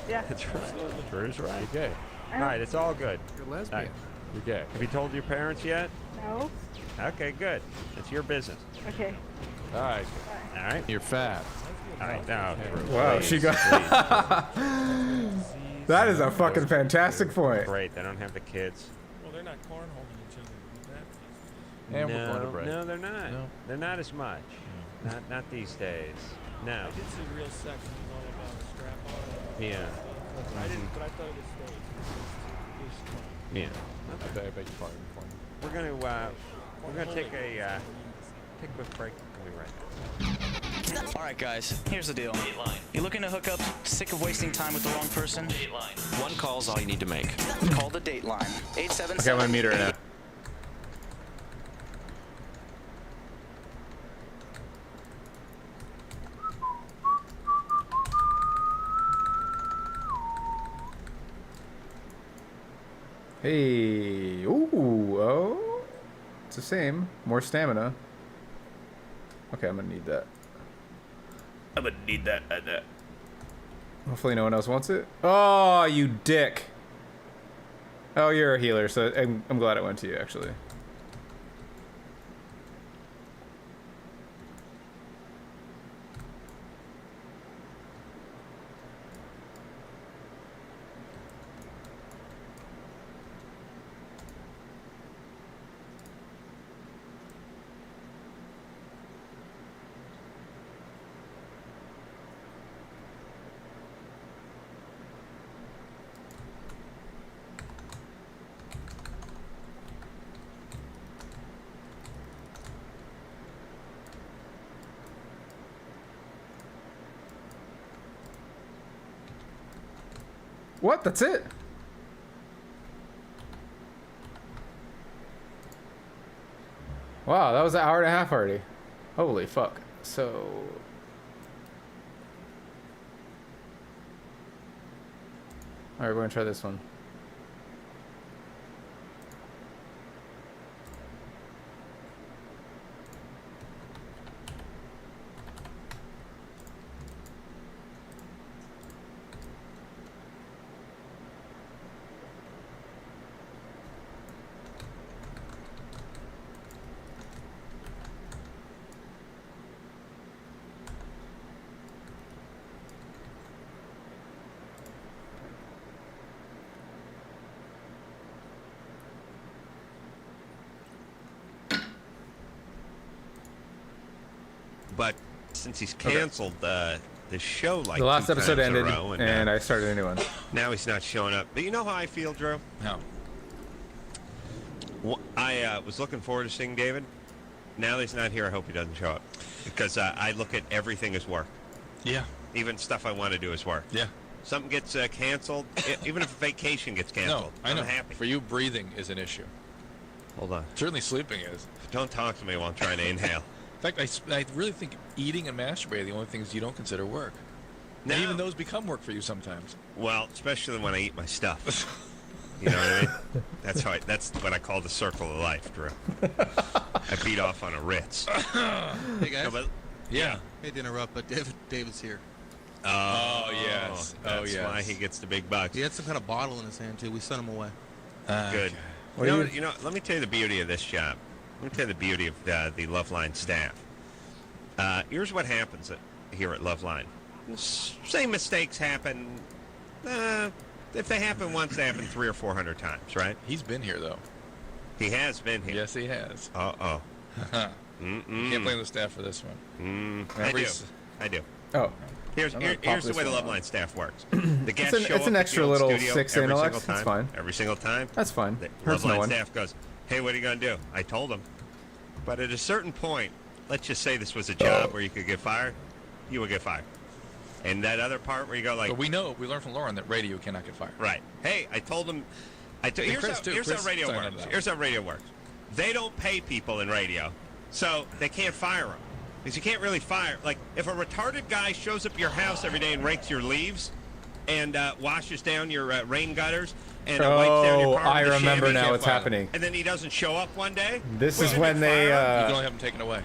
Yeah. That's right. Absolutely. Drew's right. You're gay. All right, it's all good. You're a lesbian. All right. You're gay. Have you told your parents yet? No. Okay, good. It's your business. Okay. All right. All right. You're fat. All right, now. Wow, please, she got. That is a fucking fantastic point. Great. They don't have the kids. Well, they're not cornholing each other. And we're going to break. No, they're not. No. They're not as much. Not these days. No. I did see real sex was all about a strap on. Yeah. I didn't, but I thought it was staged. It was fun. Yeah. I beg your pardon. We're gonna take a quick break. We'll be right back. All right, guys. Here's the deal. You looking to hook up? Sick of wasting time with the wrong person? One call's all you need to make. Call the Dateline. 877. Okay, I'm gonna meet her now. Hey, ooh, oh, it's the same. More stamina. Okay, I'm gonna need that. I'm gonna need that. Hopefully no one else wants it. Oh, you dick. Oh, you're a healer, so I'm glad it went to you, actually. What? That's it? Wow, that was an hour and a half already. Holy fuck. So... Alright, we're gonna try this one. But since he's canceled the show like the last 2 episode times in a ended, row, and I started a new one. Now he's not showing up. But you know how I feel, Drew? No. Well, I was looking forward to seeing David. Now that he's not here, I hope he doesn't show up. Because I look at everything as work. Yeah. Even stuff I want to do as work. Yeah. Something gets canceled, even if a vacation gets canceled, No, I know. I'm happy. For you, breathing is an issue. Hold on. Certainly sleeping is. Don't talk to me while I'm trying to inhale. In fact, I really think eating and masturbating are the only things you don't consider work. No. And even those become work for you sometimes. Well, especially when I eat my stuff. You know what I mean? That's what I call the circle of life, Drew. I beat off on a Ritz. Hey guys. No, but, yeah. Hate to interrupt, but David's here. Oh, yes. That's why he gets the big bucks. He had some kind of bottle in his hand too. We sent him away. Good. Okay. You know, let me tell you the beauty of this job. Let me tell you the beauty of the Loveline staff. Here's what happens here at Loveline. Same mistakes happen. If they happen once, they happen 300 or 400 times, right? He's been here, though. He has been here. Yes, he has. Uh-oh. You can't blame the staff for this one. I do. Oh. Here's the way the Loveline staff works. The guests show it's up an at extra the little studio 6 every intellect. single time. That's fine. Every single time. That's fine. The Hurts no Loveline one. staff goes, hey, what are you going to do? I told them. But at a certain point, let's just say this was a job where you could get fired, you would get fired. And that other part where you go like... But we learned from Lauren that radio cannot get fired. Right. Hey, I told them... Here's how radio works. Here's how radio works. They don't pay people in radio, so they can't fire them. Because you can't really fire. Like, if a retarded guy shows up at your house every day and rakes your leaves and washes down your rain gutters and wipes down your car I with a remember chamois, now what's happening. and then he doesn't show up one day. This is when they. You can only have them taken away.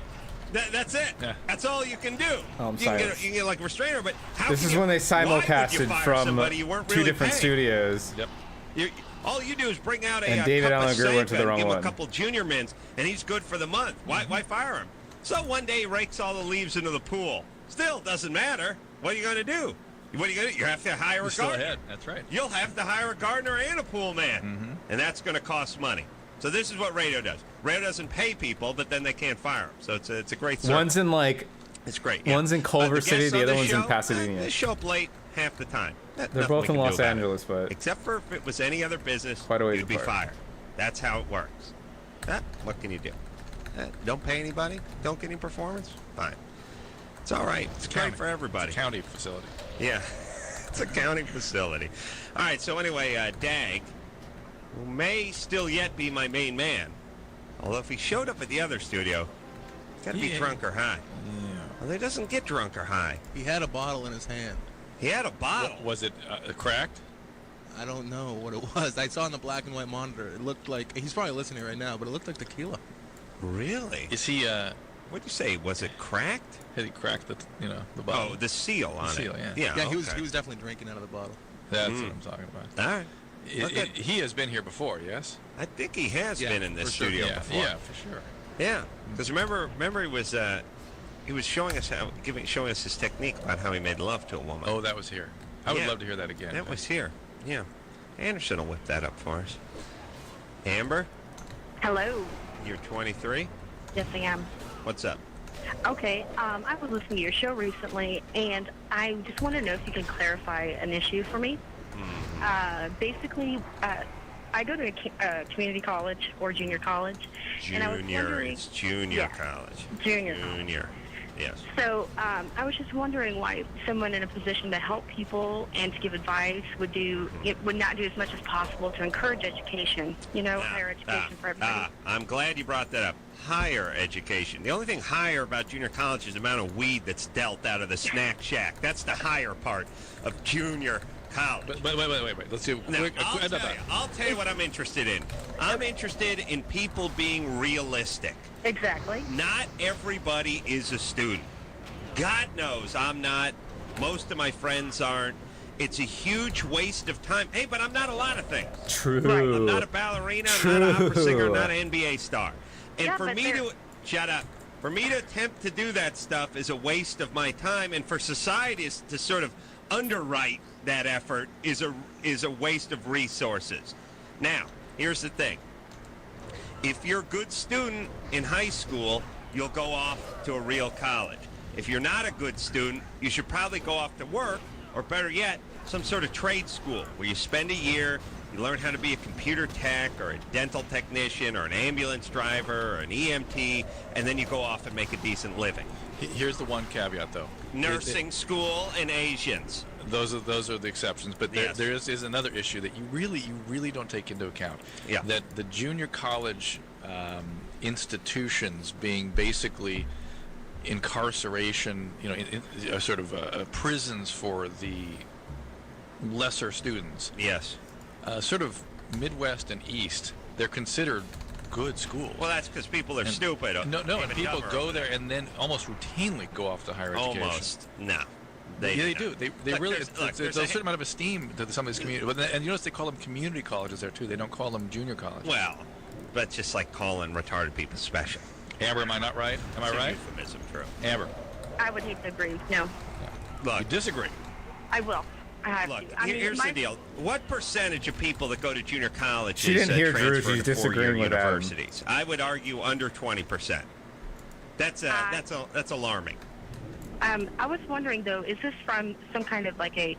That's it. Yeah. That's all you can do. Oh, I'm you sorry. Can get like a restrainer, but how This can is you, when they why would you simulcasted fire from somebody you weren't two really different paying? studios. Yep. All you do is bring out And a David cup Allen of Greer went to the Sega, wrong give him one. a couple junior mints, and he's good for the month. Why fire him? So one day he rakes all the leaves into the pool. Still doesn't matter. What are you going to do? What are you going to do? You have to hire You're a still gardener. ahead. That's right. You'll have to hire a gardener and a pool man, and that's going to cost money. So this is what radio does. Radio doesn't pay people, but then they can't fire them. So it's a great service. One's in like. It's great. One's in Culver City, guests the on other this one's in show, Pasadena. They show up late half the time. They're Nothing both we in can do Los about it. Angeles, but Except for if it was any other business, quite a ways you'd be apart. fired. That's how it works. What can you do? Don't pay anybody? Don't get any performance? Fine. It's all right. It's great for everybody. It's a county facility. Yeah. It's a county facility. All right, so anyway, Dag, who may still yet be my main man, although if he showed up at the other studio, he's got to be drunk or high. Yeah. Well, he doesn't get drunk or high. He had a bottle in his hand. He had a bottle. Was it cracked? I don't know what it was. I saw on the black and white monitor. It looked like, he's probably listening right now, but it looked like tequila. Really? Is he? What'd you say? Was it cracked? Had he cracked the bottle? Oh, the seal on seal, it. yeah. Yeah, He was definitely drinking out of the bottle. That's what I'm talking about. All right. He has been here before, yes? I think he has been in this for sure. studio Yeah, before. yeah, for sure. Yeah, because remember he was showing us showing us his technique about how he made love to a woman. Oh, that was here. I would love to hear that again. That was here. Yeah, Anderson will whip that up for us. Amber, Hello. you're 23. Yes, I am. What's up? Okay, I was listening to your show recently, and I just want to know if you can clarify an issue for me. Basically, I go to a community college or junior college. And I was wondering, It's junior college. Junior. Yes. So I was just wondering why someone in a position to help people and to give advice would not do as much as possible to encourage education, higher education for everybody. I'm glad you brought that up. Higher education. The only thing higher about junior college is the amount of weed that's dealt out of the snack shack. That's the higher part of junior college. But wait. Let's do Now, I'll tell you what I'm interested in. I'm interested in people being realistic. Exactly. Not everybody is a student. God knows I'm not. Most of my friends aren't. It's a huge waste of time. Hey, but I'm not a lot of things. True. Right. I'm not a ballerina. I'm not an opera singer. I'm not an NBA star. And for me to shut up. For me to attempt to do that stuff is a waste of my time, and for society to sort of underwrite that effort is a waste of resources. Now, here's the thing. If you're a good student in high school, you'll go off to a real college. If you're not a good student, you should probably go off to work, or better yet, some sort of trade school where you spend a year, you learn how to be a computer tech or a dental technician or an ambulance driver or an EMT, and then you go off and make a decent living. Here's the one caveat, though. Nursing school and Asians. Those are the exceptions, but there is another issue that you really don't take into account. Yeah. That the junior college institutions being basically incarceration, sort of prisons for the lesser students. Yes. Sort of Midwest and East, they're considered good schools. Well, that's because people are stupid. No, and people go there and then almost routinely go off to higher education. Almost. No. They do. They Look, really. there's There's a certain amount of esteem to some of these community. And you notice they call them community colleges there too. They don't call them junior colleges. Well, that's just like calling retarded people special. Amber, am I not right? Am I right? Euphemism, true. Amber. I would hate to agree. No. Look, you disagree. I will. I have Look, to. here's the deal. What percentage of people that go to junior colleges She didn't hear Drew. transfer She's to four-year disagreeing with Adam. universities? I would argue under 20%. That's alarming. I was wondering, though, is this from some kind of like a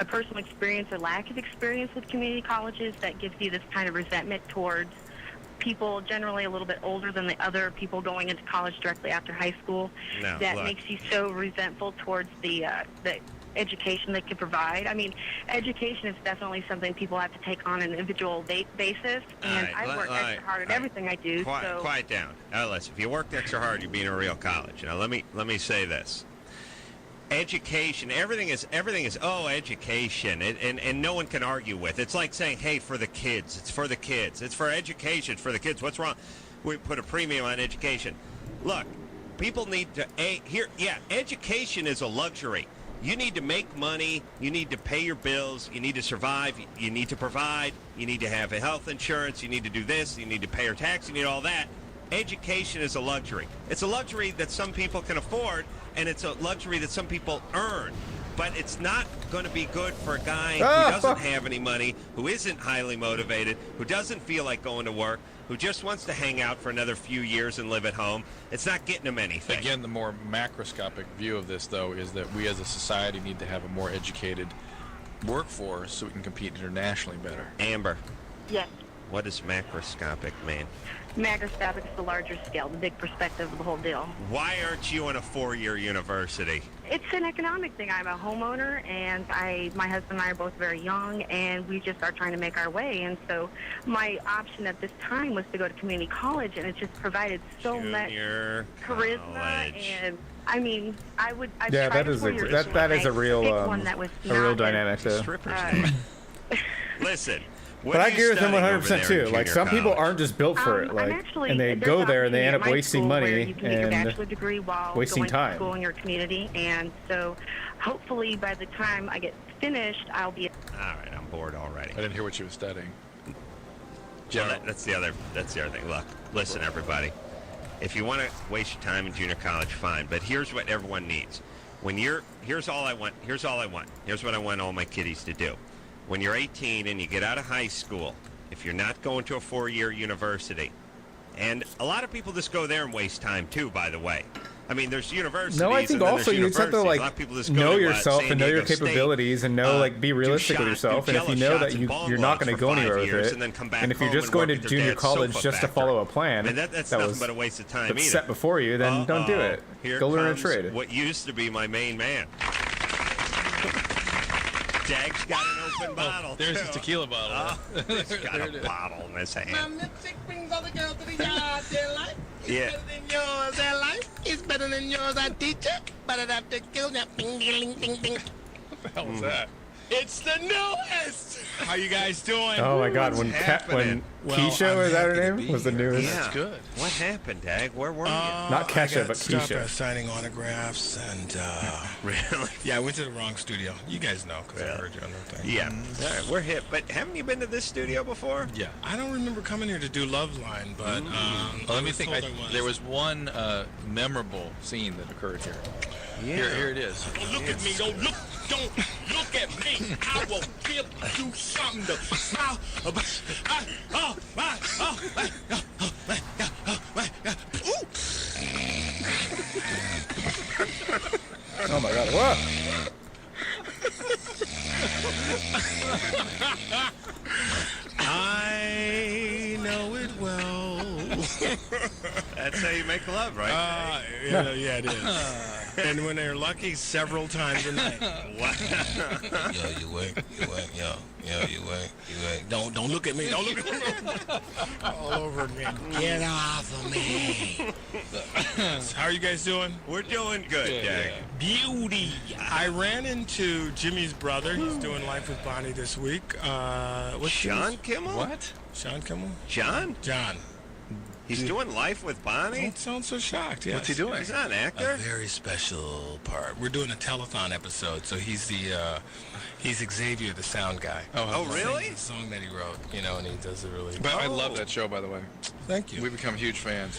personal experience or lack of experience with community colleges that gives you this kind of resentment towards people generally a little bit older than the other people going into college directly after high school? No, that look. makes you so resentful towards the education they could provide. I mean, education is definitely something people have to take on an individual basis, and I work extra hard at everything I do. Quiet down. Listen, if you worked extra hard, you're being a real college. Now, let me say this. Education, everything is education, and no one can argue with. It's like saying, hey, for the kids, it's for the kids, it's for education, for the kids. What's wrong? We put a premium on education. Look, people need to education is a luxury. You need to make money, you need to pay your bills, you need to survive, you need to provide, you need to have a health insurance, you need to do this, you need to pay your tax, you need all that. Education is a luxury. It's a luxury that some people can afford, and it's a luxury that some people earn. But it's not going to be good for a guy who doesn't have any money, who isn't highly motivated, who doesn't feel like going to work, who just wants to hang out for another few years and live at home. It's not getting him anything. Again, the more macroscopic view of this, though, is that we as a society need to have a more educated workforce so we can compete internationally better. Amber. Yes. What does macroscopic mean? Macroscopic is the larger scale, the big perspective of the whole deal. Why aren't you in a 4-year university? It's an economic thing. I'm a homeowner, and my husband and I are both very young, and we just are trying to make our way. And so my option at this time was to go to community college, and it just provided so much charisma. And I mean, that is a real dynamic there. Listen. But I agree with him 100% too. Like, some people aren't just built for it, like, and they go there and they end up wasting money and wasting time. School in your community, and so hopefully by the time I get finished, I'll be. All right, I'm bored already. I didn't hear what you were studying. Well, that's the other thing. Look, listen, everybody. If you want to waste your time in junior college, fine. But here's what everyone needs. Here's all I want. Here's what I want all my kiddies to do. When you're 18 and you get out of high school, if you're not going to a 4-year university, and a lot of people just go there and waste time too, by the way. I mean, there's universities. No, I think also you just have to like know yourself and know your capabilities and know be realistic with yourself. And if you know that you're not going to go anywhere with it, and if you're just going to junior college just to follow a plan that's that nothing was but a waste of time set before you, then don't do it. Go learn a trade. What used to be my main man. Dag's got an open bottle. There's a tequila bottle. He's got a bottle in his hand. My lipstick brings all the girls to the yard. Their life is better than yours. Their life is better than yours. I teach you, but I'd have to kill you. Bing, ding, ding, ding. What the hell is that? It's the newest. How you guys doing? Oh my God! When Keisha, is that her name? Was the newest? Yeah. That's good. What happened, Dag? Where were you? Not Kesha, but Keisha. Signing autographs and really? Yeah, I went to the wrong studio. You guys know because I heard you on the thing. Yeah. All right, we're hip. But haven't you been to this studio before? Yeah. I don't remember coming here to do Loveline, but let me think. There was one memorable scene that occurred here. Yeah. Here it is. Don't look at me. Don't look at me. I will give you something to smile about. Oh my God! What? I know it well. That's how you make love, right? Yeah, it is. And when they're lucky, several times a night. Yo, you wake. Yo, you wake. Don't look at me. Don't look at me. All over again. Get off of me. How are you guys doing? We're doing good, Dag. Beauty. I ran into Jimmy's brother. He's doing Life with Bonnie this week. What's Sean Kimmel? What? Sean Kimmel? John? He's doing Life with Bonnie? Don't sound so shocked. Yes. What's he doing? He's not an actor? A very special part. We're doing a telethon episode, so he's Xavier, the sound guy. Oh, really? The song that he wrote, and he does it really. But I love that show, by the way. Thank you. We've become huge fans.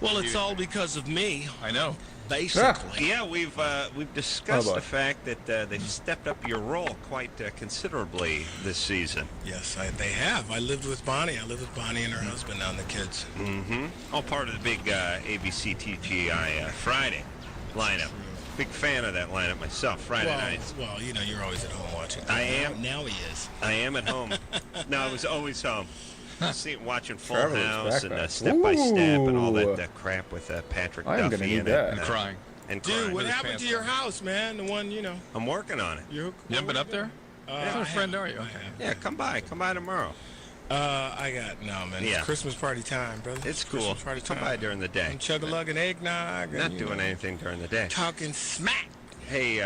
Well, it's all because of me. I know. Basically. Yeah, we've discussed the fact that they've stepped up your role quite considerably this season. Yes, they have. I lived with Bonnie. I lived with Bonnie and her husband and the kids. Mm-hmm. All part of the big ABC TGI Friday lineup. Big fan of that lineup myself, Friday nights. Well, you're always at home watching. I am. Now he is. I am at home. No, I was always home. Watching Full House and Step by Step and all that crap with Patrick Duffy I'm gonna need in that. it. Crying. and Dude, crime. what happened to your house, man? The one, you know. I'm working on it. You haven't been up there? What kind of friend are you? Okay. Yeah, come by tomorrow. No, man. It's Christmas party time, brother. It's cool. Christmas party Come time. by during the day. I'm chug-a-lugging eggnog. Not doing anything during the day. Talking smack. Hey,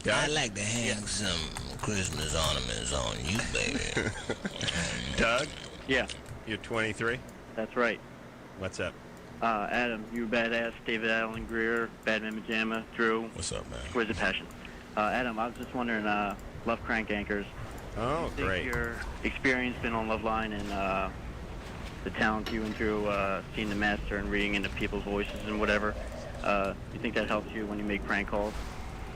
Doug. I'd like to hang some Christmas ornaments on you, baby. Doug? Yeah. You're 23? That's right. What's up? Adam, you badass. David Allen Greer, Batman Pajama, Drew. What's up, man? Where's the passion? Adam, I was just wondering, love crank anchors. Oh, think great. your experience been on Loveline and the talent you and Drew seeing the master and reading into people's voices and whatever, you think that helps you when you make prank calls?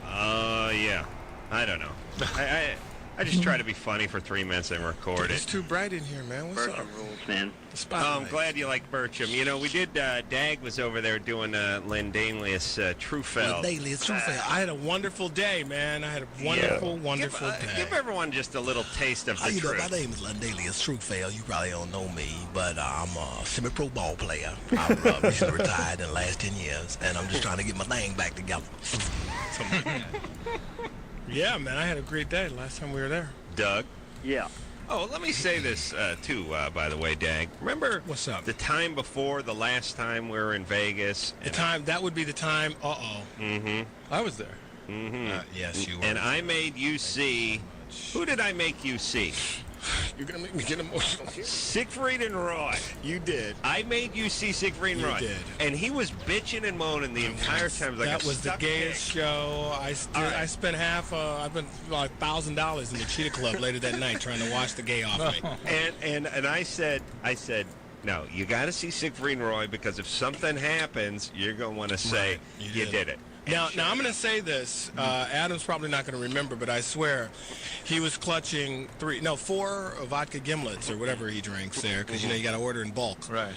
Yeah. I don't know. I just try to be funny for 3 minutes and record It's it. too bright in here, man. What's Bertram up? rules, man. Oh, I'm glad you like Bertram. You know, we did, Dag was over there doing Lindalius Trufeld. I had a wonderful day, man. I had a wonderful day. Give everyone just a little taste of the You know, truth. my name is Lindalius Truthfell. You probably don't know me, but I'm a semi-pro ball player. I'm recently retired in the last 10 years, and I'm just trying to get my thing back together. Yeah, man, I had a great day last time we were there. Doug? Yeah. Oh, let me say this, too, by the way, Dag. Remember What's up? the time before the last time we were in Vegas? That would be the time. Mm-hmm. I was there. Mm-hmm. Yes, you were. And I made you see... Who did I make you see? You're going to make me get emotional here. Siegfried and Roy. You did. I made you see Siegfried and You Roy. did. And he was bitching and moaning the entire time. Like That was the stuck gayest pig. show. I spent I spent like $1,000 in the Cheetah Club later that night trying to wash the gay off me. And I said, no, you got to see Siegfried and Roy because if something happens, you're going to want to say Right, you did it. Now I'm going to say this. Adam's probably not going to remember, but I swear he was clutching 4 vodka gimlets or whatever he drinks there because, you got to order in bulk. Right.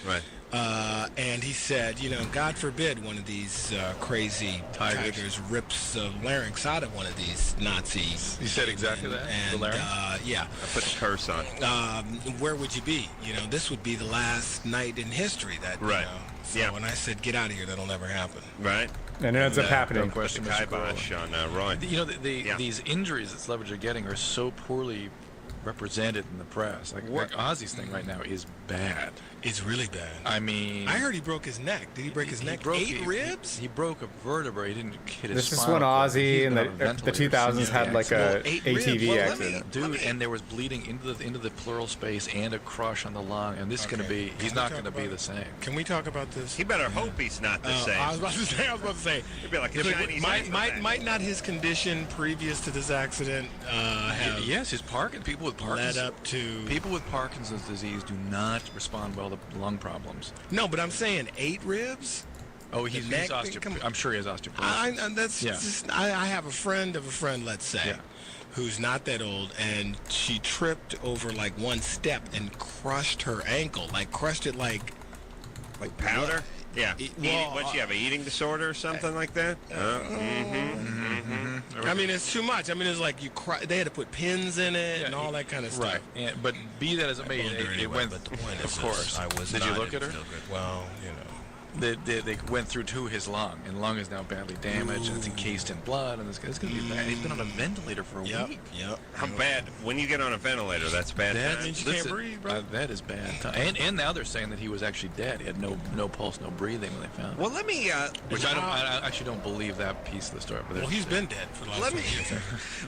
And he said, God forbid one of these crazy tigers rips the larynx out of one of these Nazis. He said exactly that? And, The larynx? yeah. I put the curse on. Where would you be? This would be the last night in history that, Right. So when I said, get out of here, that'll never happen. Right. And it ends up happening. No question, The Mr. kibosh on Roy. These injuries that celebrities are getting are so poorly represented in the press. Like Ozzy's thing right now is bad. It's really bad. I mean, I heard he broke his neck. Did he break his neck? 8 ribs? He broke a vertebra. He didn't hit his This is spinal when cord. Ozzy He's in been on a the ventilator 2000s since had the like accident. a ATV accident. Dude, and there was bleeding into the pleural space and a crush on the lung. And this is going to be, he's not going to be the same. Can we talk about this? He better hope he's not the same. I was about to say. He'd be like a Chinese Might not his condition previous to this accident have Yes, his people with Parkinson's led up to... People with Parkinson's disease do not respond well to lung problems. No, but I'm saying 8 ribs? Oh, he's I'm sure he has osteoporosis. I have a friend of a friend, let's say, who's not that old, and she tripped over like one step and crushed her ankle. Like crushed it like powder? Yeah. Well, what, you have an eating disorder or something like that? I mean, it's too much. I mean, it's like they had to put pins in it and all that kind of stuff. Right. But be that as it may, it went. But the point of course. Did you look at her? Well, They went through to his lung, and the lung is now badly damaged, and it's encased in blood, and it's going to be bad. He's been on a ventilator for a week. Yep. How bad? When you get on a ventilator, that's bad. That means you can't breathe, bro. That is bad. And now they're saying that he was actually dead. He had no pulse, no breathing when they found him. Well, let me. Which I actually don't believe that piece of the story. But he's been dead for the last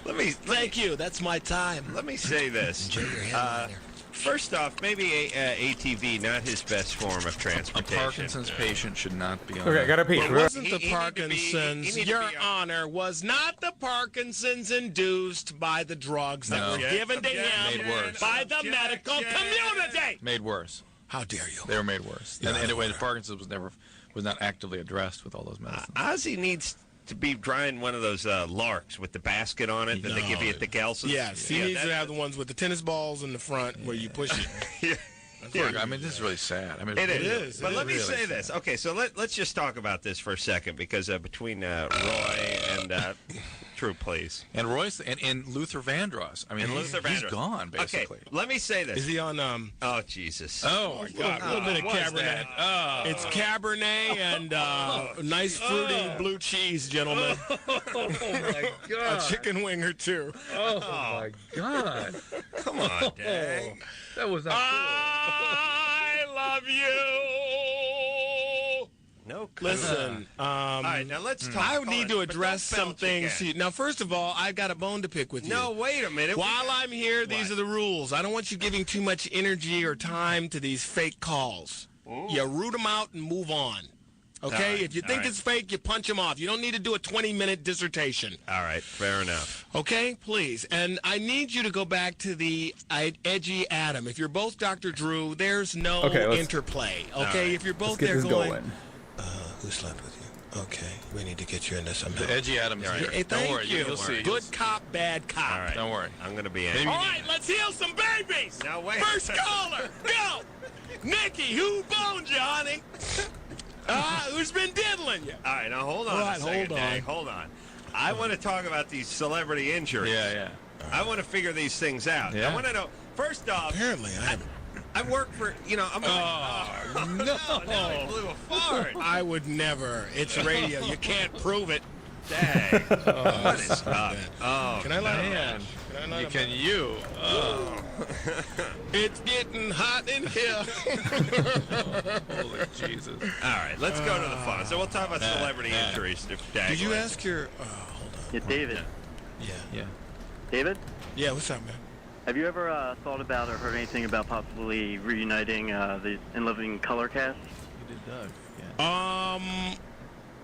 20 years. Thank you. That's my time. Let me say this. Enjoy your headliner. First off, maybe ATV not his best form of transportation. A Parkinson's patient should not be on. Okay, gotta pee. It wasn't the Parkinson's. Your Honor, was not the Parkinson's induced by the drugs that were given to him by the medical community. Made worse. How dare you? They were made worse. And anyway, the Parkinson's was not actively addressed with all those medicines. Ozzy needs to be drying one of those larks with the basket on it that they give you at the Gelsons. Yes, he needs to have the ones with the tennis balls in the front where you push it. I mean, this is really sad. I mean, it is. But let me say this. Okay, so let's just talk about this for a second because between Roy and true, please. And Royce and Luther Vandross. I mean, he's gone basically. Okay, let me say this. Is he on? Oh Jesus! Oh my God! A little bit of Cabernet. It's Cabernet and nice fruity blue cheese, gentlemen. Oh my God! A chicken wing or two. Oh my God! Come on, Dang. That was not I love you. No. Listen. All right, now let's talk. I need to address some things. Now, first of all, I've got a bone to pick with you. No, wait a minute. While I'm here, these are the rules. I don't want you giving too much energy or time to these fake calls. Ooh. You root them out and move on. Okay? Right, If you think it's fake, you punch them off. You don't need to do a 20-minute dissertation. All right, fair enough. Okay? Please. And I need you to go back to the edgy Adam. If you're both Dr. Drew, there's no interplay. Okay? Right. If you're both Let's get there this going. Who slept with you? Okay, we need to get you into some help. The edgy Adam is here. Hey, Don't worry, you. you'll see. Good cop, bad cop. All right. Don't worry. I'm going to be in. All right, let's heal some babies. Now, wait. First caller, go. Nikki, who boned you, honey? Who's been diddling you? All right, now hold on a second, Dang. Hold on. I want to talk about these celebrity injuries. Yeah. I want to figure these things out. Yeah. I want to know, first off. Apparently, I work for, no. I blew a fart. I would never. It's radio. You can't prove it. Dang. What is up? Oh, Can I light a man. match? Can I light a Can match? you? It's getting hot in here. Holy Jesus. All right, let's go to the fun. So we'll talk about celebrity injuries. Did you ask your... hold on. Yeah, David. Yeah. David? Yeah, what's up, man? Have you ever thought about or heard anything about possibly reuniting the In Living Color cast? You did Doug.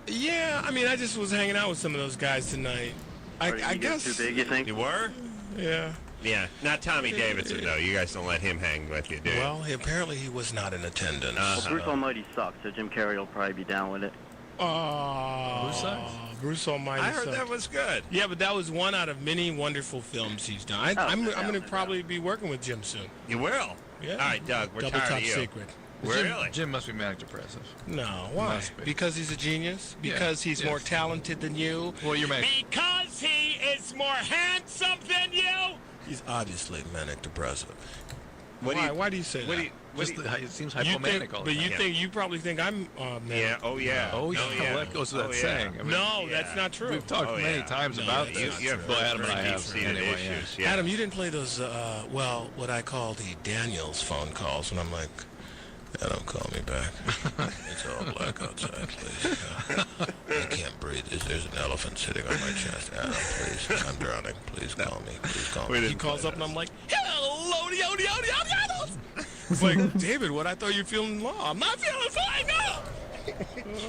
Yeah, I mean, I just was hanging out with some of those guys tonight. I guess... too big, you think? You were? Yeah. Yeah, not Tommy Davidson, though. You guys don't let him hang with you, do you? Well, apparently he was not in attendance. Well, Bruce Almighty sucks, so Jim Carrey will probably be down with it. Bruce Almighty I heard sucks. that was good. Yeah, but that was one out of many wonderful films he's done. I'm going to probably be working with Jim soon. You will? Yeah. All right, Doug, we're Double tired top of you. secret. Really? Jim must be manic depressive. No, why? Must be. Because he's a genius? Because he's more talented than you? Well, you're manic. Because he is more handsome than you? He's obviously manic depressive. Why do you say that? It seems hypomanic all the time. You probably think I'm manic. Yeah, oh yeah. Oh yeah, well, that goes without saying. I mean, that's not true. We've talked many times about this. Well, Adam and I have anyway. Issues, yeah. Adam, you didn't play those, what I call the Daniels phone calls when I'm like, Adam, call me back. It's all black outside, please. I can't breathe. There's an elephant sitting on my chest. Adam, please. I'm drowning. Please call me. Please call me. He calls up and I'm like, hello, It's like, David, what? I thought you were feeling low. I'm not feeling fine, no.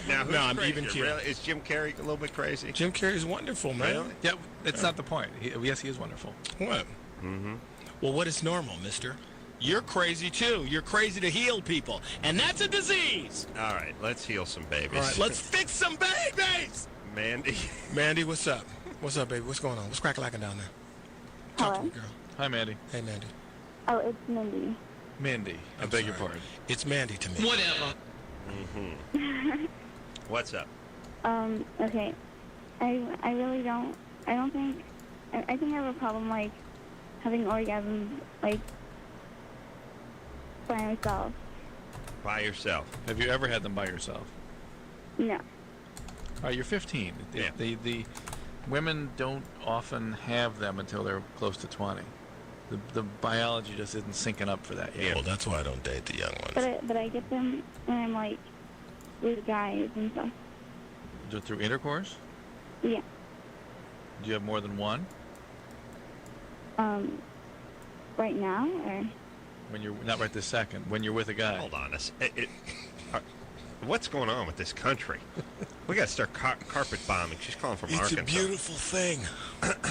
Now, who's I'm crazier? even kidding. Really? Is Jim Carrey a little bit crazy? Jim Carrey's wonderful, man. Really? Yeah, it's not the point. Yes, he is wonderful. What? Mm-hmm. Well, what is normal, mister? You're crazy, too. You're crazy to heal people. And that's a disease. All right, let's heal some babies. All right, let's fix some babies. Mandy. Mandy, what's up? What's up, baby? What's going on? What's crack-lacking down there? Talk to me, girl. Hi, Mandy. Hey, Mandy. Oh, it's Mindy. Mindy. I beg your pardon. It's Mandy to me. Whatever. Mm-hmm. What's up? Okay. I really don't, I don't think, I think I have a problem, like, having orgasms, like, by myself. By yourself. Have you ever had them by yourself? No. All right, you're 15. Yeah. The women don't often have them until they're close to 20. The biology just isn't syncing up for that yet. Yeah, well, that's why I don't date the young ones. But I get them when I'm, like, with guys and stuff. Through intercourse? Yeah. Do you have more than one? Right now, or? When you're not right this second. When you're with a guy. Hold on. What's going on with this country? We got to start carpet bombing. She's calling from Arkansas. It's a beautiful thing.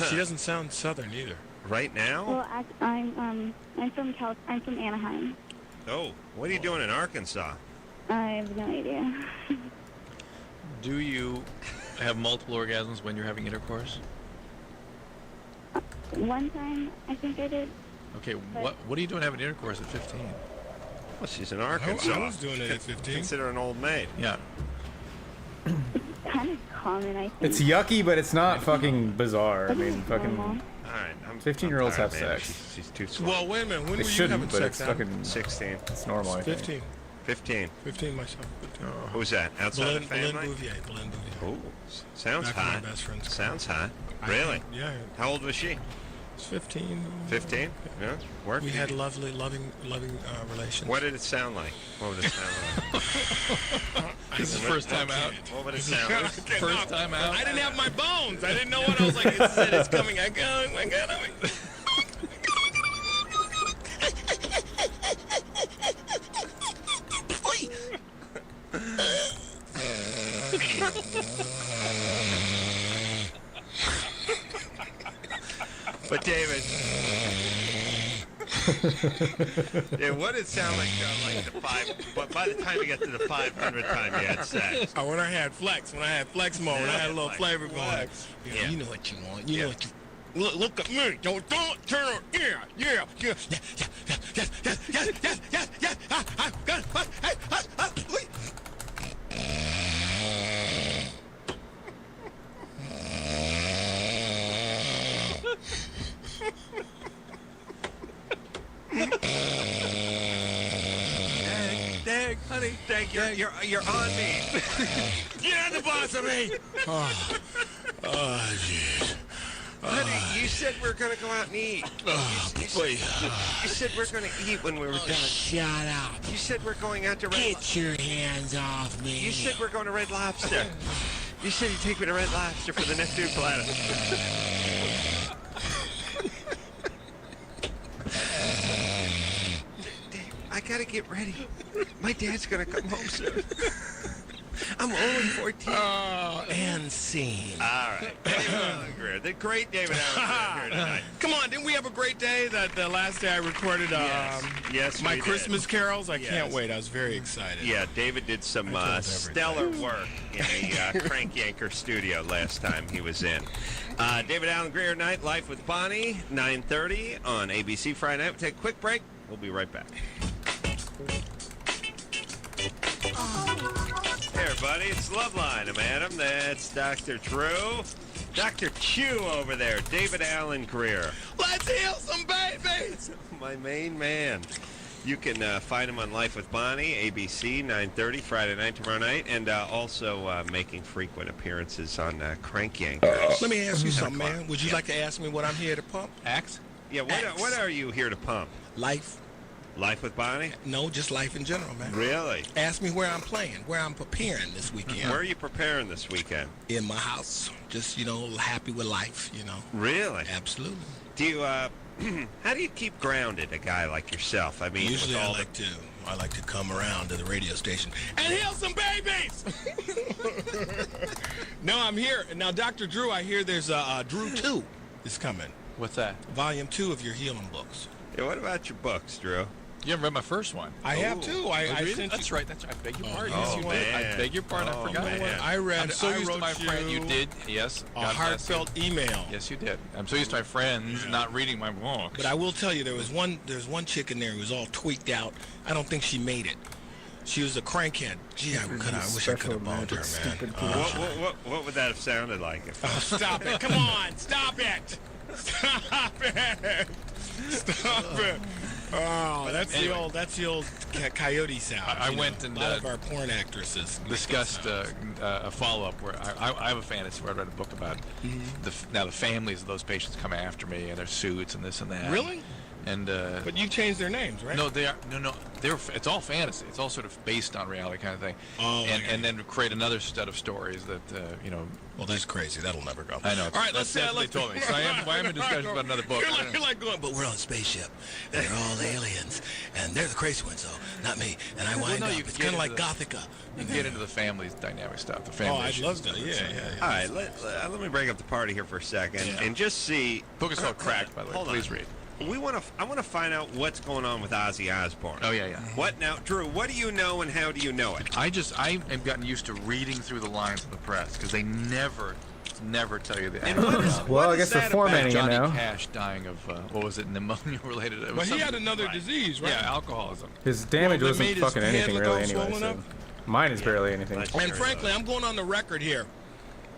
She doesn't sound Southern either. Right now? Well, I'm from I'm from Anaheim. Oh, what are you doing in Arkansas? I have no idea. Do you have multiple orgasms when you're having intercourse? One time, I think I did. Okay, what are you doing having intercourse at 15? Well, she's in Arkansas. I was doing it at 15. Consider an old maid. Yeah. kind of common, I think. It's yucky, but it's not fucking bizarre. I mean, fucking. All right, 15-year-olds have tired, man. sex. She's too slow. Well, wait a minute. When They were you shouldn't, having but sex? it's fucking 16. It's normal. I think. 15. 15. 15 myself. 15. Who's that? Outside the family? Belen Bouvier. Ooh, sounds Back when hot. my best friends Sounds hot. Really? Yeah. How old was she? 15. 15? Yeah. Worked. We had lovely, loving relations. What did it sound like? What would it sound like? This is first time out. What would it sound like? First time out. I didn't have my bones. I didn't know what I was like. It said it's coming. I go. Oh my God. But David, yeah, what did it sound like? But by the time you get to the 500 time you had sex. Oh, when I had flex mode, I had a little flavor going. Yeah. You know what you want. You know what you. Look at me. Don't turn around. Yeah. Dag, honey, Dag, you're on me. Get on the boss of me. Oh, jeez. Honey, you said we were gonna go out and eat. You said we were gonna eat when we were done. Shut up. You said we're going out to Red Get your hands off me. You said we're going to Red Lobster. You said you'd take me to Red Lobster for the next 2 platters. I gotta get ready. My dad's gonna come home soon. I'm only 14. Oh, and scene. All right. David Allen Greer, the great David Allen Greer here tonight. Come on, didn't we have a great day? The last day I recorded yes, my we Christmas did. carols. I can't wait. I was very excited. Yeah, David did some stellar work in the Crank Yanker studio last time he was in. David Allen Greer Night, Life with Bonnie, 9:30 on ABC Friday night. We'll take a quick break. We'll be right back. Hey everybody, it's Loveline. I'm Adam. That's Dr. Drew. Dr. Chew over there, David Allen Greer. Let's heal some babies! My main man. You can find him on Life with Bonnie, ABC, 9:30, Friday night, tomorrow night, and also making frequent appearances on Crank Yankers. Let me ask you something, man. Would you like to ask me what I'm here to pump? Axe? Yeah, what are you here to pump? Life. Life with Bonnie? No, just life in general, man. Really? Ask me where I'm playing, where I'm preparing this weekend. Where are you preparing this weekend? In my house. Just, happy with life, Really? Absolutely. Do you, how do you keep grounded, a guy like yourself? I mean, usually I like to come around to the radio station and heal some babies! No, I'm here. Now, Dr. Drew, I hear there's Drew 2 is coming. What's that? Volume 2 of your healing books. Yeah, what about your books, Drew? You haven't read my first one. I have too. That's right. I beg your pardon. Oh, Yes, you did. I beg your pardon. I forgot. Man. I'm so used to my friend. You did. Yes. A heartfelt email. Yes, you did. I'm so used to my friends not reading my books. But I will tell you, there's one chick in there who was all tweaked out. I don't think she made it. She was a crankhead. Gee, I wish I could have boned her, man. What would that have sounded like? Stop it. Come on. Stop it. Stop it. Stop it. Oh, that's the old coyote sound. I went and a lot of our porn actresses discussed a follow-up where I have a fantasy where I read a book about now the families of those patients come after me and their suits and this and that. Really? And but you changed their names, right? No, they are no. It's all fantasy. It's all sort of based on reality kind of thing. Oh, and then create another set of stories that Well, that's crazy. That'll never go. I know. All right, that's what they told me. So I am in discussion about another book. You're like going, but we're on a spaceship, and they're all aliens, and they're the crazy ones, though, not me. And I wind up. It's kind of like Gothica. You can get into the family's dynamic stuff. The family. Oh, I'd issues love to. and Yeah. stuff. All right, let me break up the party here for a second and just see. Book is called Cracked, by the way. Hold Please on. read. I want to find out what's going on with Ozzy Osbourne. Oh yeah. What now, Drew? What do you know and how do you know it? I have gotten used to reading through the lines of the press because they never tell you the end. Well, I guess they're formatting it Johnny now. Cash dying of what was it, pneumonia related? But he had another disease, right? Yeah, alcoholism. His damage Well, wasn't made his fucking head anything look really all anyway. swollen So. up? Mine is barely anything. And frankly, I'm going on the record here.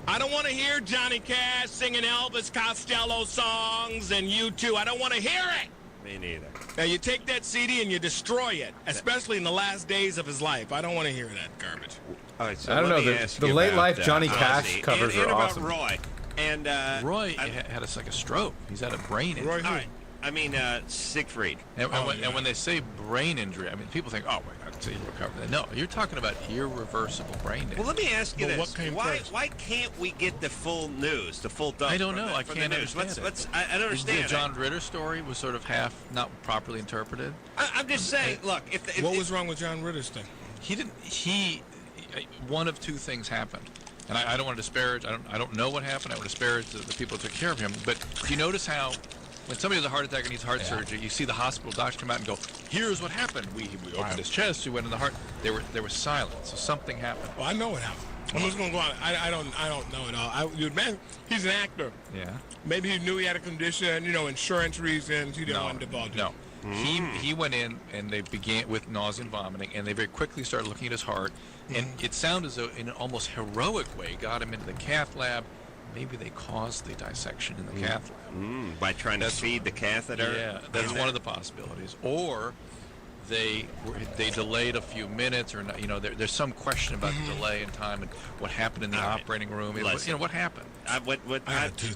I don't want to hear Johnny Cash singing Elvis Costello songs and U2. I don't want to hear it. Me neither. Now, you take that CD and you destroy it, especially in the last days of his life. I don't want to hear that garbage. All right, so I don't know. The late life Johnny Cash covers are about awesome. Roy. And Roy had a stroke. He's had a brain injury. Roy who? all right. I mean, Siegfried. And when they say brain injury, I mean, people think, oh, wait, I'd say you recovered. No, you're talking about irreversible brain damage. Well, let me ask you Well, this: what came why first? can't we get the full news, the full dump? I don't from know. the- I from can't the news? understand it. I don't understand. The John Ritter story was sort of not properly interpreted. I'm just saying. Look, What was wrong with John Ritter's thing? One of two things happened. And I don't want to disparage. I don't know what happened. I want to disparage the people who took care of him. But do you notice how when somebody has a heart attack and needs heart surgery, you see the hospital doctors come out and go, "Here's what happened. We opened his chest. We went in the heart." There was silence. So something happened. Well, I know what happened. I'm just gonna go on. I don't know it all. Man, he's an actor. Yeah. Maybe he knew he had a condition. Insurance reasons. He didn't want to divulge it. No. He went in and they began with nausea and vomiting, and they very quickly started looking at his heart, and it sounded as though in an almost heroic way got him into the cath lab. Maybe they caused the dissection in the cath lab by trying to feed the catheter. Yeah, that's one of the possibilities. Or they delayed a few minutes, or there's some question about the delay in time and what happened in the operating room. What happened?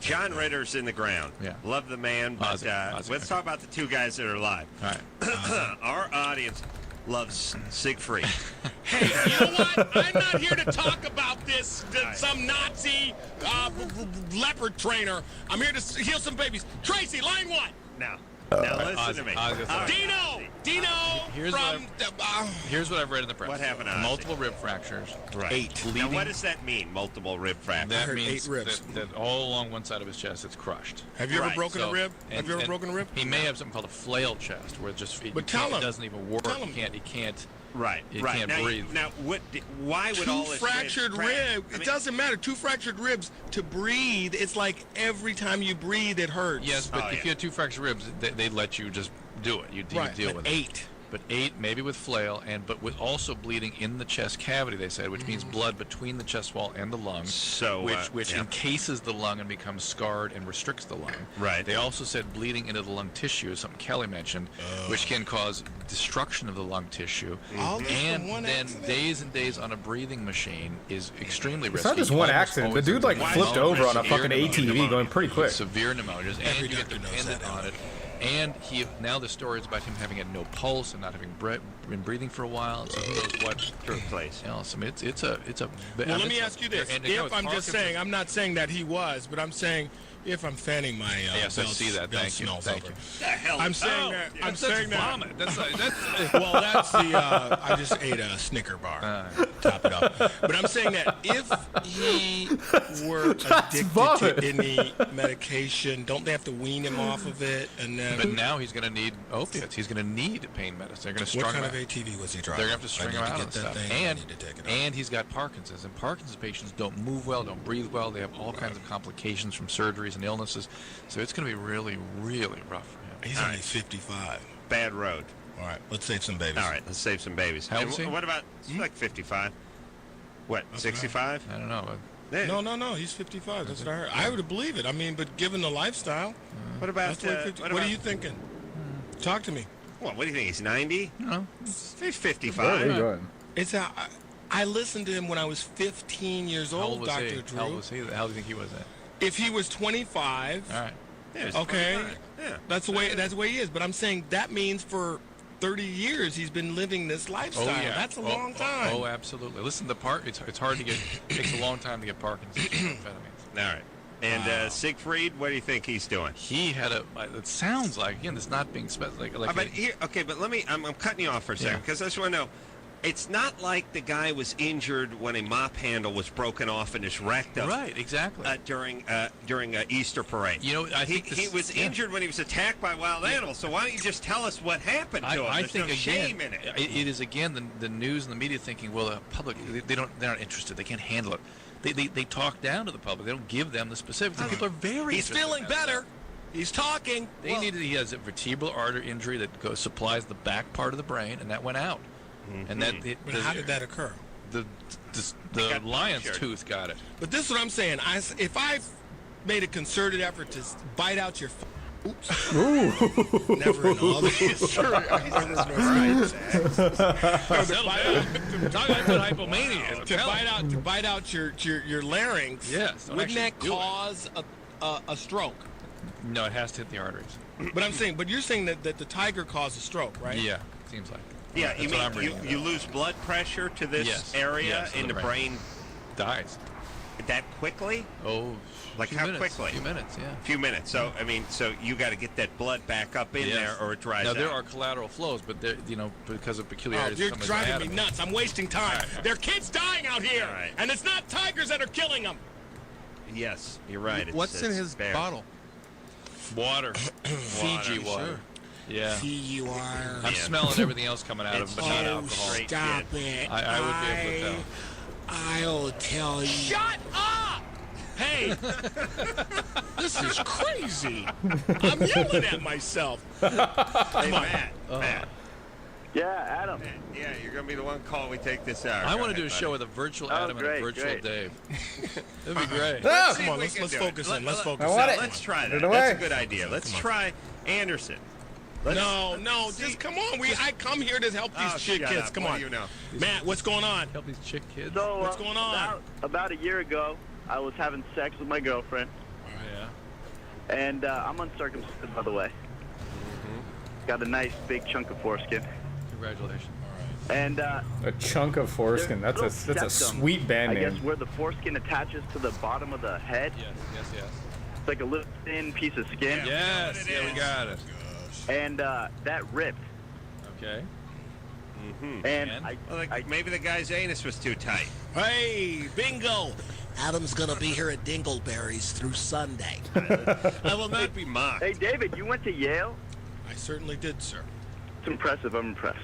John Ritter's in the ground. Yeah. Love the man, but let's talk about the two guys that are alive. All right. Our audience loves Siegfried. Hey, you know what? I'm not here to talk about this, some Nazi leopard trainer. I'm here to heal some babies. Tracy, line one. Now listen to me. Dino Here's what I've read in the press. What happened? Multiple rib fractures. Right. 8. Now, what does that mean? Multiple rib fractures. That heard means 8 ribs. that all along one side of his chest, it's crushed. Have you ever broken a rib? Have you ever broken a rib? He may have something called a flail chest, where it doesn't even work. He can't. Right. He can't breathe. Now, why would all this fractured rib? It doesn't matter. 2 fractured ribs to breathe. It's like every time you breathe, it hurts. Yes, but if you had 2 fractured ribs, they'd let you just do it. You deal with 8. it. But 8, maybe with flail, but with also bleeding in the chest cavity, they said, which means blood between the chest wall and the lung, which encases the lung and becomes scarred and restricts the lung. Right. They also said bleeding into the lung tissue, something Kelly mentioned, which can cause destruction of the lung tissue. And then days and days on a breathing machine is extremely risky. It's not just one accident. The dude flipped over on a fucking ATV going pretty quick. Severe pneumonias, and you get dependent on it. And now the story is about him having had no pulse and not having been breathing for a while. So who knows what took place else? I mean, it's a. Well, let me ask you this: if I'm just saying, I'm not saying that he was, but I'm saying if I'm fanning my yes, I see that. Thank you. The hell I'm saying that. I'm saying vomit. That's well, that's the. I just ate a Snicker bar. Top it up. But I'm saying that if he were addicted to any medication, don't they have to wean him off of it? And then. But now he's going to need opiates. He's going to need pain medicine. They're going to string him out. What kind of ATV was he driving? They're going to have to string him out of stuff. And he's got Parkinson's. And Parkinson's patients don't move well, don't breathe well. They have all kinds of complications from surgeries and illnesses. So it's going to be really, really rough for him. He's only 55. Bad road. All right, let's save some babies. All right, let's save some babies. How old is he? What about like 55? What, 65? I don't know. No, he's 55. That's what I heard. I would believe it. I mean, but given the lifestyle, what about? What are you thinking? Talk to me. What do you think? He's 90? No, he's 55. I listened to him when I was 15 years old, Dr. Drew. How old was he? How do you think he was then? If he was 25, all right. Yeah, okay, that's the way he is. But I'm saying that means for 30 years he's been living this lifestyle. Oh, yeah. That's a long time. Oh, absolutely. Listen, it's hard to get. It takes a long time to get Parkinson's. All right. And Siegfried, what do you think he's doing? He had it sounds like, again, it's not being specific. But let me. I'm cutting you off for a second because I just want to know. It's not like the guy was injured when a mop handle was broken off in his rectum. Right, exactly. During Easter parade. I think he was injured when he was attacked by wild animals. So why don't you just tell us what happened to him? There's no shame in it. It is again the news and the media thinking, well, the public they're not interested. They can't handle it. They talk down to the public. They don't give them the specifics. And people are very. He's feeling better. He's talking. He has a vertebral artery injury that supplies the back part of the brain, and that went out. Mm-hmm. And but how did that occur? the lion's tooth got it. But this is what I'm saying. If I made a concerted effort to bite out your oops. Ooh. Never in all these. To bite out your larynx. Yes. Wouldn't that cause a stroke? No, it has to hit the arteries. But you're saying that the tiger caused a stroke, right? Yeah, seems like. Yeah, you mean you lose blood pressure to this area and the brain dies. That quickly? Oh, like how quickly? A few minutes, yeah. A few minutes. So so you got to get that blood back up in there, or it dries out. Now there are collateral flows, but because of peculiarities. You're driving me nuts. I'm wasting time. Right. There are kids dying out here, and it's not tigers that are killing them. Yes, you're right. What's in his bottle? Water. Fiji water. Sure. Yeah. Fiji water. I'm smelling everything else coming out of it, but not alcohol. Stop it. I would be able to tell. I'll tell you. Shut up! Hey! This is crazy. I'm yelling at myself. Hey, Matt. Yeah, Adam. Yeah, you're going to be the one call we take this hour. I want to do a show with a virtual Adam and a virtual Dave. That'd be great. Come on, let's focus in. Let's focus in. Let's try that. That's a good idea. Let's try Anderson. No, just come on. I come here to help these chick kids. Come on. Matt, what's going on? Help these chick kids. So, what's going on? About a year ago, I was having sex with my girlfriend. Yeah. And I'm uncircumcised, by the way. Got a nice big chunk of foreskin. Congratulations. And a chunk of foreskin. That's a sweet band name. I guess where the foreskin attaches to the bottom of the head. Yes. It's like a little thin piece of skin. Yes, we got it. And that ripped. Okay. And maybe the guy's anus was too tight. Hey, bingo! Adam's gonna be here at Dingleberries through Sunday. I will not be mocked. Hey, David, you went to Yale? I certainly did, sir. It's impressive. I'm impressed.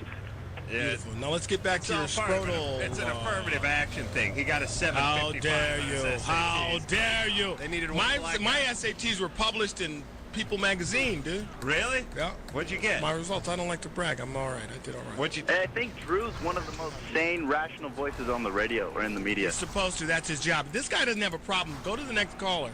Yeah. Now let's get back to your scrotal. It's an affirmative action thing. He got a 755. How dare you? How dare you? They needed my SATs were published in People magazine, dude. Really? Yeah. What'd you get? My results, I don't like to brag. I'm all right. I did all right. What'd you I think Drew's one of the most sane, rational voices on the radio or in the media. He's supposed to. That's his job. This guy doesn't have a problem. Go to the next caller.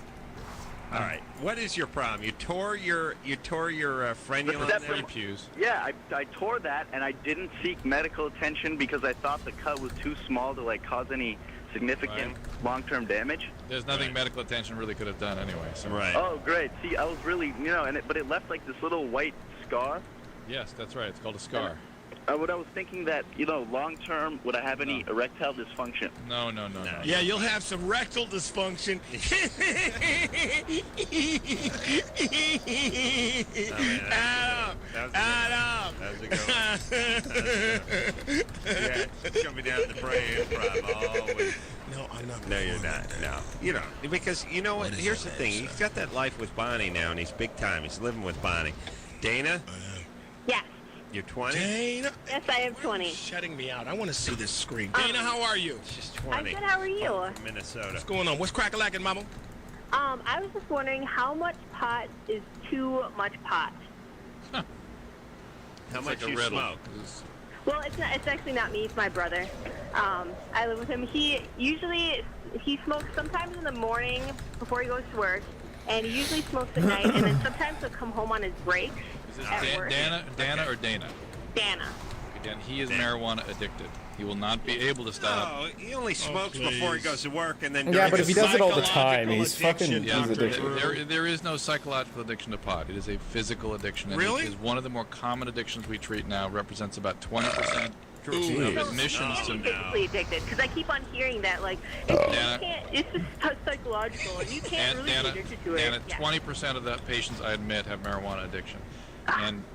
All right. What is your problem? You tore your frenulum there? Pews. Yeah, I tore that, and I didn't seek medical attention because I thought the cut was too small to cause any significant long-term damage. There's nothing medical attention really could have done anyway. So. Right. Oh, great. See, I was really, but it left this little white scar. Yes, that's right. It's called a scar. What I was thinking that, long-term, would I have any erectile dysfunction? No. Yeah, you'll have some rectal dysfunction. Adam. How's it going? Yeah, it's going to be down at the Bray Improv always. No, I'm not. No, you're not. No. You don't. Because you know what? Here's the thing. He's got that life with Bonnie now, and he's big time. He's living with Bonnie. Dana? Yes. You're 20? Dana? Yes, I am 20. Shutting me out. I want to see this screen. Dana, how are you? She's 20. I'm good. How are you? From Minnesota. What's going on? What's crack-a-lackin', mama? I was just wondering how much pot is too much pot? How much you smoke? Well, it's actually not me. It's my brother. I live with him. He smokes sometimes in the morning before he goes to work, and he usually smokes at night, and then sometimes he'll come home on his break. Is it Dana or Dana? Dana. Again, he is marijuana addicted. He will not be able to stop. No, he only smokes before he goes to work, and then yeah, but if he does it all the time, he's fucking Yeah, he's addicted. there is no psychological addiction to pot. It is a physical addiction. And Really? It is one of the more common addictions we treat now. Represents about 20% of admissions to. Physically addicted, because I keep on hearing that it's just psychological, and you can't really be addicted to it. Dana, 20% of the patients I admit have marijuana addiction.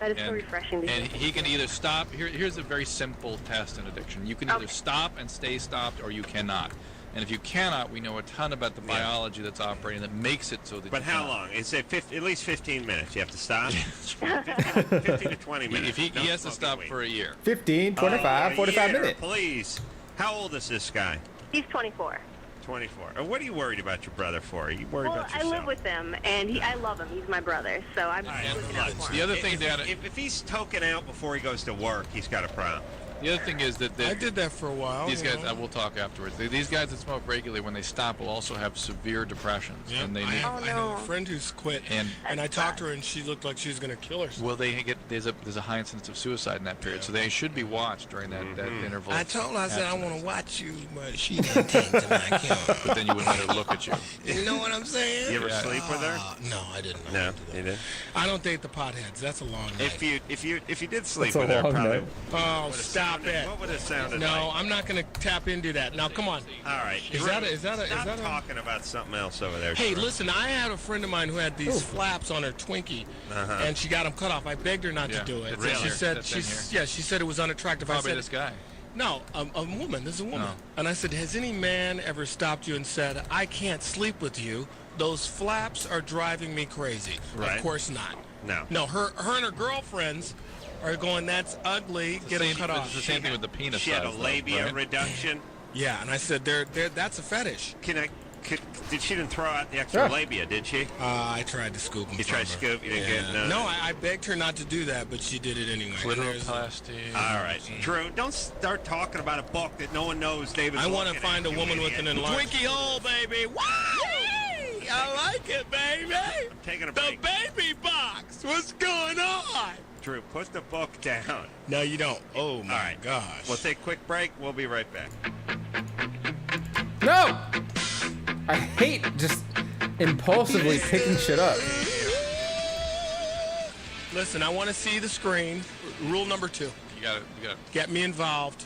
That is so refreshing to hear. And he can either stop. Here's a very simple test in addiction. You can either stop and stay stopped, or you cannot. And if you cannot, we know a ton about the biology that's operating that makes it so that. But how long? It's at least 15 minutes. You have to stop. 15 to 20 minutes. If he has to stop for a year. 15, 25, 45 minutes. Please. How old is this guy? He's 24. 24. What are you worried about your brother for? Are you worried about yourself? I live with him, and I love him. He's my brother, so I'm looking out for him. The other thing, Dana, if he's token out before he goes to work, he's got a problem. The other thing is that I did that for a while. These guys, you know. we'll talk afterwards. These guys that smoke regularly, when they stop, will also have severe depressions, Yep. and they I need. know a friend who's quit, and I talked to her, and she looked like she was going to kill herself. Well, there's a high incidence of suicide in that period, so they should be watched during that interval. I told her, I said, I want to watch you, but she didn't take to my camera. But then you wouldn't let her look at you. You know what I'm saying? You ever sleep with her? No, I didn't. No, you did. I don't date the potheads. That's a long night. If you did sleep That's a with her, long probably. night. Oh, stop it! What would it sounded No, like? I'm not going to tap into that. Now, come on. All right. Stop talking about something else over there. Hey, Drew. listen, I had a friend of mine who had these flaps on her Twinkie, and she got them cut off. I begged her not to do it. Really? She said, That's in she said it was unattractive. Probably I said, this guy. No, a woman. This is a woman. Oh. And I said, has any man ever stopped you and said, I can't sleep with you? Those flaps are driving me crazy. Right. Of course not. No. No, her and her girlfriends are going, that's ugly, get them cut off. It's the same thing with the penis. She had a size, though, labia right? reduction. Yeah, and I said, that's a fetish. Did she didn't throw out the extra labia, did she? I tried to scoop them. You tried to scoop? You didn't get none? No, I begged her not to do that, but she did it anyway. Clitoroplasty. All right. Drew, don't start talking about a book that no one knows David's I want to looking find at, a you woman with idiot. an enlarged Twinkie hole, baby. Why? I like it, baby. I'm taking a break. The baby box. What's going on? Drew, put the book down. No, you don't. Oh, my All right. gosh. We'll take a quick break. We'll be right back. No! I hate just impulsively picking shit up. Listen, I want to see the screen. Rule number 2. You got it. Get me involved.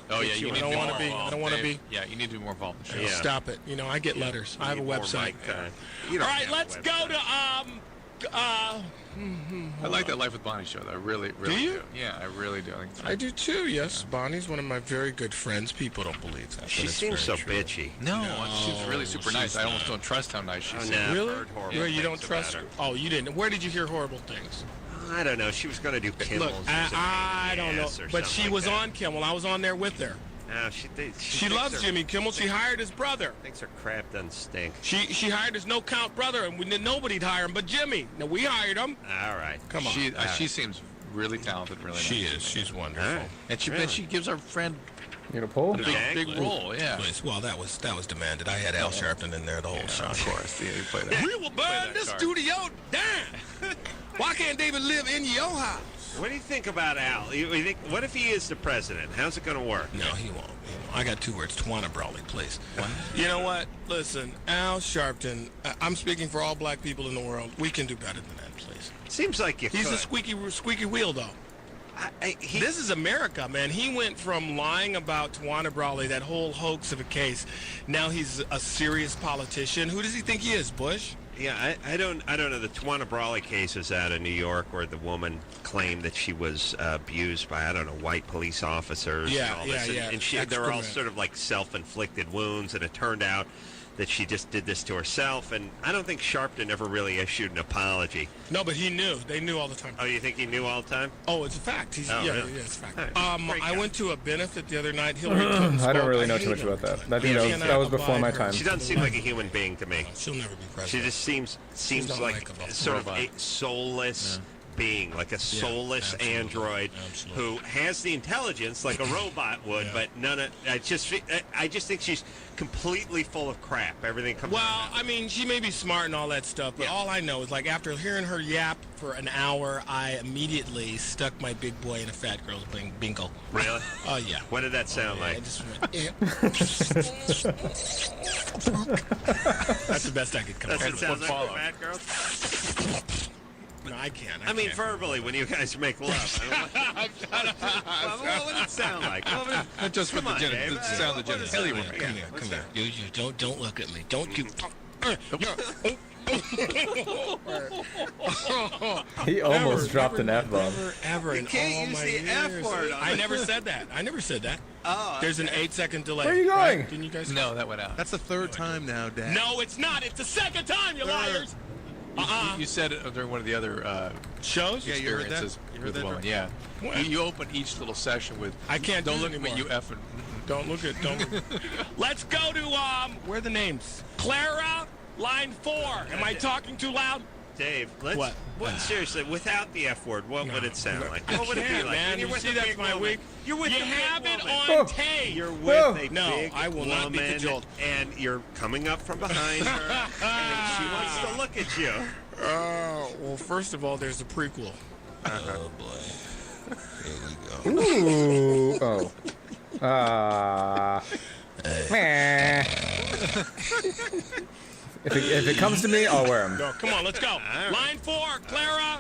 Oh yeah, you I need don't to be want more to be. involved, I don't want to Dave. be. Yeah, you need to be more involved in the show. Stop it. You know, I get letters. I have a website. You All don't right, have a let's go to I like that Life with Bonnie show, though. I really Do you? do. Yeah, I really do. I think it's I do too. Yes, Bonnie's one of my very good friends. People don't believe that. but She it's seems so very true. bitchy. No, she's really super nice. she's I almost not. don't trust how nice she Oh, seems. no. Really? I've heard horrible Yeah, you don't things trust about her. her. Oh, you didn't. Where did you hear horrible things? I don't know. She was going to do Kimmel's. Look, I don't know. or But something she like was that. on Kimmel. I was on there with her. No, She thinks loves her- Jimmy Kimmel. She hired his brother. Thinks her crap doesn't stink. She hired his no-count brother, and nobody'd hire him but Jimmy. Now, we hired him. All right. Come on. She seems really talented, really She nice. is. She's wonderful. All right. And she, Really? she gives our friend You gonna pull? a big role, yeah. Well, that was demanded. I had Al Sharpton in there the whole shot. Of course, yeah, you play that. We will burn this studio down. Why can't David live in your house? What do you think about Al? You think, what if he is the president? How's it going to work? No, he won't. I got 2 words. Tawana Brawley, please. You know what? Listen, Al Sharpton, I'm speaking for all black people in the world. We can do better than that, please. Seems like you He's could. a squeaky wheel, though. This is America, man. He went from lying about Tawana Brawley, that whole hoax of a case. Now he's a serious politician. Who does he think he is, Bush? Yeah, I don't know. The Tawana Brawley case is out of New York, where the woman claimed that she was abused by, I don't know, white police officers. Yeah, and all this. yeah. And they were all Ex-criminal. sort of like self-inflicted wounds, and it turned out that she just did this to herself. And I don't think Sharpton ever really issued an apology. No, but he knew. They knew all the time. Oh, you think he knew all the time? Oh, it's a fact. He's, Oh, yeah, really? yeah, it's a fact. All right. Great I guy. went to a benefit the other night. Hillary Clinton I don't spoke. really know hate too much Hillary about that. Clinton. I think Yeah, that was before my abide her. time. She doesn't seem like a human being to me. She'll never be president. She just seems not like likable. sort Robot. of a soulless being, like a soulless absolutely. android who has the intelligence like a robot would, but none of. I just think she's completely full of crap. Everything comes. Well, I mean, she may be smart and all that stuff, but all I know is, like, after hearing her yap for an hour, I immediately stuck my big boy in a fat girl's bingo. Really? Oh, yeah. What did that sound I like? just went, That's the best I could come up Does it with. sound like Follow. a fat girl? No, I can't. I mean, verbally, when you guys make love. What would it sound like? Not just with Come the on, Dave. sound of the genitalia. Come here. You don't look at me. Don't you... He almost dropped an F-bomb. Ever You in can't all use my the F years. word on I it. never said that. I never said that. Oh, There's an 8-second delay. Where are you right? going? Didn't you guys? No, that went out. That's the third time now, Dad. No, it's not. It's the second time, you liars. You said it during one of the other shows. Yeah, you heard that. With the woman, yeah. You open each little session with. I can't. Don't do look it at me, anymore. you effing. Don't look at. Don't. Let's go to where are the names? Clara, line 4. Am I talking too loud? Dave, let's. What? Seriously, without the F word, what would it sound like? I What would it be can't, like? man. When you're You with see, a that's big my woman. week. You're with You a big have it woman. on tape. You're with a No, big I will not be woman, cajoled. and you're coming up from behind her, and she wants to look at you. Well, first of all, there's the prequel. Oh boy. Here we go. Ooh. Oh. Meh. If it comes to me, I'll wear them. No, come on, let's go. Line 4, Clara.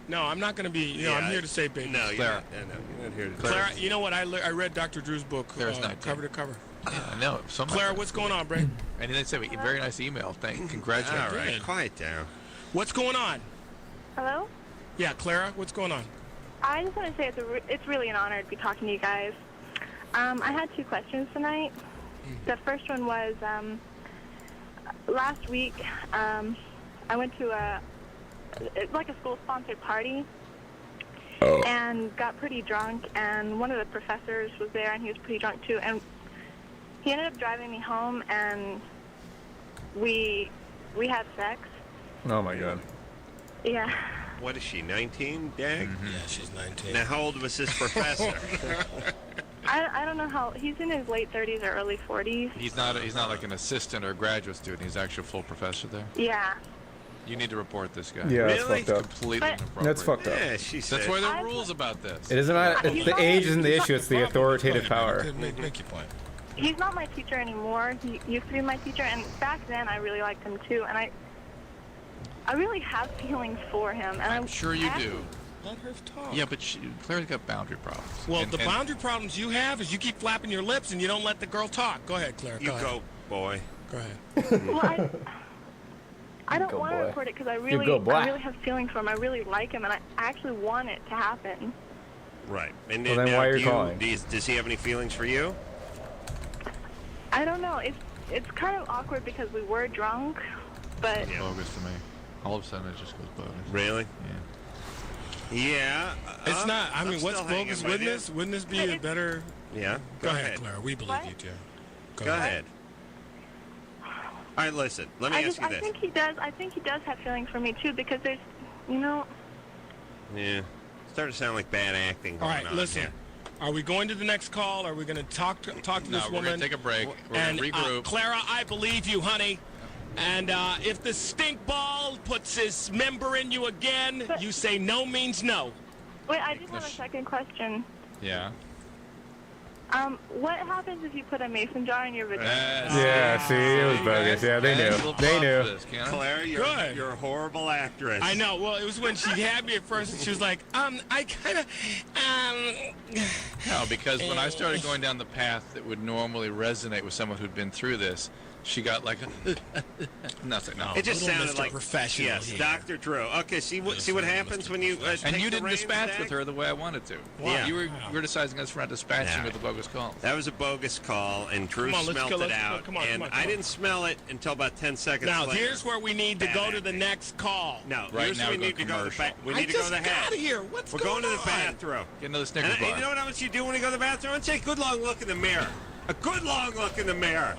No, I'm not going to be. You know, I'm here to say baby. No, Clara. you're not here to. Clara, you know what? I read Dr. Drew's book, cover to cover. Yeah, I know. Clara, what's going on, Bray? And they sent me a very nice email. Congratulations. All right, quiet down. What's going on? Hello? Yeah, Clara, what's going on? I just want to say it's really an honor to be talking to you guys. I had 2 questions tonight. The first one was, last week, I went to it's like a school-sponsored party and got pretty drunk, and one of the professors was there, and he was pretty drunk too, and he ended up driving me home, and we had sex. Oh my god. Yeah. What is she, 19, Dag? Yeah, she's 19. Now, how old was this professor? I don't know how, he's in his late 30s or early 40s. He's not like an assistant or a graduate student. He's actually a full professor there. Yeah. You need to report this guy. Yeah, that's Really? fucked up. Completely inappropriate. That's fucked up. Yeah, she said. That's why there are rules about this. It isn't. It's the age isn't the issue. It's the authoritative power. Make your point. He's not my teacher anymore. He used to be my teacher, and back then I really liked him too, and I really have feelings for him. And I'm sure you actually- do. Let her talk. Yeah, but Claire's got boundary problems. Well, the boundary problems you have is you keep flapping your lips and you don't let the girl talk. Go ahead, Claire. You ahead. go, boy. Go ahead. Well, I don't Go, want to boy. report it because I You go, boy. really have feelings for him. I really like him, and I actually want it to happen. Right. And Well, then now, why are you calling? Does he have any feelings for you? I don't know. It's kind of awkward because we were drunk, but It's bogus to me. All of a sudden, it just goes bogus. Really? Yeah. Yeah. It's not. I I'm mean, what's still hanging bogus? with Wouldn't you. this? Wouldn't this be a better? Yeah. Go ahead, Claire. We believe you, too. Go ahead. All right, listen. Let me ask you I this. think he does. I think he does have feelings for me too because there's, you know. Yeah. Starting to sound like bad acting All going right, on listen. here. Are we going to the next call? Are we going to talk to No, this we're woman? gonna take a break. We're and gonna regroup. Clara, I believe you, honey. And if the stink ball puts his member in you again, you say no means no. Wait, I just have a second question. Yeah. What happens if you put a mason jar in your vagina? Yeah, see, it was bogus. Yeah, they knew. They knew. Claire, you're Good. a horrible actress. I know. Well, it was when she had me at first, and she was like, I kind of, No, because when I started going down the path that would normally resonate with someone who'd been through this, she got like nothing. No. It just Little sounded Mr. like Professional Yes, here. Dr. Drew. Okay, see what happens when you And take you the didn't reins, dispatch Dak? with her the way I wanted to. Yeah. You were criticizing us for not dispatching with the bogus call. That was a bogus call, and Drew Come on, let's smelled go, it let's go. out. Come on, and come on, I come didn't smell it until about 10 seconds Now, later. here's where we need to go to the next call. No, Right here's now where we we go need to go to the commercial. We I need to go just to the head. got here. What's We're going going to the on? bathroom. Get another Snickers And bar. you know what you do when you go to the bathroom? I take a good long look in the mirror. A good long look in the mirror.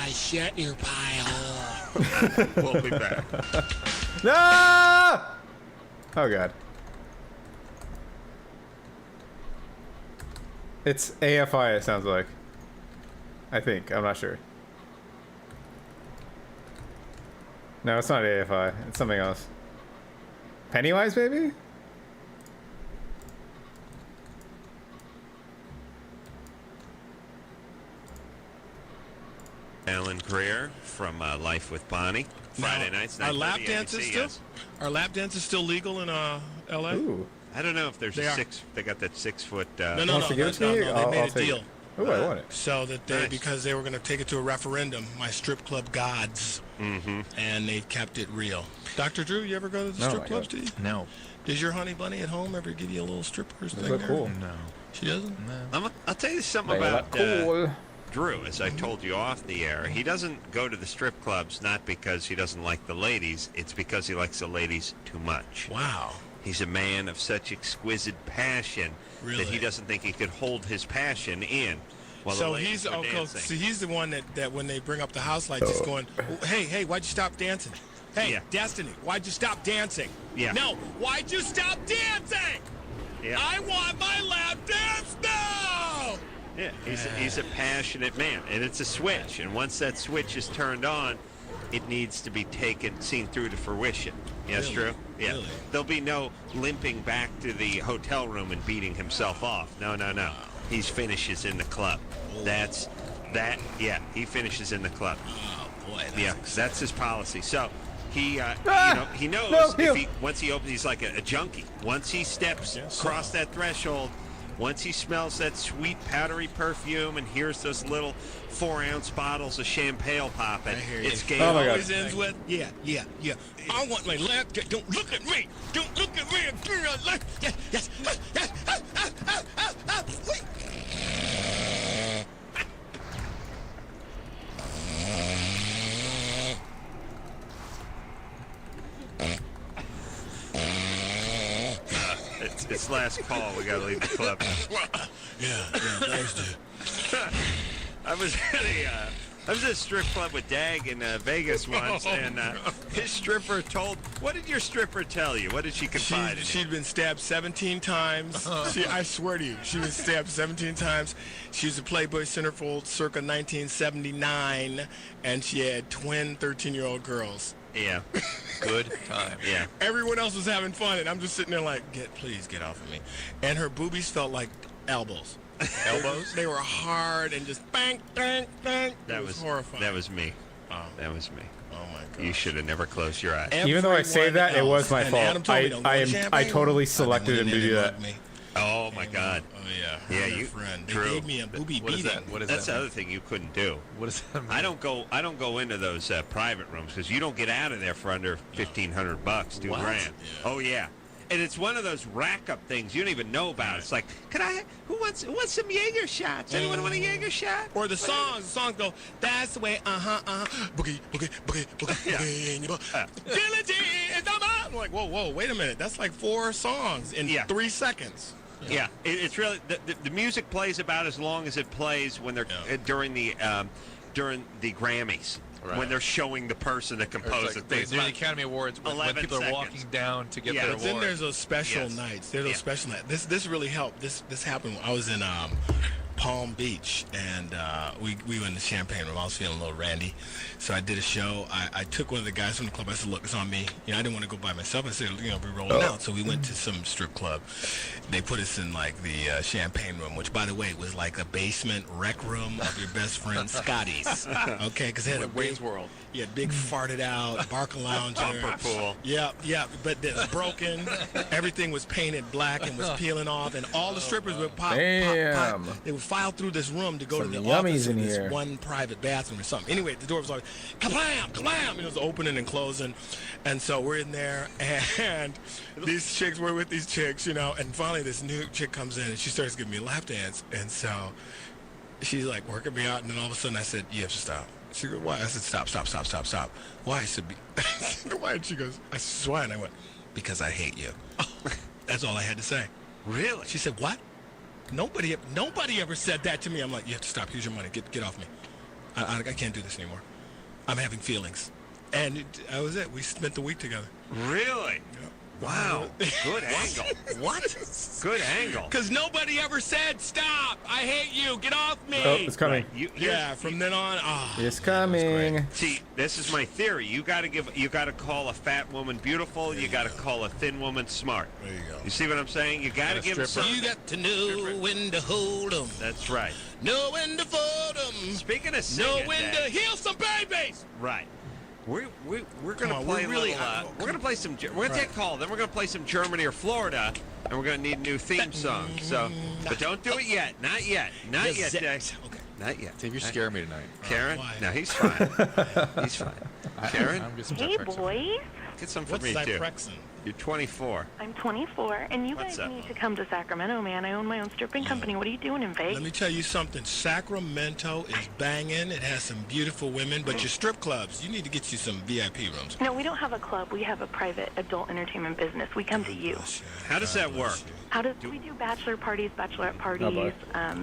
Shut your pie hole. We'll be back. No! Oh god. It's AFI. It sounds like. I think. I'm not sure. No, it's not AFI. It's something else. Pennywise, maybe? Alan Greer from Life with Bonnie. Friday nights. Are 9:30 lap ABC, dances still? yes. Are lap dances still legal in L.A.? Ooh. I don't know if there's They a are. 6. They got that 6 foot. No, Wants to give it to me? They I'll made a take deal. it. Ooh, I want it. So that they, Nice. because they were going to take it to a referendum, my strip club gods, and they kept it real. Dr. Drew, you ever go to the No, strip my clubs? God. Do you? No. Does your honey bunny at home ever give you a little strippers They thing? look there? cool. No. She doesn't. No. I'll tell you something They about look cool. Drew, as I told you off the air. He doesn't go to the strip clubs not because he doesn't like the ladies. It's because he likes the ladies too much. Wow. He's a man of such exquisite passion that he Really? doesn't think he could hold his passion in. While the So ladies he's are dancing. so he's the one that when they bring up the house lights, he's going, hey, why'd you stop dancing? Hey, Destiny, why'd you stop dancing? Yeah. No, why'd you stop dancing? Yeah. I want my lap dance now! Yeah, he's a passionate man, and it's a switch. And once that switch is turned on, it needs to be seen through to fruition. Yes, Really? Drew? Yeah. Really? There'll be no limping back to the hotel room and beating himself off. No. He finishes in the club. He finishes in the club. Oh, boy. That's his policy. So he he knows once he opens, he's like a junkie. Once he steps across that threshold, once he smells that sweet powdery perfume and hears those little 4-ounce bottles of champagne popping, it's game. Oh my God. Always ends with, yeah. I want my lap dance. Don't look at me. Don't look at me. Yes. It's last call. We gotta leave the club. Yeah, thanks, dude. I was at a strip club with Dag in Vegas once, and his stripper what did your stripper tell you? What did she confide in you? She'd been stabbed 17 times. I swear to you, she'd been stabbed 17 times. She was a Playboy centerfold circa 1979, and she had twin 13-year-old girls. Yeah. Good time. Yeah. Everyone else was having fun, and I'm just sitting there like, please get off of me. And her boobies felt like elbows. Elbows? They were hard and just bang. That was horrifying. That was me. Oh. That was me. Oh my God. You should have never closed your eyes. Even though I say that, it was my fault. Adam told me, "Don't go champagne." I totally selected him to do that. Oh my God. Oh yeah. Yeah, Her you. friend. They True. gave me a booby What is beating. that? What is That's that? the other thing you couldn't do. What does that mean? I don't go into those private rooms because you don't get out of there for under $1,500, $2,000. What? Yeah. Oh yeah. And it's one of those rack-up things you don't even know about. It's like, who wants some Jaeger shots? Anyone want a Jaeger shot? Or the songs go, that's the way, boogie. Agility is the mind. I'm like, whoa, wait a minute. That's like 4 songs in 3 seconds. Yeah, it's really the music plays about as long as it plays when they're during the Grammys. Right. When they're showing the person that composed it. During the Academy Awards, when people are walking down to get their award. But then there's those special nights. There's those special nights. This really helped. This happened when I was in Palm Beach, and we were in the champagne room. I was feeling a little randy, so I did a show. I took one of the guys from the club. I said, look, it's on me. I didn't want to go by myself. I said, we're rolling out. So we went to some strip club. They put us in like the champagne room, which, by the way, was like a basement rec room of your best friend Scotty's. Okay, because they had a Wayne's World. Yeah, big farted out Barca lounger. Bumper pool. Yeah, but it was broken. Everything was painted black and was peeling off, and all the strippers would pop. They would file through this room to go to the office in this one private bathroom or something. Anyway, the door was always kablam. It was opening and closing, and so we're in there, and these chicks were with these chicks, and finally this new chick comes in and she starts giving me a lap dance, and so she's like working me out, and then all of a sudden I said, you have to stop. She goes, why? I said, stop. Why? I said, why? And she goes, I said, why? And I went, because I hate you. That's all I had to say. Really? She said, what? Nobody ever said that to me. I'm like, you have to stop. Here's your money. Get off me. I can't do this anymore. I'm having feelings. And that was it. We spent the week together. Really? Yeah. Wow. Good angle. What? Good angle. Because nobody ever said, stop. I hate you. Get off me. Oh, it's coming. Right. From then on, it's coming. See, this is my theory. You got to call a fat woman beautiful. You got to call a thin woman smart. There you go. You see what I'm saying? You got to give them something. You got to know when to hold them. That's right. Know when to fold them. Speaking of singing, know when to heal some babies. Right. We're gonna play we're gonna play some. We're gonna take a call. Then we're gonna play some Germany or Florida, and we're gonna need a new theme song. So, but don't do it yet. Not yet. Not yet, Dex. Okay. Not yet. Dave, you're scaring me tonight. Karen? No, he's fine. He's fine. Karen? Hey, boys. Get some for What's me too. Zyprexa? You're 24. I'm 24, and you What's guys up? need to come to Sacramento, man. I own my own stripping company. What are you doing in Vegas? Let me tell you something. Sacramento is banging. It has some beautiful women, but your strip clubs, you need to get you some VIP rooms. No, we don't have a club. We have a private adult entertainment business. We come to you. How does that work? We do bachelor parties, bachelorette parties,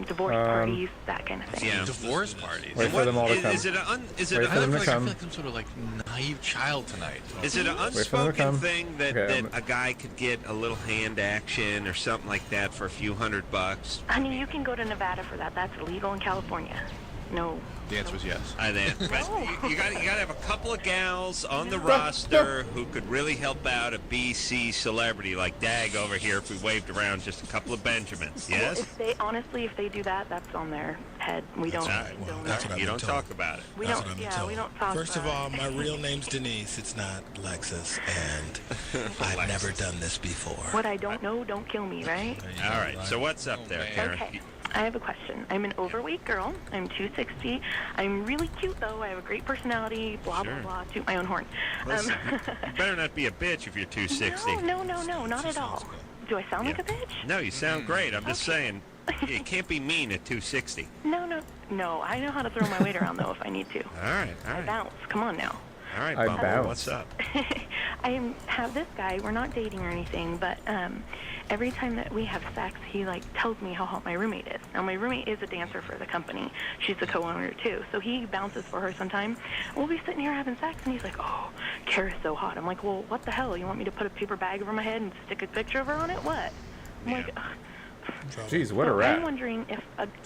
divorce parties, that kind of thing. Yeah. Divorce parties. Wait for them all to come. Is it Wait for them to I feel come. like I'm sort of like naive child tonight. Is it an Wait for them to unspoken come. thing that, Okay, that a guy could get a little hand action or something like that for a few $100? Honey, you can go to Nevada for that. That's illegal in California. No. The answer was yes. But you got to have a couple of gals on the roster who could really help out a BC celebrity like Dag over here if we waved around just a couple of Benjamins. Yes. If they do that, that's on their head. We don't. That's what I've You been don't told. talk about it. We That's don't. what I've been Yeah, told. we don't talk. First of all, my real name's Denise. It's not Lexus, and I've never done this before. What I don't know, don't kill me, right? All right. So what's up there, Karen? Okay. I have a question. I'm an overweight girl. I'm 260. I'm really cute, though. I have a great personality. Blah, Sure. blah, blah. Toot my own horn. Listen, you better not be a bitch if you're 260. No, not at all. Do I sound like a bitch? No, you sound great. I'm just saying, you can't be mean at 260. No. I know how to throw my weight around, though, if I need to. All right. I bounce. Come on now. All right, I Bumble, bounce. what's up? I have this guy. We're not dating or anything, but every time that we have sex, he tells me how hot my roommate is. Now my roommate is a dancer for the company. She's the co-owner too, so he bounces for her sometime. We'll be sitting here having sex, and he's like, "Oh, Kara's so hot." I'm like, "Well, what the hell? You want me to put a paper bag over my head and stick a picture of her on it? What?" I'm like, ugh. Jeez, what a I'm rat. wondering if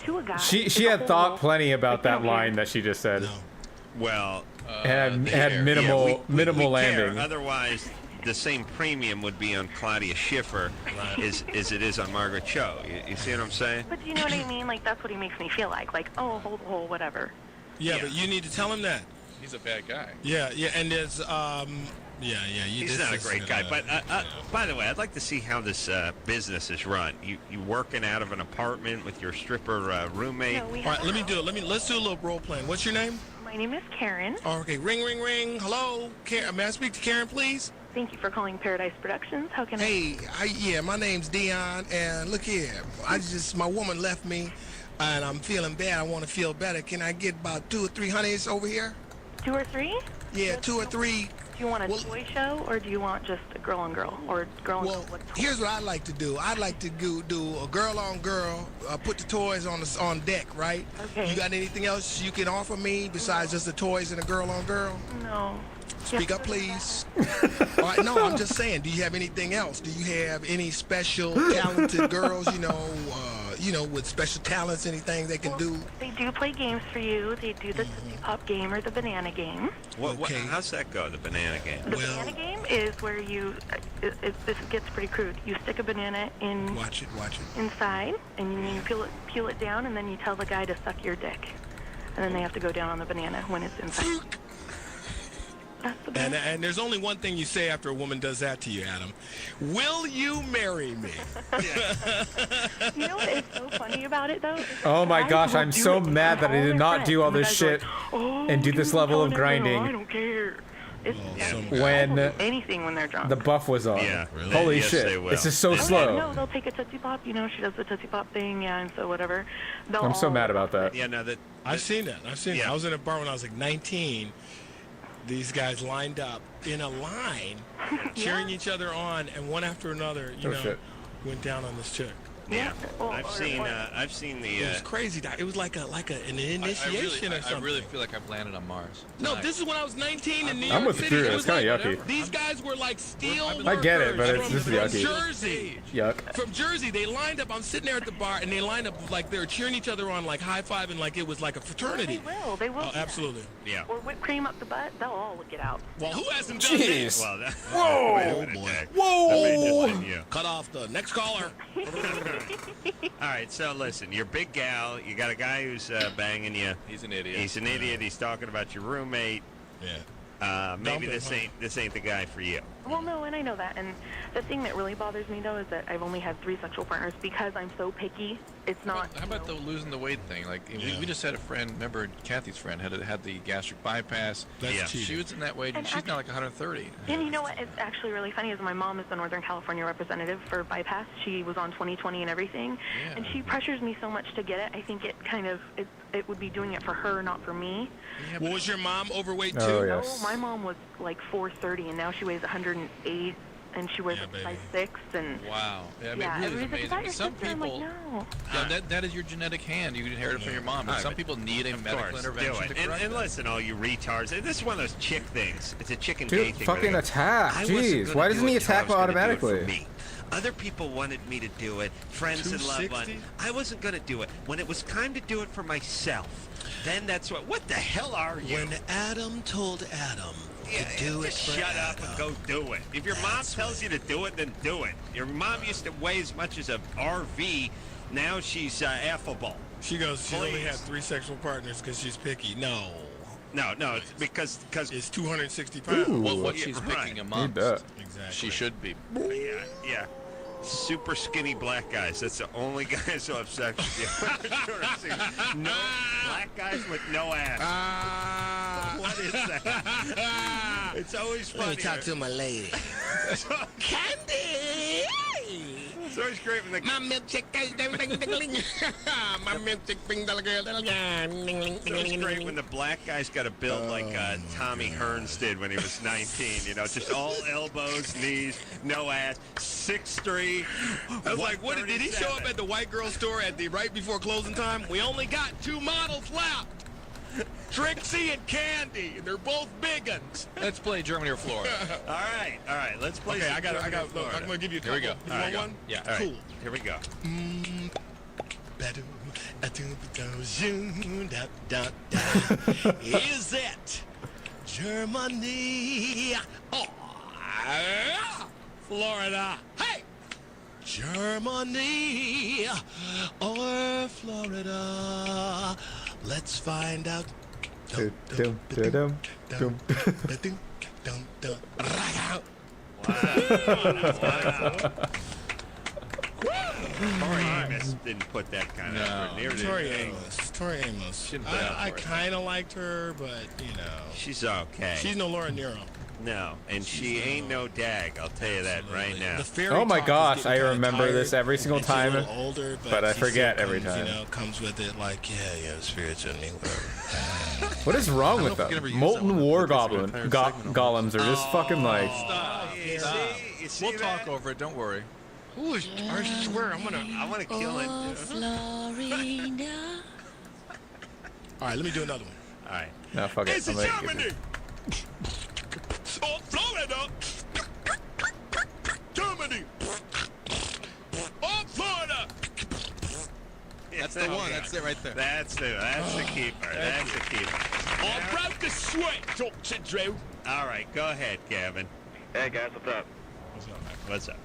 to a guy. She had thought plenty about that line that she just said. Well, had minimal we care. landing. Otherwise, the same premium would be on Claudia Schiffer as it is on Margaret Cho. You see what I'm saying? But do you know what I mean? That's what he makes me feel like. Oh, hold the hole, whatever. Yeah, but you need to tell him that. He's a bad guy. Yeah, and there's He's not a great guy. But by the way, I'd like to see how this business is run. You working out of an apartment with your stripper roommate? No, All right, let me do it. Let's do a little role playing. What's your name? My name is Karen. Oh, okay, ring, ring, ring. Hello, Karen. May I speak to Karen, please? Thank you for calling Paradise Productions. How can Hey, my name's Dion, and look here. My woman left me, and I'm feeling bad. I want to feel better. Can I get about 2 or 3 honeys over here? 2 or 3? Yeah, 2 or 3. Do you want a toy show, or do you want just a girl on girl, or girl on girl? Here's what I'd like to do. I'd like to do a girl on girl, put the toys on deck, right? Okay. You got anything else you can offer me besides just the toys and a girl on girl? No. Speak up, please. All right, no, I'm just saying, do you have anything else? Do you have any special talented girls, with special talents, anything they can do? They do play games for you. They do the Tootsie Pop game or the banana game. How's that go, the banana game? The banana game is where this gets pretty crude. You stick a banana in. Watch it. Inside, and you peel it down, and then you tell the guy to suck your dick. And then they have to go down on the banana when it's inside. And there's only one thing you say after a woman does that to you, Adam. Will you marry me? You know what is so funny about it, though? Oh my gosh, I'm so mad that I did not do all this shit and do this level of I grinding don't care. when anything when they're drunk. the buff was on. Yeah, really? Holy Yes, shit. they will. It's just so Oh, slow. Yeah, no, they'll take a Tootsie Pop. She does the Tootsie Pop thing, and so whatever. I'm so mad about that. Yeah, no, I've seen that. I was in a bar when I was like 19. These guys lined up in a line, cheering each other on, and one after another, went down on this chick. Yeah, I've seen the. It was crazy. It was like an initiation or something. I really feel like I've landed on Mars. No, this is when I was 19 in New I'm York with City. you. It It's was kind of like, yucky. These guys were like steel workers. I get it, but it's just from yucky. Jersey. Yuck. From Jersey, they lined up. I'm sitting there at the bar, and they lined up like they were cheering each other on, like high-fiving, like it was like a fraternity. They will. Oh, absolutely. Yeah. Or whipped cream up the butt. They'll all get out. Well, who hasn't done Jeez. that? Well, Whoa, boy. Whoa. Cut off the next caller. All right, so listen, you're a big gal. You got a guy who's banging you. He's an idiot. He's an idiot. He's talking about your roommate. Yeah. maybe this ain't the guy for you. Well, no, and I know that. And the thing that really bothers me, though, is that I've only had 3 sexual partners because I'm so picky. It's not. How about the losing the weight thing? Like we just had a friend. Remember, Kathy's friend had the gastric bypass. That's She was in that weight, and she's now like 130. And you know what? It's actually really funny. Is my mom is the Northern California representative for bypass. She was on 20/20 and everything, and she pressures me so much to get it. I think it kind of it would be doing it for her, not for me. Well, was your mom overweight too? Oh, yes. No, my mom was like 430, and now she weighs 108, and she wears a size 6. And wow, yeah, I mean, yeah, it really is everybody's like, amazing. "Is that your Some sister?" I'm people, like, no. yeah, that is your genetic hand. You inherit it from your mom. And some people need a medical intervention do to it. correct And that. listen, all you retards. This is one of those chick things. It's a chicken Dude, gay thing. fucking where they go, attack. "I wasn't Jeez, gonna why do doesn't it he till I attack was gonna do it automatically? for me. Other people wanted me to do it. Friends and loved ones. 260? I wasn't going to do it. When it was time to do it for myself, then that's what the hell are you? When Adam told Adam to do it just for shut up and go do it. If your mom tells you to do it, then do it. Your mom used to weigh as much as a RV. Now she's affable. She goes, she only Please. had 3 sexual partners because she's picky. No. No, it's because it's 260 pounds. Well, what she's picking amongst. Exactly. She should be. Yeah. Super skinny black guys. That's the only guys who have sex with you. No black guys with no ass. What is that? It's always funny. Let me talk to my lady. Candy! It's always great when my milkshake goes ding ding ding ding. My milkshake bing ding ding ding. It's always great when the black guy's got a build like Tommy Hearns did when he was 19. You know, just all elbows, knees, no ass, 6'3". I was like, what did he show up at the white girl store at the right before closing time? We only got 2 models left. Trixie and Candy. They're both big uns. Let's play Germany or Florida. All right. Let's play. Okay, some I got. Germany or Look, Florida. I'm gonna give you a Here we couple. go. You All right, want one? Yeah. All right, Cool. here we go. Is it Germany or Florida? Hey! Germany or Florida? Let's find out. Tori Amos didn't put that kind of effort near Tori Amos. Shouldn't put out I for it. kind of liked her, but you know. She's okay. She's no Laura Nero. No, and she ain't no dag. I'll tell you that right now. The fairy Oh my talk is gosh, getting I kinda remember tired, this every single and she's a time, little older, but I she forget still every comes, time. You know, comes with it like, yeah, spirits in me. What is wrong with I don't know if we them? can ever use Molten that one. war Put this goblin entire segment on golems are just fucking like. Stop. You see We'll talk over it. Don't worry. I swear, I want to kill it. All right, let me do another one. All right. No, fuck it. It's I'm gonna give Germany. Oh, Florida. Germany. Oh, Florida. That's the one. That's it right there. That's the keeper. That's the keeper. All proud to sweat, don't you, Drew? All right, go ahead, Gavin. Hey guys, what's up? What's up?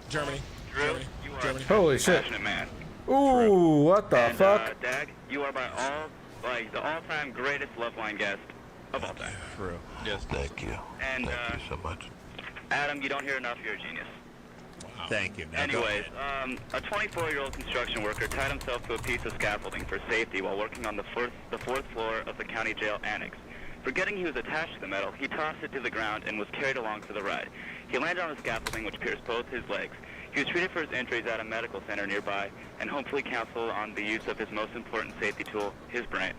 Germany. Drew, you are Germany. Holy a shit. passionate man. Ooh, what the And, fuck? Dag, you are by the all-time greatest Loveline guest of all time. True. Yes. Thank you. And Thank you so much. Adam, you don't hear enough. You're a genius. Thank you. Now go Anyways, ahead. a 24-year-old construction worker tied himself to a piece of scaffolding for safety while working on the fourth floor of the county jail annex. Forgetting he was attached to the metal, he tossed it to the ground and was carried along for the ride. He landed on the scaffolding, which pierced both his legs. He was treated for his injuries at a medical center nearby and hopefully counseled on the use of his most important safety tool, his brain.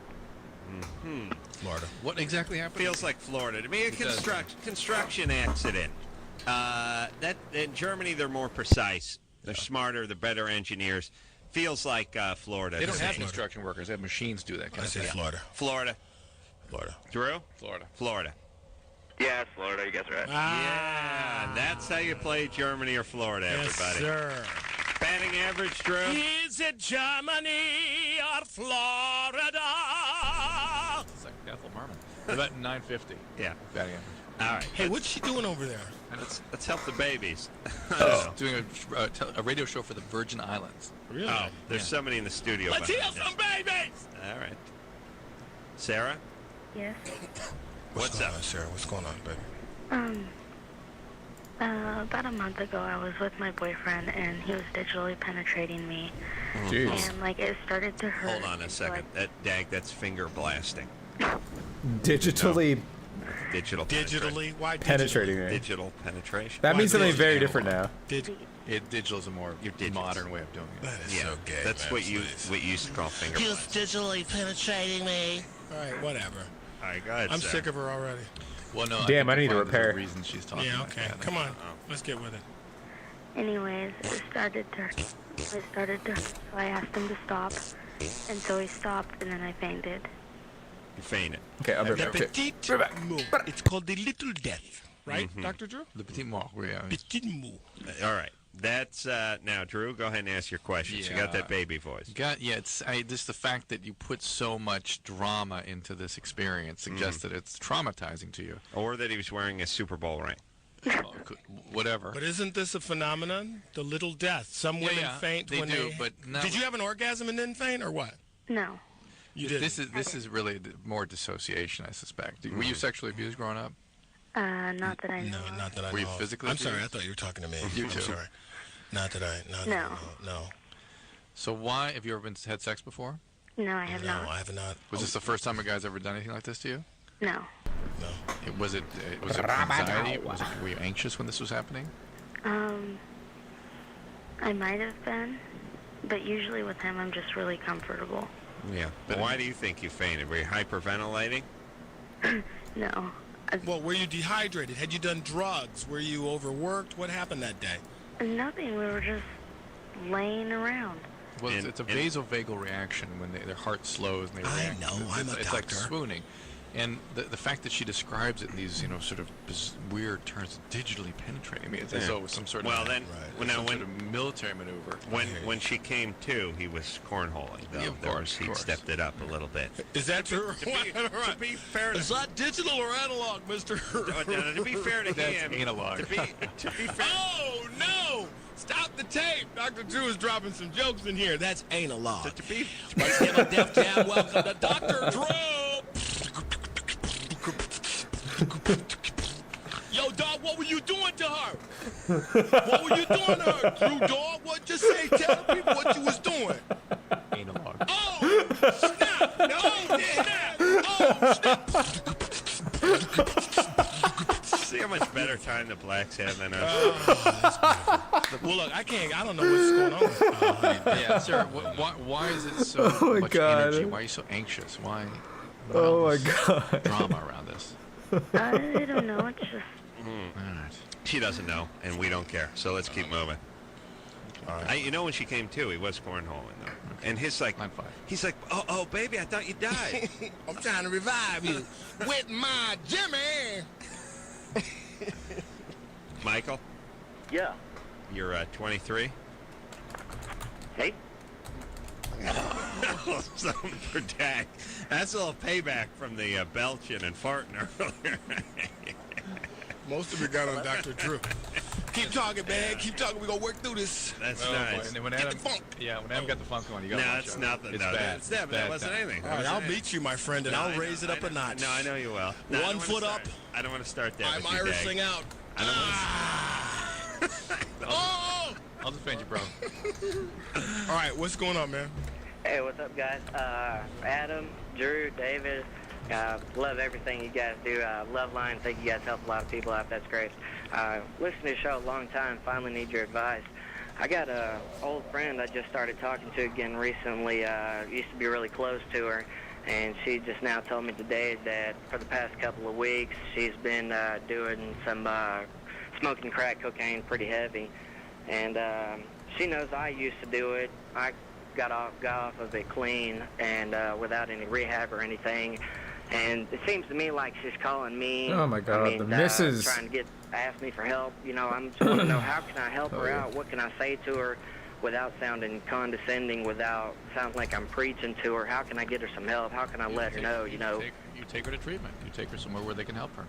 Florida. What exactly happened? Feels like Florida to me. A It does. construction accident. That in Germany they're more precise. They're smarter. They're better engineers. Feels like Florida. They don't to have me. construction workers. They have machines do that kind I of say thing. Florida. Florida. Florida. Drew. Florida. Florida. Yeah, it's Florida. You guys are right. Yeah, and that's how you play Germany or Florida, everybody. Sir. Batting average, Drew. Is it Germany or Florida? It's like Ethel Merman. About 950. Yeah. Batting All right. Hey, what's she doing over there? Let's help the babies. average. Doing a radio show for the Virgin Islands. Really? Oh, there's somebody in the studio. Let's behind hear us. some babies! All right. Sarah? Yes. What's going up? on, Sarah? What's going on, baby? About a month ago, I was with my boyfriend, and he was digitally penetrating me. Jeez. And, like, it started to hurt. Hold on a second. That's finger blasting. Digitally Digitally? Why penetrating me. Digital penetration. That Why means something digital? very different now. Digital is a more modern way of doing it. That is Yeah, so gay, that's man, what you please. used to call finger He was blasting. digitally penetrating me. All right, whatever. All right, go ahead, I'm Sarah. sick of her already. Well, no. Damn, I think need to the repair. reason she's talking. Yeah, like okay. that. Come on. Let's get with it. Anyways, it started to hurt, so I asked him to stop. And so he stopped, and then I fainted. You fainted. Okay, I'll be Le back. Okay. petit mot. It's called the little death, right, Mhm. Dr. Drew? Le petit mort, yeah. Petit mot. All right. That's now, Drew. Go ahead and ask your questions. You got that baby voice. It's just the fact that you put so much drama into this experience suggests that it's traumatizing to you. Or that he was wearing a Super Bowl ring. Whatever. But isn't this a phenomenon? The little death. Some women yeah, faint they when do, they. but not- Did you have an orgasm and then faint, or what? No. You did. This is really more dissociation, I suspect. Were you sexually abused growing up? Not that I know. No, not that I know. Were you of. physically I'm sorry. I abused? thought you were talking to me. You I'm too. sorry. Not that I. Not that I know. No. So why have you ever had sex before? No, I have No, not. I have not. Was this the first time a guy's ever done anything like this to you? No. Was it anxiety? Were you anxious when this was happening? I might have been, but usually with him, I'm just really comfortable. Yeah. But why do you think you fainted? Were you hyperventilating? No. Well, were you dehydrated? Had you done drugs? Were you overworked? What happened that day? Nothing. We were just laying around. Well, it's a vasovagal reaction when their heart slows and they react. know, I'm a It's like doctor. swooning. And the fact that she describes it in these, sort of weird terms, digitally penetrating me, it's as though it was some sort of sort of military maneuver. When she came to, he was cornholing. Though. Yeah, of course. He stepped it up a little bit. Is that true? To be fair, Is that digital or analog, mister? to be fair to That's him, analog. To be fair, Oh, no! Stop the tape! Dr. Drew is dropping some jokes in here. That's analog. to be Let's give a Def Jam welcome to Dr. Drew! Yo, dog, what were you doing to her? What were you doing to her, Drew, dog? What? Just say, tell the people what you was doing. Analog. Oh, snap! No, snap! Oh, snap! see how much better time the blacks have than us. Well, look, I don't know what's going on. Yeah, Sarah, why is it so Oh my much God. energy? Why are you so anxious? Why? Oh my this God. Drama around this. I don't know. It's just. She doesn't know, and we don't care. So let's keep moving. When she came to, he was cornholing though, and he's like, oh, baby, I thought you died. I'm trying to revive you with my Jimmy. Michael, Yeah. you're 23. Hey. Something for Dak. That's a little payback from the belching and farting earlier. Most of it got on Dr. Drew. Keep talking, man. Keep talking. We're going to work through this. That's Boy, nice. and then when Get Adam, the funk. when Adam got the funk on, you got No, to watch it's out. nothing. It's No, bad. it's that, It's that bad wasn't time. anything. All right, I'll beat you, my friend, and No, I'll I know, raise it up I a know. notch. No, I know you will. No, I don't One wanna foot start- up. I don't want to start that I'm with you, Irishing Dak. out. I don't want to. Oh! I'll defend you, bro. All right, what's going on, man? Hey, what's up, guys? Adam, Drew, David, love everything you guys do. Loveline, think you guys help a lot of people out. That's great. Listened to the show a long time. Finally need your advice. I got a old friend I just started talking to again recently. Used to be really close to her, and she just now told me today that for the past couple of weeks she's been doing some smoking crack cocaine pretty heavy. And she knows I used to do it. I got off of it clean and without any rehab or anything. And it seems to me like she's calling me. Oh my God, the missus. Trying to ask me for help. I just want to know how can I help her out? What can I say to her without sounding condescending? Without sounding like I'm preaching to her? How can I get her some help? How can I let her know? You take her to treatment. You take her somewhere where they can help her.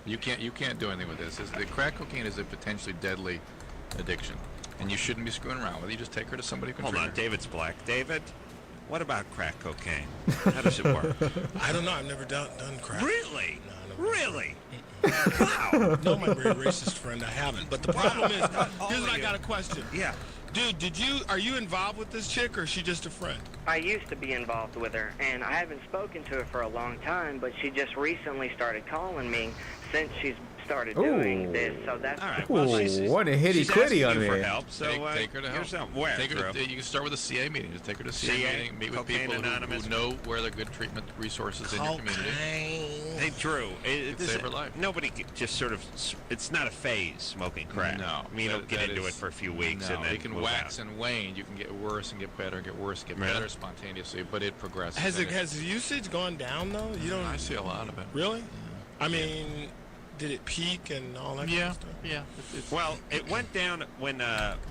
You can't do anything with this. The crack cocaine is a potentially deadly addiction, and you shouldn't be screwing around with it. You just take her to somebody who can Hold treat on, her. David's black. David, What about crack cocaine? How does it work? I don't know. I've never done crack. Really? No, Really? Wow. No, my very racist friend, I haven't. But the problem is, here's what I got a question. Yeah. Dude, are you involved with this chick, or is she just a friend? I used to be involved with her, and I haven't spoken to her for a long time, but she just recently started calling me since she's started doing this, so that's... All right. Ooh, what a hitty-quitty on asking you for me. help, so Take her to here's help. Where, Take her Drew? to, you can start with a CA meeting. Just take her to CA meeting, meet with Cocaine people Anonymous. who know where there are good treatment resources in your community. Hey, Drew, Could save her life. Nobody just sort of, it's not a phase smoking crack. No. I mean, you don't get into it for a few weeks no, and then it can move wax out. and wane. You can get worse and get better, and get worse and get Really? better spontaneously, but it progresses. Has the usage gone down, though? You don't... I see a lot of it. Really? I mean... Did it peak and all that kind of stuff? Yeah. Well, it went down when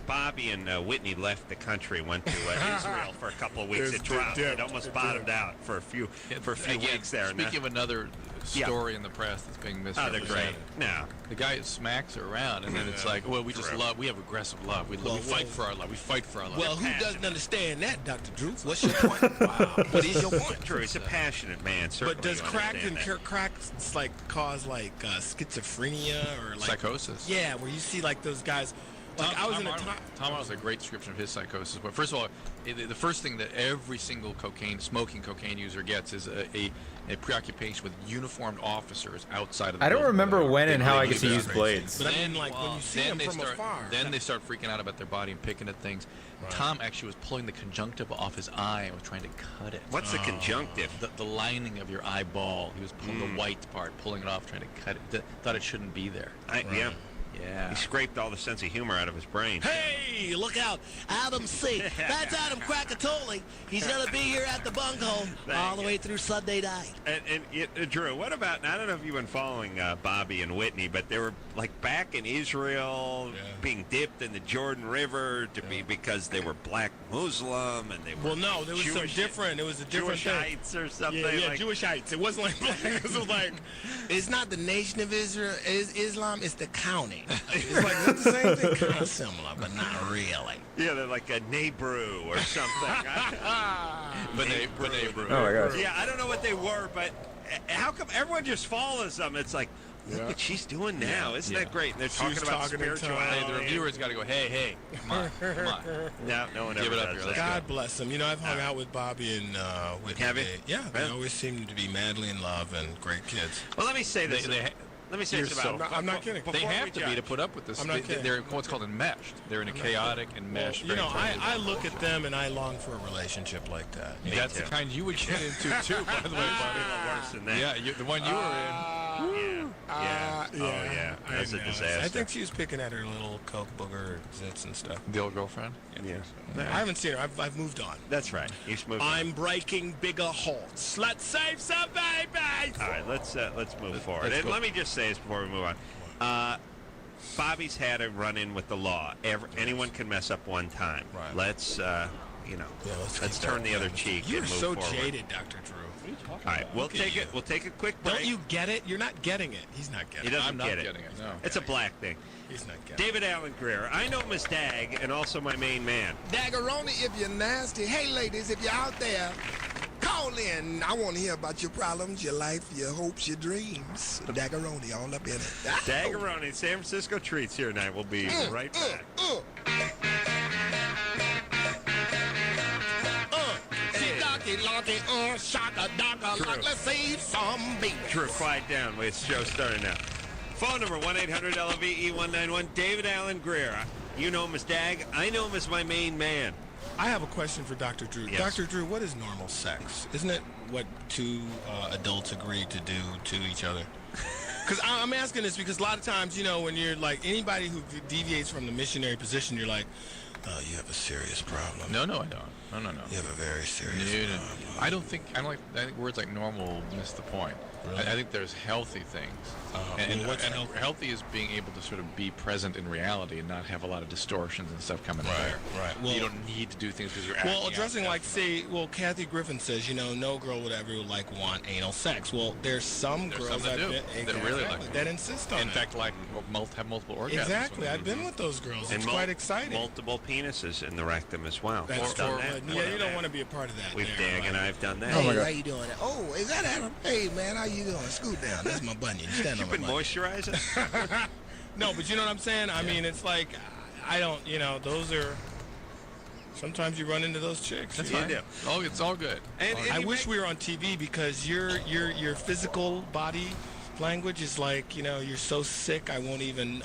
Bobby and Whitney left the country, went to Israel for a couple of weeks. It dropped. It almost bottomed out for a few weeks there. Speaking of another story in the press that's being Oh, misrepresented. they're great. No. The guy smacks her around, and then it's like, well, we just love, we have aggressive love. We fight for our love. We fight for our love. Well, who doesn't understand that, Dr. Drew? What's your point? Wow. What is your point? Drew, he's a passionate man. Certainly But does you crack understand that. cause like schizophrenia or like psychosis? Yeah, where you see like those guys. Like I was in a time. Tom has a great description of his psychosis. But first of all, the first thing that every single smoking cocaine user gets is a preoccupation with uniformed officers outside of the I don't building. remember when and how I get to use blades. But I mean, like when you see them from afar. Then they start freaking out about their body and picking at things. Right. Tom actually was pulling the conjunctiva off his eye and was trying to cut it. What's the conjunctive? The lining of your eyeball. He was pulling the white part, pulling it off, trying to cut it. Thought it shouldn't be there. Yeah. Yeah. He scraped all the sense of humor out of his brain. Hey, look out. Adam C. That's Adam Krakatoli. He's going to be here at the bunghole all the way through Sunday night. And Drew, what about, I don't know if you've been following Bobby and Whitney, but they were like back in Israel being dipped in the Jordan River because they were black Muslim and they were no, there was Jewish, some different. It was a different Jewishites thing. or something. Yeah, Jewishites. It wasn't like black. It was like, it's not the nation of Israel, Islam, it's the county. It's like that's the same thing, kind of similar, but not really. Yeah, they're like a Nebrew or something. Nebrew. Oh my gosh. Yeah, I don't know what they were, but how come everyone just follows them? It's like, look what she's doing now. Isn't that great? And they're talking about spirituality. Hey, the reviewers got to go, hey, come on. No one Give ever it up does here. that. God bless them. You know, I've hung out with Bobby and Whitney. Have you? Yeah, they always seem to be madly in love and great kids. Well, let me say this. Let me say this about I'm not kidding. They have to be to put up with this. I'm not kidding. They're what's called enmeshed. They're in a chaotic enmeshed. You know, I look at them and I long for a relationship like that. That's the kind you would get into too, by the way, Bobby. Worse than that. Yeah, the one you were in. Yeah. That's a disaster. I think she was picking at her little coke booger zits and stuff. The old girlfriend? Yeah. I haven't seen her. I've moved on. That's right. You've moved on. I'm breaking bigger halts. Let's save some babies. All right, let's move forward. And let me just say this before we move on. Bobby's had a run-in with the law. Anyone can mess up one time. Right. Let's let's turn the other cheek. You're and move so forward. jaded, Dr. Drew. All right, we'll take a quick break. Don't you get it? You're not getting it. He's not getting it. He doesn't I'm not get it. getting it. No. It's a black thing. He's not getting David Allen Greer. I know Miss Dag and also my main man. Daggeroni, if you're nasty. Hey, ladies, if you're out there, call in. I want to hear about your problems, your life, your hopes, your dreams. Daggeroni, all up in it. Daggeroni, San Francisco Treats here tonight. We'll be right back. Let's save some baby. Drew, quiet down. Wait, it's show starting now. Phone number 1-800-LVE-191. David Allen Greer. You know him as Dag. I know him as my main man. I have a question for Dr. Drew. Yes. Dr. Drew, what is normal sex? Isn't it what two adults agree to do to each other? Because I'm asking this because a lot of times, you know, when you're like anybody who deviates from the missionary position, you're like, oh, you have a serious problem. No, I don't. No. You have a very serious problem. I think words like normal miss the point. Really? I think there's healthy things. And healthy is being able to sort of be present in reality and not have a lot of distortions and stuff coming in there. Right. Well, you don't need to do things because you're acting well, addressing out. like, say, Kathy Griffin says, no girl would ever want anal sex. Well, there's some girls that do. That really like it. that insist on it. In fact, like have multiple orgasms. Exactly. I've been with those girls. It's quite exciting. Multiple penises in the rectum as well. That's done true. that. Yeah, you don't want to be a part of that. We've Dag and I've done that. Hey, how you doing? Oh, is that Adam? Hey, man, how you doing? Scoot down. That's my bunion. Stand on my bunion. Moisturizing? No, but you know what I'm saying? I mean, it's like, I don't, those are, sometimes you run into those chicks. That's fine. It's all good. And I wish we were on TV because your physical body language is like, you're so sick I won't even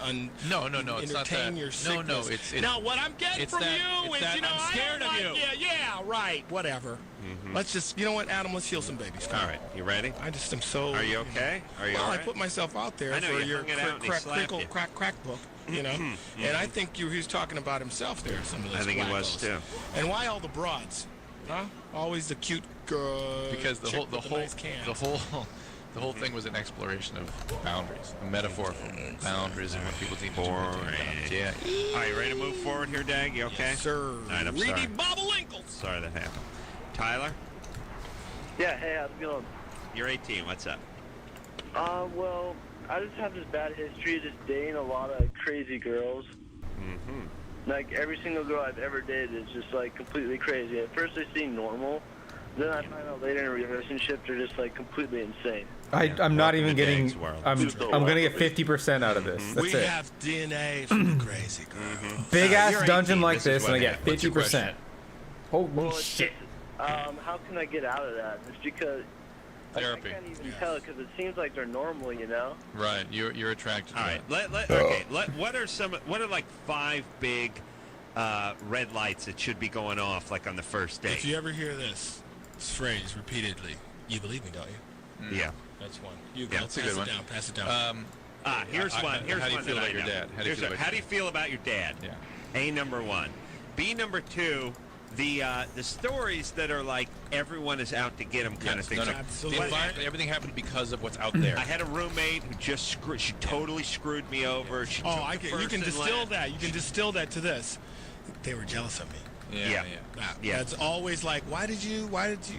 No, it's not that. Your sickness. It's now what I'm getting from you is, I'm scared of you. Yeah, right, whatever. Let's just, you know what, Adam, let's heal some babies. All right, you ready? I just am so. Are you okay? Are you well, all right? I put myself out there I know, for you your hung it out and he slapped you. crack book, And I think he was talking about himself there. Some of those. I think he was too. And why all the broads? Huh? Always the cute girl. Because the whole thing was an exploration of boundaries, a metaphor for boundaries and what people need to do. Yeah. All right, you ready to move forward here, Dag? You okay? Yes, sir. All right, I'm Reedy sorry. Bobbleinkles. Sorry that happened. Tyler? Yeah, hey, how's it going? You're 18. What's up? Well, I just have this bad history of just dating a lot of crazy girls. Like, every single girl I've ever dated is just, like, completely crazy. At first they seem normal. Then I find out later in a relationship they're just, like, completely insane. I'm not even getting. I'm gonna get 50% out of this. That's we it. have DNA from the crazy girl. Big ass dungeon 18. like this, and I get What's your 50%. Holy Well, it's shit! how can I get out of that? It's because Therapy. I can't even tell because it seems like they're normal, Right, you're attracted. All right, what are like 5 big red lights that should be going off like on the first date? If you ever hear this phrase repeatedly, you believe me, don't you? Yeah. That's one. You go. That's a pass good it one. down. Pass it down. Here's one. Here's how do you one feel that about I your know. dad? How do you feel about you feel about your dad? Yeah. A, number 1. B, number 2. The stories that are like everyone is out to get him kind of thing. No, Absolutely. Everything happened because of what's out there. I had a roommate who just she totally screwed me over. She took the you can first distill and that. You can distill that to this. They were jealous of me. Yeah. That's always like, why did you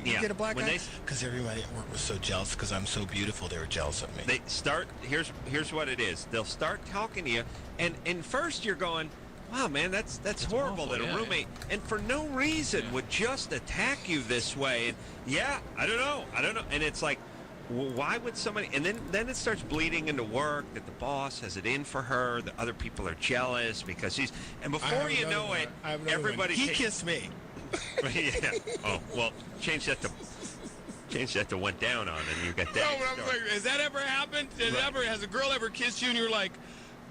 get a black guy? Because everybody at work was so jealous because I'm so beautiful. They were jealous of me. They start. Here's what it is. They'll start talking to you, and first you're going, wow, man, that's horrible awful, that a roommate, and for no reason, would just attack you this way. And I don't know. And it's like, well, why would somebody? And then it starts bleeding into work that the boss has it in for her. The other people are jealous because he's. And before you know it, everybody. He kissed me. Yeah. Oh well, change that to went down on, and you got that. No, but I'm like, has that ever happened? Has a girl ever kissed you and you're like,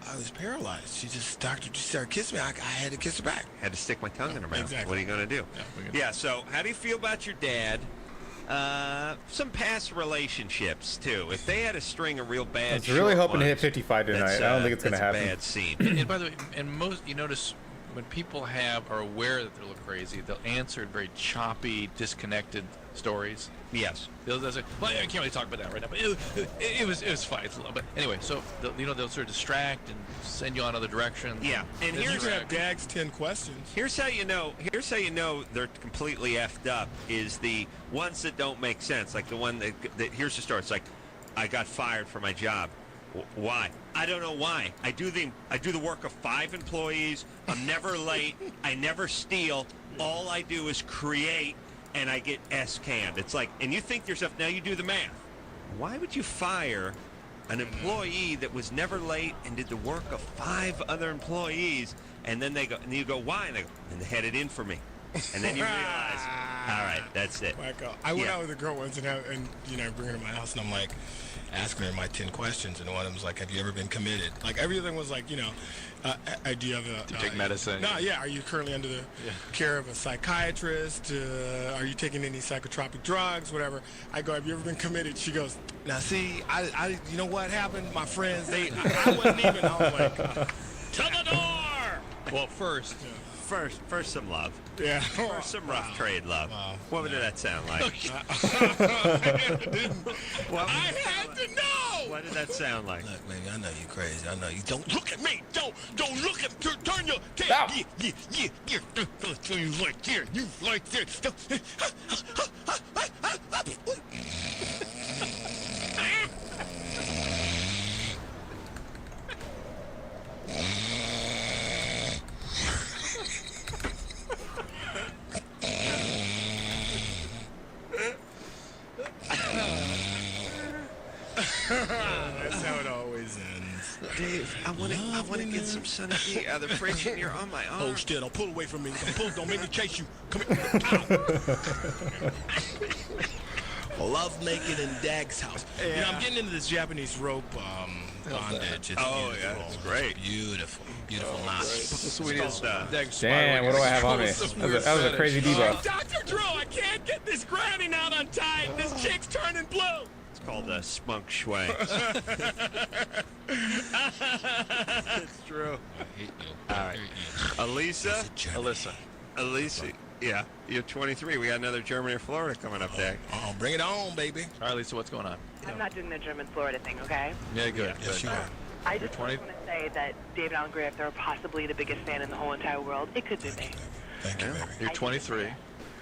I was paralyzed. She started kissing me. I had to kiss her back. Had to stick my tongue in her mouth. Exactly. What are you going to do? Yeah, so how do you feel about your dad? Some past relationships, too. If they had a string of real bad I was really hoping to hit 55 tonight. I don't think it's going to happen. Bad scene. And by the way, you notice when people are aware that they're a little crazy, they'll answer very choppy, disconnected stories. Yes. They'll say, well, I can't really talk about that right now, but it was fine. But anyway, so they'll sort of distract and send you on other directions. Yeah. And here's Dag's 10 questions. Here's how you know they're completely effed up is the ones that don't make sense. Like the one that here's the story. It's like, I got fired from my job. Why? I don't know why. I do the work of 5 employees. I'm never late. I never steal. All I do is create, and I get S-canned. It's like, and you think to yourself, now you do the math. Why would you fire an employee that was never late and did the work of 5 other employees? And then you go, why? And they go, and they had it in for me. And then you realize, all right, that's it. I went out with a girl once and bring her to my house, and I'm like, asking her my 10 questions, and one of them was like, have you ever been committed? Like, everything was like, do you have a... Do you take medicine? No, yeah. Are you currently under the care of a psychiatrist? Are you taking any psychotropic drugs? Whatever. I go, have you ever been committed? She goes, now, see, I you know what happened? My friends, I wasn't even... I was like, to the door! Well, first, first some love. Yeah. First some rough trade love. Wow. What did that sound like? I had to know. What did that sound like? Look, baby, I know you crazy. I know you. Don't look at me. Don't look at. Turn your. Stop. Yeah. You like here. You like this. That's how it always ends. Dave, I want to get some Sunny D out of the fridge, and you're on my arm. Oh, still, don't pull away from me. Don't make me chase you. Come here. Ow. Love making in Dag's house. Yeah. You know, I'm getting into this Japanese rope bondage. It's beautiful. It's great. Beautiful knots. The sweetest Damn, what do I have on me? That was a crazy debuff. Dr. Drew, I can't get this granny knot untied. This chick's turning blue. It's called a spunk shui. It's true. I hate you. All right. Elisa? Elisa. Yeah, you're 23. We got another Germany or Florida coming up there. Oh, bring it on, baby. All right, Lisa, what's going on? I'm not doing the German-Florida thing, okay? Yeah, good. Yes, you are. I just want to say that David Allen Gray, if they're possibly the biggest fan in the whole entire world, it could be me. Thank you, baby. You're 23.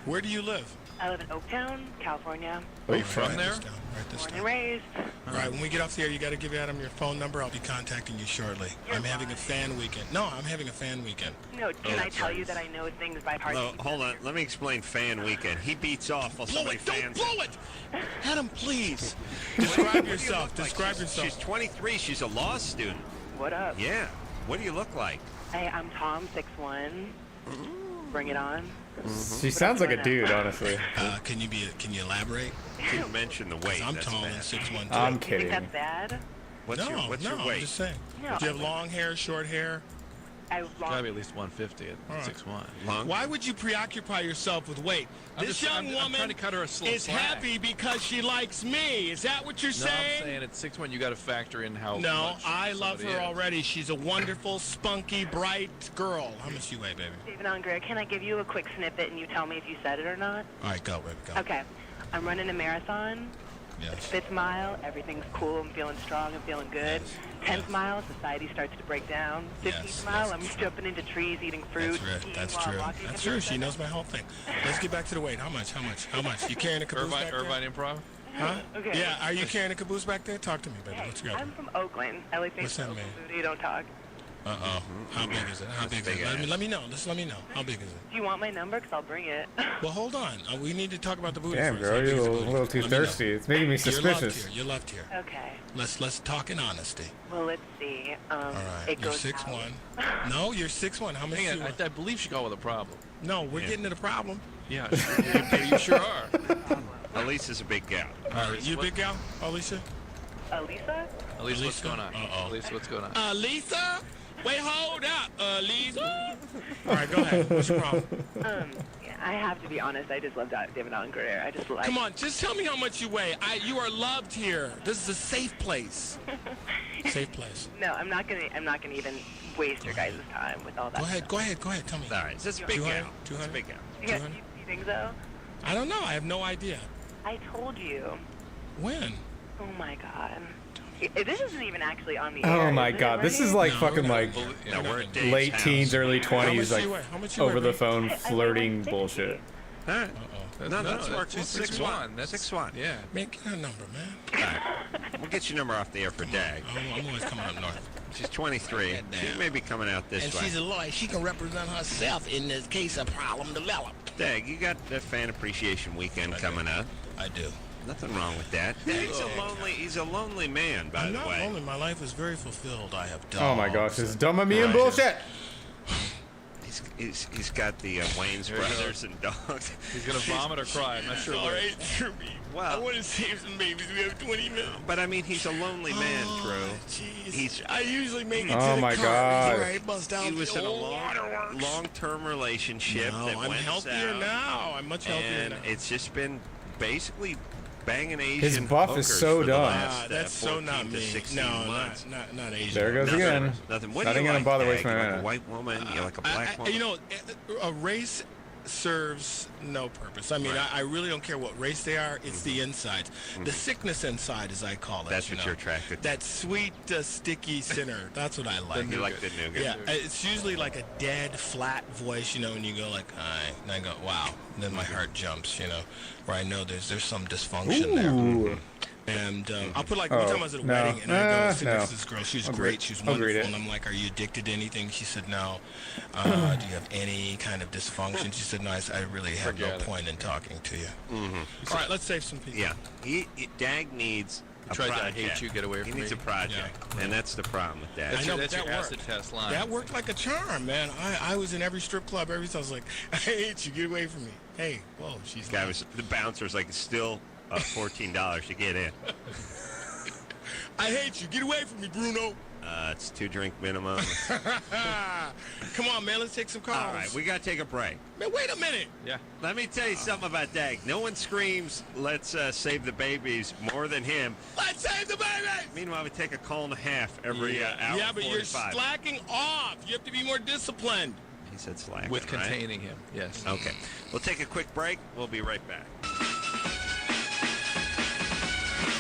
Where do you live? I live in Oaktown, California. Are you from there? Born and raised. All right, when we get off the air, you got to give Adam your phone number. I'll be contacting you shortly. I'm having a fan weekend. No, I'm having a fan weekend. No, can I tell you that I know things by heart? Oh, hold on. Let me explain fan weekend. He beats off while somebody fans. Don't blow it! Adam, please. Describe yourself. Describe yourself. She's 23. She's a law student. What up? Yeah. What do you look like? Hey, I'm Tom, 6'1". Bring it on. She sounds like a dude, honestly. Can you elaborate? You mention the weight. I'm That's tall bad. and 6'1". I'm You kidding. think that's bad? What's your I'm weight? just saying. No, Do you have long hair, short hair? I have long. Gotta be at least 150 at All right. 6'1". Long? Why would you preoccupy yourself with weight? This young I'm woman trying to cut her a slow is slack. happy because she likes me. Is that what you're No, I'm saying? saying at 6'1", you got to factor in how No, much I love somebody her is. already. She's a wonderful, spunky, bright girl. How much you weigh, baby? David Allen Gray, can I give you a quick snippet and you tell me if you said it or not? All right, go, baby, go. Okay. I'm running a marathon. Yes. 5th mile, everything's cool. I'm feeling strong. I'm feeling good. 10th mile, society starts to break down. 15th mile, I'm jumping into trees, eating fruit. That's true. That's true. She knows my whole thing. Let's get back to the weight. How much? You carrying a caboose back there? Irvine Improv? Huh? Okay. Yeah. Are you carrying a caboose back there? Talk to me, baby. Hey, What you got? I'm from Oakland. LA thinks What's that Oakland mean? food, you don't talk. Uh-oh. How big is it? How big is it? Let me know. Just let me know. How big is it? Do you want my number? Because I'll bring it. Well, hold on. We need to talk about the booty Damn, first. girl, How big you're is a the booty? little too Let me know. thirsty. It's making me suspicious. You're loved here. Okay. Let's talk in honesty. Well, let's see. All right. It You're goes 6'1". out. No, you're 6'1". How much? Hang you on, I believe she called with a problem. No, we're getting to the problem. Yeah, you sure are. Elisa's a big gal. All right, you a big gal, Alicia? Lisa? Elisa, what's going on? Uh-oh. Elisa, what's going on? Lisa? Wait, hold up, Lisa. All right, go ahead. What's your problem? Yeah, I have to be honest. I just love David Allen Gray. I just like. Come on, just tell me how much you weigh. You are loved here. This is a safe place. Safe place. No, I'm not gonna even waste your guys' time with all that. Go ahead. Tell me. All right, it's a big gal. 200? It's a big gal. You think so? I don't know. I have no idea. I told you. When? Oh my god. This isn't even actually on the air. Oh my god, this is like fucking like we're at Dave's late house. teens, early 20s, How like much you weigh, over the babe? phone flirting bullshit. Huh? No, that's that's 6'1". That's 6'1". Yeah. Man, get her number, man. All right. We'll get your number off the air for Dag. I'm always coming up north. She's 23. She may be coming out this And way. she's a lawyer. She can represent herself in this case a problem developed. Dag, you got the fan appreciation weekend coming up. I do. Nothing wrong with that. He's a lonely man, by I'm the not way. lonely. My life is very fulfilled. I have dogs. Oh my gosh, this is dumb of me and Right. bullshit. He's got the Wayne's There you go. brothers and dogs. He's gonna vomit or cry. I'm not sure. All right, True. I Well, want to save some babies. We have 20 minutes. but I mean, he's a lonely man, True. Jeez. I usually make it Oh to the my car God. before I bust out He was the in a old waterworks. long-term relationship No, that I'm went healthier south, now. I'm much healthier and now. it's just been basically banging Asian His buff is hookers so for the dumb. last, That's so 14 not to me. 16 No, months. not Asian. There it goes Nothing. again. Nothing. What Not do you even gonna like, bother Dag? wasting You my like a minute. white woman? You like a black woman? You know, a race serves no purpose. I mean, Right. I really don't care what race they are. It's the insides. The sickness inside, as I call it. That's what you're attracted to. That sweet, sticky center. That's what I like. You like the nougat. Yeah, it's usually like a dead, flat voice, you know, and you go like, "Aye," and I go, "Wow." And then my heart jumps, you know, where I know there's some dysfunction there. And I'll put like one time I was at a wedding and I go sit next to this girl. She was great. She was wonderful. And I'm like, "Are you addicted to anything?" She said, "No." Do you have any kind of dysfunction? She said, "No, I really have no point in talking to you." All right, let's save some people. Yeah, Dag needs a Tries to project. hate you, get away from He needs me. a project, and that's the problem with Dag. That's I know, your, but that's your that acid worked. test line. That worked like a charm, man. I was in every strip club. Every time I was like, "I hate you. Get away from me." Hey, whoa, she's Guy nice. was the bouncer's like, it's still $14 to get in. I hate you. Get away from me, Bruno. It's 2 drink minimum. Come on, man. Let's take some calls. All right, we got to take a break. Man, wait a minute. Yeah. Let me tell you something about Dag. No one screams, "Let's save the babies," more than him. Let's save the babies. Meanwhile, we take a call and a half every hour. Yeah, but 45. you're slacking off. You have to be more disciplined. He said slacking, With right? containing him, yes. Okay. We'll take a quick break. We'll be right back.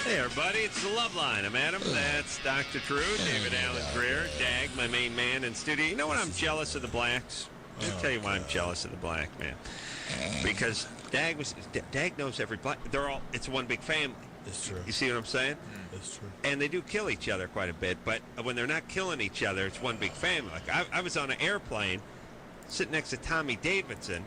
Hey, everybody. It's the Loveline. I'm Adam. That's Dr. True, David Allen Greer, Dag, my main man in studio. You know what? I'm jealous of the blacks. I'll tell you why I'm jealous of the black man. Because Dag knows every black. It's one big family. That's true. You see what I'm saying? That's true. And they do kill each other quite a bit, but when they're not killing each other, it's one big family. Like I was on an airplane sitting next to Tommy Davidson.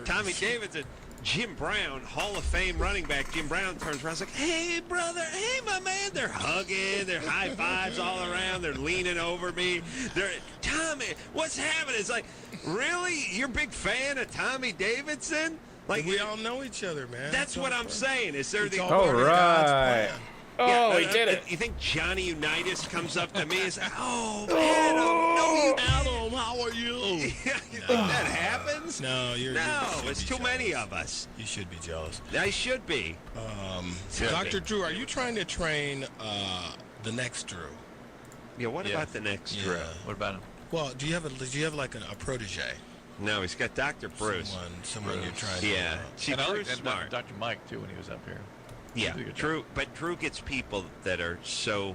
Tommy Davidson, Jim Brown, Hall of Fame running back. Jim Brown turns around and is like, "Hey, brother. Hey, my man." They're hugging. They're high fives all around. They're leaning over me. Tommy, what's happening? It's like, really? You're a big fan of Tommy Davidson? Like, we all know each other, man. That's what I'm saying. Is there the... All right. Oh, he did it. You think Johnny Unitas comes up to me and says, "Oh, Adam, no, Adam, how are you?" You think that happens? No, it's too many of us. You should be jealous. I should be. Dr. Drew, are you trying to train the next Drew? Yeah. What about the next Drew? What about him? Well, do you have like a protege? No, he's got Dr. Bruce. Someone you're trying to. Yeah. See, And I Drew's like smart. Dr. Mike, too, when he was up here. Yeah, Drew gets people that are so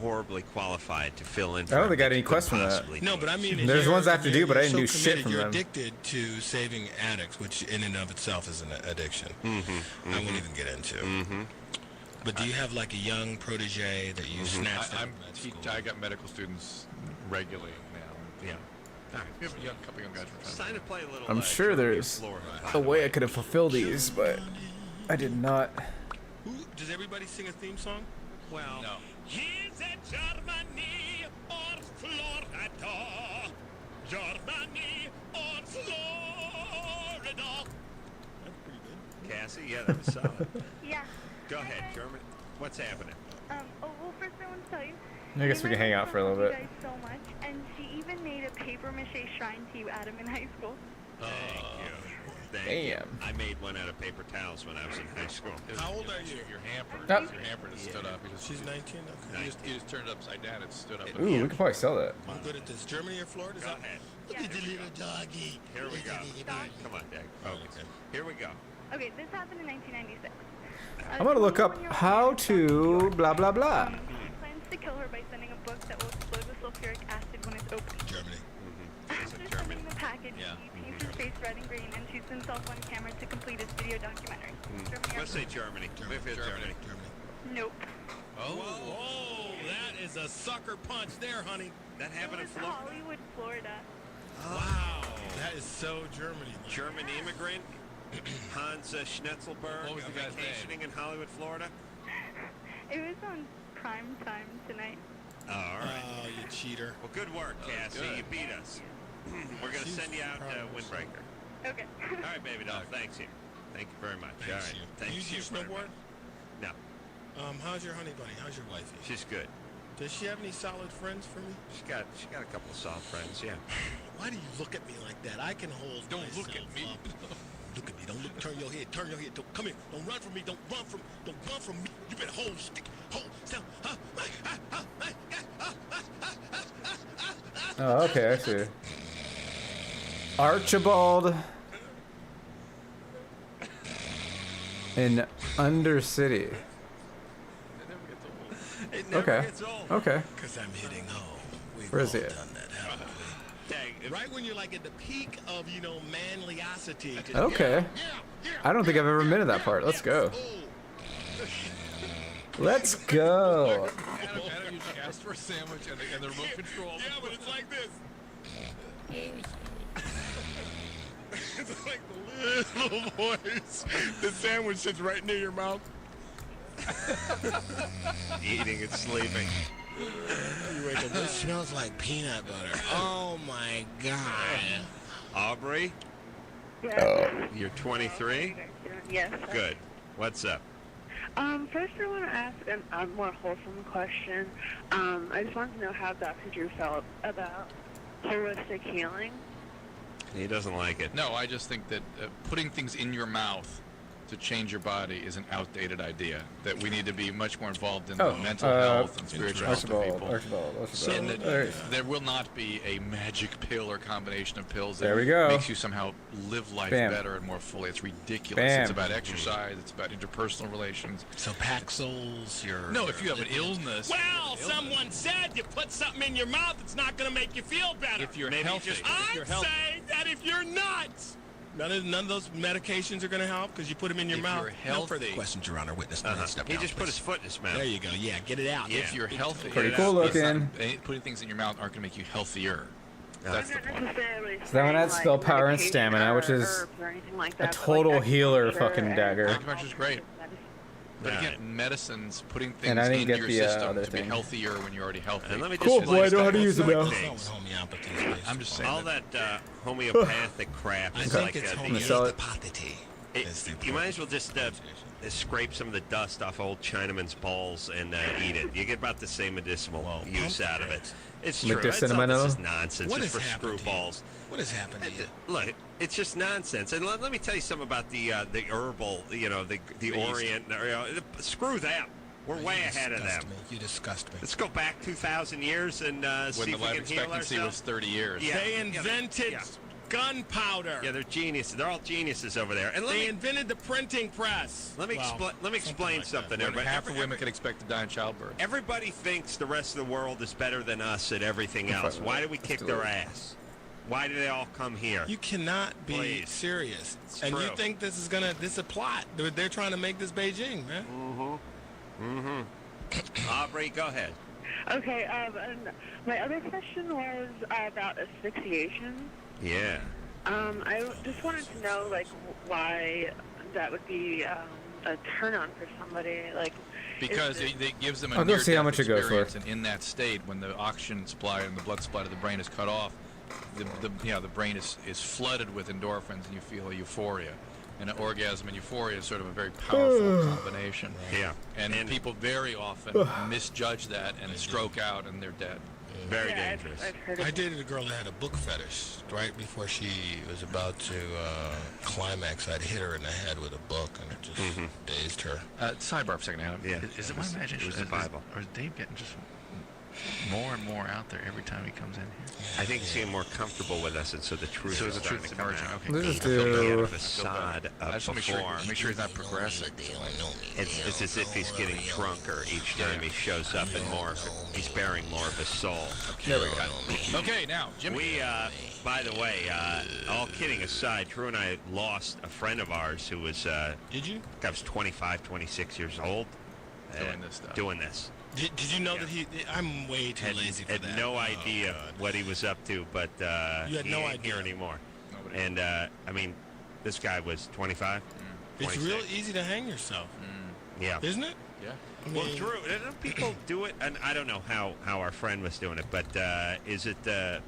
horribly qualified to fill in. I don't think I had any question for that. No, but I mean, There's ones I have to do, but I didn't so do shit committed, from you're them. addicted to saving addicts, which in and of itself is an addiction. I won't even get into. But do you have like a young protege that you snatched? I got medical students regularly now. Yeah. All right. We have a couple young guys. It's time to play a little. I'm sure there's a way I could have fulfilled these, but I did not. Does everybody sing a theme song? Well, no. Is it Germany or Florida? Germany or Florida? That's pretty good. Cassie, yeah, that was solid. Yeah. Go ahead, German. What's happening? Well, first I want to tell you. I guess we can hang out for a little You bit. guys so much, and she even made a paper mache shrine to you, Adam, in high school. Thank you. Damn. I made one out of paper towels when I was in high school. How old are you? Your hamper. Yep. Your hamper just stood up. She's 19. Okay. You just turned it upside down. It stood up. Ooh, we could probably sell that. I'm good at this. Germany or Florida? Go ahead. Yeah. Look at the little doggy. Here we go. Come on, Dag. Focus. Here we go. Okay, this happened in 1996. I'm gonna look up how to blah blah blah. He plans to kill her by sending a book that will explode with sulfuric acid when it's opened. Germany. After sending the package, he paints her face red and green and shoots himself on camera to complete his video documentary. Germany or Let's say Germany. Germany. Nope. Oh, that is a sucker punch there, honey. That happened in It was Florida. Hollywood, Florida. Wow. That is so Germany. German immigrant Hans Schnetzelberg What was the guy's vacationing in Hollywood, Florida. It was on prime time tonight. Oh, all right. Oh, you cheater. Well, good work, Cassie. good. You beat us. We're going to send you out Windbreaker. Okay. All right, baby doll. Thanks you. Thank you very much. Thanks all right. you. Thanks You very snowboard? much. No, How's your honey bunny? How's your wifey? she's good. Does she have any solid friends for me? She got a couple of soft friends. Yeah. Why do you look at me like that? I can hold. Don't look at myself me. up. Look at me. Don't look. Turn your head. Turn your head. Come here. Don't run from me. Don't run from me. You better hold stick. Hold still. Oh, okay, I see. Archibald in Undercity. It never Okay. gets old. Okay. Because I'm hitting home. We've Where is all he at? done that, haven't we? Right when you're like at the peak of, manliosity. just, Okay. I don't think I've ever been to that part. Let's go. Let's go. Adam usually asks for a sandwich and the remote control. Yeah, but it's like this. It's like the little voice. The sandwich sits right near your mouth. Eating and sleeping. You wake up, this smells like peanut butter. Oh my God. Aubrey, you're 23? Yes. Good. What's up? First I want to ask a more wholesome question. I just wanted to know how Dr. Drew felt about holistic healing. He doesn't like it. No, I just think that putting things in your mouth to change your body is an outdated idea. That we need to be much more involved in the mental health and spiritual health of people. And that there will not be a magic pill or combination of pills that There we go. makes you somehow live life Bam. better and more fully. It's ridiculous. Bam. It's about exercise. It's about interpersonal relations. So Paxils, No, if you have an illness. Well, someone said you put something in your mouth, it's not going to make you feel better. If you're healthy. I'd say that if you're nuts. None of those medications are going to help because you put them in your mouth. You're healthy. No further questions, Your Honor. Witness, step He down, just put his foot in his mouth. There you go. Yeah, get it out. If you're healthy, Pretty cool looking. putting things in your mouth aren't going to make you healthier. That's the point. So that one had spell power and stamina, which is a total healer fucking dagger. Acupuncture's great. But again, medicines, putting things And I didn't into get your the, system other to be thing. healthier when you're already healthy. And let me Cool, just boy, I know how to use them now. I'm just saying all that homeopathic crap is like homeopathy. You might as well just scrape some of the dust off old Chinaman's balls and eat it. You get about the same medicinal use out of it. It's true. This is nonsense. What it's has for happened to screwballs. What has happened to you? Look, it's just nonsense. And let me tell you something about the herbal, the Orient. Screw them. We're way ahead of them. You disgust me. Let's go back 2,000 years and see when the if we life can heal expectancy ourselves. was 30 years. Yeah. They invented gunpowder. Yeah, they're geniuses. They're all geniuses over there. And They invented the printing press. Let me explain something. When Everybody. half of women can expect to die in childbirth. Everybody thinks the rest of the world is better than us at everything else. Why do we kick their ass? Why do they all come here? You cannot be serious. And true. you think this is a plot. They're trying to make this Beijing, man. Aubrey, go ahead. Okay, and my other question was about asphyxiation. Yeah. I just wanted to know, why that would be a turn-on for somebody. Because it gives them a I'll go see how much it goes for. experience, and in that state, when the oxygen supply and the blood supply to the brain is cut off, the brain is flooded with endorphins, and you feel euphoria. And an orgasm and euphoria is sort of a very powerful combination. Yeah. And people very often misjudge that and stroke out, and they're dead. Very dangerous. I dated a girl that had a book fetish. Right before she was about to climax, I'd hit her in the head with a book, and it just dazed her. Sidebar for a second, Adam. Yeah. Is it my imagination? It was the Bible. Or is Dave getting just more and more out there every time he comes in here? I think he's getting more comfortable with us, and so the truth is starting to come emerging. out. Okay. Let's just The do. facade I of just want to make sure he's not progressing. It's as if he's getting drunker each time he shows up, and he's bearing more of his soul. There we go. Okay, now, Jimmy. We, by the way, all kidding aside, Drew and I lost a friend of ours who was, Did you? I was 25, 26 years old. Doing this stuff. Doing this. Did you know that I'm way too lazy for that. Had no idea what he was up to, but you had he no ain't idea here anymore. And, I mean, this guy was 25. It's real easy to hang yourself. Yeah. Isn't it? Yeah. Well, Drew, don't people do it? And I don't know how our friend was doing it, but is it a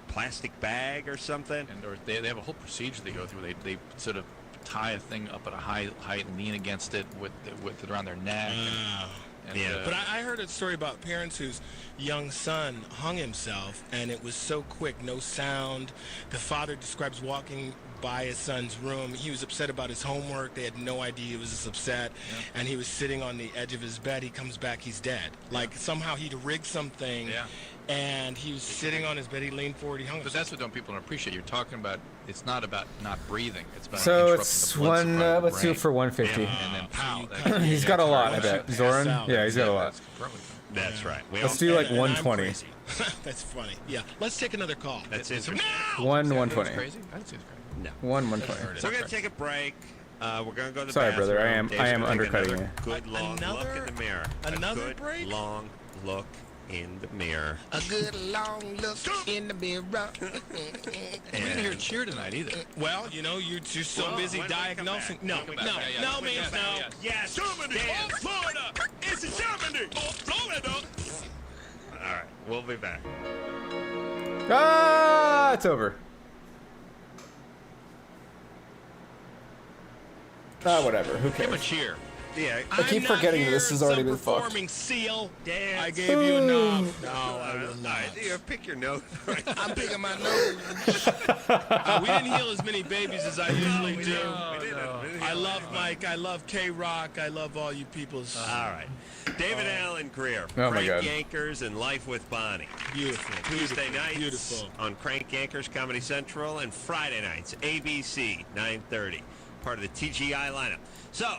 plastic bag or something? Or they have a whole procedure they go through. They sort of tie a thing up at a high height and lean against it with it around their neck. And, Yeah. But I heard a story about parents whose young son hung himself, and it was so quick, no sound. The father describes walking by his son's room. He was upset about his homework. They had no idea he was this upset. And he was sitting on the edge of his bed. He comes back, he's dead. Like somehow he'd rigged something. And he was sitting on his bed. He leaned forward. He hung himself. But that's what people don't appreciate. You're talking about, it's not about not breathing. It's about So interrupting it's the blood one. supply to the Let's do it brain. for 150. And then pow. He's got a lot, I bet. Zoran? Yeah, he's got a lot. That's right. Let's do like 120. That's funny. Yeah. Let's take another call. That's it. 120. Crazy? That seems crazy. No. 120. So we're gonna take a break. We're gonna go to the Sorry, bathroom. brother. I am Dave's gonna take undercutting another you. Good long look in the mirror. Another a good break? long look in the mirror. A good long look in the mirror. We didn't hear a cheer tonight either. Well, you know, you're so busy diagnosing. No, means no. Yes. Germany or Florida. It's Germany or Florida. All right, we'll be back. Ah, it's over. Whatever. Who cares? Give him a cheer. Yeah. I keep forgetting that this has already been fucked. Performing seal. Dance. I gave you enough. No, I will not. Pick your nose. I'm picking my nose. We didn't heal as many babies as I usually do. I love Mike. I love K-Rock. I love all you peoples. All right. David Allen Greer. Oh, my Crank God. Yankers and Life with Bonnie. Beautiful. Tuesday nights Beautiful. on Crank Yankers Comedy Central, and Friday nights, ABC, 9:30. Part of the TGI lineup. So,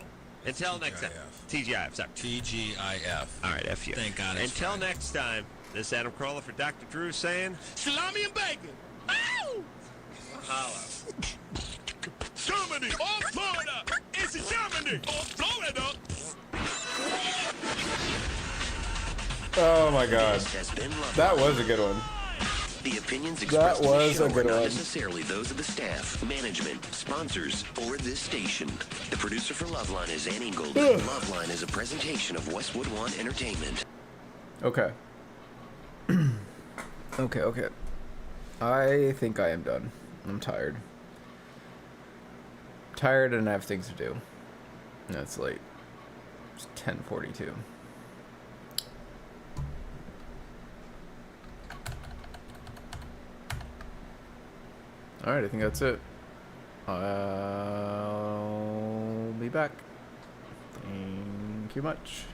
until next time. TGIF, sorry. TGIF. All right, F you. Thank God it's Until Friday. next time, this is Adam Carolla for Dr. Drew saying... Salami and bacon. Ow! Holla. Germany or Florida. It's Germany or Florida. Oh my God. That was a good one. The opinions That expressed in the was show a good are not one. necessarily those of the staff, management, sponsors, or this station. The producer for Loveline is Ann Ingold. Loveline is a presentation of Westwood One Entertainment. Okay. Okay. I think I am done. I'm tired. Tired and I have things to do. And it's late. It's 10:42. Alright, I think that's it. I'll be back. Thank you much.